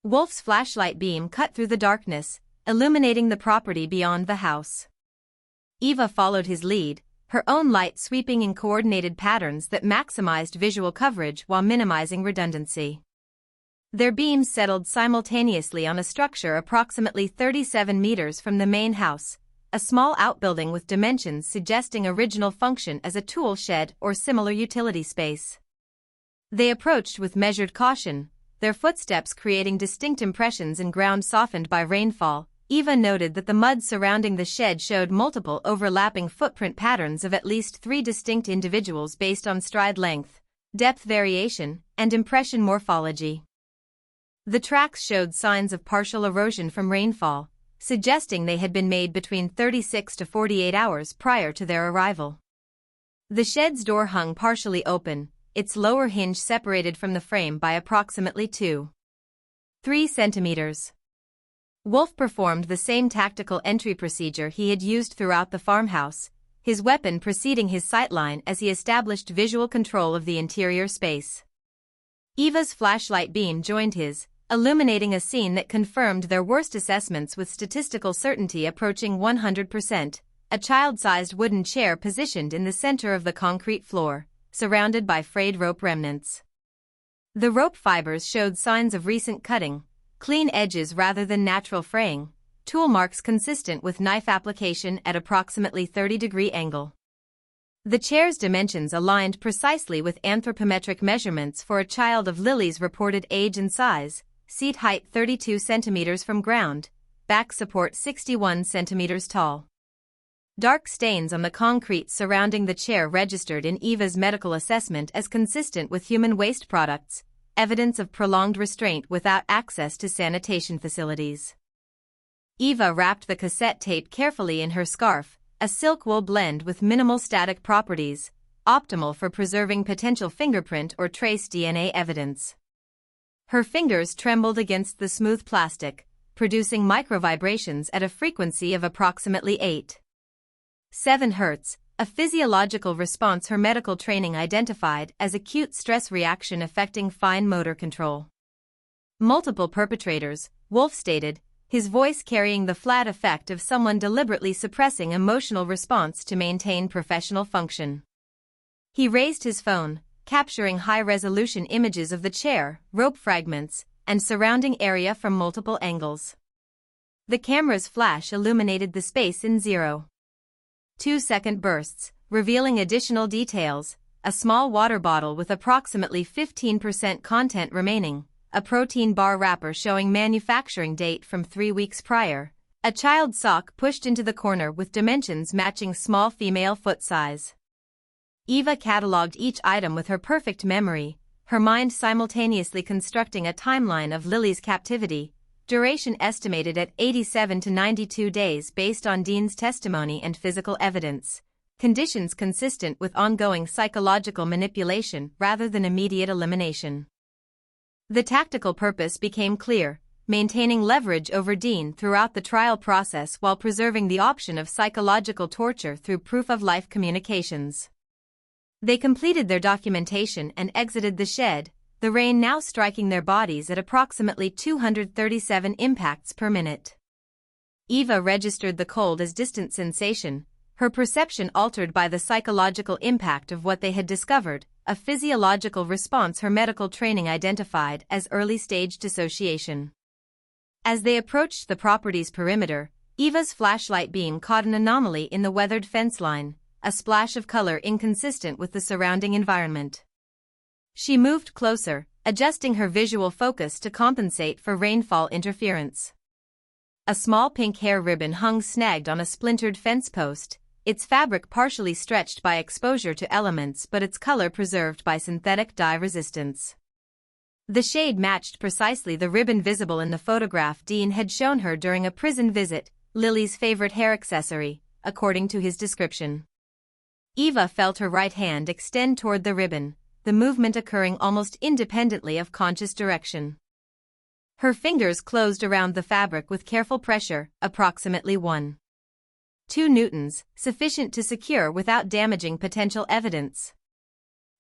Speaker 1: Wolf's flashlight beam cut through the darkness, illuminating the property beyond the house. Eva followed his lead, her own light sweeping in coordinated patterns that maximized visual coverage while minimizing redundancy. Their beams settled simultaneously on a structure approximately 37 meters from the main house, a small outbuilding with dimensions suggesting original function as a tool shed or similar utility space. They approached with measured caution, their footsteps creating distinct impressions in ground softened by rainfall. Eva noted that the mud surrounding the shed showed multiple overlapping footprint patterns of at least 3 distinct individuals based on stride length, depth variation, and impression morphology. The tracks showed signs of partial erosion from rainfall, suggesting they had been made between 36 to 48 hours prior to their arrival. The shed's door hung partially open, its lower hinge separated from the frame by approximately 2.3 centimeters. Wolf performed the same tactical entry procedure he had used throughout the farmhouse, his weapon preceding his sightline as he established visual control of the interior space. Eva's flashlight beam joined his, illuminating a scene that confirmed their worst assessments with statistical certainty approaching 100%, a child-sized wooden chair positioned in the center of the concrete floor, surrounded by frayed rope remnants. The rope fibers showed signs of recent cutting, clean edges rather than natural fraying, tool marks consistent with knife application at approximately 30-degree angle. The chair's dimensions aligned precisely with anthropometric measurements for a child of Lily's reported age and size, seat height 32 centimeters from ground, back support 61 centimeters tall. Dark stains on the concrete surrounding the chair registered in Eva's medical assessment as consistent with human waste products, evidence of prolonged restraint without access to sanitation facilities. Eva wrapped the cassette tape carefully in her scarf, a silk wool blend with minimal static properties, optimal for preserving potential fingerprint or trace DNA evidence. Her fingers trembled against the smooth plastic, producing microvibrations at a frequency of approximately 8.7 Hz, a physiological response her medical training identified as acute stress reaction affecting fine motor control. Multiple perpetrators, Wolf stated, his voice carrying the flat effect of someone deliberately suppressing emotional response to maintain professional function. He raised his phone, capturing high-resolution images of the chair, rope fragments, and surrounding area from multiple angles. The camera's flash illuminated the space in 0.2-second bursts, revealing additional details, a small water bottle with approximately 15% content remaining, a protein bar wrapper showing manufacturing date from 3 weeks prior, a child's sock pushed into the corner with dimensions matching small female foot size. Eva catalogued each item with her perfect memory, her mind simultaneously constructing a timeline of Lily's captivity, duration estimated at 87 to 92 days based on Dean's testimony and physical evidence, conditions consistent with ongoing psychological manipulation rather than immediate elimination. The tactical purpose became clear, maintaining leverage over Dean throughout the trial process while preserving the option of psychological torture through proof-of-life communications. They completed their documentation and exited the shed, the rain now striking their bodies at approximately 237 impacts per minute. Eva registered the cold as distant sensation, her perception altered by the psychological impact of what they had discovered, a physiological response her medical training identified as early-stage dissociation. As they approached the property's perimeter, Eva's flashlight beam caught an anomaly in the weathered fence line, a splash of color inconsistent with the surrounding environment. She moved closer, adjusting her visual focus to compensate for rainfall interference. A small pink hair ribbon hung snagged on a splintered fence post, its fabric partially stretched by exposure to elements but its color preserved by synthetic dye resistance. The shade matched precisely the ribbon visible in the photograph Dean had shown her during a prison visit, Lily's favorite hair accessory, according to his description. Eva felt her right hand extend toward the ribbon, the movement occurring almost independently of conscious direction. Her fingers closed around the fabric with careful pressure, approximately 1.2 newtons, sufficient to secure without damaging potential evidence.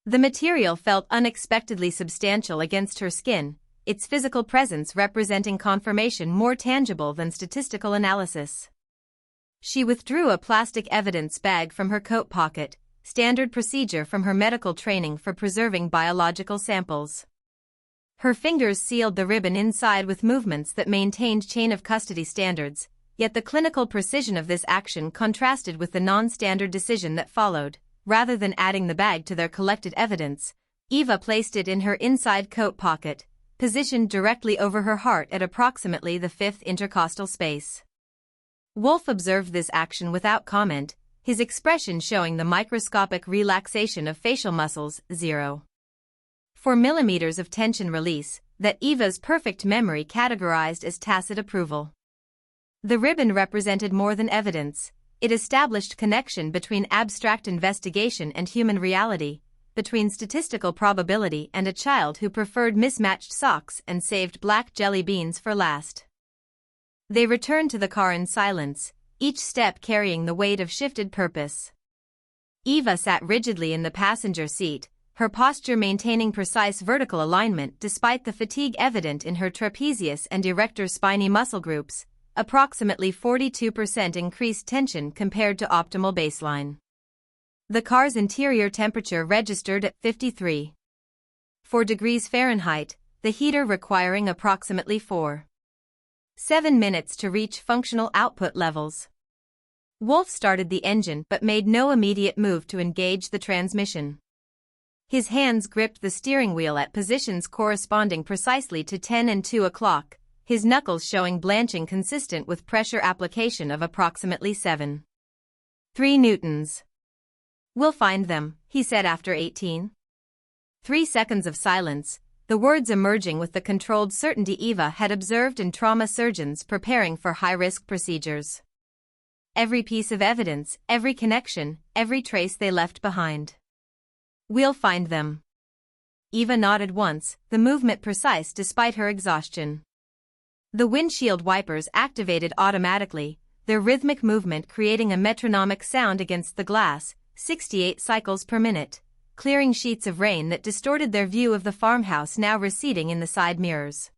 Speaker 1: The material felt unexpectedly substantial against her skin, its physical presence representing confirmation more tangible than statistical analysis. She withdrew a plastic evidence bag from her coat pocket, standard procedure from her medical training for preserving biological samples. Her fingers sealed the ribbon inside with movements that maintained chain of custody standards, yet the clinical precision of this action contrasted with the non-standard decision that followed. Rather than adding the bag to their collected evidence, Eva placed it in her inside coat pocket, positioned directly over her heart at approximately the 5th intercostal space. Wolf observed this action without comment, his expression showing the microscopic relaxation of facial muscles, 0.4 millimeters of tension release, that Eva's perfect memory categorized as tacit approval. The ribbon represented more than evidence. It established connection between abstract investigation and human reality, between statistical probability and a child who preferred mismatched socks and saved black jelly beans for last. They returned to the car in silence, each step carrying the weight of shifted purpose. Eva sat rigidly in the passenger seat, her posture maintaining precise vertical alignment despite the fatigue evident in her trapezius and erector spiny muscle groups, approximately 42% increased tension compared to optimal baseline. The car's interior temperature registered at 53.4 degrees Fahrenheit, the heater requiring approximately 4.7 minutes to reach functional output levels. Wolf started the engine but made no immediate move to engage the transmission. His hands gripped the steering wheel at positions corresponding precisely to 10 and 2 o'clock, his knuckles showing blanching consistent with pressure application of approximately 7.3 newtons. "We'll find them," he said after 18.3 seconds of silence, the words emerging with the controlled certainty Eva had observed in trauma surgeons preparing for high-risk procedures. "Every piece of evidence, every connection, every trace they left behind. We'll find them." Eva nodded once, the movement precise despite her exhaustion. The windshield wipers activated automatically, their rhythmic movement creating a metronomic sound against the glass, 68 cycles per minute, clearing sheets of rain that distorted their view of the farmhouse now receding in the side mirrors.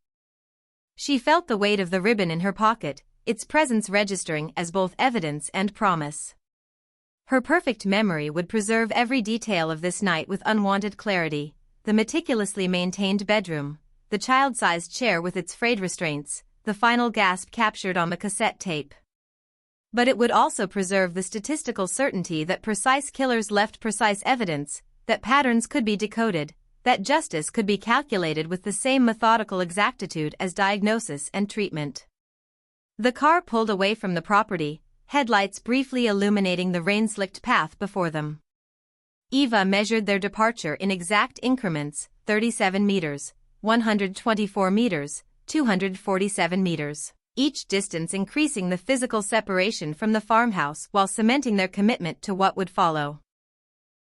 Speaker 1: She felt the weight of the ribbon in her pocket, its presence registering as both evidence and promise. Her perfect memory would preserve every detail of this night with unwanted clarity: the meticulously maintained bedroom, the child-sized chair with its frayed restraints, the final gasp captured on the cassette tape. But it would also preserve the statistical certainty that precise killers left precise evidence, that patterns could be decoded, that justice could be calculated with the same methodical exactitude as diagnosis and treatment. The car pulled away from the property, headlights briefly illuminating the rain-slicked path before them. Eva measured their departure in exact increments: 37 meters, 124 meters, 247 meters, each distance increasing the physical separation from the farmhouse while cementing their commitment to what would follow.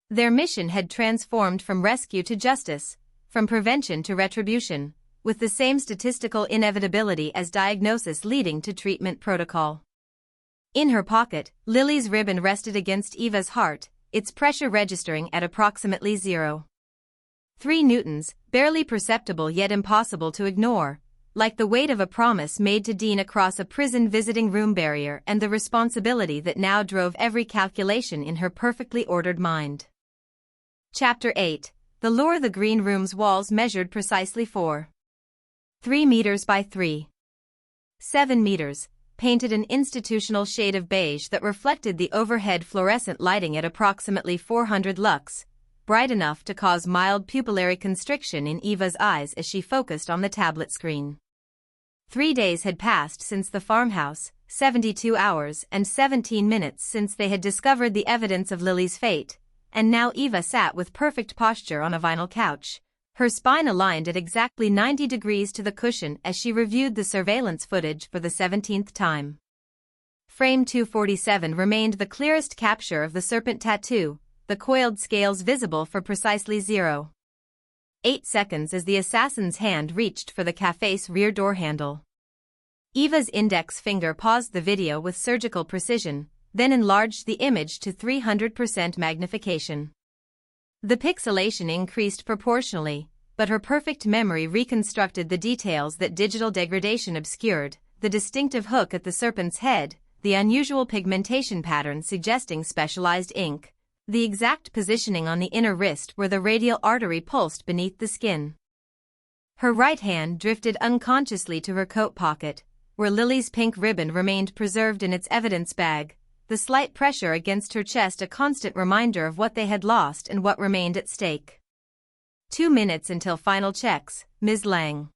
Speaker 1: Their mission had transformed from rescue to justice, from prevention to retribution, with the same statistical inevitability as diagnosis leading to treatment protocol. In her pocket, Lily's ribbon rested against Eva's heart, its pressure registering at approximately 0.3 newtons, barely perceptible yet impossible to ignore, like the weight of a promise made to Dean across a prison visiting room barrier and the responsibility that now drove every calculation in her perfectly ordered mind. Chapter 8. The lure. The green room's walls measured precisely 4.3 meters by 3.7 meters, painted an institutional shade of beige that reflected the overhead fluorescent lighting at approximately 400 lux, bright enough to cause mild pupillary constriction in Eva's eyes as she focused on the tablet screen. 3 days had passed since the farmhouse, 72 hours and 17 minutes since they had discovered the evidence of Lily's fate, and now Eva sat with perfect posture on a vinyl couch, her spine aligned at exactly 90 degrees to the cushion as she reviewed the surveillance footage for the 17th time. Frame 247 remained the clearest capture of the serpent tattoo, the coiled scales visible for precisely 0.8 seconds as the assassin's hand reached for the café's rear door handle. Eva's index finger paused the video with surgical precision, then enlarged the image to 300% magnification. The pixelation increased proportionally, but her perfect memory reconstructed the details that digital degradation obscured: the distinctive hook at the serpent's head, the unusual pigmentation pattern suggesting specialized ink, the exact positioning on the inner wrist where the radial artery pulsed beneath the skin. Her right hand drifted unconsciously to her coat pocket, where Lily's pink ribbon remained preserved in its evidence bag, the slight pressure against her chest a constant reminder of what they had lost and what remained at stake. 2 minutes until final checks, Ms. Lang.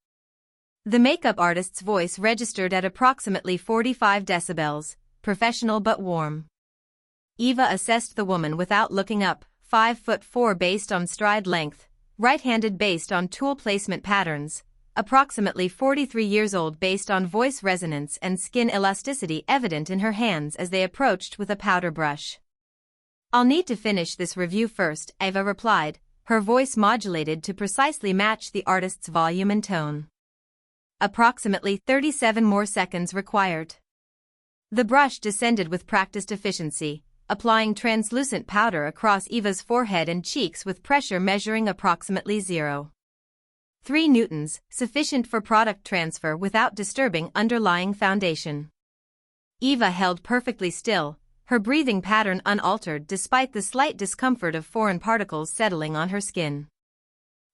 Speaker 1: The makeup artist's voice registered at approximately 45 decibels, professional but warm. Eva assessed the woman without looking up, 5'4" based on stride length, right-handed based on tool placement patterns, approximately 43 years old based on voice resonance and skin elasticity evident in her hands as they approached with a powder brush. "I'll need to finish this review first," Eva replied, her voice modulated to precisely match the artist's volume and tone. Approximately 37 more seconds required. The brush descended with practiced efficiency, applying translucent powder across Eva's forehead and cheeks with pressure measuring approximately 0.3 newtons, sufficient for product transfer without disturbing underlying foundation. Eva held perfectly still, her breathing pattern unaltered despite the slight discomfort of foreign particles settling on her skin.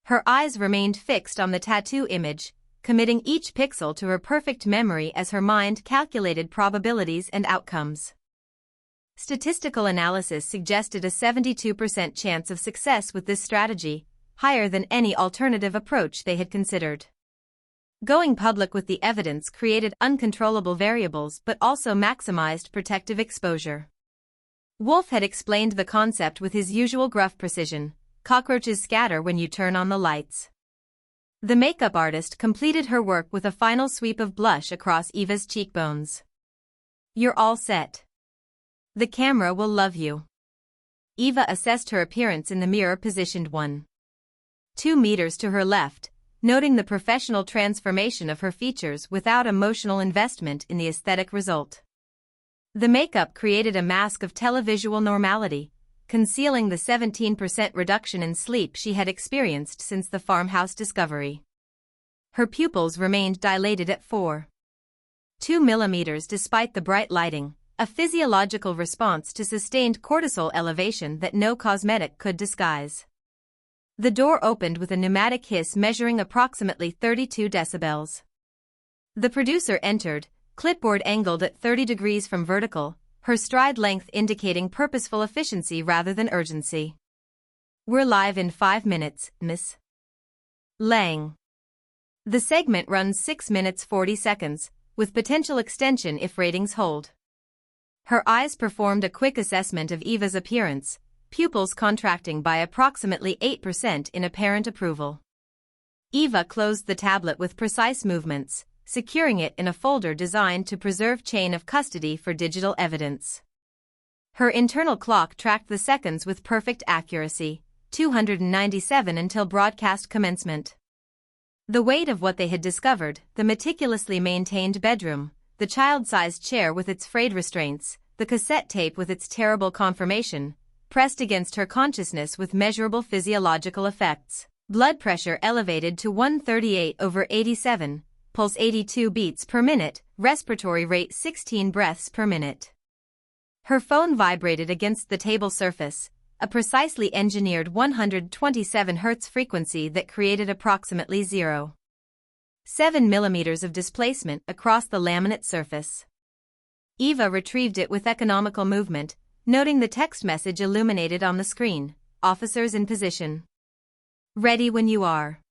Speaker 1: Her eyes remained fixed on the tattoo image, committing each pixel to her perfect memory as her mind calculated probabilities and outcomes. Statistical analysis suggested a 72% chance of success with this strategy, higher than any alternative approach they had considered. Going public with the evidence created uncontrollable variables but also maximized protective exposure. Wolf had explained the concept with his usual gruff precision: cockroaches scatter when you turn on the lights. The makeup artist completed her work with a final sweep of blush across Eva's cheekbones. "You're all set. The camera will love you." Eva assessed her appearance in the mirror positioned 1.2 meters to her left, noting the professional transformation of her features without emotional investment in the aesthetic result. The makeup created a mask of televisual normality, concealing the 17% reduction in sleep she had experienced since the farmhouse discovery. Her pupils remained dilated at 4.2 millimeters despite the bright lighting, a physiological response to sustained cortisol elevation that no cosmetic could disguise. The door opened with a pneumatic hiss measuring approximately 32 decibels. The producer entered, clipboard angled at 30 degrees from vertical, her stride length indicating purposeful efficiency rather than urgency. "We're live in 5 minutes, Miss Lang." The segment runs 6 minutes 40 seconds, with potential extension if ratings hold. Her eyes performed a quick assessment of Eva's appearance, pupils contracting by approximately 8% in apparent approval. Eva closed the tablet with precise movements, securing it in a folder designed to preserve chain of custody for digital evidence. Her internal clock tracked the seconds with perfect accuracy, 297 until broadcast commencement. The weight of what they had discovered, the meticulously maintained bedroom, the child-sized chair with its frayed restraints, the cassette tape with its terrible conformation, pressed against her consciousness with measurable physiological effects. Blood pressure elevated to 138/87, pulse 82 beats per minute, respiratory rate 16 breaths per minute. Her phone vibrated against the table surface, a precisely engineered 127 Hz frequency that created approximately 0.7 millimeters of displacement across the laminate surface. Eva retrieved it with economical movement, noting the text message illuminated on the screen: "Officers in position. Ready when you are."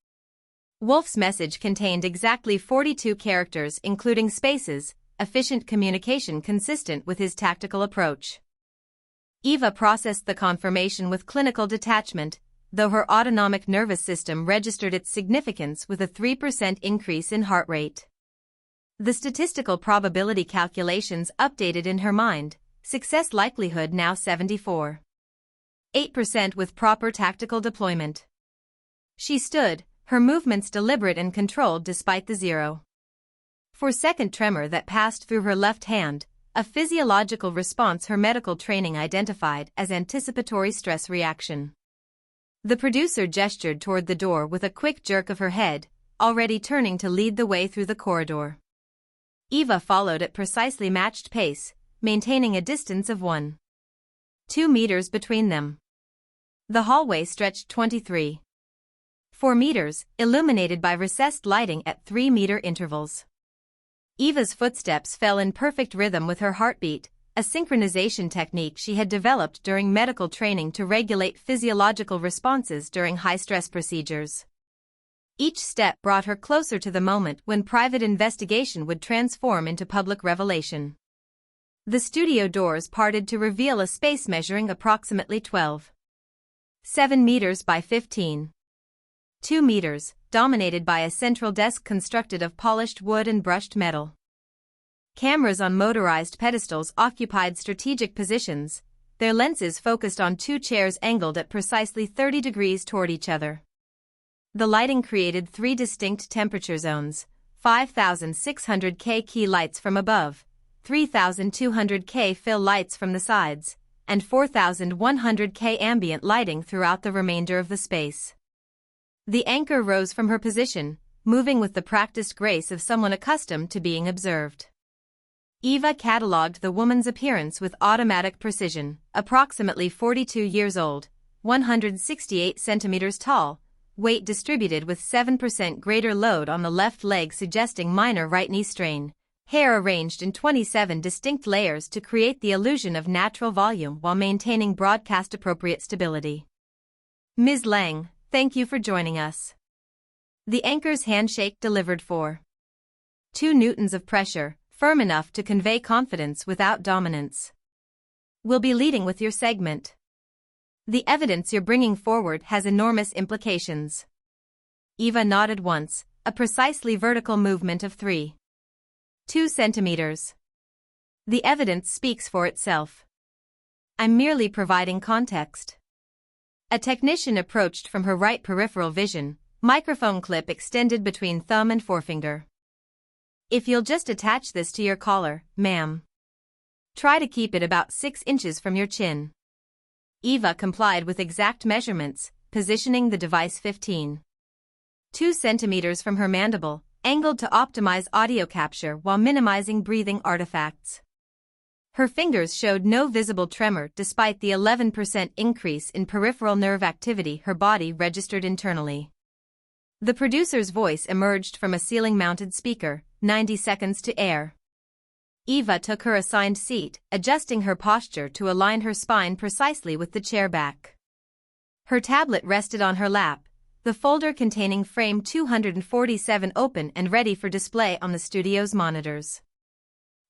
Speaker 1: Wolf's message contained exactly 42 characters including spaces, efficient communication consistent with his tactical approach. Eva processed the confirmation with clinical detachment, though her autonomic nervous system registered its significance with a 3% increase in heart rate. The statistical probability calculations updated in her mind, success likelihood now 74.8% with proper tactical deployment. She stood, her movements deliberate and controlled despite the 0.4-second tremor that passed through her left hand, a physiological response her medical training identified as anticipatory stress reaction. The producer gestured toward the door with a quick jerk of her head, already turning to lead the way through the corridor. Eva followed at precisely matched pace, maintaining a distance of 1.2 meters between them. The hallway stretched 23.4 meters, illuminated by recessed lighting at 3-meter intervals. Eva's footsteps fell in perfect rhythm with her heartbeat, a synchronization technique she had developed during medical training to regulate physiological responses during high-stress procedures. Each step brought her closer to the moment when private investigation would transform into public revelation. The studio doors parted to reveal a space measuring approximately 12.7 meters by 15.2 meters, dominated by a central desk constructed of polished wood and brushed metal. Cameras on motorized pedestals occupied strategic positions, their lenses focused on 2 chairs angled at precisely 30 degrees toward each other. The lighting created 3 distinct temperature zones: 5,600 K key lights from above, 3,200 K fill lights from the sides, and 4,100 K ambient lighting throughout the remainder of the space. The anchor rose from her position, moving with the practiced grace of someone accustomed to being observed. Eva catalogued the woman's appearance with automatic precision: approximately 42 years old, 168 centimeters tall, weight distributed with 7% greater load on the left leg suggesting minor right knee strain, hair arranged in 27 distinct layers to create the illusion of natural volume while maintaining broadcast-appropriate stability. Ms. Lang, thank you for joining us. The anchor's handshake delivered 4.2 newtons of pressure, firm enough to convey confidence without dominance. We'll be leading with your segment. The evidence you're bringing forward has enormous implications. Eva nodded once, a precisely vertical movement of 3.2 centimeters. The evidence speaks for itself. I'm merely providing context. A technician approached from her right peripheral vision, microphone clip extended between thumb and forefinger. If you'll just attach this to your collar, ma'am. Try to keep it about 6 inches from your chin. Eva complied with exact measurements, positioning the device 15.2 centimeters from her mandible, angled to optimize audio capture while minimizing breathing artifacts. Her fingers showed no visible tremor despite the 11% increase in peripheral nerve activity her body registered internally. The producer's voice emerged from a ceiling-mounted speaker: 90 seconds to air. Eva took her assigned seat, adjusting her posture to align her spine precisely with the chair back. Her tablet rested on her lap, the folder containing frame 247 open and ready for display on the studio's monitors.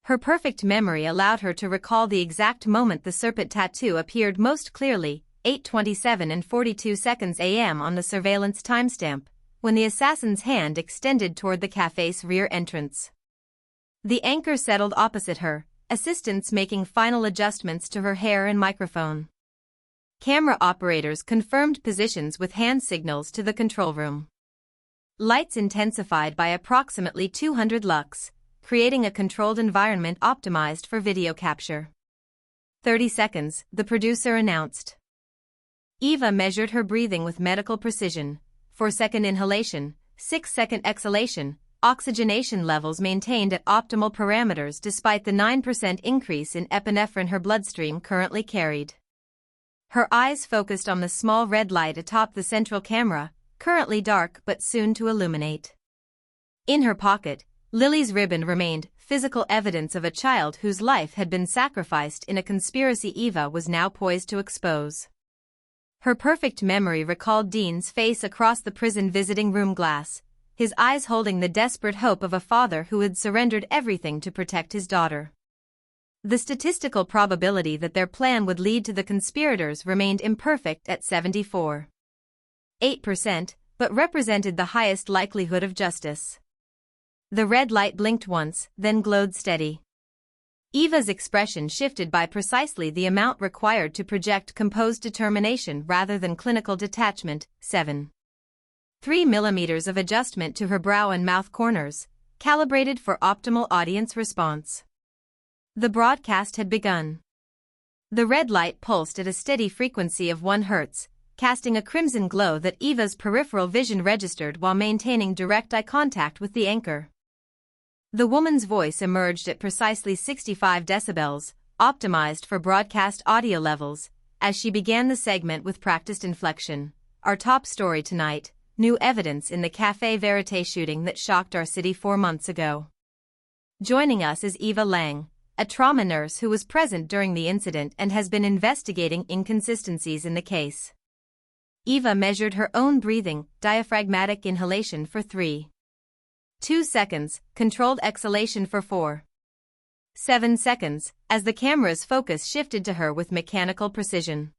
Speaker 1: Her perfect memory allowed her to recall the exact moment the serpent tattoo appeared most clearly: 8:27 and 42 seconds AM on the surveillance timestamp, when the assassin's hand extended toward the café's rear entrance. The anchor settled opposite her, assistants making final adjustments to her hair and microphone. Camera operators confirmed positions with hand signals to the control room. Lights intensified by approximately 200 lux, creating a controlled environment optimized for video capture. 30 seconds, the producer announced. Eva measured her breathing with medical precision: 4-second inhalation, 6-second exhalation, oxygenation levels maintained at optimal parameters despite the 9% increase in epinephrine her bloodstream currently carried. Her eyes focused on the small red light atop the central camera, currently dark but soon to illuminate. In her pocket, Lily's ribbon remained, physical evidence of a child whose life had been sacrificed in a conspiracy Eva was now poised to expose. Her perfect memory recalled Dean's face across the prison visiting room glass, his eyes holding the desperate hope of a father who had surrendered everything to protect his daughter. The statistical probability that their plan would lead to the conspirators remained imperfect at 74.8%, but represented the highest likelihood of justice. The red light blinked once, then glowed steady. Eva's expression shifted by precisely the amount required to project composed determination rather than clinical detachment: 7.3 millimeters of adjustment to her brow and mouth corners, calibrated for optimal audience response. The broadcast had begun. The red light pulsed at a steady frequency of 1 Hz, casting a crimson glow that Eva's peripheral vision registered while maintaining direct eye contact with the anchor. The woman's voice emerged at precisely 65 decibels, optimized for broadcast audio levels, as she began the segment with practiced inflection. Our top story tonight: new evidence in the Café Verité shooting that shocked our city 4 months ago. Joining us is Eva Lang, a trauma nurse who was present during the incident and has been investigating inconsistencies in the case. Eva measured her own breathing, diaphragmatic inhalation for 3.2 seconds, controlled exhalation for 4.7 seconds, as the camera's focus shifted to her with mechanical precision.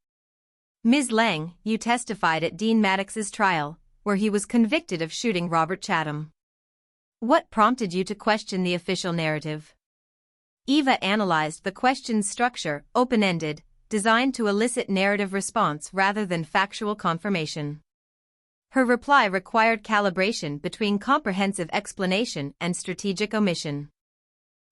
Speaker 1: Ms. Lang, you testified at Dean Maddox's trial, where he was convicted of shooting Robert Chatham. What prompted you to question the official narrative? Eva analyzed the question's structure, open-ended, designed to elicit narrative response rather than factual confirmation. Her reply required calibration between comprehensive explanation and strategic omission.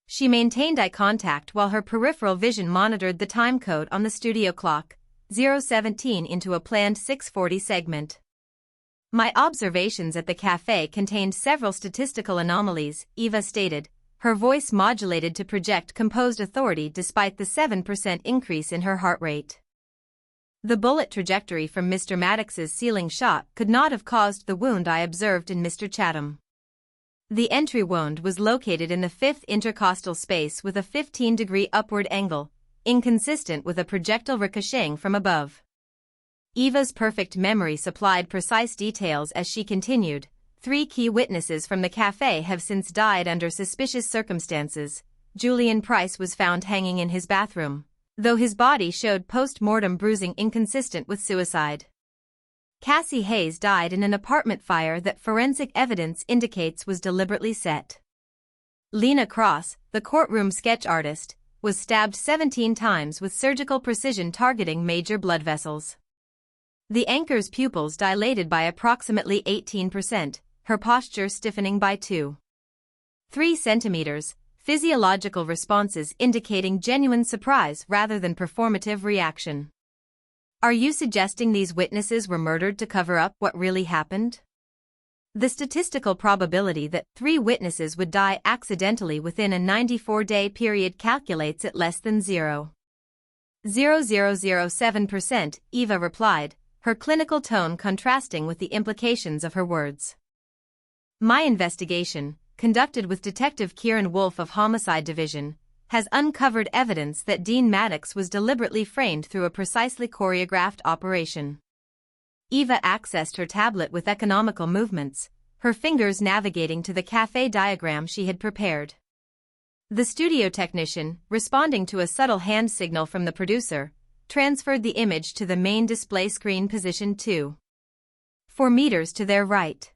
Speaker 1: She maintained eye contact while her peripheral vision monitored the time code on the studio clock, 0:17 into a planned 6:40 segment. My observations at the café contained several statistical anomalies, Eva stated, her voice modulated to project composed authority despite the 7% increase in her heart rate. The bullet trajectory from Mr. Maddox's ceiling shot could not have caused the wound I observed in Mr. Chatham. The entry wound was located in the 5th intercostal space with a 15-degree upward angle, inconsistent with a projectile ricocheting from above. Eva's perfect memory supplied precise details as she continued. 3 key witnesses from the café have since died under suspicious circumstances. Julian Price was found hanging in his bathroom, though his body showed post-mortem bruising inconsistent with suicide. Cassie Hayes died in an apartment fire that forensic evidence indicates was deliberately set. Lena Cross, the courtroom sketch artist, was stabbed 17 times with surgical precision targeting major blood vessels. The anchor's pupils dilated by approximately 18%, her posture stiffening by 2.3 centimeters, physiological responses indicating genuine surprise rather than performative reaction. Are you suggesting these witnesses were murdered to cover up what really happened? The statistical probability that 3 witnesses would die accidentally within a 94-day period calculates at less than 0.0007%, Eva replied, her clinical tone contrasting with the implications of her words. My investigation, conducted with Detective Kieran Wolfe of Homicide Division, has uncovered evidence that Dean Maddox was deliberately framed through a precisely choreographed operation. Eva accessed her tablet with economical movements, her fingers navigating to the café diagram she had prepared. The studio technician, responding to a subtle hand signal from the producer, transferred the image to the main display screen positioned 2.4 meters to their right.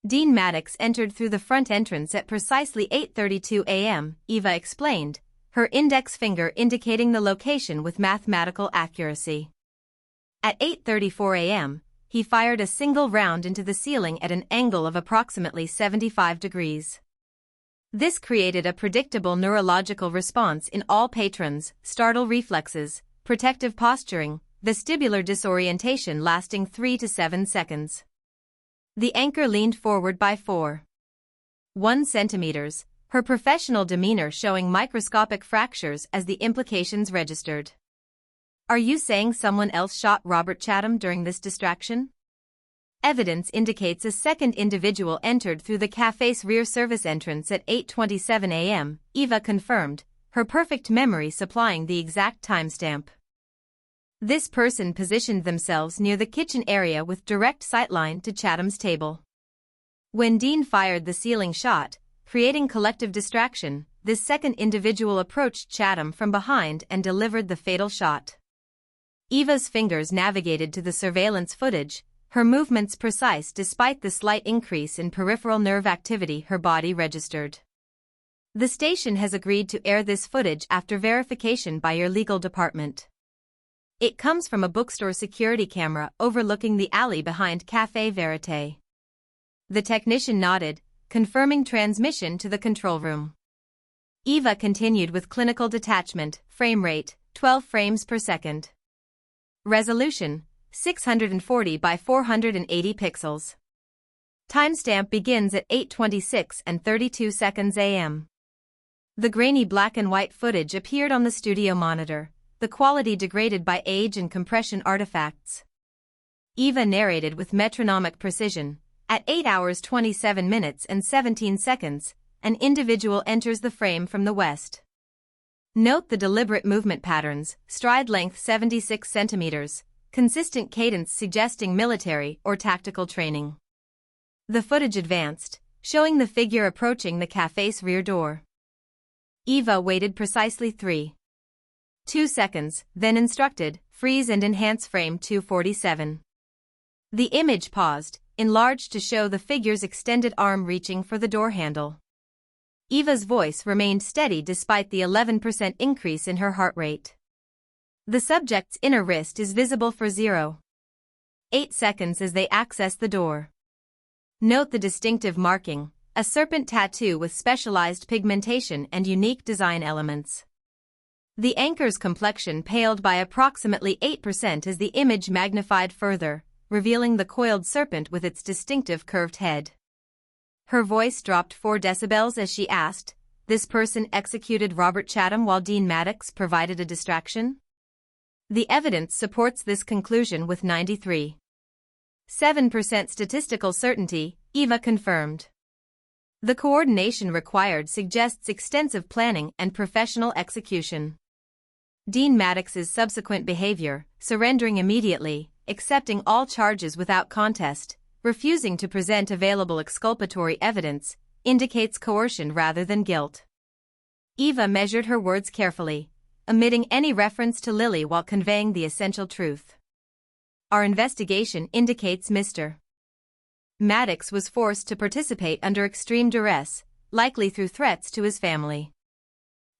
Speaker 1: Dean Maddox entered through the front entrance at precisely 8:32 a.m., Eva explained, her index finger indicating the location with mathematical accuracy. At 8:34 a.m., he fired a single round into the ceiling at an angle of approximately 75 degrees. This created a predictable neurological response in all patrons: startle reflexes, protective posturing, vestibular disorientation lasting 3 to 7 seconds. The anchor leaned forward by 4.1 centimeters, her professional demeanor showing microscopic fractures as the implications registered. Are you saying someone else shot Robert Chatham during this distraction? Evidence indicates a second individual entered through the café's rear service entrance at 8:27 a.m., Eva confirmed, her perfect memory supplying the exact timestamp. This person positioned themselves near the kitchen area with direct sightline to Chatham's table. When Dean fired the ceiling shot, creating collective distraction, this second individual approached Chatham from behind and delivered the fatal shot. Eva's fingers navigated to the surveillance footage, her movements precise despite the slight increase in peripheral nerve activity her body registered. The station has agreed to air this footage after verification by your legal department. It comes from a bookstore security camera overlooking the alley behind Café Verité. The technician nodded, confirming transmission to the control room. Eva continued with clinical detachment, frame rate, 12 frames per second. Resolution, 640 by 480 pixels. Timestamp begins at 8:26 and 32 seconds a.m. The grainy black and white footage appeared on the studio monitor, the quality degraded by age and compression artifacts. Eva narrated with metronomic precision. At 8 hours 27 minutes and 17 seconds, an individual enters the frame from the west. Note the deliberate movement patterns, stride length 76 centimeters, consistent cadence suggesting military or tactical training. The footage advanced, showing the figure approaching the café's rear door. Eva waited precisely 3.2 seconds, then instructed, freeze and enhance frame 247. The image paused, enlarged to show the figure's extended arm reaching for the door handle. Eva's voice remained steady despite the 11% increase in her heart rate. The subject's inner wrist is visible for 0.8 seconds as they access the door. Note the distinctive marking, a serpent tattoo with specialized pigmentation and unique design elements. The anchor's complexion paled by approximately 8% as the image magnified further, revealing the coiled serpent with its distinctive curved head. Her voice dropped 4 decibels as she asked, "This person executed Robert Chatham while Dean Maddox provided a distraction?" The evidence supports this conclusion with 93.7% statistical certainty, Eva confirmed. The coordination required suggests extensive planning and professional execution. Dean Maddox's subsequent behavior, surrendering immediately, accepting all charges without contest, refusing to present available exculpatory evidence, indicates coercion rather than guilt. Eva measured her words carefully, omitting any reference to Lily while conveying the essential truth. Our investigation indicates Mr. Maddox was forced to participate under extreme duress, likely through threats to his family.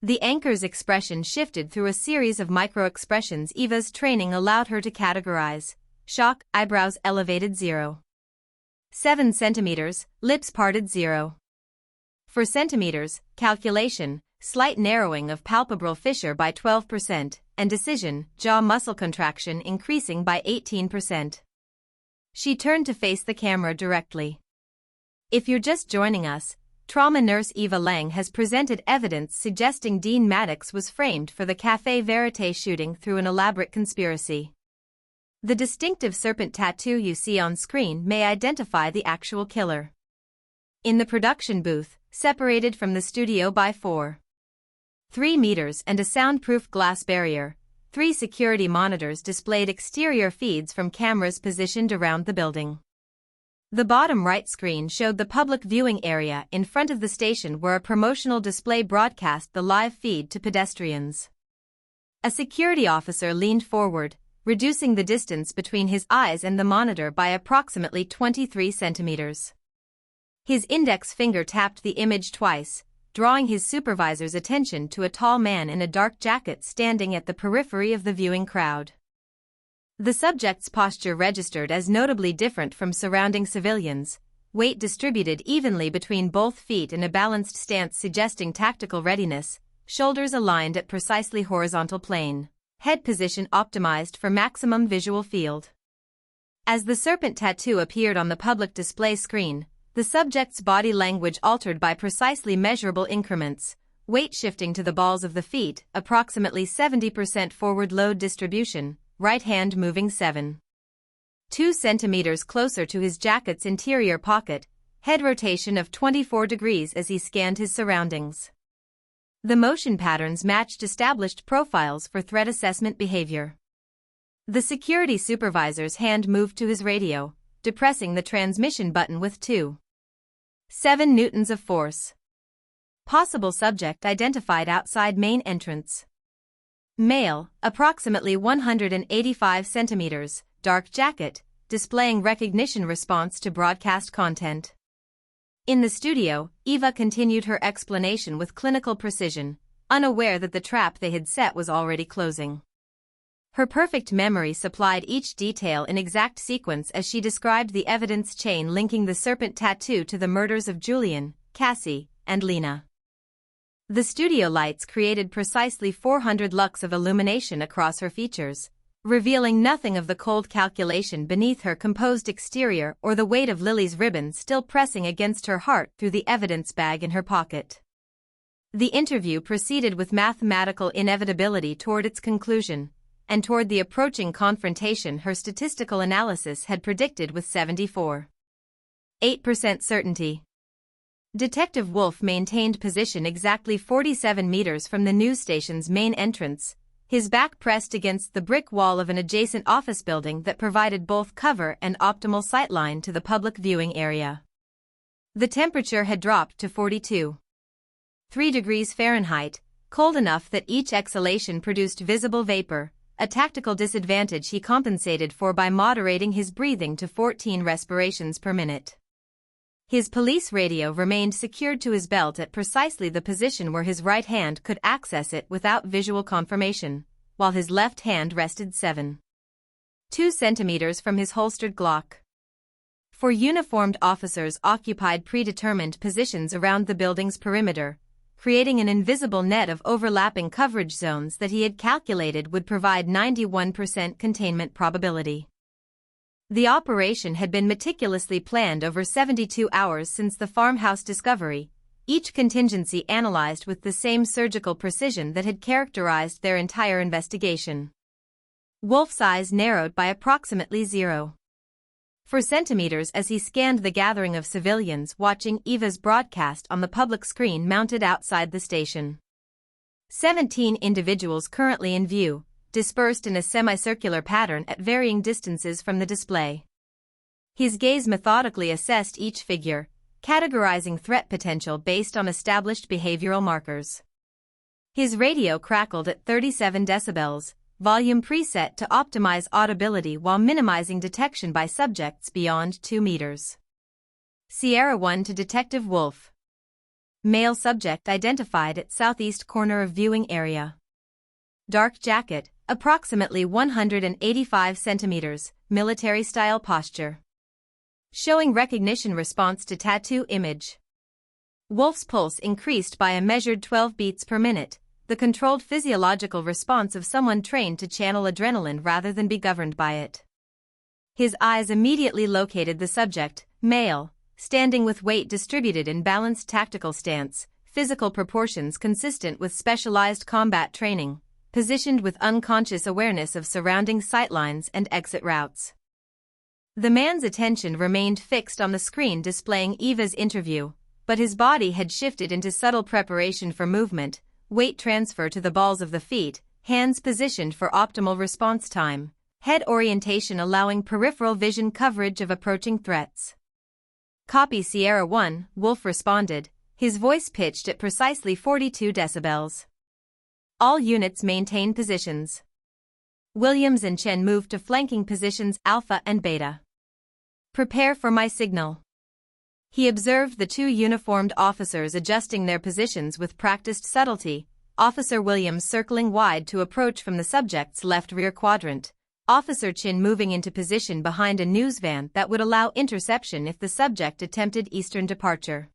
Speaker 1: The anchor's expression shifted through a series of micro-expressions Eva's training allowed her to categorize: shock, eyebrows elevated 0.7 centimeters, lips parted 0.4 centimeters, calculation, slight narrowing of palpebral fissure by 12%, and decision, jaw muscle contraction increasing by 18%. She turned to face the camera directly. If you're just joining us, trauma nurse Eva Lang has presented evidence suggesting Dean Maddox was framed for the Café Verité shooting through an elaborate conspiracy. The distinctive serpent tattoo you see on screen may identify the actual killer. In the production booth, separated from the studio by 4.3 meters and a soundproof glass barrier, 3 security monitors displayed exterior feeds from cameras positioned around the building. The bottom right screen showed the public viewing area in front of the station where a promotional display broadcast the live feed to pedestrians. A security officer leaned forward, reducing the distance between his eyes and the monitor by approximately 23 centimeters. His index finger tapped the image twice, drawing his supervisor's attention to a tall man in a dark jacket standing at the periphery of the viewing crowd. The subject's posture registered as notably different from surrounding civilians, weight distributed evenly between both feet in a balanced stance suggesting tactical readiness, shoulders aligned at precisely horizontal plane, head position optimized for maximum visual field. As the serpent tattoo appeared on the public display screen, the subject's body language altered by precisely measurable increments, weight shifting to the balls of the feet, approximately 70% forward load distribution, right hand moving 7.2 centimeters closer to his jacket's interior pocket, head rotation of 24 degrees as he scanned his surroundings. The motion patterns matched established profiles for threat assessment behavior. The security supervisor's hand moved to his radio, depressing the transmission button with 2.7 newtons of force. Possible subject identified outside main entrance. Male, approximately 185 centimeters, dark jacket, displaying recognition response to broadcast content. In the studio, Eva continued her explanation with clinical precision, unaware that the trap they had set was already closing. Her perfect memory supplied each detail in exact sequence as she described the evidence chain linking the serpent tattoo to the murders of Julian, Cassie, and Lena. The studio lights created precisely 400 lux of illumination across her features, revealing nothing of the cold calculation beneath her composed exterior or the weight of Lily's ribbon still pressing against her heart through the evidence bag in her pocket. The interview proceeded with mathematical inevitability toward its conclusion, and toward the approaching confrontation her statistical analysis had predicted with 74.8% certainty. Detective Wolf maintained position exactly 47 meters from the news station's main entrance, his back pressed against the brick wall of an adjacent office building that provided both cover and optimal sightline to the public viewing area. The temperature had dropped to 42.3 degrees Fahrenheit, cold enough that each exhalation produced visible vapor, a tactical disadvantage he compensated for by moderating his breathing to 14 respirations per minute. His police radio remained secured to his belt at precisely the position where his right hand could access it without visual confirmation, while his left hand rested 7.2 centimeters from his holstered Glock. 4 uniformed officers occupied predetermined positions around the building's perimeter, creating an invisible net of overlapping coverage zones that he had calculated would provide 91% containment probability. The operation had been meticulously planned over 72 hours since the farmhouse discovery, each contingency analyzed with the same surgical precision that had characterized their entire investigation. Wolf's eyes narrowed by approximately 0.4 centimeters as he scanned the gathering of civilians watching Eva's broadcast on the public screen mounted outside the station. 17 individuals currently in view, dispersed in a semicircular pattern at varying distances from the display. His gaze methodically assessed each figure, categorizing threat potential based on established behavioral markers. His radio crackled at 37 decibels, volume preset to optimize audibility while minimizing detection by subjects beyond 2 meters. Sierra 1 to Detective Wolf. Male subject identified at southeast corner of viewing area. Dark jacket, approximately 185 centimeters, military-style posture. Showing recognition response to tattoo image. Wolf's pulse increased by a measured 12 beats per minute, the controlled physiological response of someone trained to channel adrenaline rather than be governed by it. His eyes immediately located the subject, male, standing with weight distributed in balanced tactical stance, physical proportions consistent with specialized combat training, positioned with unconscious awareness of surrounding sightlines and exit routes. The man's attention remained fixed on the screen displaying Eva's interview, but his body had shifted into subtle preparation for movement, weight transfer to the balls of the feet, hands positioned for optimal response time, head orientation allowing peripheral vision coverage of approaching threats. Copy Sierra 1, Wolf responded, his voice pitched at precisely 42 decibels. All units maintain positions. Williams and Chen moved to flanking positions Alpha and Beta. Prepare for my signal. He observed the 2 uniformed officers adjusting their positions with practiced subtlety, Officer Williams circling wide to approach from the subject's left rear quadrant, Officer Chen moving into position behind a news van that would allow interception if the subject attempted eastern departure.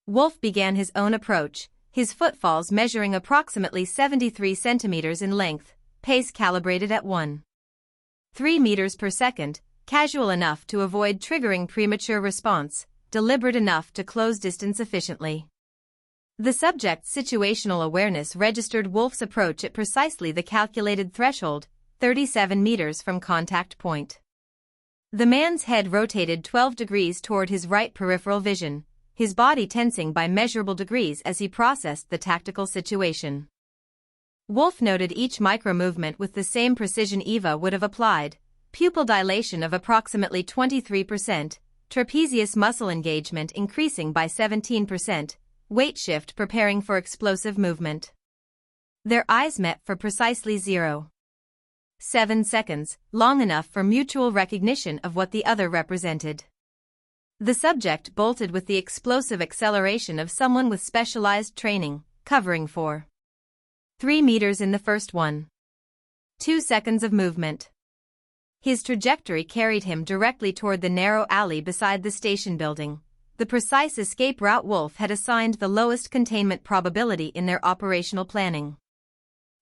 Speaker 1: Wolf began his own approach, his footfalls measuring approximately 73 centimeters in length, pace calibrated at 1.3 meters per second, casual enough to avoid triggering premature response, deliberate enough to close distance efficiently. The subject's situational awareness registered Wolf's approach at precisely the calculated threshold, 37 meters from contact point. The man's head rotated 12 degrees toward his right peripheral vision, his body tensing by measurable degrees as he processed the tactical situation. Wolf noted each micro-movement with the same precision Eva would have applied, pupil dilation of approximately 23%, trapezius muscle engagement increasing by 17%, weight shift preparing for explosive movement. Their eyes met for precisely 0.7 seconds, long enough for mutual recognition of what the other represented. The subject bolted with the explosive acceleration of someone with specialized training, covering for 3 meters in the first 1.2 seconds of movement. His trajectory carried him directly toward the narrow alley beside the station building, the precise escape route Wolf had assigned the lowest containment probability in their operational planning.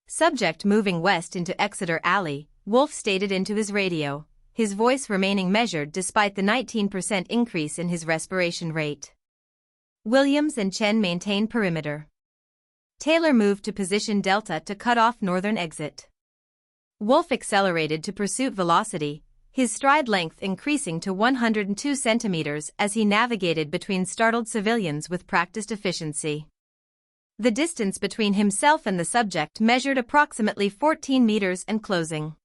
Speaker 1: Subject moving west into Exeter Alley, Wolf stated into his radio, his voice remaining measured despite the 19% increase in his respiration rate. Williams and Chen maintain perimeter. Taylor moved to position Delta to cut off northern exit. Wolf accelerated to pursuit velocity, his stride length increasing to 102 centimeters as he navigated between startled civilians with practiced efficiency. The distance between himself and the subject measured approximately 14 meters and closing.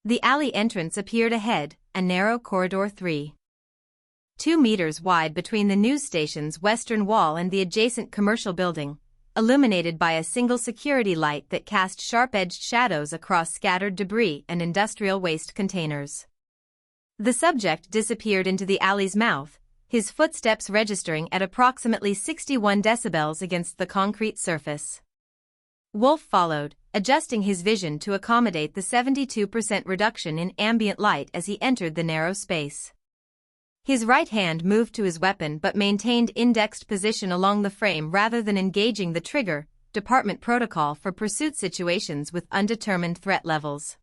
Speaker 1: The alley entrance appeared ahead, a narrow corridor 3.2 meters wide between the news station's western wall and the adjacent commercial building, illuminated by a single security light that cast sharp-edged shadows across scattered debris and industrial waste containers. The subject disappeared into the alley's mouth, his footsteps registering at approximately 61 decibels against the concrete surface. Wolf followed, adjusting his vision to accommodate the 72% reduction in ambient light as he entered the narrow space. His right hand moved to his weapon but maintained indexed position along the frame rather than engaging the trigger, department protocol for pursuit situations with undetermined threat levels.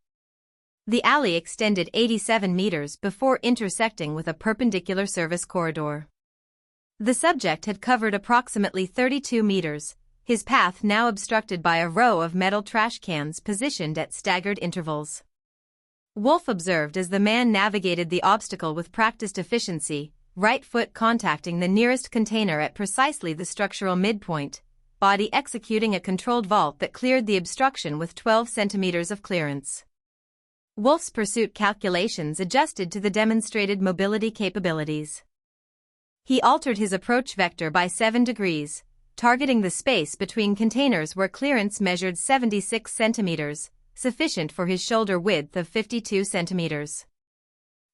Speaker 1: The alley extended 87 meters before intersecting with a perpendicular service corridor. The subject had covered approximately 32 meters, his path now obstructed by a row of metal trash cans positioned at staggered intervals. Wolf observed as the man navigated the obstacle with practiced efficiency, right foot contacting the nearest container at precisely the structural midpoint, body executing a controlled vault that cleared the obstruction with 12 centimeters of clearance. Wolf's pursuit calculations adjusted to the demonstrated mobility capabilities. He altered his approach vector by 7 degrees, targeting the space between containers where clearance measured 76 centimeters, sufficient for his shoulder width of 52 centimeters.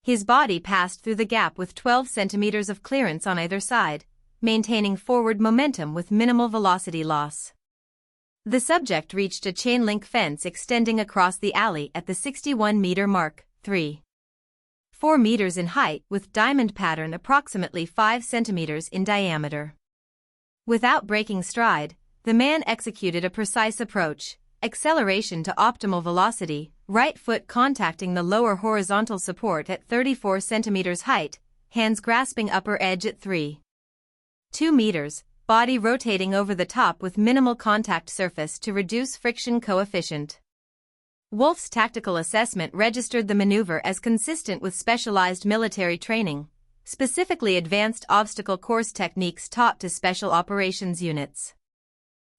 Speaker 1: His body passed through the gap with 12 centimeters of clearance on either side, maintaining forward momentum with minimal velocity loss. The subject reached a chain-link fence extending across the alley at the 61-meter mark, 3.4 meters in height with diamond pattern approximately 5 centimeters in diameter. Without breaking stride, the man executed a precise approach, acceleration to optimal velocity, right foot contacting the lower horizontal support at 34 centimeters height, hands grasping upper edge at 3.2 meters, body rotating over the top with minimal contact surface to reduce friction coefficient. Wolf's tactical assessment registered the maneuver as consistent with specialized military training, specifically advanced obstacle course techniques taught to special operations units.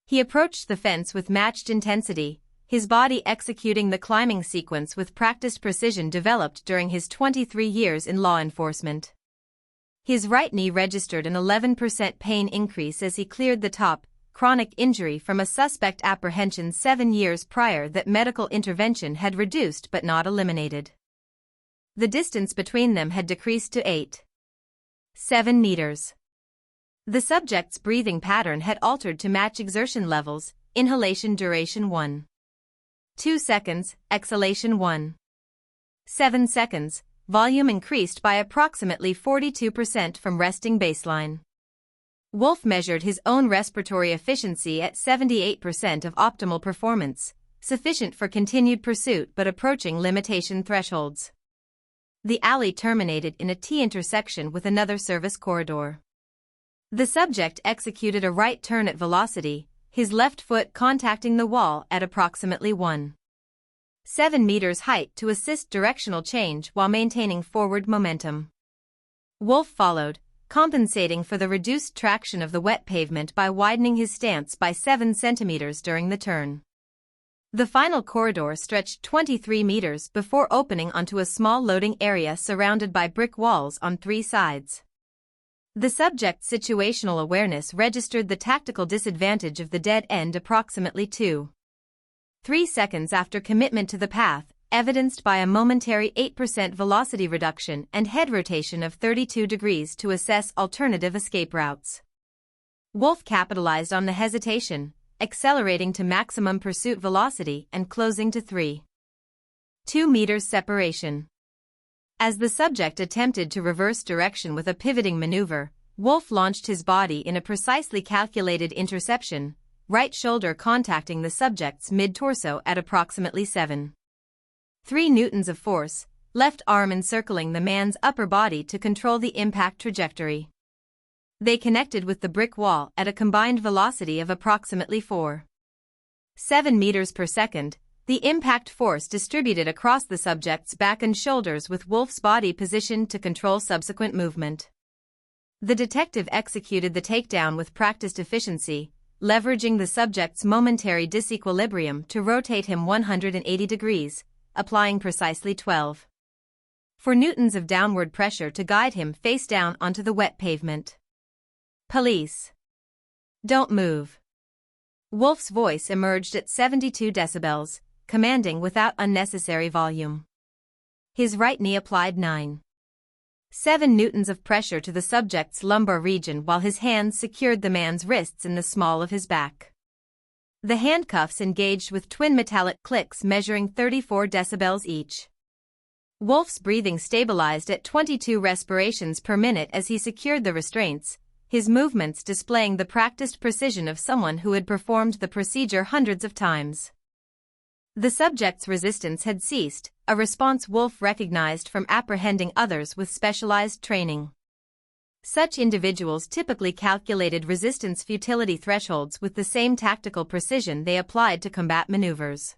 Speaker 1: He approached the fence with matched intensity, his body executing the climbing sequence with practiced precision developed during his 23 years in law enforcement. His right knee registered an 11% pain increase as he cleared the top, chronic injury from a suspect apprehension 7 years prior that medical intervention had reduced but not eliminated. The distance between them had decreased to 8.7 meters. The subject's breathing pattern had altered to match exertion levels, inhalation duration 1.2 seconds, exhalation 1.7 seconds, volume increased by approximately 42% from resting baseline. Wolf measured his own respiratory efficiency at 78% of optimal performance, sufficient for continued pursuit but approaching limitation thresholds. The alley terminated in a T-intersection with another service corridor. The subject executed a right turn at velocity, his left foot contacting the wall at approximately 1.7 meters height to assist directional change while maintaining forward momentum. Wolf followed, compensating for the reduced traction of the wet pavement by widening his stance by 7 centimeters during the turn. The final corridor stretched 23 meters before opening onto a small loading area surrounded by brick walls on 3 sides. The subject's situational awareness registered the tactical disadvantage of the dead end approximately 2.3 seconds after commitment to the path, evidenced by a momentary 8% velocity reduction and head rotation of 32 degrees to assess alternative escape routes. Wolf capitalized on the hesitation, accelerating to maximum pursuit velocity and closing to 3.2 meters separation. As the subject attempted to reverse direction with a pivoting maneuver, Wolf launched his body in a precisely calculated interception, right shoulder contacting the subject's mid-torso at approximately 7.3 newtons of force, left arm encircling the man's upper body to control the impact trajectory. They connected with the brick wall at a combined velocity of approximately 4.7 meters per second. The impact force distributed across the subject's back and shoulders, with Wolf's body positioned to control subsequent movement. The detective executed the takedown with practiced efficiency, leveraging the subject's momentary disequilibrium to rotate him 180 degrees, applying precisely 12 newtons of downward pressure to guide him face down onto the wet pavement. Police. Don't move. Wolf's voice emerged at 72 decibels, commanding without unnecessary volume. His right knee applied 9.7 newtons of pressure to the subject's lumbar region, while his hands secured the man's wrists in the small of his back. The handcuffs engaged with twin metallic clicks measuring 34 decibels each. Wolf's breathing stabilized at 22 respirations per minute as he secured the restraints, his movements displaying the practiced precision of someone who had performed the procedure hundreds of times. The subject's resistance had ceased, a response Wolf recognized from apprehending others with specialized training. Such individuals typically calculated resistance futility thresholds with the same tactical precision they applied to combat maneuvers.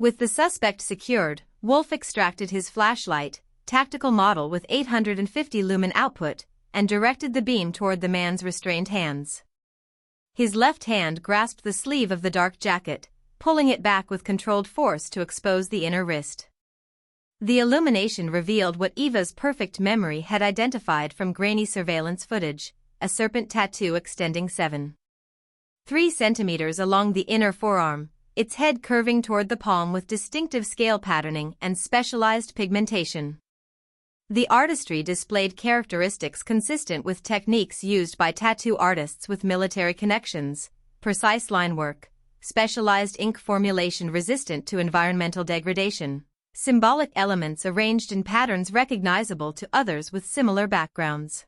Speaker 1: With the suspect secured, Wolf extracted his flashlight, tactical model with 850 lumen output, and directed the beam toward the man's restrained hands. His left hand grasped the sleeve of the dark jacket, pulling it back with controlled force to expose the inner wrist. The illumination revealed what Eva's perfect memory had identified from grainy surveillance footage: a serpent tattoo extending 7.3 centimeters along the inner forearm, its head curving toward the palm with distinctive scale patterning and specialized pigmentation. The artistry displayed characteristics consistent with techniques used by tattoo artists with military connections: precise line work, specialized ink formulation resistant to environmental degradation, symbolic elements arranged in patterns recognizable to others with similar backgrounds.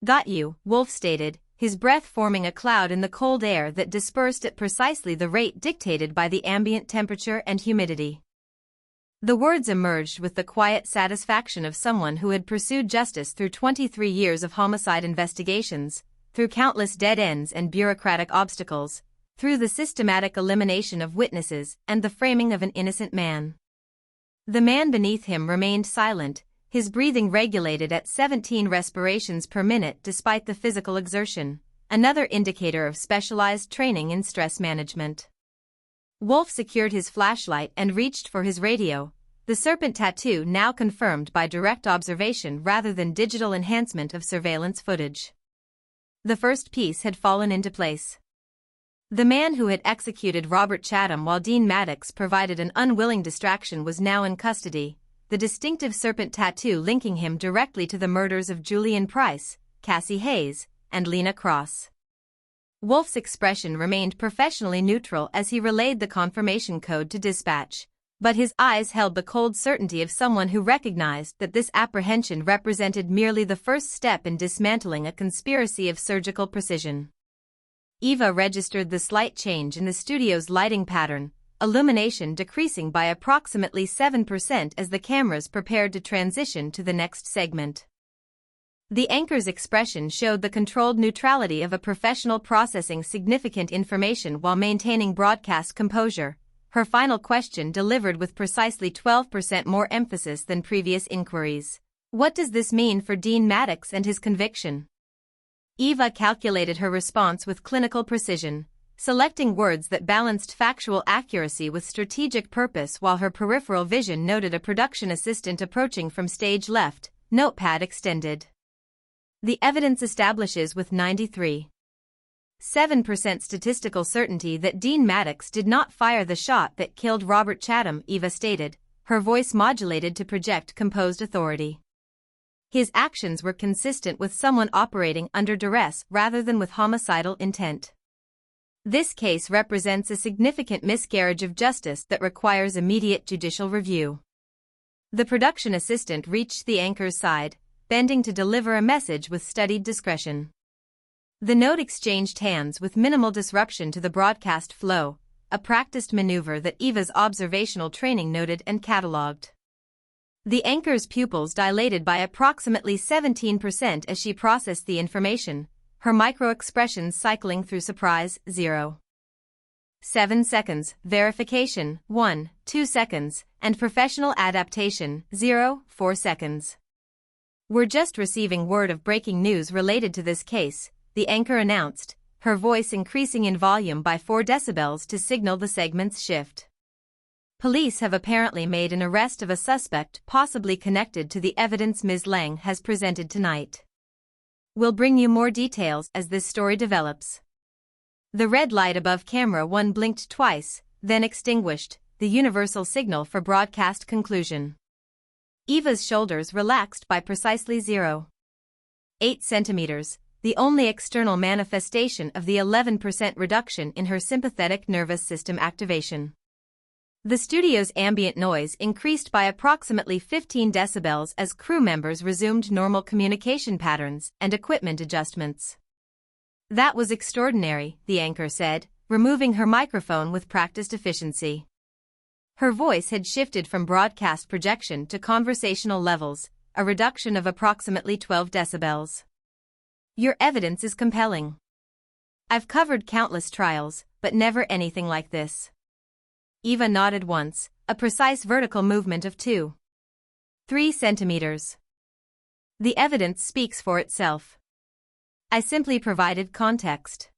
Speaker 1: "Got you," Wolf stated, his breath forming a cloud in the cold air that dispersed at precisely the rate dictated by the ambient temperature and humidity. The words emerged with the quiet satisfaction of someone who had pursued justice through 23 years of homicide investigations, through countless dead ends and bureaucratic obstacles, through the systematic elimination of witnesses and the framing of an innocent man. The man beneath him remained silent, his breathing regulated at 17 respirations per minute despite the physical exertion, another indicator of specialized training in stress management. Wolf secured his flashlight and reached for his radio, the serpent tattoo now confirmed by direct observation rather than digital enhancement of surveillance footage. The first piece had fallen into place. The man who had executed Robert Chatham while Dean Maddox provided an unwilling distraction was now in custody, the distinctive serpent tattoo linking him directly to the murders of Julian Price, Cassie Hayes, and Lena Cross. Wolf's expression remained professionally neutral as he relayed the confirmation code to dispatch, but his eyes held the cold certainty of someone who recognized that this apprehension represented merely the first step in dismantling a conspiracy of surgical precision. Eva registered the slight change in the studio's lighting pattern, illumination decreasing by approximately 7% as the cameras prepared to transition to the next segment. The anchor's expression showed the controlled neutrality of a professional processing significant information while maintaining broadcast composure, her final question delivered with precisely 12% more emphasis than previous inquiries. "What does this mean for Dean Maddox and his conviction?" Eva calculated her response with clinical precision, selecting words that balanced factual accuracy with strategic purpose while her peripheral vision noted a production assistant approaching from stage left, notepad extended. "The evidence establishes with 93.7% statistical certainty that Dean Maddox did not fire the shot that killed Robert Chatham," Eva stated, her voice modulated to project composed authority. His actions were consistent with someone operating under duress rather than with homicidal intent. This case represents a significant miscarriage of justice that requires immediate judicial review. The production assistant reached the anchor's side, bending to deliver a message with studied discretion. The note exchanged hands with minimal disruption to the broadcast flow, a practiced maneuver that Eva's observational training noted and catalogued. The anchor's pupils dilated by approximately 17% as she processed the information, her micro-expressions cycling through surprise, 0. 7 seconds, verification, 1, 2 seconds, and professional adaptation, 0, 4 seconds. "We're just receiving word of breaking news related to this case," the anchor announced, her voice increasing in volume by 4 decibels to signal the segment's shift. "Police have apparently made an arrest of a suspect possibly connected to the evidence Ms. Lang has presented tonight. We'll bring you more details as this story develops." The red light above camera 1 blinked twice, then extinguished, the universal signal for broadcast conclusion. Eva's shoulders relaxed by precisely 0.8 centimeters, the only external manifestation of the 11% reduction in her sympathetic nervous system activation. The studio's ambient noise increased by approximately 15 decibels as crew members resumed normal communication patterns and equipment adjustments. "That was extraordinary," the anchor said, removing her microphone with practiced efficiency. Her voice had shifted from broadcast projection to conversational levels, a reduction of approximately 12 decibels. "Your evidence is compelling. I've covered countless trials, but never anything like this." Eva nodded once, a precise vertical movement of 2.3 centimeters. "The evidence speaks for itself. I simply provided context."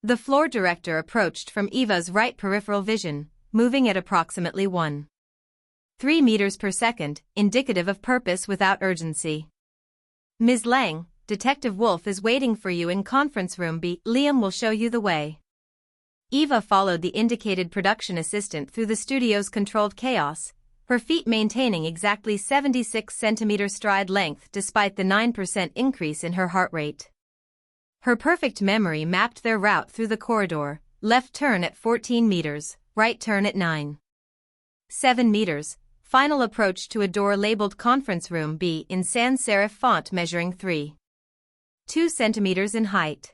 Speaker 1: The floor director approached from Eva's right peripheral vision, moving at approximately 1.3 meters per second, indicative of purpose without urgency. "Ms. Lang, Detective Wolf is waiting for you in conference room B. Liam will show you the way." Eva followed the indicated production assistant through the studio's controlled chaos, her feet maintaining exactly 76 centimeter stride length despite the 9% increase in her heart rate. Her perfect memory mapped their route through the corridor: left turn at 14 meters, right turn at 9.7 meters, final approach to a door labeled Conference Room B in sans serif font measuring 3.2 centimeters in height.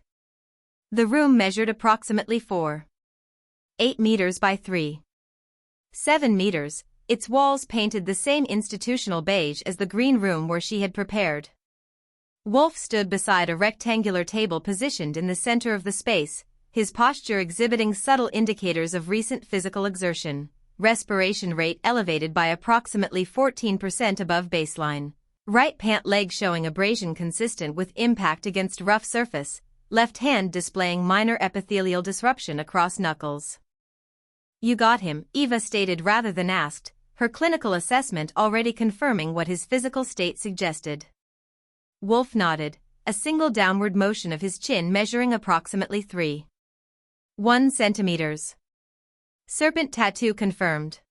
Speaker 1: The room measured approximately 4.8 meters by 3.7 meters, its walls painted the same institutional beige as the green room where she had prepared. Wolf stood beside a rectangular table positioned in the center of the space, his posture exhibiting subtle indicators of recent physical exertion, respiration rate elevated by approximately 14% above baseline, right pant leg showing abrasion consistent with impact against rough surface, left hand displaying minor epithelial disruption across knuckles. "You got him," Eva stated rather than asked, her clinical assessment already confirming what his physical state suggested. Wolf nodded, a single downward motion of his chin measuring approximately 3.1 centimeters. "Serpent tattoo confirmed.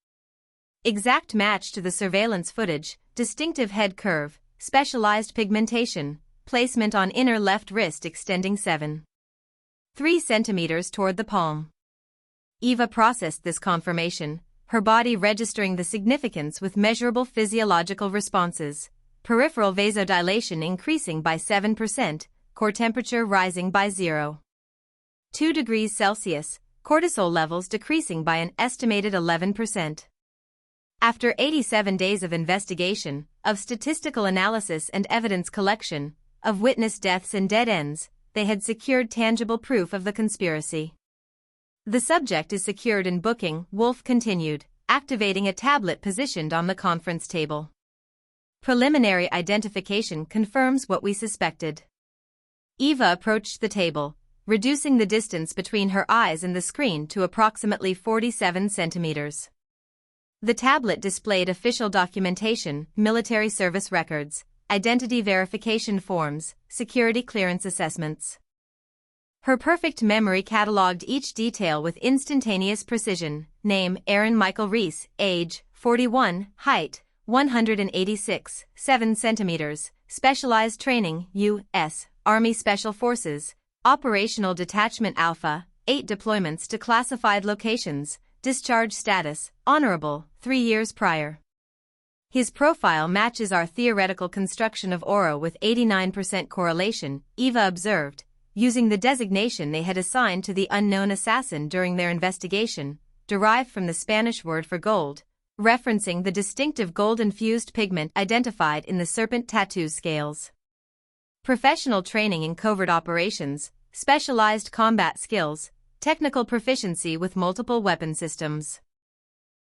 Speaker 1: Exact match to the surveillance footage, distinctive head curve, specialized pigmentation, placement on inner left wrist extending 7.3 centimeters toward the palm." Eva processed this confirmation, her body registering the significance with measurable physiological responses: peripheral vasodilation increasing by 7%, core temperature rising by 0.2 degrees Celsius, cortisol levels decreasing by an estimated 11%. After 87 days of investigation, of statistical analysis and evidence collection, of witness deaths and dead ends, they had secured tangible proof of the conspiracy. "The subject is secured in booking," Wolf continued, activating a tablet positioned on the conference table. "Preliminary identification confirms what we suspected." Eva approached the table, reducing the distance between her eyes and the screen to approximately 47 centimeters. The tablet displayed official documentation, military service records, identity verification forms, security clearance assessments. Her perfect memory cataloged each detail with instantaneous precision: name Aaron Michael Reese, age 41, height 186, 7 centimeters, specialized training U.S. Army Special Forces, Operational Detachment Alpha, 8 deployments to classified locations, discharge status, honorable, 3 years prior. His profile matches our theoretical construction of Oro with 89% correlation, Eva observed, using the designation they had assigned to the unknown assassin during their investigation, derived from the Spanish word for gold, referencing the distinctive gold-infused pigment identified in the serpent tattoo scales. Professional training in covert operations, specialized combat skills, technical proficiency with multiple weapon systems.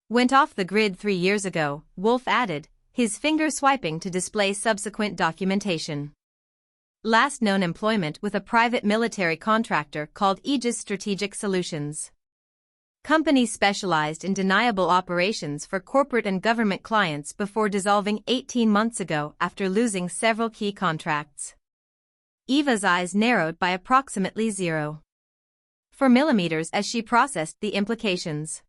Speaker 1: Went off the grid 3 years ago, Wolf added, his finger swiping to display subsequent documentation. Last known employment with a private military contractor called Aegis Strategic Solutions. Company specialized in deniable operations for corporate and government clients before dissolving 18 months ago after losing several key contracts. Eva's eyes narrowed by approximately 0.4 millimeters as she processed the implications.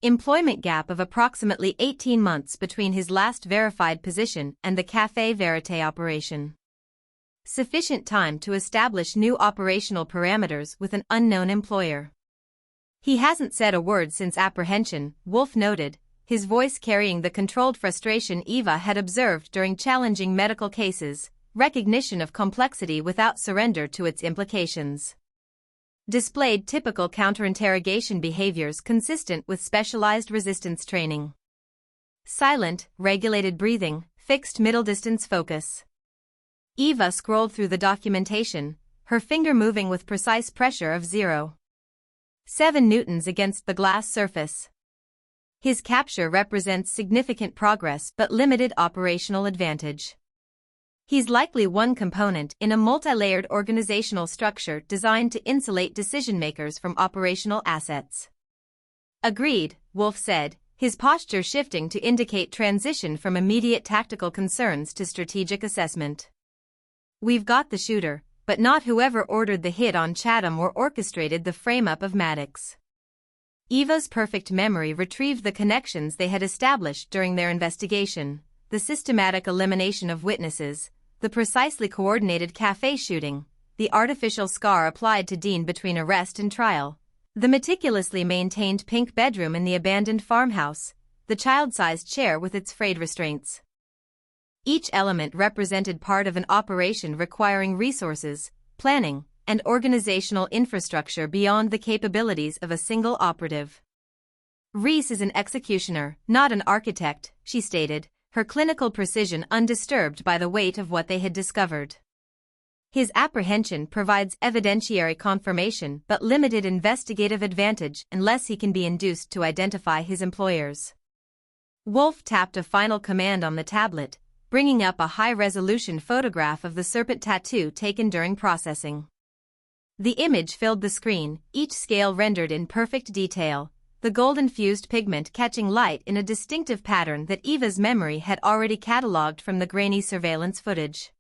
Speaker 1: Employment gap of approximately 18 months between his last verified position and the Café Vérité operation. Sufficient time to establish new operational parameters with an unknown employer. He hasn't said a word since apprehension, Wolf noted, his voice carrying the controlled frustration Eva had observed during challenging medical cases, recognition of complexity without surrender to its implications. Displayed typical counterinterrogation behaviors consistent with specialized resistance training. Silent, regulated breathing, fixed middle-distance focus. Eva scrolled through the documentation, her finger moving with precise pressure of 0.7 newtons against the glass surface. His capture represents significant progress but limited operational advantage. He's likely one component in a multi-layered organizational structure designed to insulate decision-makers from operational assets. Agreed, Wolf said, his posture shifting to indicate transition from immediate tactical concerns to strategic assessment. We've got the shooter, but not whoever ordered the hit on Chatham or orchestrated the frame-up of Maddox. Eva's perfect memory retrieved the connections they had established during their investigation, the systematic elimination of witnesses, the precisely coordinated café shooting, the artificial scar applied to Dean between arrest and trial, the meticulously maintained pink bedroom in the abandoned farmhouse, the child-sized chair with its frayed restraints. Each element represented part of an operation requiring resources, planning, and organizational infrastructure beyond the capabilities of a single operative. Reese is an executioner, not an architect, she stated, her clinical precision undisturbed by the weight of what they had discovered. His apprehension provides evidentiary confirmation but limited investigative advantage unless he can be induced to identify his employers. Wolf tapped a final command on the tablet, bringing up a high-resolution photograph of the serpent tattoo taken during processing. The image filled the screen, each scale rendered in perfect detail, the gold-infused pigment catching light in a distinctive pattern that Eva's memory had already catalogued from the grainy surveillance footage.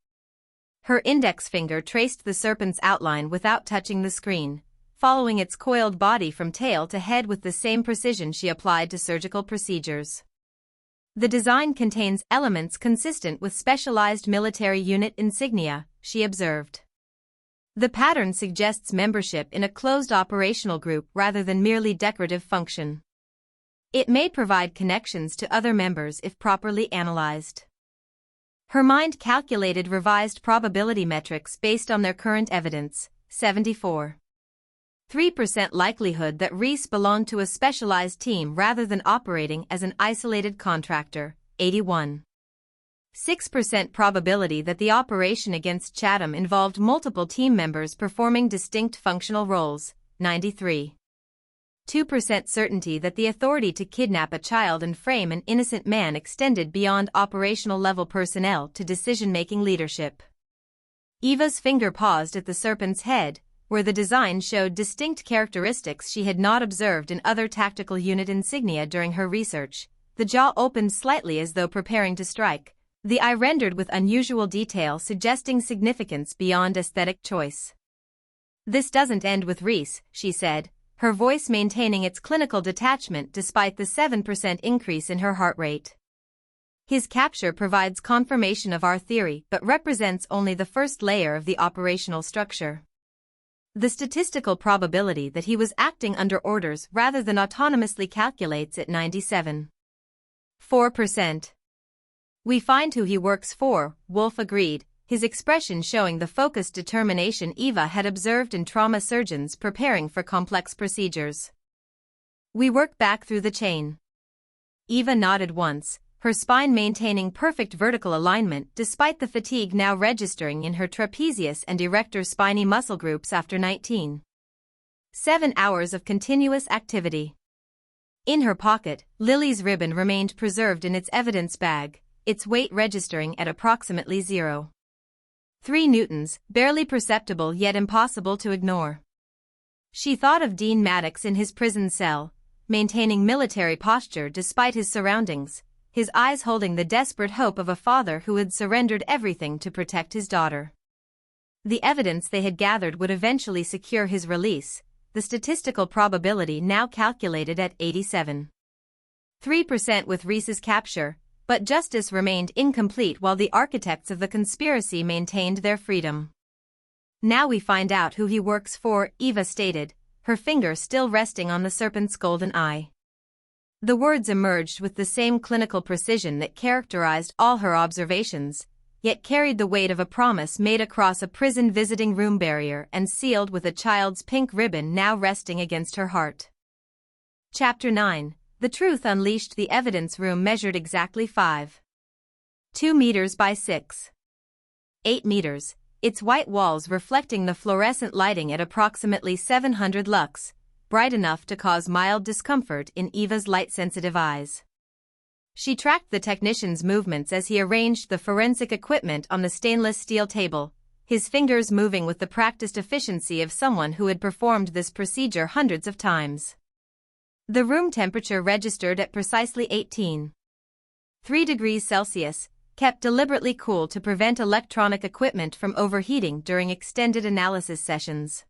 Speaker 1: Her index finger traced the serpent's outline without touching the screen, following its coiled body from tail to head with the same precision she applied to surgical procedures. The design contains elements consistent with specialized military unit insignia, she observed. The pattern suggests membership in a closed operational group rather than merely decorative function. It may provide connections to other members if properly analyzed. Her mind calculated revised probability metrics based on their current evidence, 74.3% likelihood that Reese belonged to a specialized team rather than operating as an isolated contractor, 81.6% probability that the operation against Chatham involved multiple team members performing distinct functional roles, 93.2% certainty that the authority to kidnap a child and frame an innocent man extended beyond operational level personnel to decision-making leadership. Eva's finger paused at the serpent's head, where the design showed distinct characteristics she had not observed in other tactical unit insignia during her research. The jaw opened slightly as though preparing to strike, the eye rendered with unusual detail suggesting significance beyond aesthetic choice. This doesn't end with Reese, she said, her voice maintaining its clinical detachment despite the 7% increase in her heart rate. His capture provides confirmation of our theory but represents only the first layer of the operational structure. The statistical probability that he was acting under orders rather than autonomously calculates at 97.4%. We find who he works for, Wolf agreed, his expression showing the focused determination Eva had observed in trauma surgeons preparing for complex procedures. We work back through the chain. Eva nodded once, her spine maintaining perfect vertical alignment despite the fatigue now registering in her trapezius and erector spiny muscle groups after 7 hours of continuous activity. In her pocket, Lily's ribbon remained preserved in its evidence bag, its weight registering at approximately 0.3 newtons, barely perceptible yet impossible to ignore. She thought of Dean Maddox in his prison cell, maintaining military posture despite his surroundings, his eyes holding the desperate hope of a father who had surrendered everything to protect his daughter. The evidence they had gathered would eventually secure his release, the statistical probability now calculated at 87.3% with Reese's capture, but justice remained incomplete while the architects of the conspiracy maintained their freedom. Now we find out who he works for, Eva stated, her finger still resting on the serpent's golden eye. The words emerged with the same clinical precision that characterized all her observations, yet carried the weight of a promise made across a prison visiting room barrier and sealed with a child's pink ribbon now resting against her heart. Chapter 9. The Truth Unleashed. The evidence room measured exactly 5.2 meters by 6.8 meters, its white walls reflecting the fluorescent lighting at approximately 700 lux, bright enough to cause mild discomfort in Eva's light-sensitive eyes. She tracked the technician's movements as he arranged the forensic equipment on the stainless steel table, his fingers moving with the practiced efficiency of someone who had performed this procedure hundreds of times. The room temperature registered at precisely 18.3 degrees Celsius, kept deliberately cool to prevent electronic equipment from overheating during extended analysis sessions.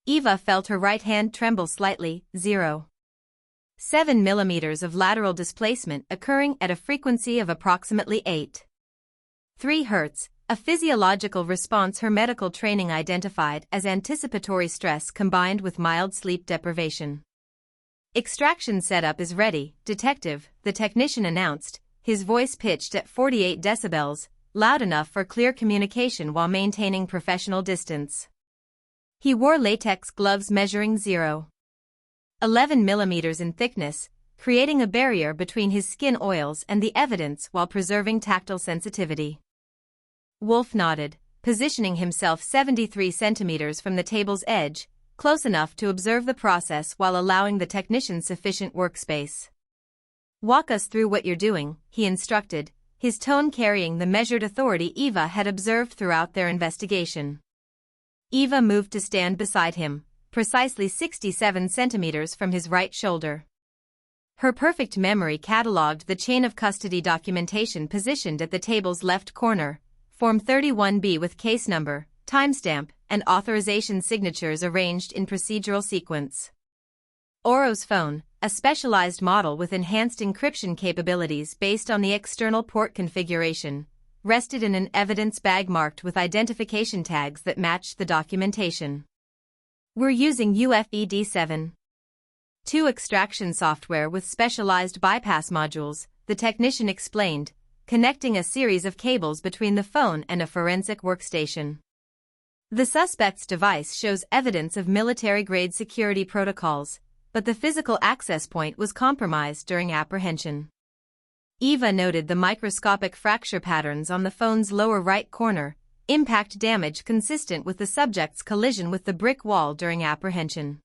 Speaker 1: Eva felt her right hand tremble slightly, 0.7 millimeters of lateral displacement occurring at a frequency of approximately 8.3 Hz, a physiological response her medical training identified as anticipatory stress combined with mild sleep deprivation. Extraction setup is ready, detective, the technician announced, his voice pitched at 48 decibels, loud enough for clear communication while maintaining professional distance. He wore latex gloves measuring 0.11 millimeters in thickness, creating a barrier between his skin oils and the evidence while preserving tactile sensitivity. Wolf nodded, positioning himself 73 centimeters from the table's edge, close enough to observe the process while allowing the technician sufficient workspace. "Walk us through what you're doing," he instructed, his tone carrying the measured authority Eva had observed throughout their investigation. Eva moved to stand beside him, precisely 67 centimeters from his right shoulder. Her perfect memory catalogued the chain of custody documentation positioned at the table's left corner, Form 31B with case number, timestamp, and authorization signatures arranged in procedural sequence. Oro's phone, a specialized model with enhanced encryption capabilities based on the external port configuration, rested in an evidence bag marked with identification tags that matched the documentation. "We're using UFED 7.2 extraction software with specialized bypass modules," the technician explained, connecting a series of cables between the phone and a forensic workstation. The suspect's device shows evidence of military-grade security protocols, but the physical access point was compromised during apprehension. Eva noted the microscopic fracture patterns on the phone's lower right corner, impact damage consistent with the subject's collision with the brick wall during apprehension.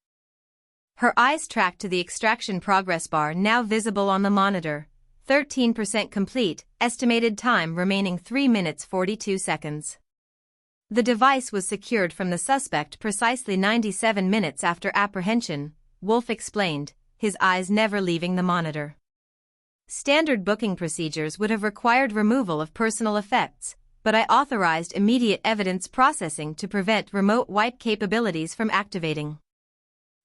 Speaker 1: Her eyes tracked to the extraction progress bar now visible on the monitor, 13% complete, estimated time remaining 3 minutes 42 seconds. The device was secured from the suspect precisely 97 minutes after apprehension, Wolf explained, his eyes never leaving the monitor. "Standard booking procedures would have required removal of personal effects, but I authorized immediate evidence processing to prevent remote wipe capabilities from activating."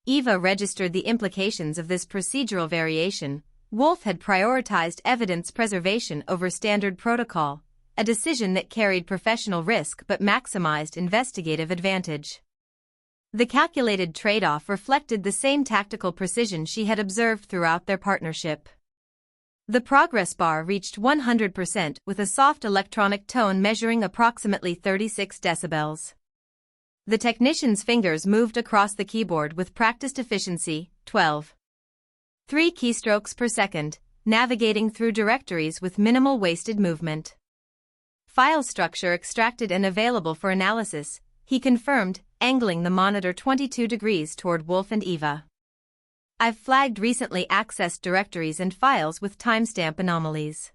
Speaker 1: Eva registered the implications of this procedural variation. Wolf had prioritized evidence preservation over standard protocol, a decision that carried professional risk but maximized investigative advantage. The calculated trade-off reflected the same tactical precision she had observed throughout their partnership. The progress bar reached 100% with a soft electronic tone measuring approximately 36 decibels. The technician's fingers moved across the keyboard with practiced efficiency, 12.3 keystrokes per second, navigating through directories with minimal wasted movement. File structure extracted and available for analysis, he confirmed, angling the monitor 22 degrees toward Wolf and Eva. I've flagged recently accessed directories and files with timestamp anomalies.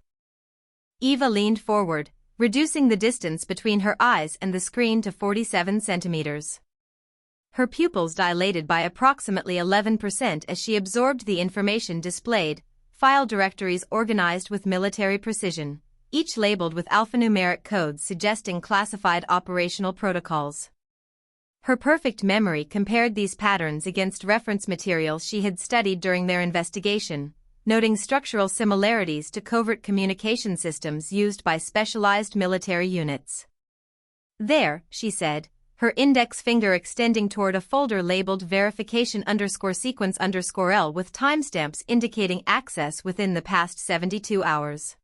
Speaker 1: Eva leaned forward, reducing the distance between her eyes and the screen to 47 centimeters. Her pupils dilated by approximately 11% as she absorbed the information displayed, file directories organized with military precision, each labeled with alphanumeric codes suggesting classified operational protocols. Her perfect memory compared these patterns against reference material she had studied during their investigation, noting structural similarities to covert communication systems used by specialized military units. There, she said, her index finger extending toward a folder labeled verification_sequence_L with timestamps indicating access within the past 72 hours.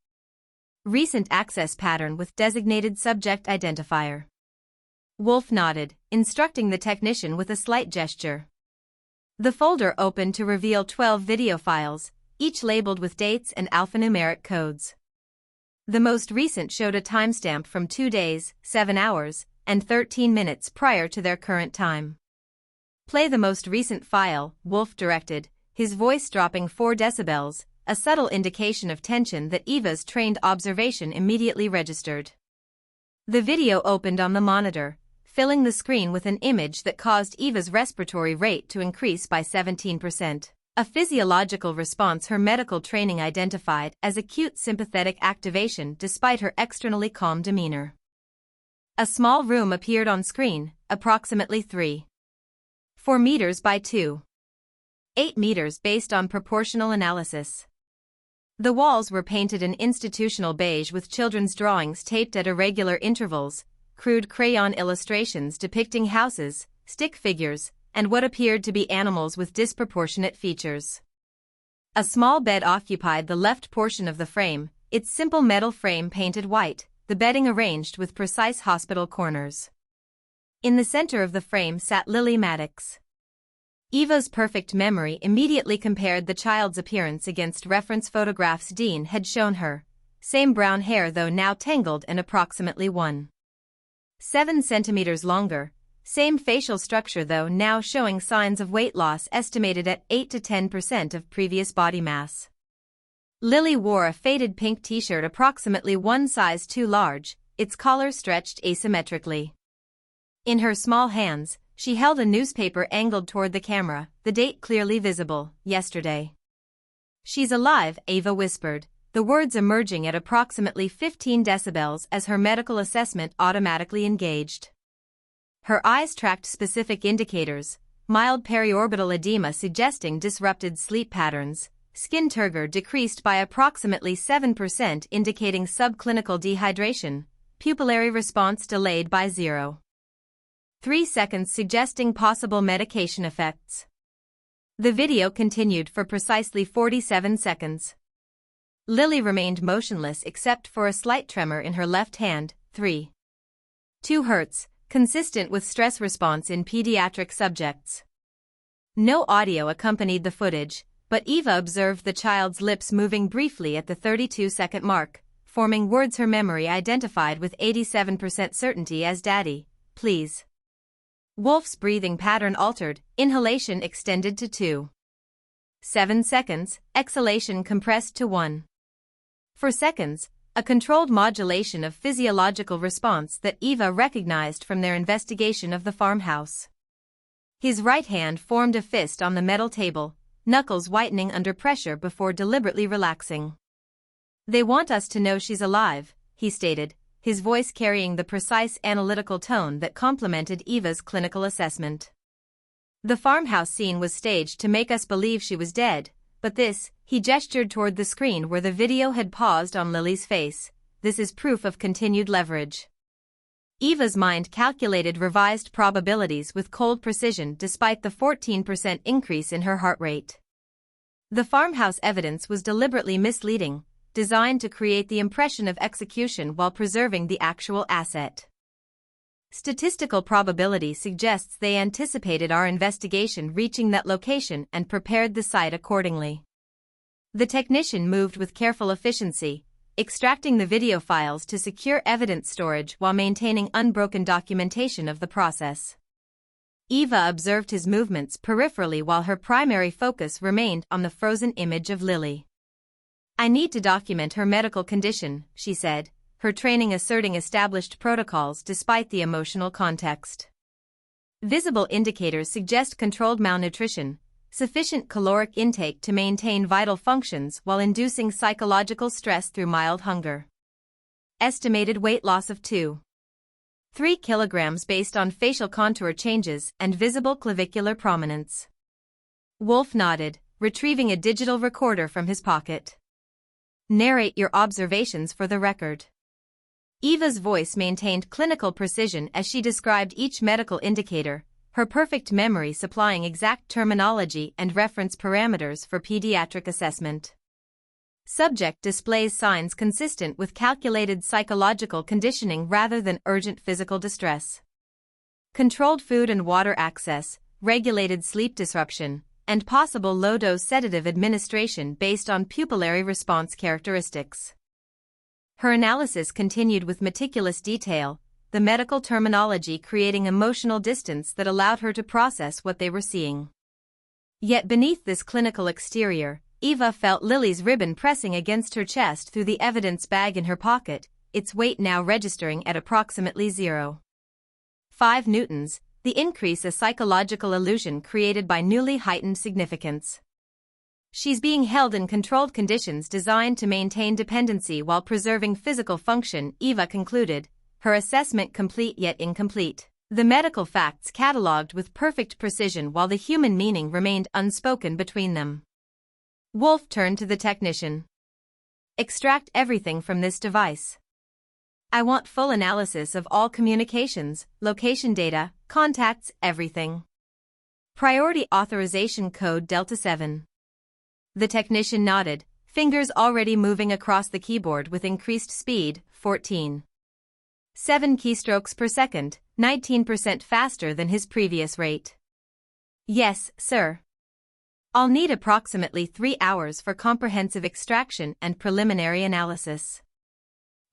Speaker 1: Recent access pattern with designated subject identifier. Wolf nodded, instructing the technician with a slight gesture. The folder opened to reveal 12 video files, each labeled with dates and alphanumeric codes. The most recent showed a timestamp from 2 days, 7 hours, and 13 minutes prior to their current time. Play the most recent file, Wolf directed, his voice dropping 4 decibels, a subtle indication of tension that Eva's trained observation immediately registered. The video opened on the monitor, filling the screen with an image that caused Eva's respiratory rate to increase by 17%. A physiological response her medical training identified as acute sympathetic activation despite her externally calm demeanor. A small room appeared on screen, approximately 3.4 meters by 2.8 meters based on proportional analysis. The walls were painted an institutional beige with children's drawings taped at irregular intervals, crude crayon illustrations depicting houses, stick figures, and what appeared to be animals with disproportionate features. A small bed occupied the left portion of the frame, its simple metal frame painted white, the bedding arranged with precise hospital corners. In the center of the frame sat Lily Maddox. Eva's perfect memory immediately compared the child's appearance against reference photographs Dean had shown her. Same brown hair though now tangled and approximately 1.7 centimeters longer. Same facial structure though now showing signs of weight loss estimated at 8 to 10% of previous body mass. Lily wore a faded pink t-shirt approximately 1 size too large, its collar stretched asymmetrically. In her small hands, she held a newspaper angled toward the camera, the date clearly visible, yesterday. "She's alive," Eva whispered, the words emerging at approximately 15 decibels as her medical assessment automatically engaged. Her eyes tracked specific indicators, mild periorbital edema suggesting disrupted sleep patterns, skin turgor decreased by approximately 7% indicating subclinical dehydration, pupillary response delayed by 0.3 seconds suggesting possible medication effects. The video continued for precisely 47 seconds. Lily remained motionless except for a slight tremor in her left hand, 3.2 Hz, consistent with stress response in pediatric subjects. No audio accompanied the footage, but Eva observed the child's lips moving briefly at the 32-second mark, forming words her memory identified with 87% certainty as "Daddy, please." Wolf's breathing pattern altered, inhalation extended to 2.7 seconds, exhalation compressed to 1.4 seconds, a controlled modulation of physiological response that Eva recognized from their investigation of the farmhouse. His right hand formed a fist on the metal table, knuckles whitening under pressure before deliberately relaxing. "They want us to know she's alive," he stated, his voice carrying the precise analytical tone that complemented Eva's clinical assessment. "The farmhouse scene was staged to make us believe she was dead, but this," he gestured toward the screen where the video had paused on Lily's face, "this is proof of continued leverage." Eva's mind calculated revised probabilities with cold precision despite the 14% increase in her heart rate. The farmhouse evidence was deliberately misleading, designed to create the impression of execution while preserving the actual asset. Statistical probability suggests they anticipated our investigation reaching that location and prepared the site accordingly. The technician moved with careful efficiency, extracting the video files to secure evidence storage while maintaining unbroken documentation of the process. Eva observed his movements peripherally while her primary focus remained on the frozen image of Lily. "I need to document her medical condition," she said, her training asserting established protocols despite the emotional context. Visible indicators suggest controlled malnutrition, sufficient caloric intake to maintain vital functions while inducing psychological stress through mild hunger. Estimated weight loss of 2.3 kilograms based on facial contour changes and visible clavicular prominence. Wolf nodded, retrieving a digital recorder from his pocket. "Narrate your observations for the record." Eva's voice maintained clinical precision as she described each medical indicator, her perfect memory supplying exact terminology and reference parameters for pediatric assessment. Subject displays signs consistent with calculated psychological conditioning rather than urgent physical distress. Controlled food and water access, regulated sleep disruption, and possible low-dose sedative administration based on pupillary response characteristics. Her analysis continued with meticulous detail, the medical terminology creating emotional distance that allowed her to process what they were seeing. Yet beneath this clinical exterior, Eva felt Lily's ribbon pressing against her chest through the evidence bag in her pocket, its weight now registering at approximately 0.5 newtons, the increase a psychological illusion created by newly heightened significance. "She's being held in controlled conditions designed to maintain dependency while preserving physical function," Eva concluded, her assessment complete yet incomplete. The medical facts catalogued with perfect precision while the human meaning remained unspoken between them. Wolf turned to the technician. "Extract everything from this device. I want full analysis of all communications, location data, contacts, everything. Priority authorization code Delta 7. The technician nodded, fingers already moving across the keyboard with increased speed, 14.7 keystrokes per second, 19% faster than his previous rate. "Yes, sir. I'll need approximately 3 hours for comprehensive extraction and preliminary analysis."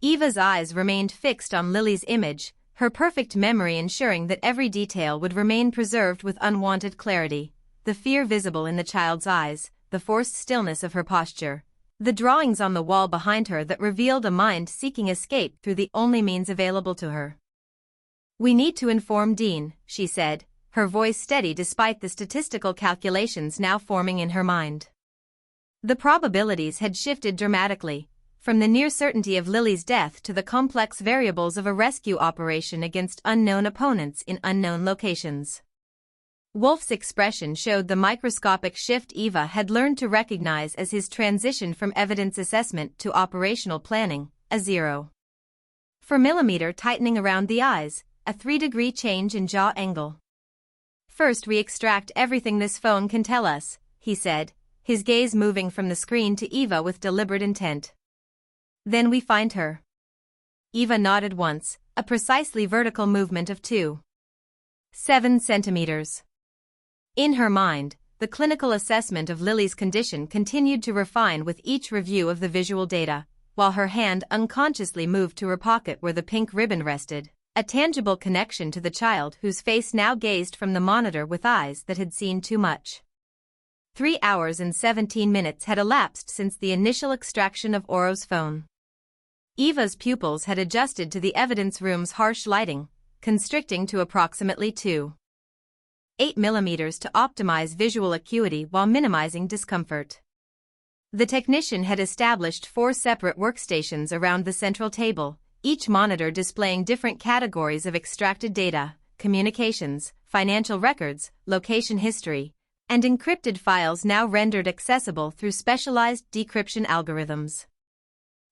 Speaker 1: Eva's eyes remained fixed on Lily's image, her perfect memory ensuring that every detail would remain preserved with unwanted clarity, the fear visible in the child's eyes, the forced stillness of her posture, the drawings on the wall behind her that revealed a mind seeking escape through the only means available to her. "We need to inform Dean," she said, her voice steady despite the statistical calculations now forming in her mind. The probabilities had shifted dramatically, from the near certainty of Lily's death to the complex variables of a rescue operation against unknown opponents in unknown locations. Wolf's expression showed the microscopic shift Eva had learned to recognize as his transition from evidence assessment to operational planning, a 0.4 tightening around the eyes, a 3-degree change in jaw angle. "First we extract everything this phone can tell us," he said, his gaze moving from the screen to Eva with deliberate intent. "Then we find her." Eva nodded once, a precisely vertical movement of 2.7 centimeters. In her mind, the clinical assessment of Lily's condition continued to refine with each review of the visual data, while her hand unconsciously moved to her pocket where the pink ribbon rested, a tangible connection to the child whose face now gazed from the monitor with eyes that had seen too much. 3 hours and 17 minutes had elapsed since the initial extraction of Oro's phone. Eva's pupils had adjusted to the evidence room's harsh lighting, constricting to approximately 2.8 millimeters to optimize visual acuity while minimizing discomfort. The technician had established 4 separate workstations around the central table, each monitor displaying different categories of extracted data, communications, financial records, location history, and encrypted files now rendered accessible through specialized decryption algorithms.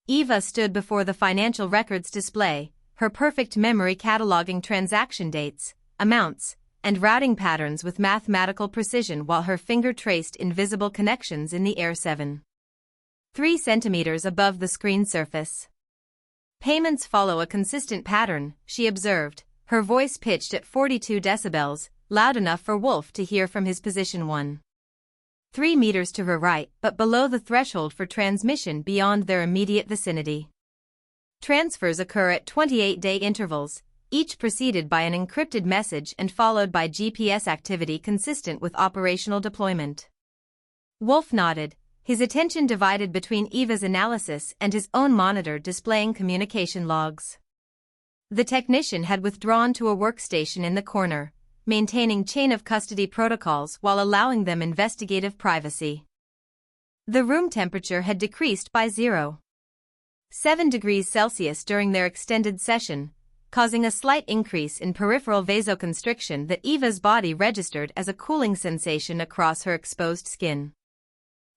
Speaker 1: Eva stood before the financial records display, her perfect memory cataloging transaction dates, amounts, and routing patterns with mathematical precision while her finger traced invisible connections in the air 7.3 centimeters above the screen surface. "Payments follow a consistent pattern," she observed, her voice pitched at 42 decibels, loud enough for Wolf to hear from his position 1. 3 meters to her right but below the threshold for transmission beyond their immediate vicinity. Transfers occur at 28-day intervals, each preceded by an encrypted message and followed by GPS activity consistent with operational deployment. Wolf nodded, his attention divided between Eva's analysis and his own monitor displaying communication logs. The technician had withdrawn to a workstation in the corner, maintaining chain-of-custody protocols while allowing them investigative privacy. The room temperature had decreased by 0.7 degrees Celsius during their extended session, causing a slight increase in peripheral vasoconstriction that Eva's body registered as a cooling sensation across her exposed skin.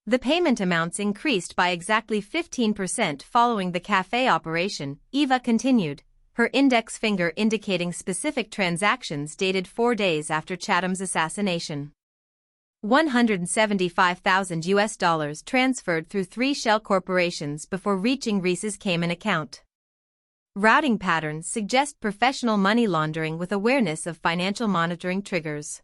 Speaker 1: The payment amounts increased by exactly 15% following the café operation, Eva continued, her index finger indicating specific transactions dated 4 days after Chatham's assassination. $175,000 transferred through 3 shell corporations before reaching Reese's Cayman account. Routing patterns suggest professional money laundering with awareness of financial monitoring triggers.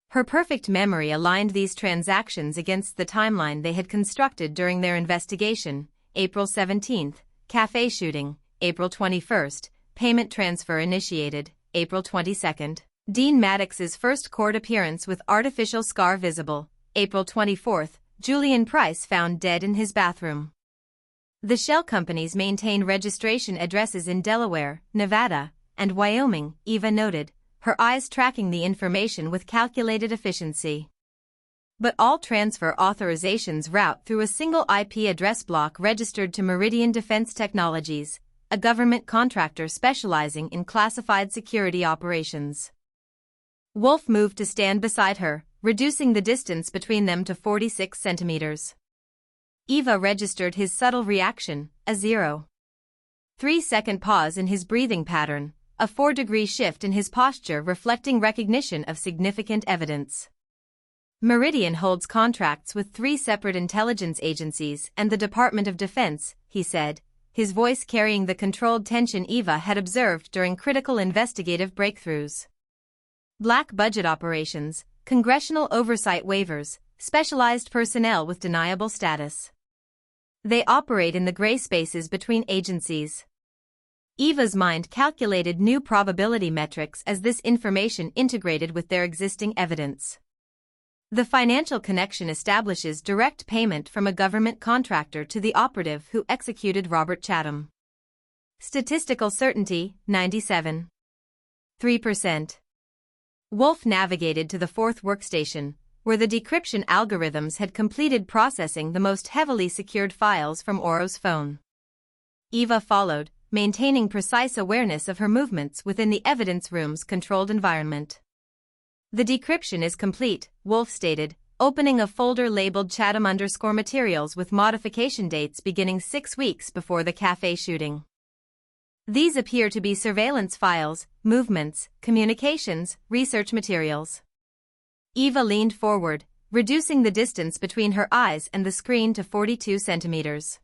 Speaker 1: Her perfect memory aligned these transactions against the timeline they had constructed during their investigation: April 17, café shooting, April 21, payment transfer initiated, April 22, Dean Maddox's first court appearance with artificial scar visible, April 24, Julian Price found dead in his bathroom. The shell companies maintain registration addresses in Delaware, Nevada, and Wyoming, Eva noted, her eyes tracking the information with calculated efficiency. But all transfer authorizations route through a single IP address block registered to Meridian Defense Technologies, a government contractor specializing in classified security operations. Wolf moved to stand beside her, reducing the distance between them to 46 centimeters. Eva registered his subtle reaction, a 0.3-second pause in his breathing pattern, a 4-degree shift in his posture reflecting recognition of significant evidence. Meridian holds contracts with 3 separate intelligence agencies and the Department of Defense, he said, his voice carrying the controlled tension Eva had observed during critical investigative breakthroughs. Black budget operations, congressional oversight waivers, specialized personnel with deniable status. They operate in the gray spaces between agencies. Eva's mind calculated new probability metrics as this information integrated with their existing evidence. The financial connection establishes direct payment from a government contractor to the operative who executed Robert Chatham. Statistical certainty, 97.3%. Wolf navigated to the 4th workstation, where the decryption algorithms had completed processing the most heavily secured files from Oro's phone. Eva followed, maintaining precise awareness of her movements within the evidence room's controlled environment. The decryption is complete, Wolf stated, opening a folder labeled Chatham_materials with modification dates beginning 6 weeks before the café shooting. These appear to be surveillance files, movements, communications, research materials. Eva leaned forward, reducing the distance between her eyes and the screen to 42 centimeters.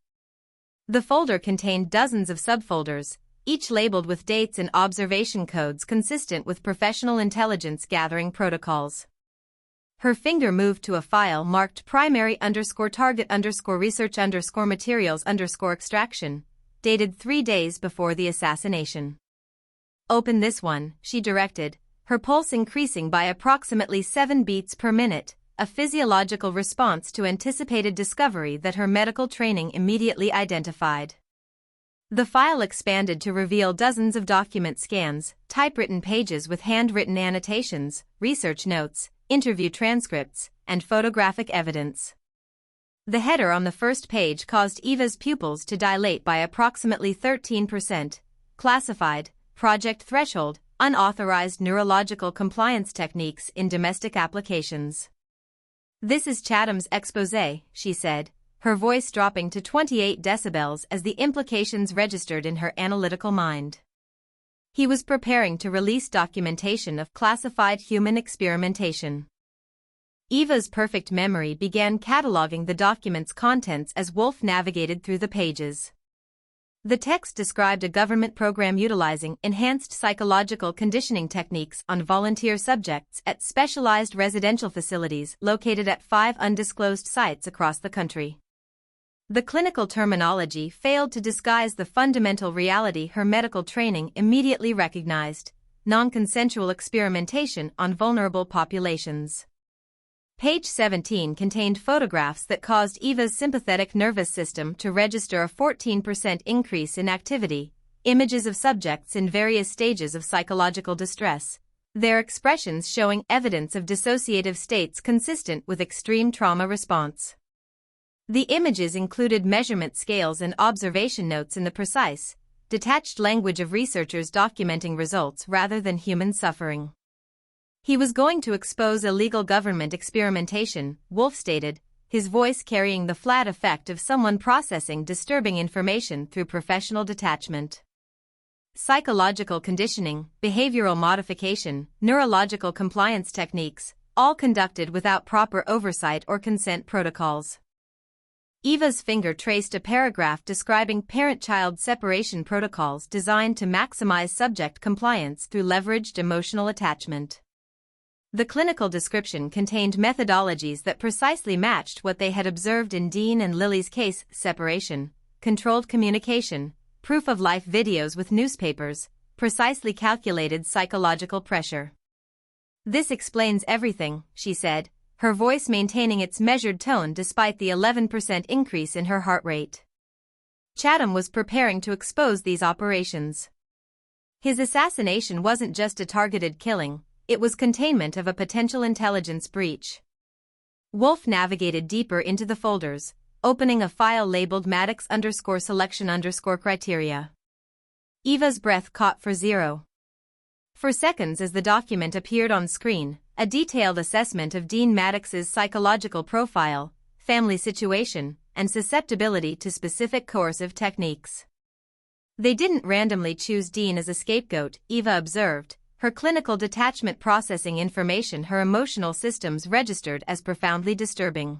Speaker 1: The folder contained dozens of subfolders, each labeled with dates and observation codes consistent with professional intelligence gathering protocols. Her finger moved to a file marked primary_target_research_materials_extraction, dated 3 days before the assassination. Open this one, she directed, her pulse increasing by approximately 7 beats per minute, a physiological response to anticipated discovery that her medical training immediately identified. The file expanded to reveal dozens of document scans, typewritten pages with handwritten annotations, research notes, interview transcripts, and photographic evidence. The header on the first page caused Eva's pupils to dilate by approximately 13%. Classified, project threshold, unauthorized neurological compliance techniques in domestic applications. This is Chatham's exposé, she said, her voice dropping to 28 decibels as the implications registered in her analytical mind. He was preparing to release documentation of classified human experimentation. Eva's perfect memory began cataloging the document's contents as Wolf navigated through the pages. The text described a government program utilizing enhanced psychological conditioning techniques on volunteer subjects at specialized residential facilities located at 5 undisclosed sites across the country. The clinical terminology failed to disguise the fundamental reality her medical training immediately recognized: non-consensual experimentation on vulnerable populations. Page 17 contained photographs that caused Eva's sympathetic nervous system to register a 14% increase in activity, images of subjects in various stages of psychological distress, their expressions showing evidence of dissociative states consistent with extreme trauma response. The images included measurement scales and observation notes in the precise, detached language of researchers documenting results rather than human suffering. He was going to expose illegal government experimentation, Wolf stated, his voice carrying the flat effect of someone processing disturbing information through professional detachment. Psychological conditioning, behavioral modification, neurological compliance techniques, all conducted without proper oversight or consent protocols. Eva's finger traced a paragraph describing parent-child separation protocols designed to maximize subject compliance through leveraged emotional attachment. The clinical description contained methodologies that precisely matched what they had observed in Dean and Lily's case: separation, controlled communication, proof-of-life videos with newspapers, precisely calculated psychological pressure. "This explains everything," she said, her voice maintaining its measured tone despite the 11% increase in her heart rate. Chatham was preparing to expose these operations. His assassination wasn't just a targeted killing, it was containment of a potential intelligence breach. Wolf navigated deeper into the folders, opening a file labeled Maddox_selection_criteria. Eva's breath caught for 0. For seconds as the document appeared on screen, a detailed assessment of Dean Maddox's psychological profile, family situation, and susceptibility to specific coercive techniques. "They didn't randomly choose Dean as a scapegoat," Eva observed, her clinical detachment processing information her emotional systems registered as profoundly disturbing.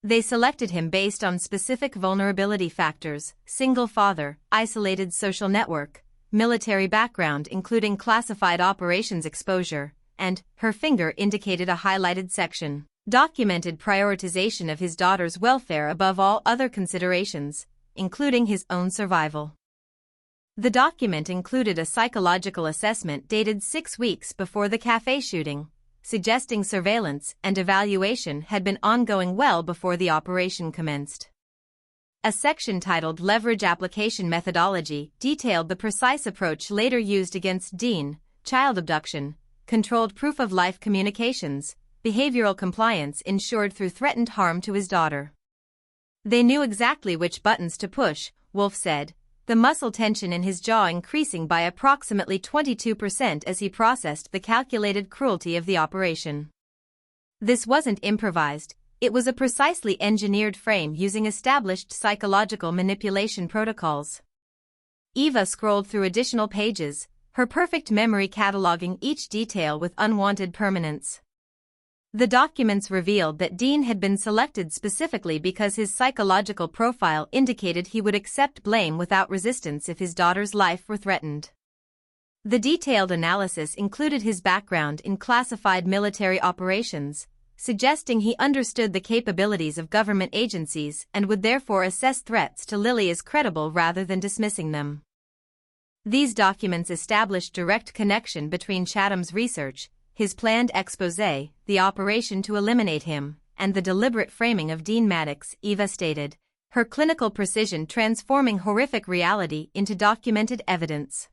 Speaker 1: "They selected him based on specific vulnerability factors: single father, isolated social network, military background including classified operations exposure, and," her finger indicated a highlighted section, "documented prioritization of his daughter's welfare above all other considerations, including his own survival." The document included a psychological assessment dated 6 weeks before the café shooting, suggesting surveillance and evaluation had been ongoing well before the operation commenced. A section titled Leverage Application Methodology detailed the precise approach later used against Dean: child abduction, controlled proof-of-life communications, behavioral compliance ensured through threatened harm to his daughter. "They knew exactly which buttons to push," Wolf said, the muscle tension in his jaw increasing by approximately 22% as he processed the calculated cruelty of the operation. "This wasn't improvised, it was a precisely engineered frame using established psychological manipulation protocols." Eva scrolled through additional pages, her perfect memory cataloging each detail with unwanted permanence. The documents revealed that Dean had been selected specifically because his psychological profile indicated he would accept blame without resistance if his daughter's life were threatened. The detailed analysis included his background in classified military operations, suggesting he understood the capabilities of government agencies and would therefore assess threats to Lily as credible rather than dismissing them. These documents established direct connection between Chatham's research, his planned exposé, the operation to eliminate him, and the deliberate framing of Dean Maddox, Eva stated, her clinical precision transforming horrific reality into documented evidence.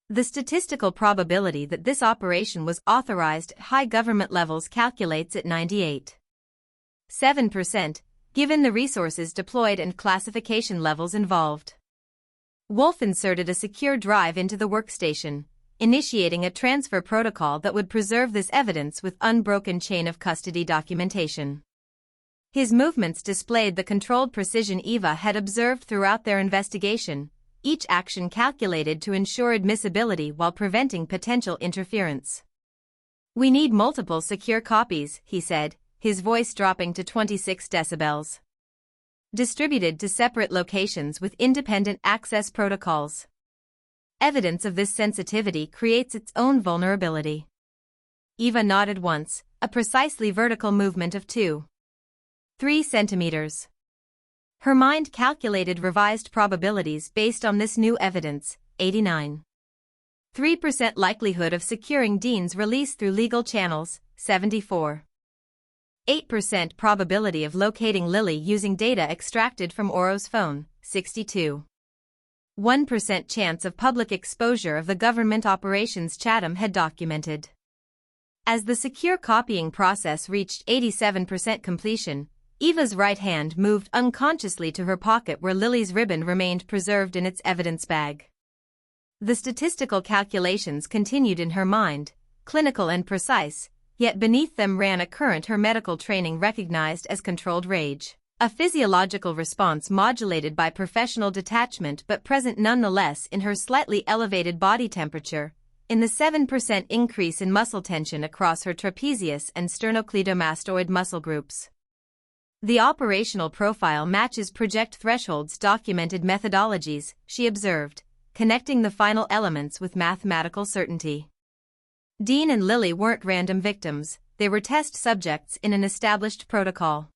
Speaker 1: The statistical probability that this operation was authorized at high government levels calculates at 98.7%, given the resources deployed and classification levels involved. Wolf inserted a secure drive into the workstation, initiating a transfer protocol that would preserve this evidence with unbroken chain of custody documentation. His movements displayed the controlled precision Eva had observed throughout their investigation, each action calculated to ensure admissibility while preventing potential interference. "We need multiple secure copies," he said, his voice dropping to 26 decibels. distributed to separate locations with independent access protocols. Evidence of this sensitivity creates its own vulnerability. Eva nodded once, a precisely vertical movement of 2.3 centimeters. Her mind calculated revised probabilities based on this new evidence, 89.3% likelihood of securing Dean's release through legal channels, 74.8% probability of locating Lily using data extracted from Oro's phone, 62.1% chance of public exposure of the government operations Chatham had documented. As the secure copying process reached 87% completion, Eva's right hand moved unconsciously to her pocket where Lily's ribbon remained preserved in its evidence bag. The statistical calculations continued in her mind, clinical and precise, yet beneath them ran a current her medical training recognized as controlled rage, a physiological response modulated by professional detachment but present nonetheless in her slightly elevated body temperature, in the 7% increase in muscle tension across her trapezius and sternocleidomastoid muscle groups. The operational profile matches project thresholds documented methodologies, she observed, connecting the final elements with mathematical certainty. Dean and Lily weren't random victims, they were test subjects in an established protocol.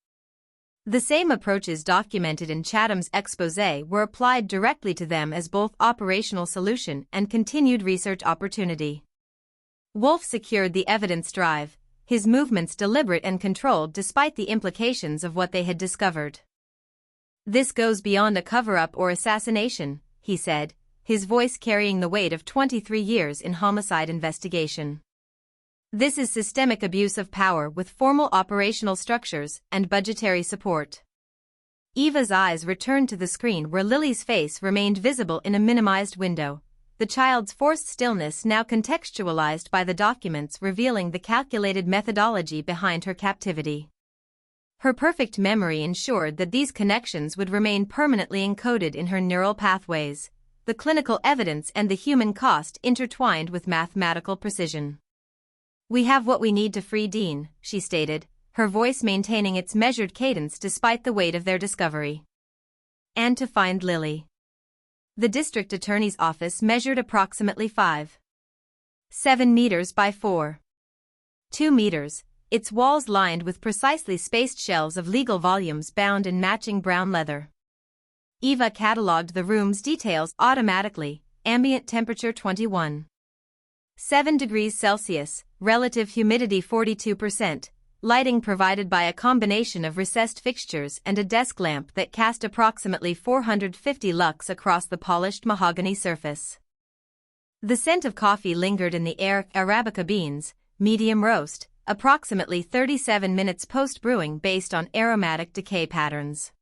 Speaker 1: The same approaches documented in Chatham's exposé were applied directly to them as both operational solution and continued research opportunity. Wolf secured the evidence drive, his movements deliberate and controlled despite the implications of what they had discovered. "This goes beyond a cover-up or assassination," he said, his voice carrying the weight of 23 years in homicide investigation. "This is systemic abuse of power with formal operational structures and budgetary support." Eva's eyes returned to the screen where Lily's face remained visible in a minimized window, the child's forced stillness now contextualized by the documents revealing the calculated methodology behind her captivity. Her perfect memory ensured that these connections would remain permanently encoded in her neural pathways, the clinical evidence and the human cost intertwined with mathematical precision. "We have what we need to free Dean," she stated, her voice maintaining its measured cadence despite the weight of their discovery. "And to find Lily." The district attorney's office measured approximately 5.7 meters by 4.2 meters, its walls lined with precisely spaced shelves of legal volumes bound in matching brown leather. Eva catalogued the room's details automatically: ambient temperature 21.7 degrees Celsius, relative humidity 42%, lighting provided by a combination of recessed fixtures and a desk lamp that cast approximately 450 lux across the polished mahogany surface. The scent of coffee lingered in the air. Arabica beans, medium roast, approximately 37 minutes post-brewing based on aromatic decay patterns.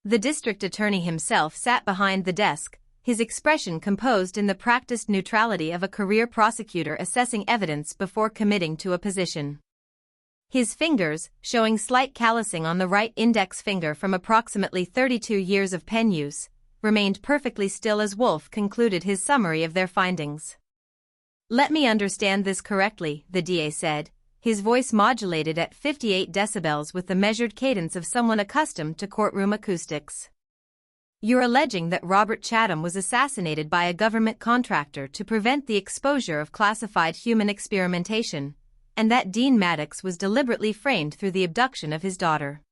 Speaker 1: The district attorney himself sat behind the desk, his expression composed in the practiced neutrality of a career prosecutor assessing evidence before committing to a position. His fingers, showing slight callousing on the right index finger from approximately 32 years of pen use, remained perfectly still as Wolf concluded his summary of their findings. "Let me understand this correctly," the DA said, his voice modulated at 58 decibels with the measured cadence of someone accustomed to courtroom acoustics. "You're alleging that Robert Chatham was assassinated by a government contractor to prevent the exposure of classified human experimentation, and that Dean Maddox was deliberately framed through the abduction of his daughter."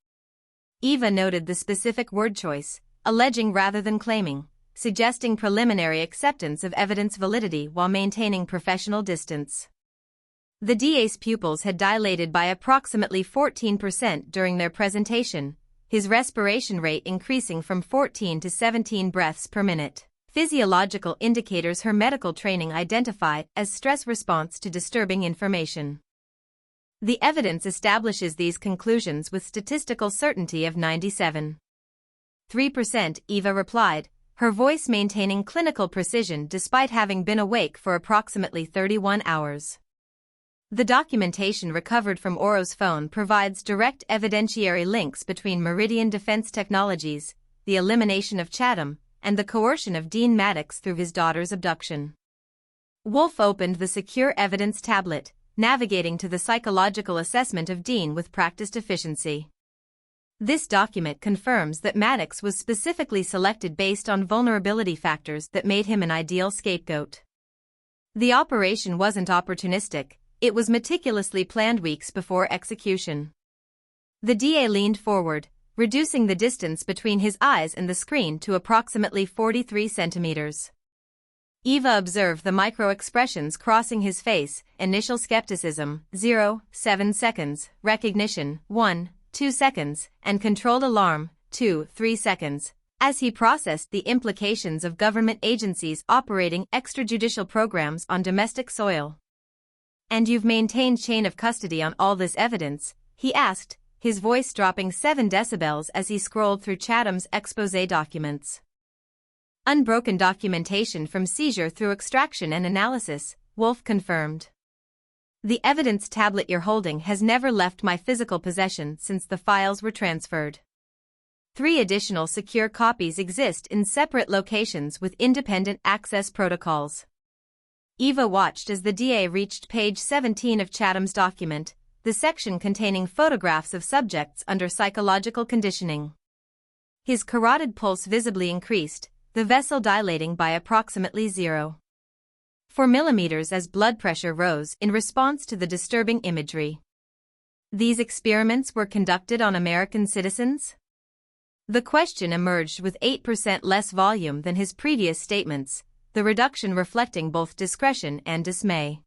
Speaker 1: Eva noted the specific word choice, alleging rather than claiming, suggesting preliminary acceptance of evidence validity while maintaining professional distance. The DA's pupils had dilated by approximately 14% during their presentation, his respiration rate increasing from 14 to 17 breaths per minute. Physiological indicators her medical training identified as stress response to disturbing information. The evidence establishes these conclusions with statistical certainty of 97.3%, Eva replied, her voice maintaining clinical precision despite having been awake for approximately 31 hours. The documentation recovered from Oro's phone provides direct evidentiary links between Meridian Defense Technologies, the elimination of Chatham, and the coercion of Dean Maddox through his daughter's abduction. Wolf opened the secure evidence tablet, navigating to the psychological assessment of Dean with practiced efficiency. This document confirms that Maddox was specifically selected based on vulnerability factors that made him an ideal scapegoat. The operation wasn't opportunistic, it was meticulously planned weeks before execution. The DA leaned forward, reducing the distance between his eyes and the screen to approximately 43 centimeters. Eva observed the micro-expressions crossing his face: initial skepticism, 0.7 seconds, recognition, 1.2 seconds, and controlled alarm, 2.3 seconds, as he processed the implications of government agencies operating extrajudicial programs on domestic soil. "And you've maintained chain of custody on all this evidence?" he asked, his voice dropping 7 decibels as he scrolled through Chatham's exposé documents. "Unbroken documentation from seizure through extraction and analysis," Wolf confirmed. "The evidence tablet you're holding has never left my physical possession since the files were transferred. 3 additional secure copies exist in separate locations with independent access protocols." Eva watched as the DA reached page 17 of Chatham's document, the section containing photographs of subjects under psychological conditioning. His carotid pulse visibly increased, the vessel dilating by approximately 0.4 millimeters as blood pressure rose in response to the disturbing imagery. These experiments were conducted on American citizens? The question emerged with 8% less volume than his previous statements, the reduction reflecting both discretion and dismay.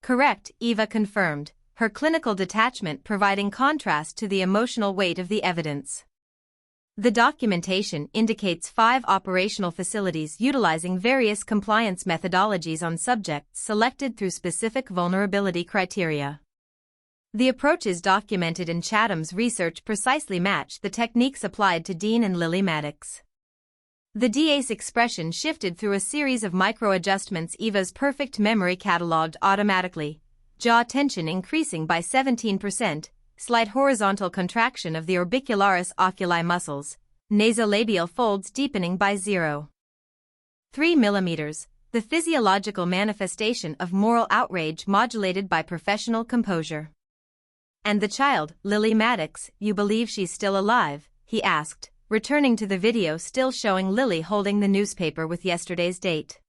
Speaker 1: "Correct," Eva confirmed, her clinical detachment providing contrast to the emotional weight of the evidence. "The documentation indicates 5 operational facilities utilizing various compliance methodologies on subjects selected through specific vulnerability criteria. The approaches documented in Chatham's research precisely match the techniques applied to Dean and Lily Maddox." The DA's expression shifted through a series of micro-adjustments, Eva's perfect memory cataloged automatically, jaw tension increasing by 17%, slight horizontal contraction of the orbicularis oculi muscles, nasolabial folds deepening by 0.3 millimeters, the physiological manifestation of moral outrage modulated by professional composure. "And the child, Lily Maddox, you believe she's still alive?" he asked, returning to the video still showing Lily holding the newspaper with yesterday's date.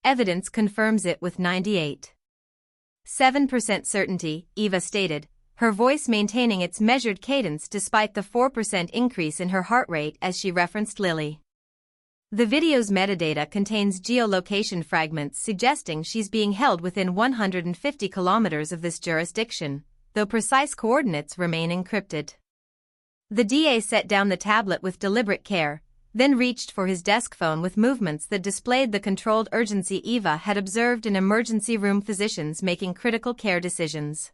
Speaker 1: "Evidence confirms it with 98.7% certainty," Eva stated, her voice maintaining its measured cadence despite the 4% increase in her heart rate as she referenced Lily. The video's metadata contains geolocation fragments suggesting she's being held within 150 kilometers of this jurisdiction, though precise coordinates remain encrypted. The DA set down the tablet with deliberate care, then reached for his desk phone with movements that displayed the controlled urgency Eva had observed in emergency room physicians making critical care decisions.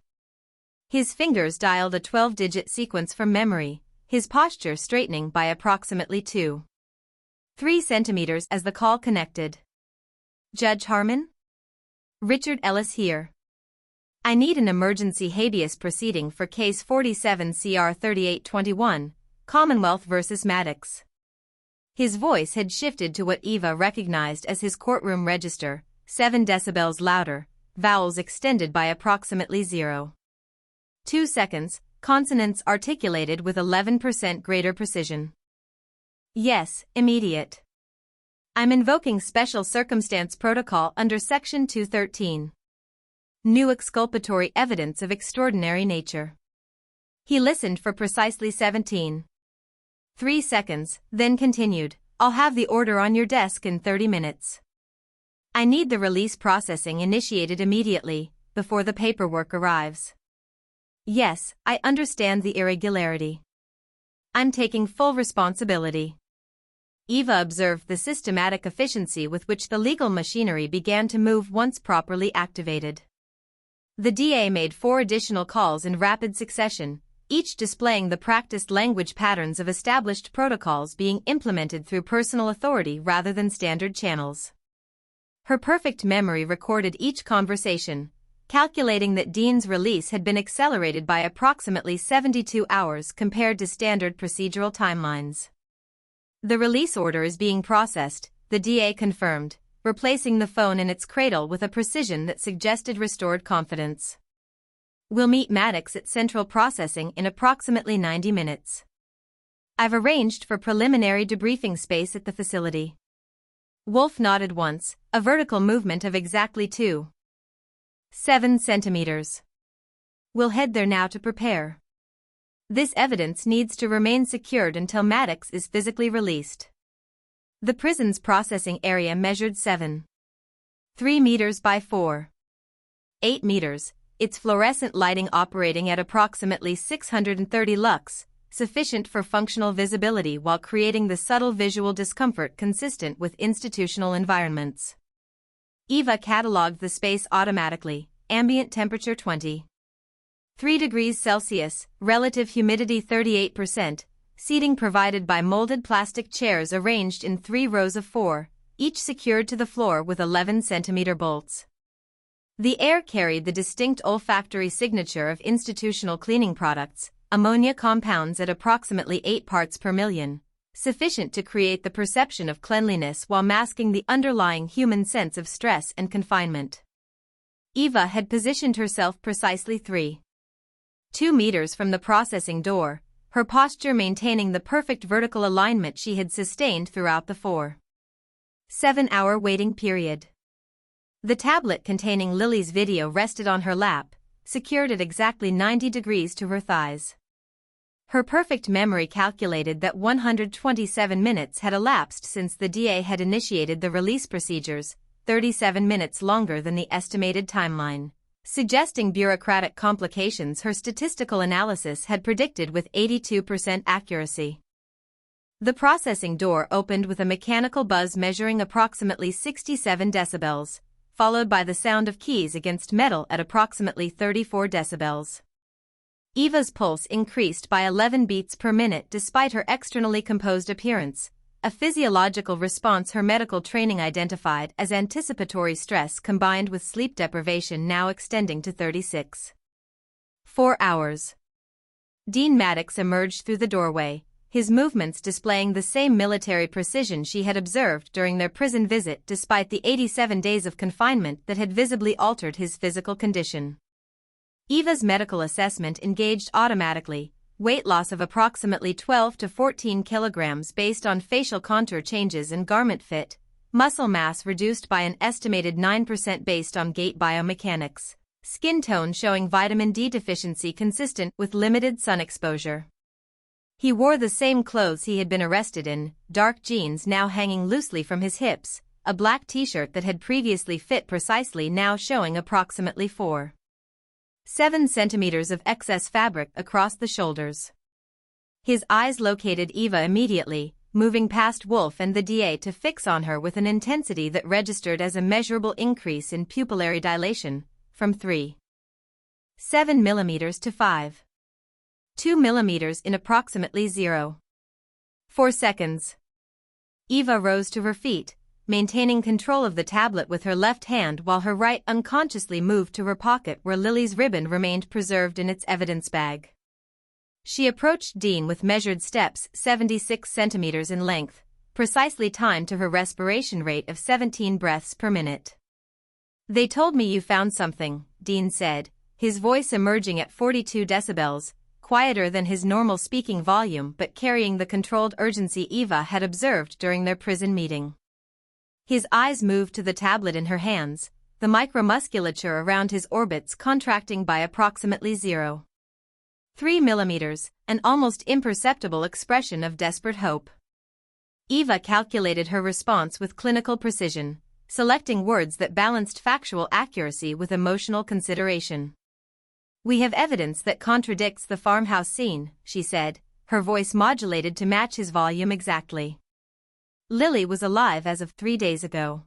Speaker 1: His fingers dialed a 12-digit sequence from memory, his posture straightening by approximately 2.3 centimeters as the call connected. "Judge Harmon? Richard Ellis here. I need an emergency habeas proceeding for Case 47 CR 3821, Commonwealth vs. Maddox." His voice had shifted to what Eva recognized as his courtroom register, 7 decibels louder, vowels extended by approximately 0.2 seconds, consonants articulated with 11% greater precision. "Yes, immediate. I'm invoking special circumstance protocol under Section 213. New exculpatory evidence of extraordinary nature." He listened for precisely 17.3 seconds, then continued, "I'll have the order on your desk in 30 minutes. I need the release processing initiated immediately, before the paperwork arrives." "Yes, I understand the irregularity. I'm taking full responsibility." Eva observed the systematic efficiency with which the legal machinery began to move once properly activated. The DA made 4 additional calls in rapid succession, each displaying the practiced language patterns of established protocols being implemented through personal authority rather than standard channels. Her perfect memory recorded each conversation, calculating that Dean's release had been accelerated by approximately 72 hours compared to standard procedural timelines. "The release order is being processed," the DA confirmed, replacing the phone in its cradle with a precision that suggested restored confidence. We'll meet Maddox at central processing in approximately 90 minutes. I've arranged for preliminary debriefing space at the facility. Wolf nodded once, a vertical movement of exactly 2.7 centimeters. We'll head there now to prepare. This evidence needs to remain secured until Maddox is physically released. The prison's processing area measured 7.3 meters by 4.8 meters, its fluorescent lighting operating at approximately 630 lux, sufficient for functional visibility while creating the subtle visual discomfort consistent with institutional environments. Eva catalogued the space automatically, ambient temperature 23 degrees Celsius, relative humidity 38%, seating provided by molded plastic chairs arranged in 3 rows of 4, each secured to the floor with 11-centimeter bolts. The air carried the distinct olfactory signature of institutional cleaning products, ammonia compounds at approximately 8 parts per million, sufficient to create the perception of cleanliness while masking the underlying human sense of stress and confinement. Eva had positioned herself precisely 3.2 meters from the processing door, her posture maintaining the perfect vertical alignment she had sustained throughout the 4.7-hour waiting period. The tablet containing Lily's video rested on her lap, secured at exactly 90 degrees to her thighs. Her perfect memory calculated that 127 minutes had elapsed since the DA had initiated the release procedures, 37 minutes longer than the estimated timeline, suggesting bureaucratic complications her statistical analysis had predicted with 82% accuracy. The processing door opened with a mechanical buzz measuring approximately 67 decibels, followed by the sound of keys against metal at approximately 34 decibels. Eva's pulse increased by 11 beats per minute despite her externally composed appearance, a physiological response her medical training identified as anticipatory stress combined with sleep deprivation now extending to 36.4 hours. Dean Maddox emerged through the doorway, his movements displaying the same military precision she had observed during their prison visit despite the 87 days of confinement that had visibly altered his physical condition. Eva's medical assessment engaged automatically, weight loss of approximately 12 to 14 kilograms based on facial contour changes and garment fit, muscle mass reduced by an estimated 9% based on gait biomechanics, skin tone showing vitamin D deficiency consistent with limited sun exposure. He wore the same clothes he had been arrested in, dark jeans now hanging loosely from his hips, a black t-shirt that had previously fit precisely now showing approximately 4.7 centimeters of excess fabric across the shoulders. His eyes located Eva immediately, moving past Wolf and the DA to fix on her with an intensity that registered as a measurable increase in pupillary dilation, from 3.7 millimeters to 5.2 millimeters in approximately 0.4 seconds. Eva rose to her feet, maintaining control of the tablet with her left hand while her right unconsciously moved to her pocket where Lily's ribbon remained preserved in its evidence bag. She approached Dean with measured steps 76 centimeters in length, precisely timed to her respiration rate of 17 breaths per minute. "They told me you found something," Dean said, his voice emerging at 42 decibels, quieter than his normal speaking volume but carrying the controlled urgency Eva had observed during their prison meeting. His eyes moved to the tablet in her hands, the micromusculature around his orbits contracting by approximately 0.3 millimeters, an almost imperceptible expression of desperate hope. Eva calculated her response with clinical precision, selecting words that balanced factual accuracy with emotional consideration. "We have evidence that contradicts the farmhouse scene," she said, her voice modulated to match his volume exactly. "Lily was alive as of 3 days ago."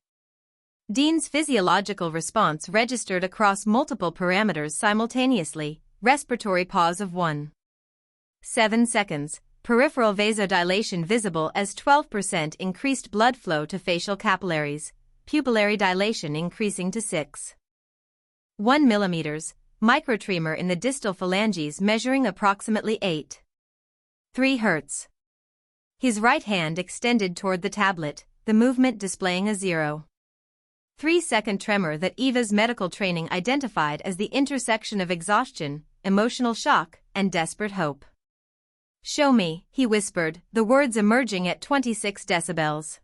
Speaker 1: Dean's physiological response registered across multiple parameters simultaneously, respiratory pause of 1.7 seconds, peripheral vasodilation visible as 12% increased blood flow to facial capillaries, pupillary dilation increasing to 6.1 millimeters, microtremor in the distal phalanges measuring approximately 8.3 Hz. His right hand extended toward the tablet, the movement displaying a 0.4 3-second tremor that Eva's medical training identified as the intersection of exhaustion, emotional shock, and desperate hope. "Show me," he whispered, the words emerging at 26 decibels.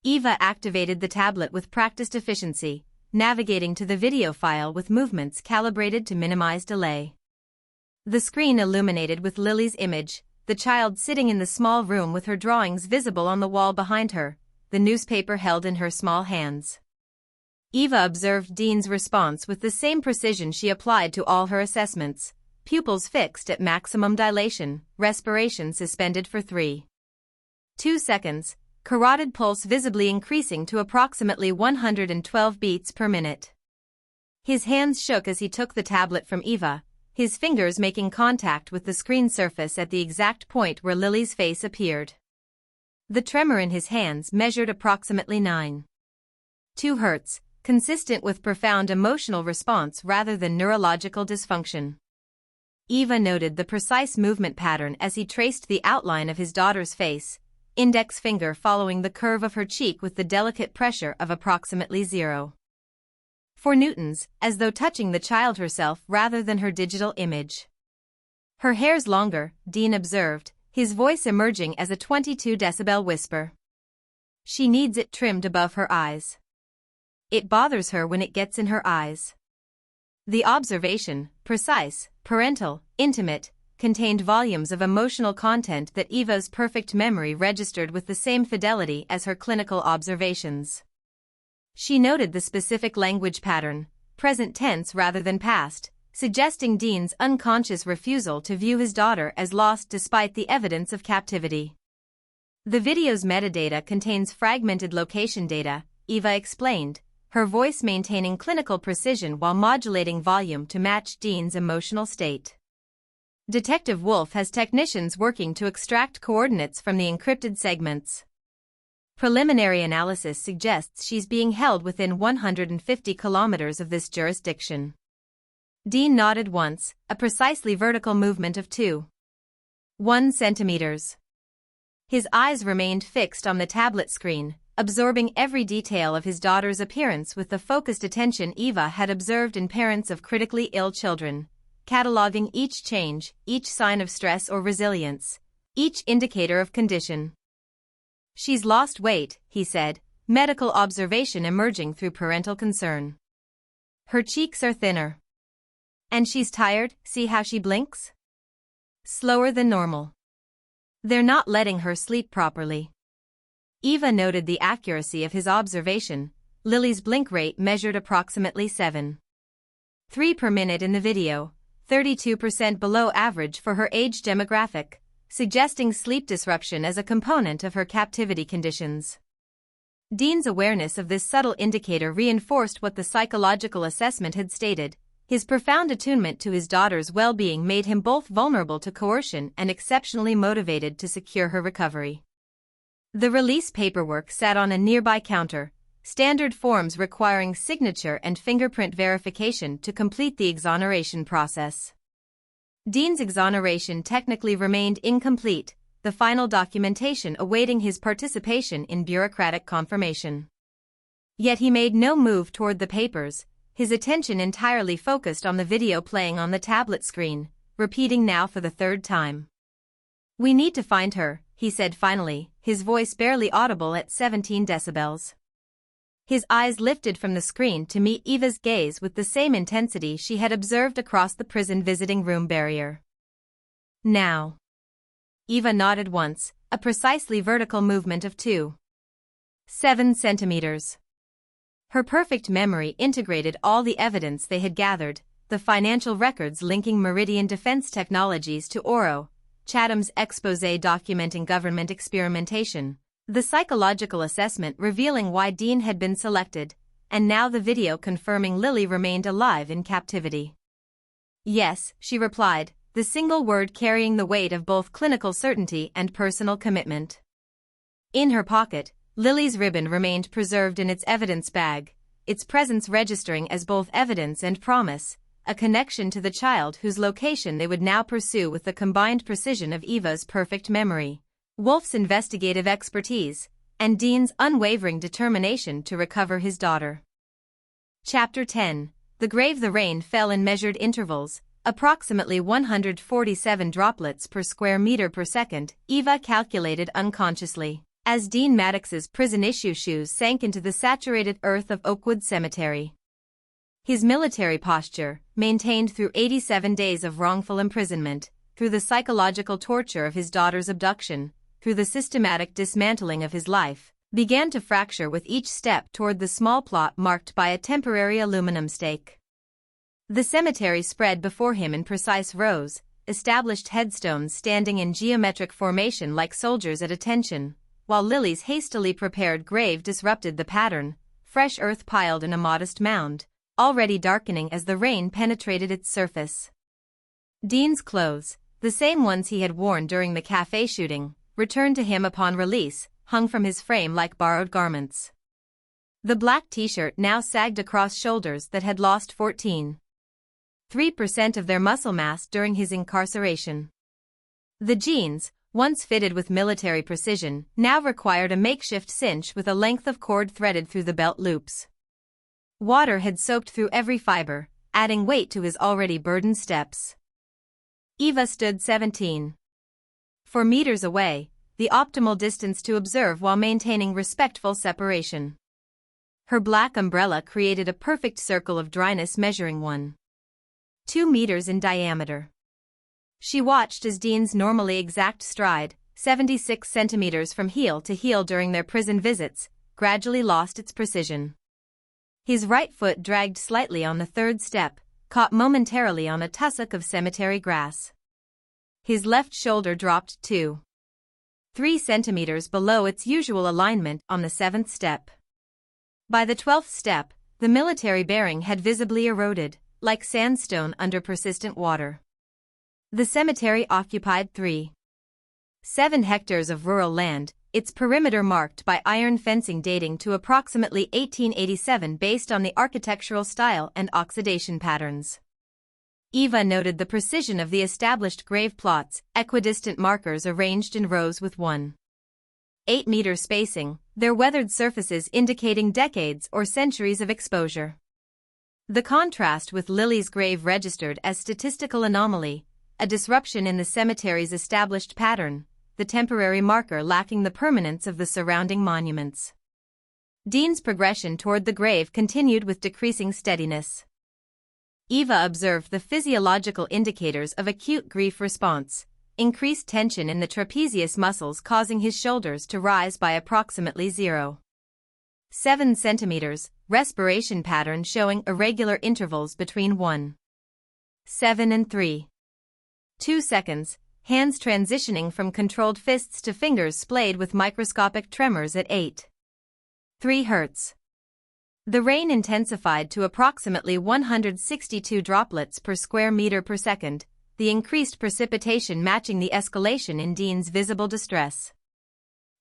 Speaker 1: Eva activated the tablet with practiced efficiency, navigating to the video file with movements calibrated to minimize delay. The screen illuminated with Lily's image, the child sitting in the small room with her drawings visible on the wall behind her, the newspaper held in her small hands. Eva observed Dean's response with the same precision she applied to all her assessments, pupils fixed at maximum dilation, respiration suspended for 3.2 seconds, carotid pulse visibly increasing to approximately 112 beats per minute. His hands shook as he took the tablet from Eva, his fingers making contact with the screen surface at the exact point where Lily's face appeared. The tremor in his hands measured approximately 9.2 Hz, consistent with profound emotional response rather than neurological dysfunction. Eva noted the precise movement pattern as he traced the outline of his daughter's face, index finger following the curve of her cheek with the delicate pressure of approximately 0.4 newtons, as though touching the child herself rather than her digital image. "Her hair's longer," Dean observed, his voice emerging as a 22 decibel whisper. "She needs it trimmed above her eyes. It bothers her when it gets in her eyes." The observation, precise, parental, intimate, contained volumes of emotional content that Eva's perfect memory registered with the same fidelity as her clinical observations. She noted the specific language pattern, present tense rather than past, suggesting Dean's unconscious refusal to view his daughter as lost despite the evidence of captivity. "The video's metadata contains fragmented location data," Eva explained, her voice maintaining clinical precision while modulating volume to match Dean's emotional state. "Detective Wolf has technicians working to extract coordinates from the encrypted segments. Preliminary analysis suggests she's being held within 150 kilometers of this jurisdiction." Dean nodded once, a precisely vertical movement of 2.1 centimeters. His eyes remained fixed on the tablet screen, absorbing every detail of his daughter's appearance with the focused attention Eva had observed in parents of critically ill children, cataloging each change, each sign of stress or resilience, each indicator of condition. "She's lost weight," he said, medical observation emerging through parental concern. "Her cheeks are thinner. And she's tired, see how she blinks? Slower than normal. They're not letting her sleep properly." Eva noted the accuracy of his observation. Lily's blink rate measured approximately 7.3 per minute in the video, 32% below average for her age demographic, suggesting sleep disruption as a component of her captivity conditions. Dean's awareness of this subtle indicator reinforced what the psychological assessment had stated. His profound attunement to his daughter's well-being made him both vulnerable to coercion and exceptionally motivated to secure her recovery. The release paperwork sat on a nearby counter, standard forms requiring signature and fingerprint verification to complete the exoneration process. Dean's exoneration technically remained incomplete, the final documentation awaiting his participation in bureaucratic confirmation. Yet he made no move toward the papers, his attention entirely focused on the video playing on the tablet screen, repeating now for the third time. "We need to find her," he said finally, his voice barely audible at 17 decibels. His eyes lifted from the screen to meet Eva's gaze with the same intensity she had observed across the prison visiting room barrier. "Now." Eva nodded once, a precisely vertical movement of 2.7 centimeters. Her perfect memory integrated all the evidence they had gathered, the financial records linking Meridian Defense Technologies to Oro, Chatham's exposé documenting government experimentation, the psychological assessment revealing why Dean had been selected, and now the video confirming Lily remained alive in captivity. "Yes," she replied, the single word carrying the weight of both clinical certainty and personal commitment. In her pocket, Lily's ribbon remained preserved in its evidence bag, its presence registering as both evidence and promise, a connection to the child whose location they would now pursue with the combined precision of Eva's perfect memory, Wolf's investigative expertise, and Dean's unwavering determination to recover his daughter. Chapter 10. The grave. The rain fell in measured intervals, approximately 147 droplets per square meter per second, Eva calculated unconsciously, as Dean Maddox's prison-issue shoes sank into the saturated earth of Oakwood Cemetery. His military posture, maintained through 87 days of wrongful imprisonment, through the psychological torture of his daughter's abduction, through the systematic dismantling of his life, began to fracture with each step toward the small plot marked by a temporary aluminum stake. The cemetery spread before him in precise rows, established headstones standing in geometric formation like soldiers at attention, while Lily's hastily prepared grave disrupted the pattern, fresh earth piled in a modest mound, already darkening as the rain penetrated its surface. Dean's clothes, the same ones he had worn during the café shooting, returned to him upon release, hung from his frame like borrowed garments. The black t-shirt now sagged across shoulders that had lost 14.3% of their muscle mass during his incarceration. The jeans, once fitted with military precision, now required a makeshift cinch with a length of cord threaded through the belt loops. Water had soaked through every fiber, adding weight to his already burdened steps. Eva stood 17.4 meters away, the optimal distance to observe while maintaining respectful separation. Her black umbrella created a perfect circle of dryness measuring 1.2 meters in diameter. She watched as Dean's normally exact stride, 76 centimeters from heel to heel during their prison visits, gradually lost its precision. His right foot dragged slightly on the third step, caught momentarily on a tussock of cemetery grass. His left shoulder dropped 2.3 centimeters below its usual alignment on the seventh step. By the 12th step, the military bearing had visibly eroded, like sandstone under persistent water. The cemetery occupied 3.7 hectares of rural land, its perimeter marked by iron fencing dating to approximately 1887 based on the architectural style and oxidation patterns. Eva noted the precision of the established grave plots, equidistant markers arranged in rows with 1.8-meter spacing, their weathered surfaces indicating decades or centuries of exposure. The contrast with Lily's grave registered as statistical anomaly, a disruption in the cemetery's established pattern, the temporary marker lacking the permanence of the surrounding monuments. Dean's progression toward the grave continued with decreasing steadiness. Eva observed the physiological indicators of acute grief response, increased tension in the trapezius muscles causing his shoulders to rise by approximately 0.7 centimeters, respiration pattern showing irregular intervals between 1.7 and 3.2 seconds, hands transitioning from controlled fists to fingers splayed with microscopic tremors at 8.3 Hz. The rain intensified to approximately 162 droplets per square meter per second, the increased precipitation matching the escalation in Dean's visible distress.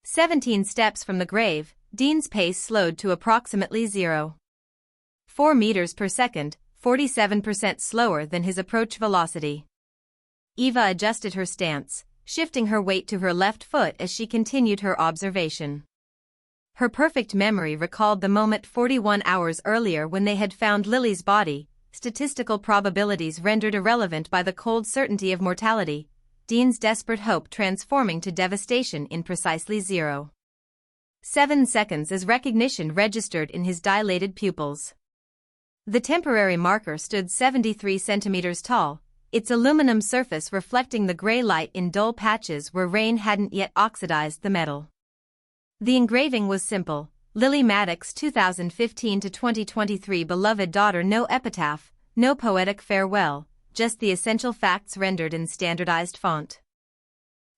Speaker 1: 17 steps from the grave, Dean's pace slowed to approximately 0.4 meters per second, 47% slower than his approach velocity. Eva adjusted her stance, shifting her weight to her left foot as she continued her observation. Her perfect memory recalled the moment 41 hours earlier when they had found Lily's body, statistical probabilities rendered irrelevant by the cold certainty of mortality, Dean's desperate hope transforming to devastation in precisely 0.7 seconds as recognition registered in his dilated pupils. The temporary marker stood 73 centimeters tall, its aluminum surface reflecting the gray light in dull patches where rain hadn't yet oxidized the metal. The engraving was simple: Lily Maddox 2015 to 2023 beloved daughter. No epitaph, no poetic farewell, just the essential facts rendered in standardized font.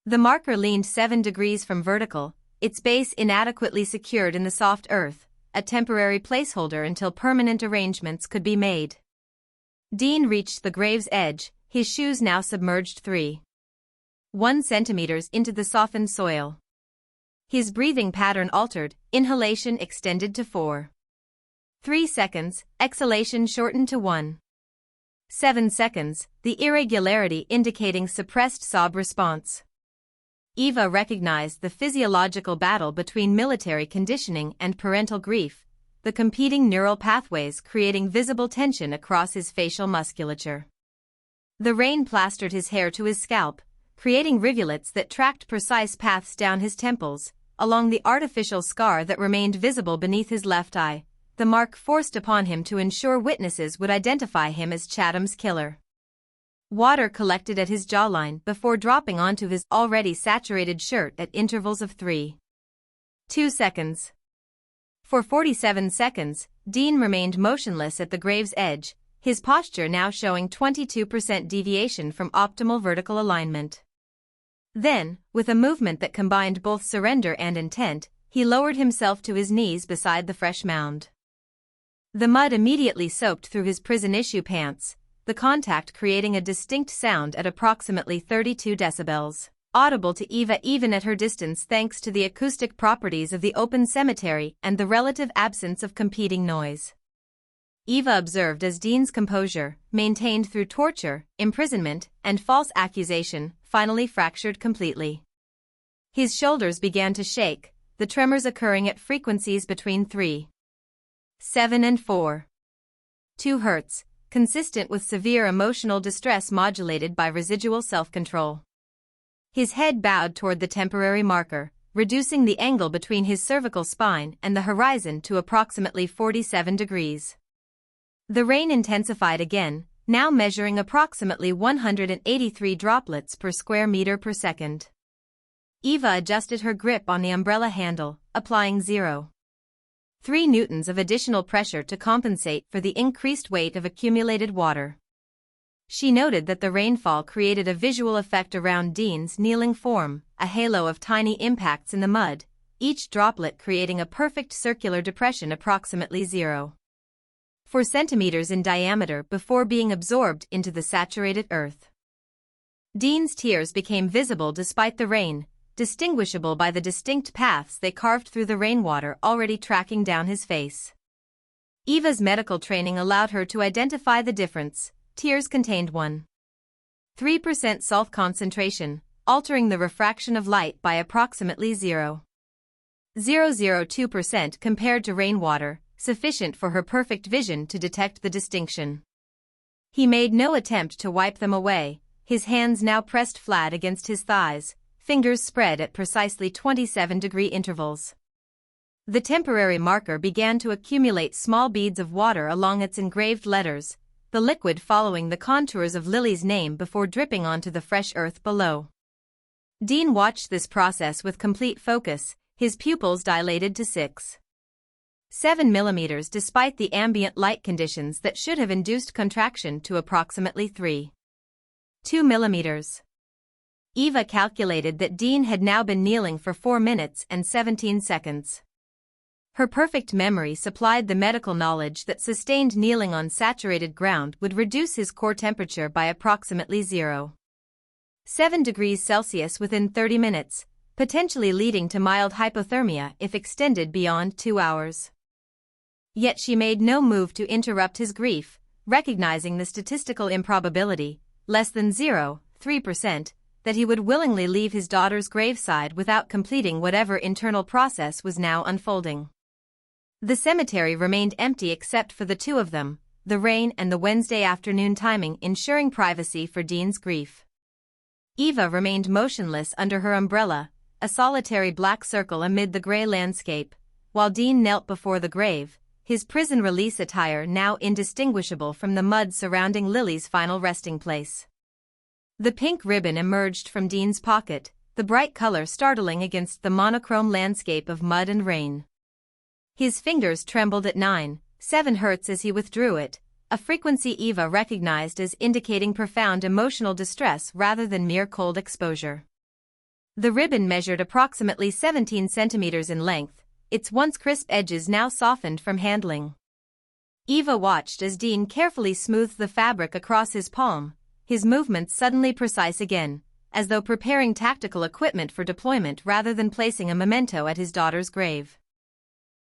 Speaker 1: The marker leaned 7 degrees from vertical, its base inadequately secured in the soft earth, a temporary placeholder until permanent arrangements could be made. Dean reached the grave's edge, his shoes now submerged 3.1 centimeters into the softened soil. His breathing pattern altered, inhalation extended to 4.3 seconds, exhalation shortened to 1.7 seconds, the irregularity indicating suppressed sob response. Eva recognized the physiological battle between military conditioning and parental grief, the competing neural pathways creating visible tension across his facial musculature. The rain plastered his hair to his scalp, creating rivulets that tracked precise paths down his temples, along the artificial scar that remained visible beneath his left eye, the mark forced upon him to ensure witnesses would identify him as Chatham's killer. Water collected at his jawline before dropping onto his already saturated shirt at intervals of 3.2 seconds. For 47 seconds, Dean remained motionless at the grave's edge, his posture now showing 22% deviation from optimal vertical alignment. Then, with a movement that combined both surrender and intent, he lowered himself to his knees beside the fresh mound. The mud immediately soaked through his prison-issue pants, the contact creating a distinct sound at approximately 32 decibels, audible to Eva even at her distance thanks to the acoustic properties of the open cemetery and the relative absence of competing noise. Eva observed as Dean's composure, maintained through torture, imprisonment, and false accusation, finally fractured completely. His shoulders began to shake, the tremors occurring at frequencies between 3.7 and 4.2 Hz, consistent with severe emotional distress modulated by residual self-control. His head bowed toward the temporary marker, reducing the angle between his cervical spine and the horizon to approximately 47 degrees. The rain intensified again, now measuring approximately 183 droplets per square meter per second. Eva adjusted her grip on the umbrella handle, applying 0.3 newtons of additional pressure to compensate for the increased weight of accumulated water. She noted that the rainfall created a visual effect around Dean's kneeling form, a halo of tiny impacts in the mud, each droplet creating a perfect circular depression approximately 0.4 centimeters in diameter before being absorbed into the saturated earth. Dean's tears became visible despite the rain, distinguishable by the distinct paths they carved through the rainwater already tracking down his face. Eva's medical training allowed her to identify the difference. Tears contained 1.3% salt concentration, altering the refraction of light by approximately 0.002% compared to rainwater, sufficient for her perfect vision to detect the distinction. He made no attempt to wipe them away, his hands now pressed flat against his thighs, fingers spread at precisely 27-degree intervals. The temporary marker began to accumulate small beads of water along its engraved letters, the liquid following the contours of Lily's name before dripping onto the fresh earth below. Dean watched this process with complete focus, his pupils dilated to 6.7 millimeters despite the ambient light conditions that should have induced contraction to approximately 3.2 millimeters. Eva calculated that Dean had now been kneeling for 4 minutes and 17 seconds. Her perfect memory supplied the medical knowledge that sustained kneeling on saturated ground would reduce his core temperature by approximately 0.7 degrees Celsius within 30 minutes, potentially leading to mild hypothermia if extended beyond 2 hours. Yet she made no move to interrupt his grief, recognizing the statistical improbability, less than 0.3%, that he would willingly leave his daughter's graveside without completing whatever internal process was now unfolding. The cemetery remained empty except for the two of them, the rain and the Wednesday afternoon timing ensuring privacy for Dean's grief. Eva remained motionless under her umbrella, a solitary black circle amid the gray landscape, while Dean knelt before the grave, his prison release attire now indistinguishable from the mud surrounding Lily's final resting place. The pink ribbon emerged from Dean's pocket, the bright color startling against the monochrome landscape of mud and rain. His fingers trembled at 9.7 Hz as he withdrew it, a frequency Eva recognized as indicating profound emotional distress rather than mere cold exposure. The ribbon measured approximately 17 centimeters in length, its once crisp edges now softened from handling. Eva watched as Dean carefully smoothed the fabric across his palm, his movements suddenly precise again, as though preparing tactical equipment for deployment rather than placing a memento at his daughter's grave.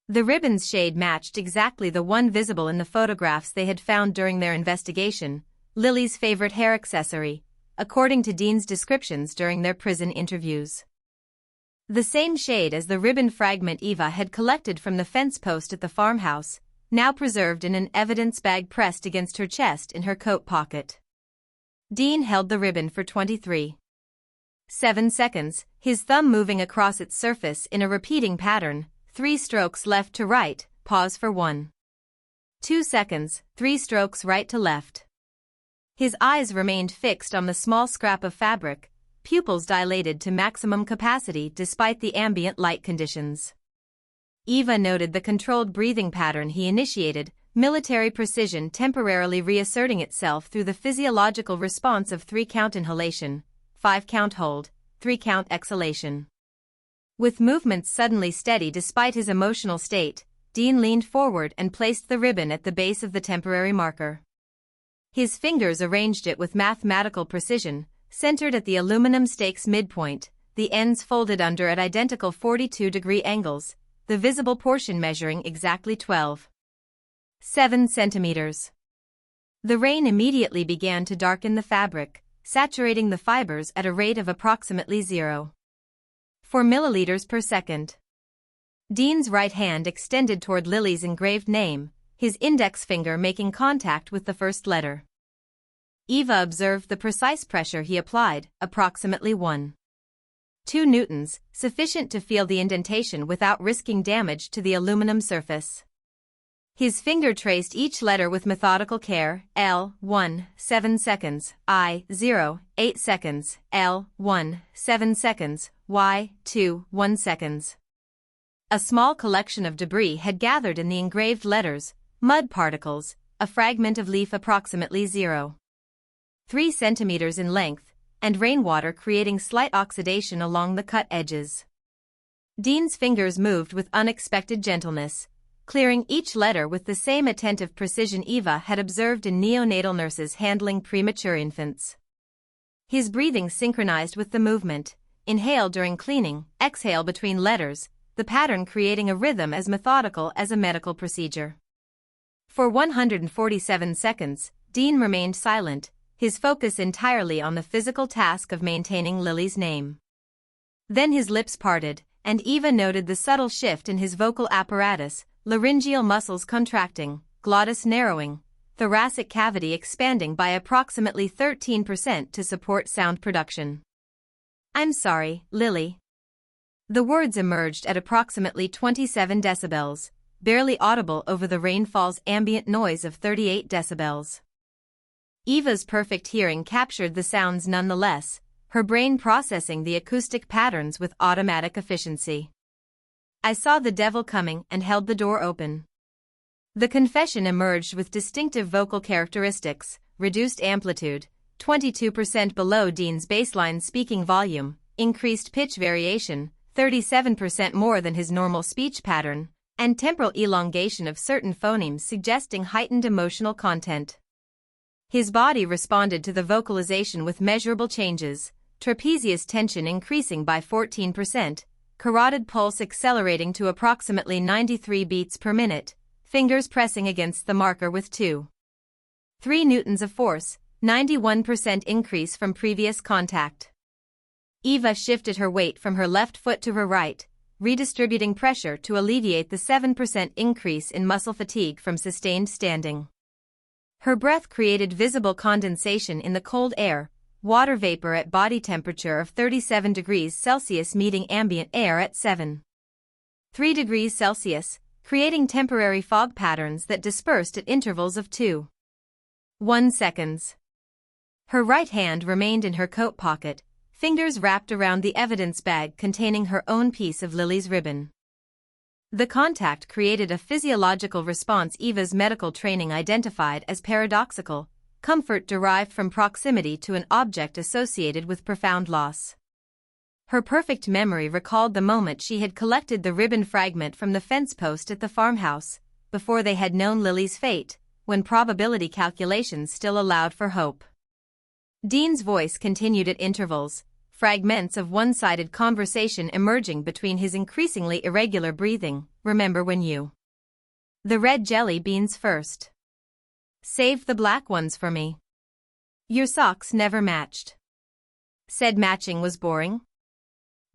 Speaker 1: The ribbon's shade matched exactly the one visible in the photographs they had found during their investigation, Lily's favorite hair accessory, according to Dean's descriptions during their prison interviews. The same shade as the ribbon fragment Eva had collected from the fence post at the farmhouse, now preserved in an evidence bag pressed against her chest in her coat pocket. Dean held the ribbon for 23.7 seconds, his thumb moving across its surface in a repeating pattern, 3 strokes left to right, pause for 1.2 seconds, 3 strokes right to left. His eyes remained fixed on the small scrap of fabric, pupils dilated to maximum capacity despite the ambient light conditions. Eva noted the controlled breathing pattern he initiated, military precision temporarily reasserting itself through the physiological response of 3-count inhalation, 5-count hold, 3-count exhalation. With movements suddenly steady despite his emotional state, Dean leaned forward and placed the ribbon at the base of the temporary marker. His fingers arranged it with mathematical precision, centered at the aluminum stake's midpoint, the ends folded under at identical 42-degree angles, the visible portion measuring exactly 12.7 centimeters. The rain immediately began to darken the fabric, saturating the fibers at a rate of approximately 0.4 milliliters per second. Dean's right hand extended toward Lily's engraved name, his index finger making contact with the first letter. Eva observed the precise pressure he applied, approximately 1.2 newtons, sufficient to feel the indentation without risking damage to the aluminum surface. His finger traced each letter with methodical care, L1, 7 seconds, I0, 8 seconds, L1, 7 seconds, Y2, 1 seconds. A small collection of debris had gathered in the engraved letters, mud particles, a fragment of leaf approximately 0.3 centimeters in length, and rainwater creating slight oxidation along the cut edges. Dean's fingers moved with unexpected gentleness, clearing each letter with the same attentive precision Eva had observed in neonatal nurses handling premature infants. His breathing synchronized with the movement, inhale during cleaning, exhale between letters, the pattern creating a rhythm as methodical as a medical procedure. For 147 seconds, Dean remained silent, his focus entirely on the physical task of maintaining Lily's name. Then his lips parted, and Eva noted the subtle shift in his vocal apparatus, laryngeal muscles contracting, glottis narrowing, thoracic cavity expanding by approximately 13% to support sound production. "I'm sorry, Lily." The words emerged at approximately 27 decibels, barely audible over the rainfall's ambient noise of 38 decibels. Eva's perfect hearing captured the sounds nonetheless, her brain processing the acoustic patterns with automatic efficiency. "I saw the devil coming and held the door open." The confession emerged with distinctive vocal characteristics, reduced amplitude, 22% below Dean's baseline speaking volume, increased pitch variation, 37% more than his normal speech pattern, and temporal elongation of certain phonemes suggesting heightened emotional content. His body responded to the vocalization with measurable changes, trapezius tension increasing by 14%, carotid pulse accelerating to approximately 93 beats per minute, fingers pressing against the marker with 2.3 newtons of force, 91% increase from previous contact. Eva shifted her weight from her left foot to her right, redistributing pressure to alleviate the 7% increase in muscle fatigue from sustained standing. Her breath created visible condensation in the cold air, water vapor at body temperature of 37 degrees Celsius meeting ambient air at 7.3 degrees Celsius, creating temporary fog patterns that dispersed at intervals of 2.1 seconds. Her right hand remained in her coat pocket, fingers wrapped around the evidence bag containing her own piece of Lily's ribbon. The contact created a physiological response Eva's medical training identified as paradoxical, comfort derived from proximity to an object associated with profound loss. Her perfect memory recalled the moment she had collected the ribbon fragment from the fence post at the farmhouse, before they had known Lily's fate, when probability calculations still allowed for hope. Dean's voice continued at intervals, fragments of one-sided conversation emerging between his increasingly irregular breathing. "Remember when you the red jelly beans first saved the black ones for me. Your socks never matched. Said matching was boring.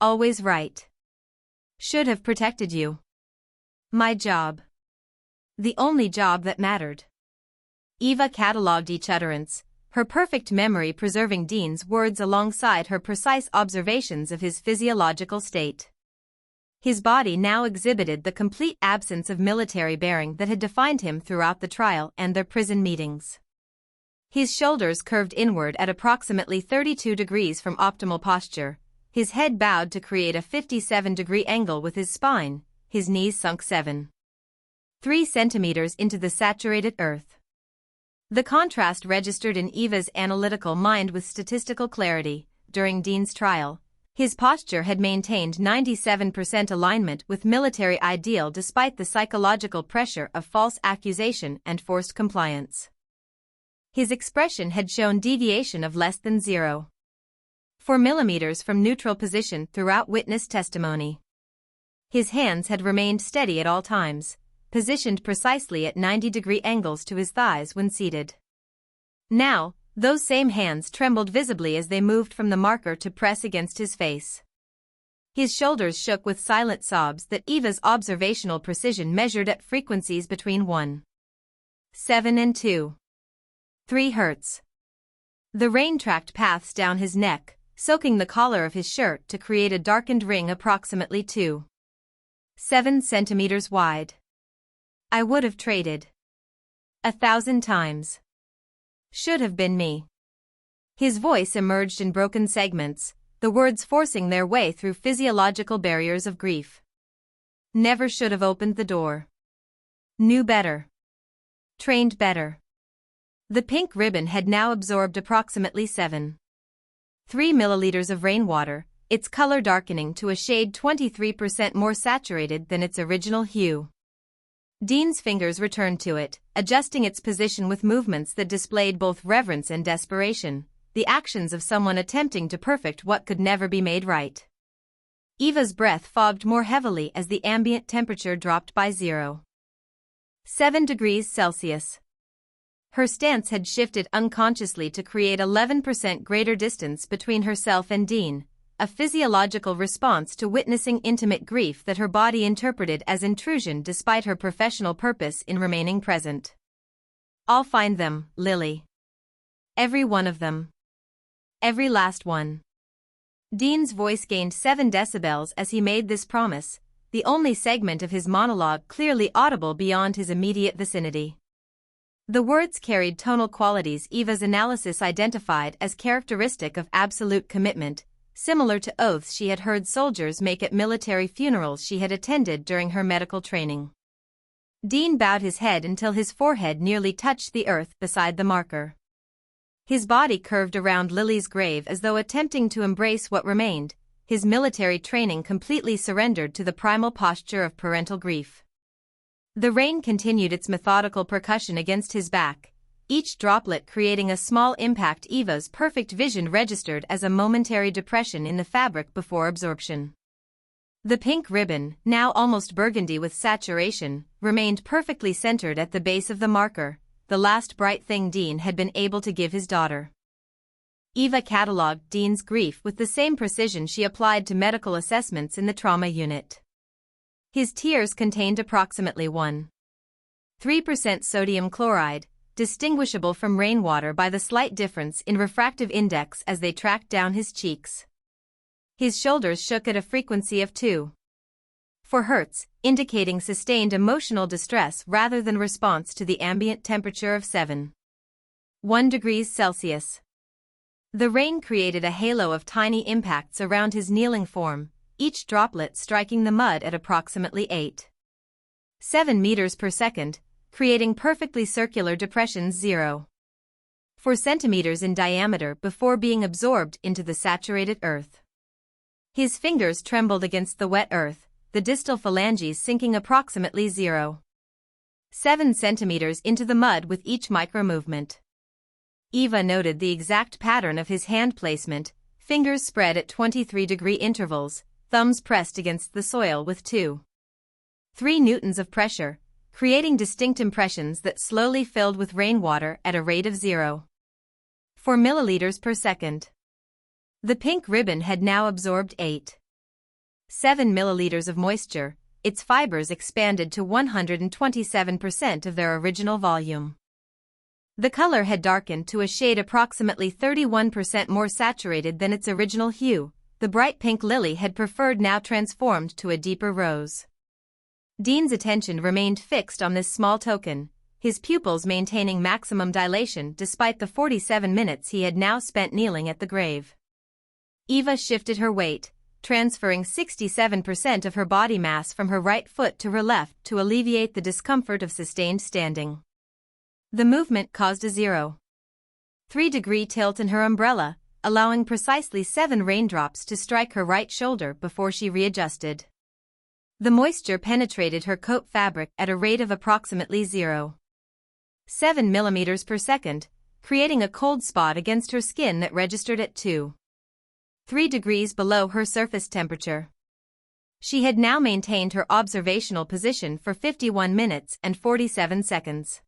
Speaker 1: Always right." Should have protected you. My job. The only job that mattered. Eva catalogued each utterance, her perfect memory preserving Dean's words alongside her precise observations of his physiological state. His body now exhibited the complete absence of military bearing that had defined him throughout the trial and their prison meetings. His shoulders curved inward at approximately 32 degrees from optimal posture, his head bowed to create a 57-degree angle with his spine, his knees sunk 7.3 centimeters into the saturated earth. The contrast registered in Eva's analytical mind with statistical clarity. During Dean's trial, his posture had maintained 97% alignment with military ideal despite the psychological pressure of false accusation and forced compliance. His expression had shown deviation of less than 0.4 millimeters from neutral position throughout witness testimony. His hands had remained steady at all times, positioned precisely at 90-degree angles to his thighs when seated. Now, those same hands trembled visibly as they moved from the marker to press against his face. His shoulders shook with silent sobs that Eva's observational precision measured at frequencies between 1.7 and 2.3 hertz. The rain tracked paths down his neck, soaking the collar of his shirt to create a darkened ring approximately 2.7 centimeters wide. I would have traded 1,000 times. Should have been me. His voice emerged in broken segments, the words forcing their way through physiological barriers of grief. Never should have opened the door. Knew better. Trained better. The pink ribbon had now absorbed approximately 7.3 milliliters of rainwater, its color darkening to a shade 23% more saturated than its original hue. Dean's fingers returned to it, adjusting its position with movements that displayed both reverence and desperation, the actions of someone attempting to perfect what could never be made right. Eva's breath fogged more heavily as the ambient temperature dropped by 0.7 degrees Celsius. Her stance had shifted unconsciously to create 11% greater distance between herself and Dean, a physiological response to witnessing intimate grief that her body interpreted as intrusion despite her professional purpose in remaining present. I'll find them, Lily. Every one of them. Every last one. Dean's voice gained 7 decibels as he made this promise, the only segment of his monologue clearly audible beyond his immediate vicinity. The words carried tonal qualities Eva's analysis identified as characteristic of absolute commitment, similar to oaths she had heard soldiers make at military funerals she had attended during her medical training. Dean bowed his head until his forehead nearly touched the earth beside the marker. His body curved around Lily's grave as though attempting to embrace what remained, his military training completely surrendered to the primal posture of parental grief. The rain continued its methodical percussion against his back, each droplet creating a small impact. Eva's perfect vision registered as a momentary depression in the fabric before absorption. The pink ribbon, now almost burgundy with saturation, remained perfectly centered at the base of the marker, the last bright thing Dean had been able to give his daughter. Eva catalogued Dean's grief with the same precision she applied to medical assessments in the trauma unit. His tears contained approximately 1.3% sodium chloride, distinguishable from rainwater by the slight difference in refractive index as they tracked down his cheeks. His shoulders shook at a frequency of 2.4 hertz, indicating sustained emotional distress rather than response to the ambient temperature of 7.1 degrees Celsius. The rain created a halo of tiny impacts around his kneeling form, each droplet striking the mud at approximately 8.7 meters per second, creating perfectly circular depressions 0.4 centimeters in diameter before being absorbed into the saturated earth. His fingers trembled against the wet earth, the distal phalanges sinking approximately 0.7 centimeters into the mud with each micro-movement. Eva noted the exact pattern of his hand placement, fingers spread at 23-degree intervals, thumbs pressed against the soil with 2.3 newtons of pressure, creating distinct impressions that slowly filled with rainwater at a rate of 0.4 milliliters per second. The pink ribbon had now absorbed 8.7 7 milliliters of moisture, its fibers expanded to 127% of their original volume. The color had darkened to a shade approximately 31% more saturated than its original hue. The bright pink lily had preferred now transformed to a deeper rose. Dean's attention remained fixed on this small token, his pupils maintaining maximum dilation despite the 47 minutes he had now spent kneeling at the grave. Eva shifted her weight, transferring 67% of her body mass from her right foot to her left to alleviate the discomfort of sustained standing. The movement caused a 0.3-degree tilt in her umbrella, allowing precisely 7 raindrops to strike her right shoulder before she readjusted. The moisture penetrated her coat fabric at a rate of approximately 0.7 millimeters per second, creating a cold spot against her skin that registered at 2.3 degrees below her surface temperature. She had now maintained her observational position for 51 minutes and 47 seconds.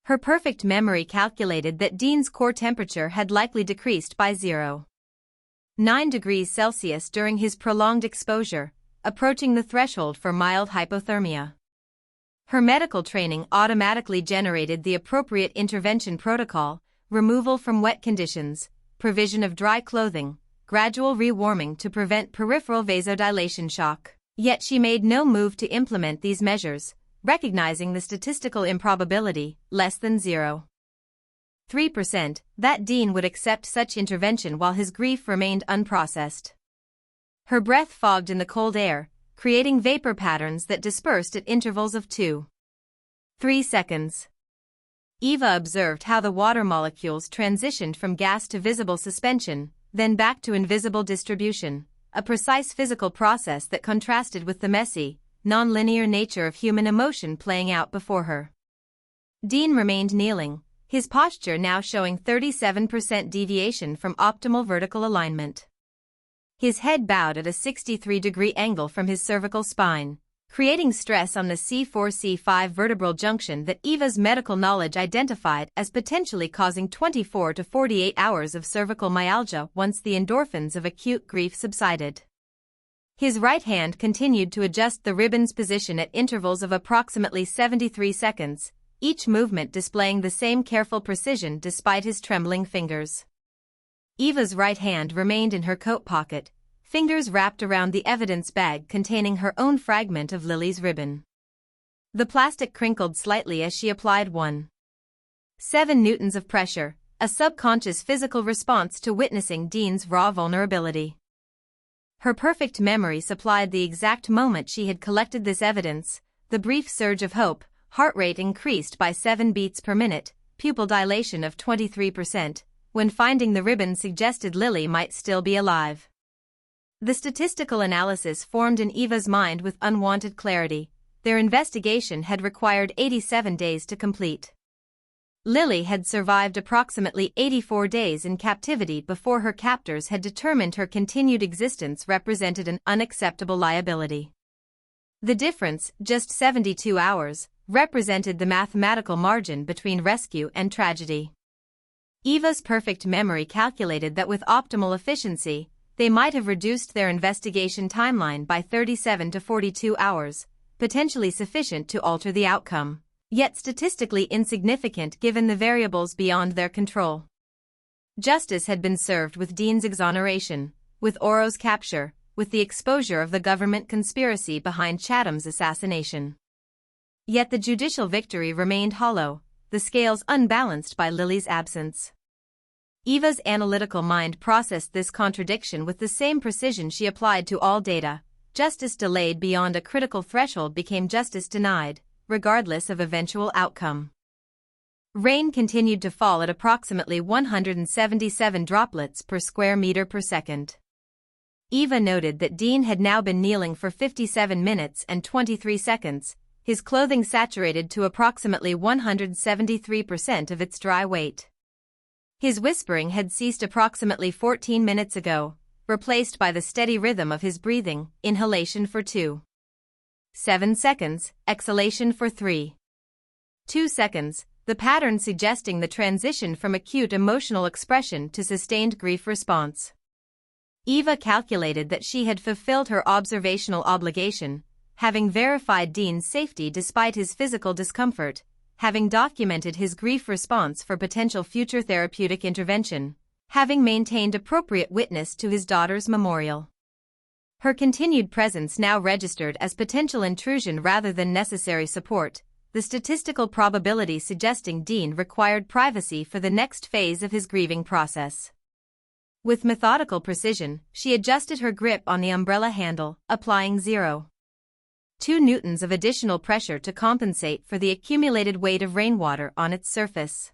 Speaker 1: Her perfect memory calculated that Dean's core temperature had likely decreased by 0.9 degrees Celsius during his prolonged exposure, approaching the threshold for mild hypothermia. Her medical training automatically generated the appropriate intervention protocol: removal from wet conditions, provision of dry clothing, gradual rewarming to prevent peripheral vasodilation shock. Yet she made no move to implement these measures, recognizing the statistical improbability, less than 0.3%, that Dean would accept such intervention while his grief remained unprocessed. Her breath fogged in the cold air, creating vapor patterns that dispersed at intervals of 2.3 seconds. Eva observed how the water molecules transitioned from gas to visible suspension, then back to invisible distribution, a precise physical process that contrasted with the messy, non-linear nature of human emotion playing out before her. Dean remained kneeling, his posture now showing 37% deviation from optimal vertical alignment. His head bowed at a 63-degree angle from his cervical spine, creating stress on the C4-C5 vertebral junction that Eva's medical knowledge identified as potentially causing 24 to 48 hours of cervical myalgia once the endorphins of acute grief subsided. His right hand continued to adjust the ribbon's position at intervals of approximately 73 seconds, each movement displaying the same careful precision despite his trembling fingers. Eva's right hand remained in her coat pocket, fingers wrapped around the evidence bag containing her own fragment of Lily's ribbon. The plastic crinkled slightly as she applied 1.7 newtons of pressure, a subconscious physical response to witnessing Dean's raw vulnerability. Her perfect memory supplied the exact moment she had collected this evidence, the brief surge of hope, heart rate increased by 7 beats per minute, pupil dilation of 23%, when finding the ribbon suggested Lily might still be alive. The statistical analysis formed in Eva's mind with unwanted clarity. Their investigation had required 87 days to complete. Lily had survived approximately 84 days in captivity before her captors had determined her continued existence represented an unacceptable liability. The difference, just 72 hours, represented the mathematical margin between rescue and tragedy. Eva's perfect memory calculated that with optimal efficiency, they might have reduced their investigation timeline by 37 to 42 hours, potentially sufficient to alter the outcome, yet statistically insignificant given the variables beyond their control. Justice had been served with Dean's exoneration, with Oro's capture, with the exposure of the government conspiracy behind Chatham's assassination. Yet the judicial victory remained hollow, the scales unbalanced by Lily's absence. Eva's analytical mind processed this contradiction with the same precision she applied to all data. Justice delayed beyond a critical threshold became justice denied, regardless of eventual outcome. Rain continued to fall at approximately 177 droplets per square meter per second. Eva noted that Dean had now been kneeling for 57 minutes and 23 seconds, his clothing saturated to approximately 173% of its dry weight. His whispering had ceased approximately 14 minutes ago, replaced by the steady rhythm of his breathing, inhalation for 2.7 seconds, exhalation for 3.2 seconds, the pattern suggesting the transition from acute emotional expression to sustained grief response. Eva calculated that she had fulfilled her observational obligation, having verified Dean's safety despite his physical discomfort, having documented his grief response for potential future therapeutic intervention, having maintained appropriate witness to his daughter's memorial. Her continued presence now registered as potential intrusion rather than necessary support, the statistical probability suggesting Dean required privacy for the next phase of his grieving process. With methodical precision, she adjusted her grip on the umbrella handle, applying 0.2 newtons of additional pressure to compensate for the accumulated weight of rainwater on its surface.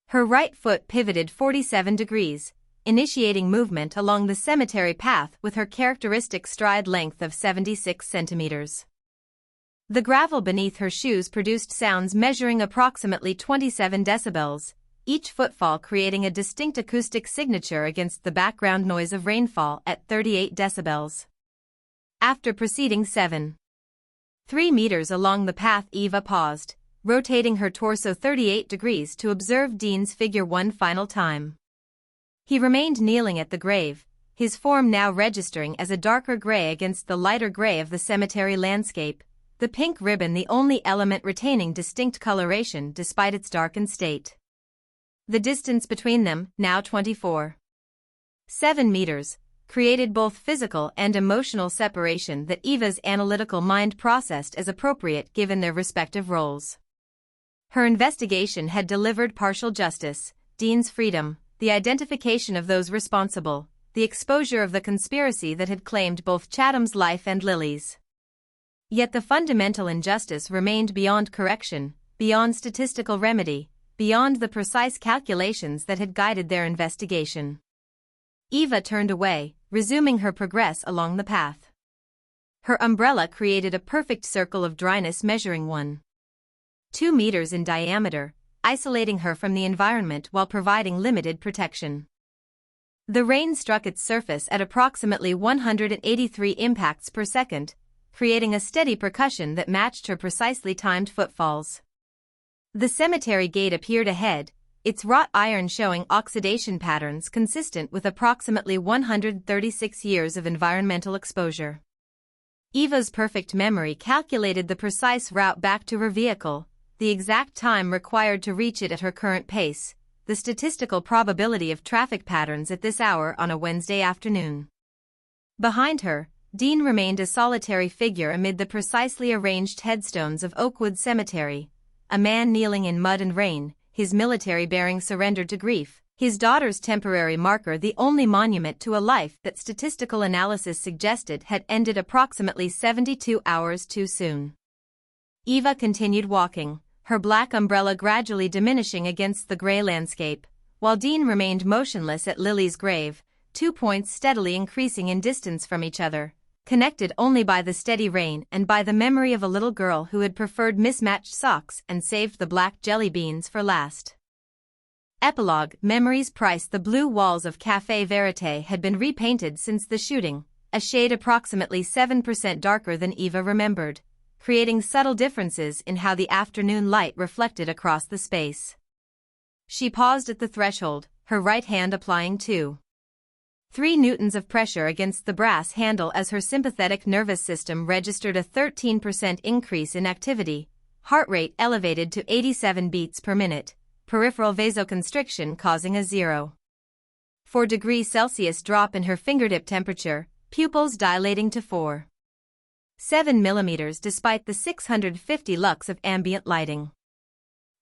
Speaker 1: Her right foot pivoted 47 degrees, initiating movement along the cemetery path with her characteristic stride length of 76 centimeters. The gravel beneath her shoes produced sounds measuring approximately 27 decibels, each footfall creating a distinct acoustic signature against the background noise of rainfall at 38 decibels. After proceeding 7.3 meters along the path, Eva paused, rotating her torso 38 degrees to observe Dean's figure one final time. He remained kneeling at the grave, his form now registering as a darker gray against the lighter gray of the cemetery landscape, the pink ribbon the only element retaining distinct coloration despite its darkened state. The distance between them, now 24.7 meters, created both physical and emotional separation that Eva's analytical mind processed as appropriate given their respective roles. Her investigation had delivered partial justice, Dean's freedom, the identification of those responsible, the exposure of the conspiracy that had claimed both Chatham's life and Lily's. Yet the fundamental injustice remained beyond correction, beyond statistical remedy, beyond the precise calculations that had guided their investigation. Eva turned away, resuming her progress along the path. Her umbrella created a perfect circle of dryness measuring 1.2 meters in diameter, isolating her from the environment while providing limited protection. The rain struck its surface at approximately 183 impacts per second, creating a steady percussion that matched her precisely timed footfalls. The cemetery gate appeared ahead, its wrought iron showing oxidation patterns consistent with approximately 136 years of environmental exposure. Eva's perfect memory calculated the precise route back to her vehicle, the exact time required to reach it at her current pace, the statistical probability of traffic patterns at this hour on a Wednesday afternoon. Behind her, Dean remained a solitary figure amid the precisely arranged headstones of Oakwood Cemetery, a man kneeling in mud and rain, his military bearing surrendered to grief, his daughter's temporary marker the only monument to a life that statistical analysis suggested had ended approximately 72 hours too soon. Eva continued walking, her black umbrella gradually diminishing against the gray landscape, while Dean remained motionless at Lily's grave, 2 points steadily increasing in distance from each other, connected only by the steady rain and by the memory of a little girl who had preferred mismatched socks and saved the black jelly beans for last. Epilogue: Memories Price. The blue walls of Café Verité had been repainted since the shooting, a shade approximately 7% darker than Eva remembered, creating subtle differences in how the afternoon light reflected across the space. She paused at the threshold, her right hand applying 2.3 newtons of pressure against the brass handle as her sympathetic nervous system registered a 13% increase in activity, heart rate elevated to 87 beats per minute, peripheral vasoconstriction causing a 0.4 degrees Celsius drop in her fingertip temperature, pupils dilating to 4.7 millimeters despite the 650 lux of ambient lighting.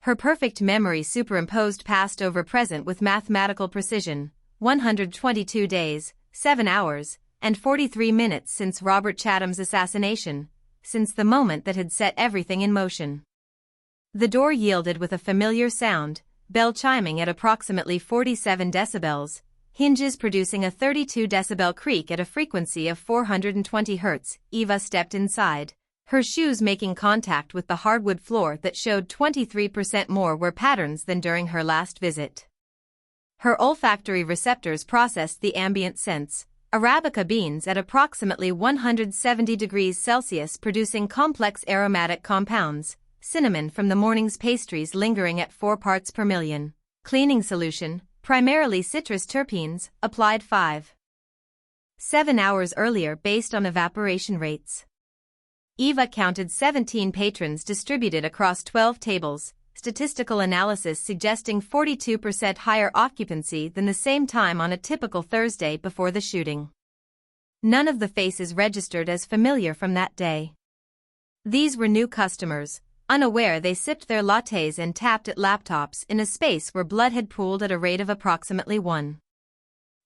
Speaker 1: Her perfect memory superimposed past over present with mathematical precision, 122 days, 7 hours, and 43 minutes since Robert Chatham's assassination, since the moment that had set everything in motion. The door yielded with a familiar sound, bell chiming at approximately 47 decibels, hinges producing a 32 decibel creak at a frequency of 420 Hz. Eva stepped inside, her shoes making contact with the hardwood floor that showed 23% more wear patterns than during her last visit. Her olfactory receptors processed the ambient scents, Arabica beans at approximately 170 degrees Celsius producing complex aromatic compounds, cinnamon from the morning's pastries lingering at 4 parts per million, cleaning solution, primarily citrus terpenes, applied 5. 7 hours earlier based on evaporation rates. Eva counted 17 patrons distributed across 12 tables, statistical analysis suggesting 42% higher occupancy than the same time on a typical Thursday before the shooting. None of the faces registered as familiar from that day. These were new customers, unaware they sipped their lattes and tapped at laptops in a space where blood had pooled at a rate of approximately 1.7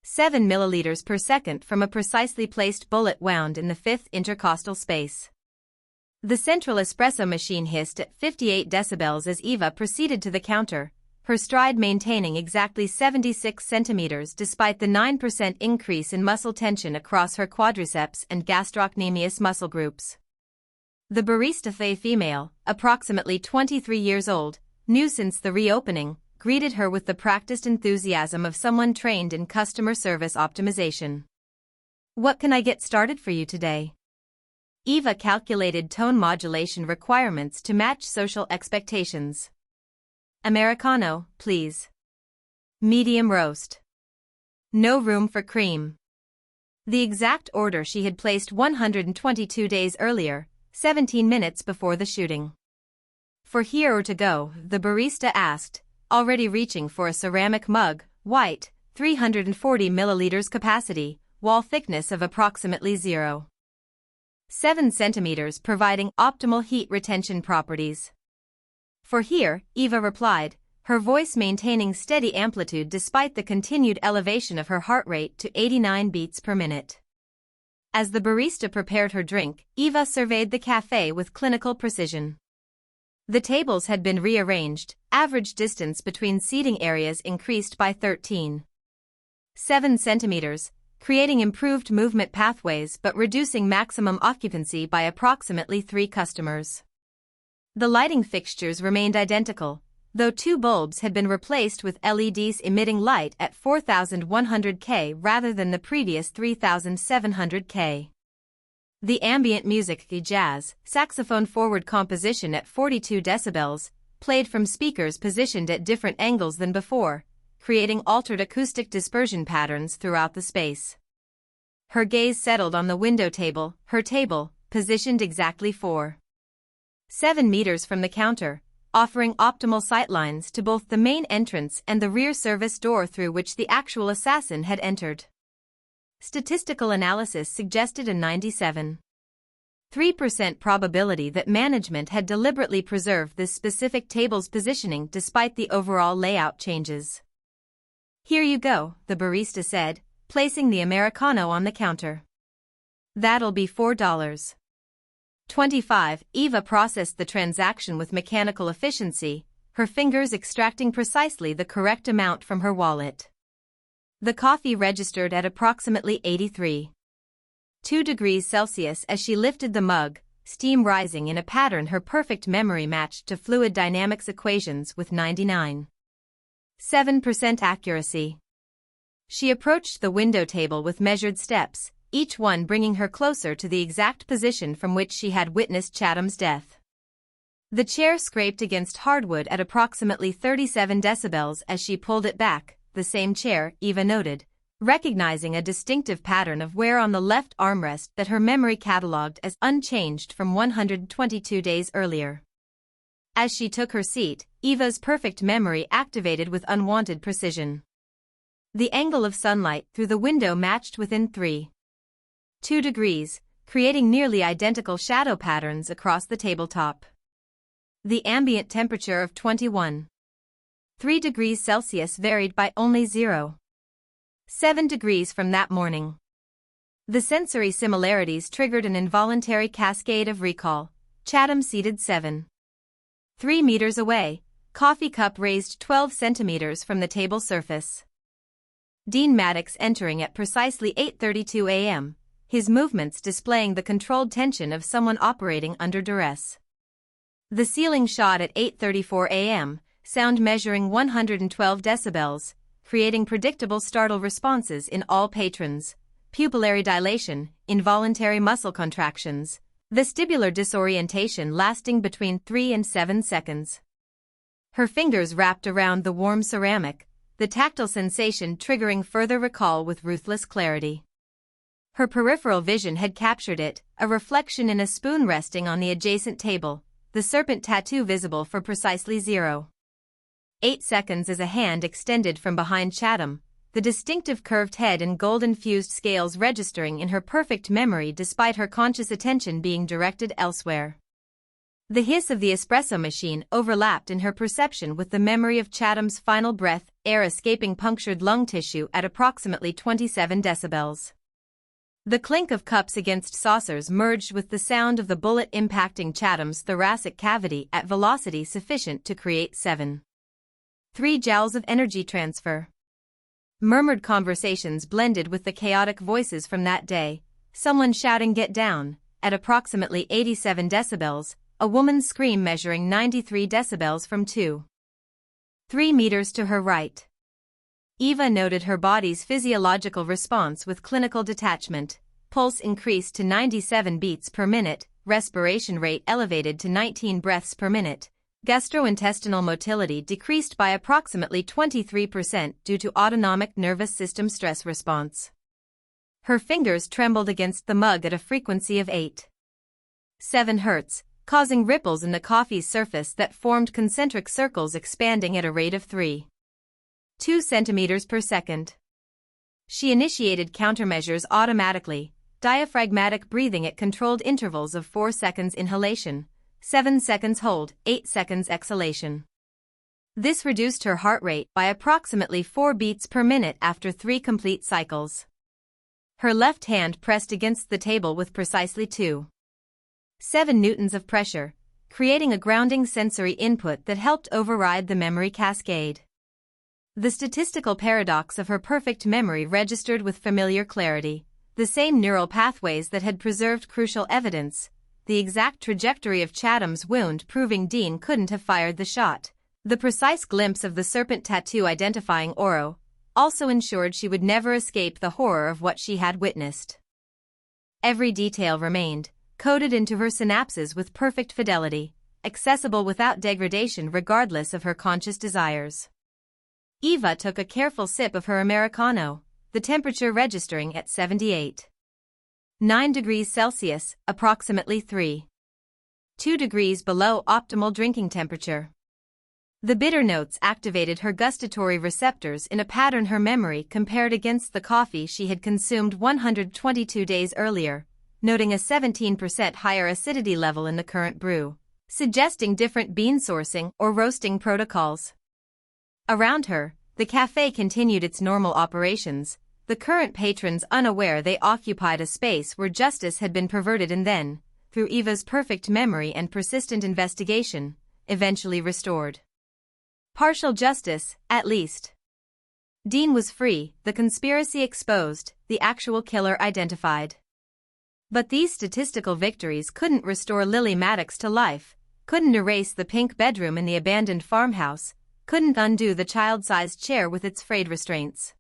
Speaker 1: milliliters per second from a precisely placed bullet wound in the fifth intercostal space. The central espresso machine hissed at 58 decibels as Eva proceeded to the counter, her stride maintaining exactly 76 centimeters despite the 9% increase in muscle tension across her quadriceps and gastrocnemius muscle groups. The barista, a female, approximately 23 years old, new since the reopening, greeted her with the practiced enthusiasm of someone trained in customer service optimization. "What can I get started for you today?" Eva calculated tone modulation requirements to match social expectations. "Americano, please. Medium roast. No room for cream." The exact order she had placed 122 days earlier, 17 minutes before the shooting. "For here or to go?" the barista asked, already reaching for a ceramic mug, white, 340 milliliters capacity, wall thickness of approximately 0.7 centimeters, providing optimal heat retention properties. "For here," Eva replied, her voice maintaining steady amplitude despite the continued elevation of her heart rate to 89 beats per minute. As the barista prepared her drink, Eva surveyed the café with clinical precision. The tables had been rearranged, average distance between seating areas increased by 13.7 centimeters, creating improved movement pathways but reducing maximum occupancy by approximately 3 customers. The lighting fixtures remained identical, though 2 bulbs had been replaced with LEDs emitting light at 4,100 K rather than the previous 3,700 K. The ambient music, jazz, saxophone forward composition at 42 decibels, played from speakers positioned at different angles than before, creating altered acoustic dispersion patterns throughout the space. Her gaze settled on the window table, her table, positioned exactly 4.7 meters from the counter, offering optimal sightlines to both the main entrance and the rear service door through which the actual assassin had entered. Statistical analysis suggested a 97.3% probability that management had deliberately preserved this specific table's positioning despite the overall layout changes. "Here you go," the barista said, placing the Americano on the counter. "That'll be $4.25. Eva processed the transaction with mechanical efficiency, her fingers extracting precisely the correct amount from her wallet. The coffee registered at approximately 83.2 degrees Celsius as she lifted the mug, steam rising in a pattern her perfect memory matched to fluid dynamics equations with 99.7% accuracy. She approached the window table with measured steps, each one bringing her closer to the exact position from which she had witnessed Chatham's death. The chair scraped against hardwood at approximately 37 decibels as she pulled it back, the same chair, Eva noted, recognizing a distinctive pattern of wear on the left armrest that her memory catalogued as unchanged from 122 days earlier. As she took her seat, Eva's perfect memory activated with unwanted precision. The angle of sunlight through the window matched within 3.2 degrees, creating nearly identical shadow patterns across the tabletop. The ambient temperature of 21.3 degrees Celsius varied by only 0.7 degrees from that morning. The sensory similarities triggered an involuntary cascade of recall. Chatham seated 7.3 meters away, coffee cup raised 12 centimeters from the table surface. Dean Maddox entering at precisely 8:32 a.m., his movements displaying the controlled tension of someone operating under duress. The ceiling shot at 8:34 a.m., sound measuring 112 decibels, creating predictable startle responses in all patrons, pupillary dilation, involuntary muscle contractions, vestibular disorientation lasting between 3 and 7 seconds. Her fingers wrapped around the warm ceramic, the tactile sensation triggering further recall with ruthless clarity. Her peripheral vision had captured it, a reflection in a spoon resting on the adjacent table, the serpent tattoo visible for precisely 0.8 seconds as a hand extended from behind Chatham, the distinctive curved head and gold-infused scales registering in her perfect memory despite her conscious attention being directed elsewhere. The hiss of the espresso machine overlapped in her perception with the memory of Chatham's final breath, air escaping punctured lung tissue at approximately 27 decibels. The clink of cups against saucers merged with the sound of the bullet impacting Chatham's thoracic cavity at velocity sufficient to create 7.3 joules of energy transfer. Murmured conversations blended with the chaotic voices from that day, someone shouting "Get down," at approximately 87 decibels, a woman's scream measuring 93 decibels from 2.3 meters to her right. Eva noted her body's physiological response with clinical detachment. Pulse increased to 97 beats per minute, respiration rate elevated to 19 breaths per minute. Gastrointestinal motility decreased by approximately 23% due to autonomic nervous system stress response. Her fingers trembled against the mug at a frequency of 8.7 Hz, causing ripples in the coffee's surface that formed concentric circles expanding at a rate of 3.2 centimeters per second. She initiated countermeasures automatically, diaphragmatic breathing at controlled intervals of 4 seconds inhalation, 7 seconds hold, 8 seconds exhalation. This reduced her heart rate by approximately 4 beats per minute after 3 complete cycles. Her left hand pressed against the table with precisely 2.7 newtons of pressure, creating a grounding sensory input that helped override the memory cascade. The statistical paradox of her perfect memory registered with familiar clarity, the same neural pathways that had preserved crucial evidence, the exact trajectory of Chatham's wound proving Dean couldn't have fired the shot, the precise glimpse of the serpent tattoo identifying Oro, also ensured she would never escape the horror of what she had witnessed. Every detail remained, coded into her synapses with perfect fidelity, accessible without degradation regardless of her conscious desires. Eva took a careful sip of her Americano, the temperature registering at 78.9 degrees Celsius, approximately 3.2 degrees below optimal drinking temperature. The bitter notes activated her gustatory receptors in a pattern her memory compared against the coffee she had consumed 122 days earlier, noting a 17% higher acidity level in the current brew, suggesting different bean sourcing or roasting protocols. Around her, the café continued its normal operations, the current patrons unaware they occupied a space where justice had been perverted and then, through Eva's perfect memory and persistent investigation, eventually restored. Partial justice, at least. Dean was free, the conspiracy exposed, the actual killer identified. But these statistical victories couldn't restore Lily Maddox to life, couldn't erase the pink bedroom in the abandoned farmhouse, couldn't undo the child-sized chair with its frayed restraints.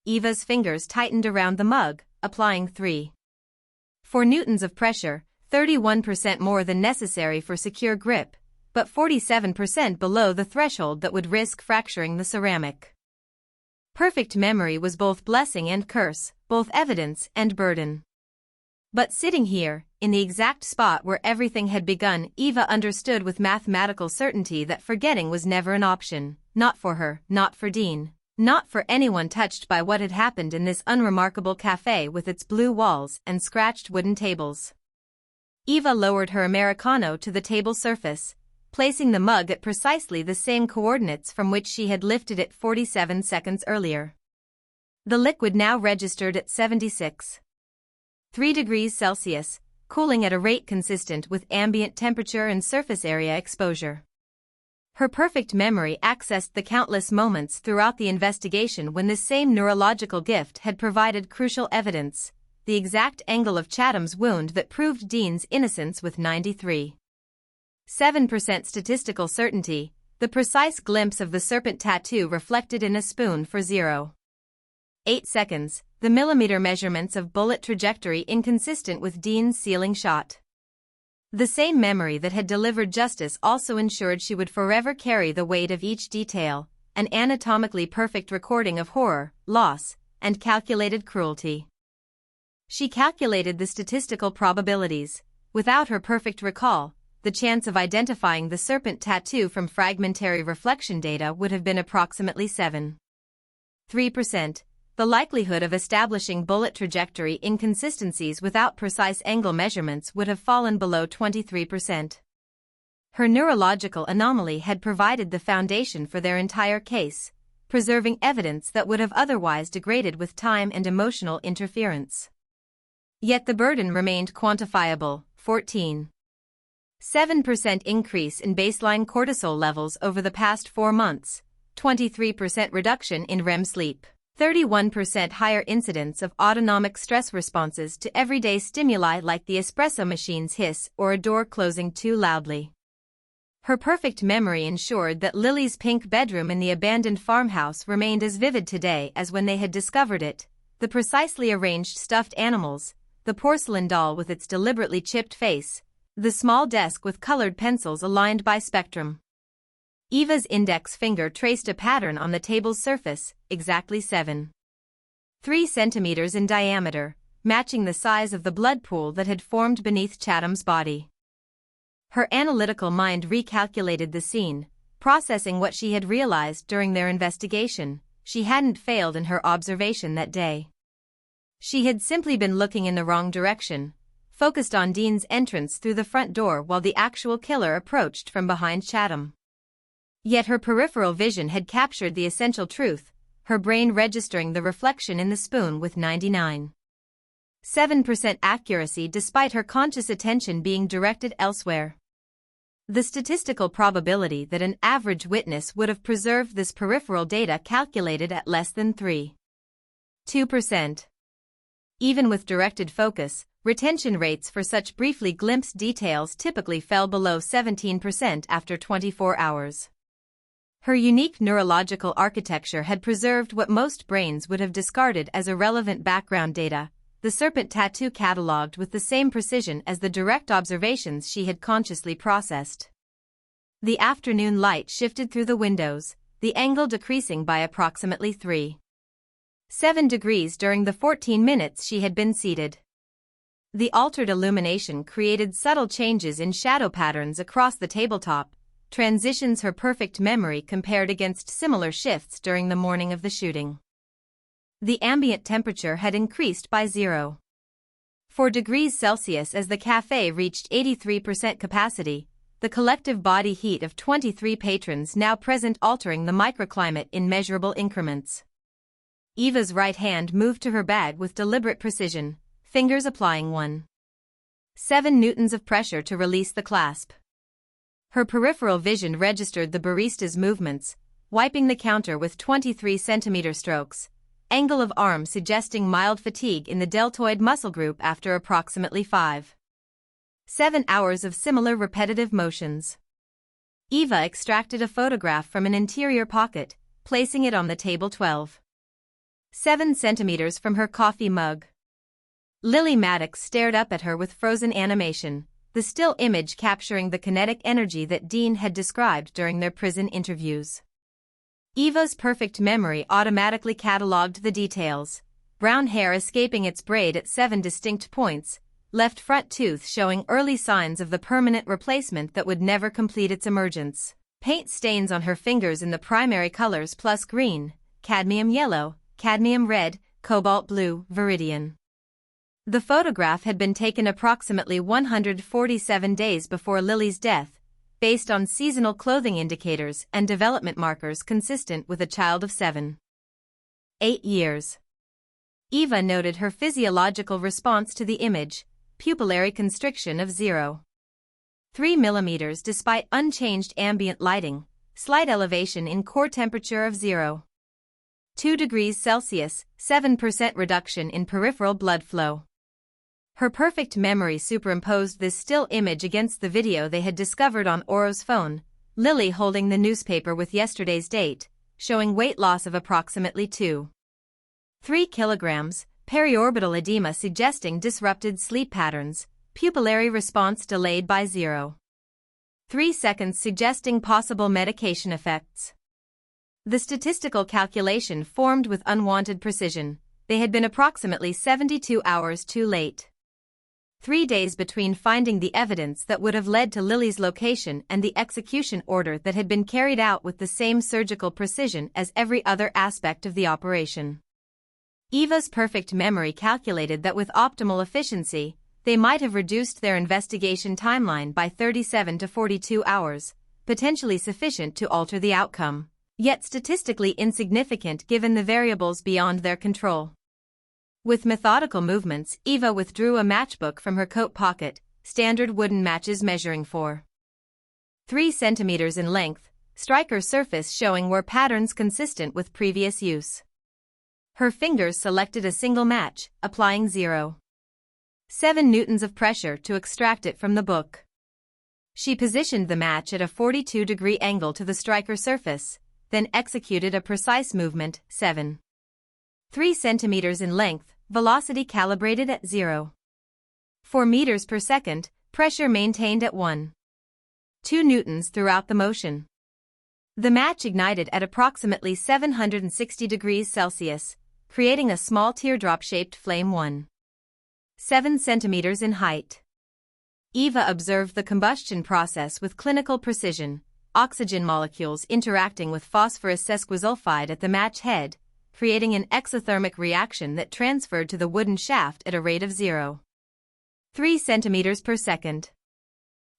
Speaker 1: Eva's fingers tightened around the mug, applying 3.4 newtons of pressure, 31% more than necessary for secure grip, but 47% below the threshold that would risk fracturing the ceramic. Perfect memory was both blessing and curse, both evidence and burden. But sitting here, in the exact spot where everything had begun, Eva understood with mathematical certainty that forgetting was never an option, not for her, not for Dean, not for anyone touched by what had happened in this unremarkable café with its blue walls and scratched wooden tables. Eva lowered her Americano to the table surface, placing the mug at precisely the same coordinates from which she had lifted it 47 seconds earlier. The liquid now registered at 76.3 degrees Celsius, cooling at a rate consistent with ambient temperature and surface area exposure. Her perfect memory accessed the countless moments throughout the investigation when this same neurological gift had provided crucial evidence, the exact angle of Chatham's wound that proved Dean's innocence with 93.7% statistical certainty, the precise glimpse of the serpent tattoo reflected in a spoon for 0.8 seconds, the millimeter measurements of bullet trajectory inconsistent with Dean's ceiling shot. The same memory that had delivered justice also ensured she would forever carry the weight of each detail, an anatomically perfect recording of horror, loss, and calculated cruelty. She calculated the statistical probabilities. Without her perfect recall, the chance of identifying the serpent tattoo from fragmentary reflection data would have been approximately 7.3%. The likelihood of establishing bullet trajectory inconsistencies without precise angle measurements would have fallen below 23%. Her neurological anomaly had provided the foundation for their entire case, preserving evidence that would have otherwise degraded with time and emotional interference. Yet the burden remained quantifiable: 14.7% increase in baseline cortisol levels over the past 4 months, 23% reduction in REM sleep, 31% higher incidence of autonomic stress responses to everyday stimuli like the espresso machine's hiss or a door closing too loudly. Her perfect memory ensured that Lily's pink bedroom in the abandoned farmhouse remained as vivid today as when they had discovered it: the precisely arranged stuffed animals, the porcelain doll with its deliberately chipped face, the small desk with colored pencils aligned by spectrum. Eva's index finger traced a pattern on the table's surface, exactly 7.3 centimeters in diameter, matching the size of the blood pool that had formed beneath Chatham's body. Her analytical mind recalculated the scene, processing what she had realized during their investigation. She hadn't failed in her observation that day. She had simply been looking in the wrong direction, focused on Dean's entrance through the front door while the actual killer approached from behind Chatham. Yet her peripheral vision had captured the essential truth, her brain registering the reflection in the spoon with 99.7% accuracy despite her conscious attention being directed elsewhere. The statistical probability that an average witness would have preserved this peripheral data calculated at less than 3.2%. Even with directed focus, retention rates for such briefly glimpsed details typically fell below 17% after 24 hours. Her unique neurological architecture had preserved what most brains would have discarded as irrelevant background data, the serpent tattoo catalogued with the same precision as the direct observations she had consciously processed. The afternoon light shifted through the windows, the angle decreasing by approximately 3.7 degrees during the 14 minutes she had been seated. The altered illumination created subtle changes in shadow patterns across the tabletop, transitions her perfect memory compared against similar shifts during the morning of the shooting. The ambient temperature had increased by 0.4 degrees Celsius as the café reached 83% capacity, the collective body heat of 23 patrons now present altering the microclimate in measurable increments. Eva's right hand moved to her bag with deliberate precision, fingers applying 1.7 newtons of pressure to release the clasp. Her peripheral vision registered the barista's movements, wiping the counter with 23-centimeter strokes, angle of arm suggesting mild fatigue in the deltoid muscle group after approximately 5.7 hours of similar repetitive motions. Eva extracted a photograph from an interior pocket, placing it on the table 12.7 centimeters from her coffee mug. Lily Maddox stared up at her with frozen animation, the still image capturing the kinetic energy that Dean had described during their prison interviews. Eva's perfect memory automatically catalogued the details: brown hair escaping its braid at 7 distinct points, left front tooth showing early signs of the permanent replacement that would never complete its emergence, paint stains on her fingers in the primary colors plus green, cadmium yellow, cadmium red, cobalt blue, viridian. The photograph had been taken approximately 147 days before Lily's death, based on seasonal clothing indicators and development markers consistent with a child of 7.8 years. Eva noted her physiological response to the image: pupillary constriction of 0.3 mm despite unchanged ambient lighting, slight elevation in core temperature of 0.2 degrees Celsius, 7% reduction in peripheral blood flow. Her perfect memory superimposed this still image against the video they had discovered on Oro's phone, Lily holding the newspaper with yesterday's date, showing weight loss of approximately 2.3 kilograms, periorbital edema suggesting disrupted sleep patterns, pupillary response delayed by 0.3 seconds suggesting possible medication effects. The statistical calculation formed with unwanted precision, they had been approximately 72 hours too late. 3 days between finding the evidence that would have led to Lily's location and the execution order that had been carried out with the same surgical precision as every other aspect of the operation. Eva's perfect memory calculated that with optimal efficiency, they might have reduced their investigation timeline by 37 to 42 hours, potentially sufficient to alter the outcome, yet statistically insignificant given the variables beyond their control. With methodical movements, Eva withdrew a matchbook from her coat pocket, standard wooden matches measuring 4.3 centimeters in length, striker surface showing were patterns consistent with previous use. Her fingers selected a single match, applying 0.7 newtons of pressure to extract it from the book. She positioned the match at a 42-degree angle to the striker surface, then executed a precise movement, 7.3 centimeters in length, velocity calibrated at 0.4 meters per second, pressure maintained at 1.2 newtons throughout the motion. The match ignited at approximately 760 degrees Celsius, creating a small teardrop-shaped flame 1.7 centimeters in height. Eva observed the combustion process with clinical precision, oxygen molecules interacting with phosphorus sesquisulfide at the match head, creating an exothermic reaction that transferred to the wooden shaft at a rate of 0.3 centimeters per second.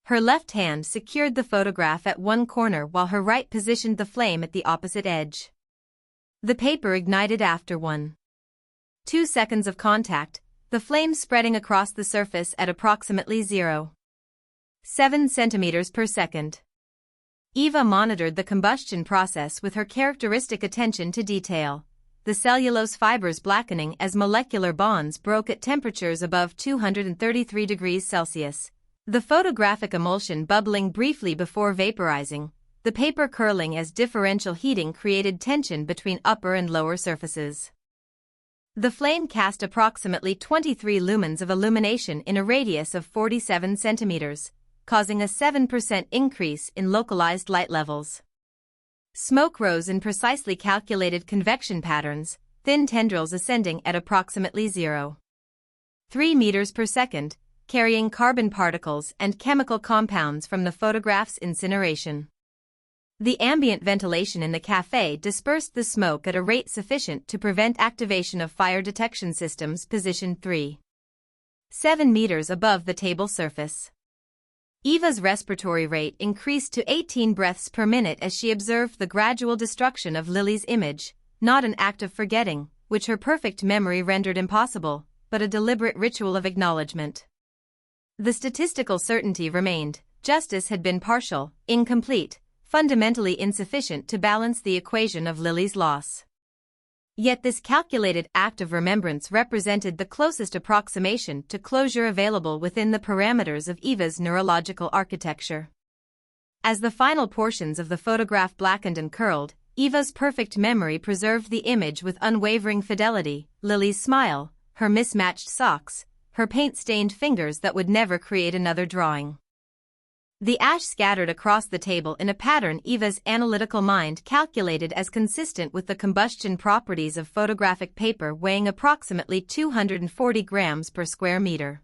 Speaker 1: Her left hand secured the photograph at one corner while her right positioned the flame at the opposite edge. The paper ignited after 1.2 seconds of contact, the flame spreading across the surface at approximately 0.7 centimeters per second. Eva monitored the combustion process with her characteristic attention to detail, the cellulose fibers blackening as molecular bonds broke at temperatures above 233 degrees Celsius, the photographic emulsion bubbling briefly before vaporizing, the paper curling as differential heating created tension between upper and lower surfaces. The flame cast approximately 23 lumens of illumination in a radius of 47 centimeters, causing a 7% increase in localized light levels. Smoke rose in precisely calculated convection patterns, thin tendrils ascending at approximately 0.3 meters per second, carrying carbon particles and chemical compounds from the photograph's incineration. The ambient ventilation in the café dispersed the smoke at a rate sufficient to prevent activation of fire detection systems positioned 3.7 meters above the table surface. Eva's respiratory rate increased to 18 breaths per minute as she observed the gradual destruction of Lily's image, not an act of forgetting, which her perfect memory rendered impossible, but a deliberate ritual of acknowledgement. The statistical certainty remained, justice had been partial, incomplete, fundamentally insufficient to balance the equation of Lily's loss. Yet this calculated act of remembrance represented the closest approximation to closure available within the parameters of Eva's neurological architecture. As the final portions of the photograph blackened and curled, Eva's perfect memory preserved the image with unwavering fidelity, Lily's smile, her mismatched socks, her paint-stained fingers that would never create another drawing. The ash scattered across the table in a pattern Eva's analytical mind calculated as consistent with the combustion properties of photographic paper weighing approximately 240 grams per square meter.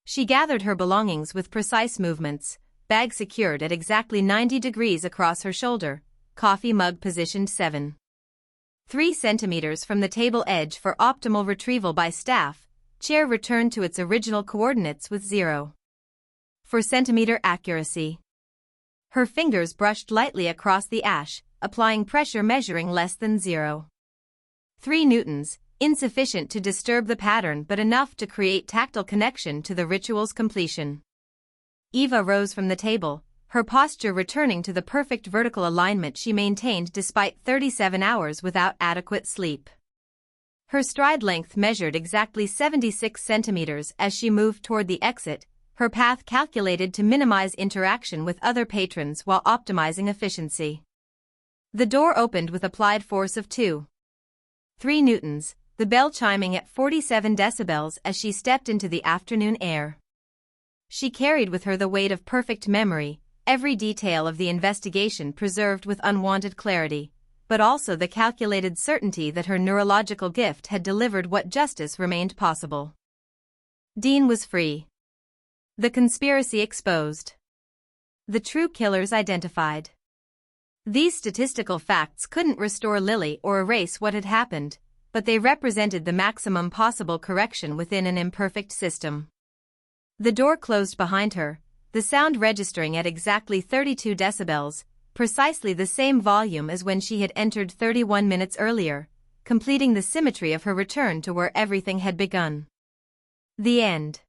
Speaker 1: She gathered her belongings with precise movements, bag secured at exactly 90 degrees across her shoulder, coffee mug positioned 7.3 centimeters from the table edge for optimal retrieval by staff, chair returned to its original coordinates with 0.4 centimeter accuracy. Her fingers brushed lightly across the ash, applying pressure measuring less than 0.3 newtons, insufficient to disturb the pattern but enough to create tactile connection to the ritual's completion. Eva rose from the table, her posture returning to the perfect vertical alignment she maintained despite 37 hours without adequate sleep. Her stride length measured exactly 76 centimeters as she moved toward the exit, her path calculated to minimize interaction with other patrons while optimizing efficiency. The door opened with applied force of 2.3 newtons, the bell chiming at 47 decibels as she stepped into the afternoon air. She carried with her the weight of perfect memory, every detail of the investigation preserved with unwanted clarity, but also the calculated certainty that her neurological gift had delivered what justice remained possible. Dean was free. The conspiracy exposed. The true killers identified. These statistical facts couldn't restore Lily or erase what had happened, but they represented the maximum possible correction within an imperfect system. The door closed behind her, the sound registering at exactly 32 decibels, precisely the same volume as when she had entered 31 minutes earlier, completing the symmetry of her return to where everything had begun. The end.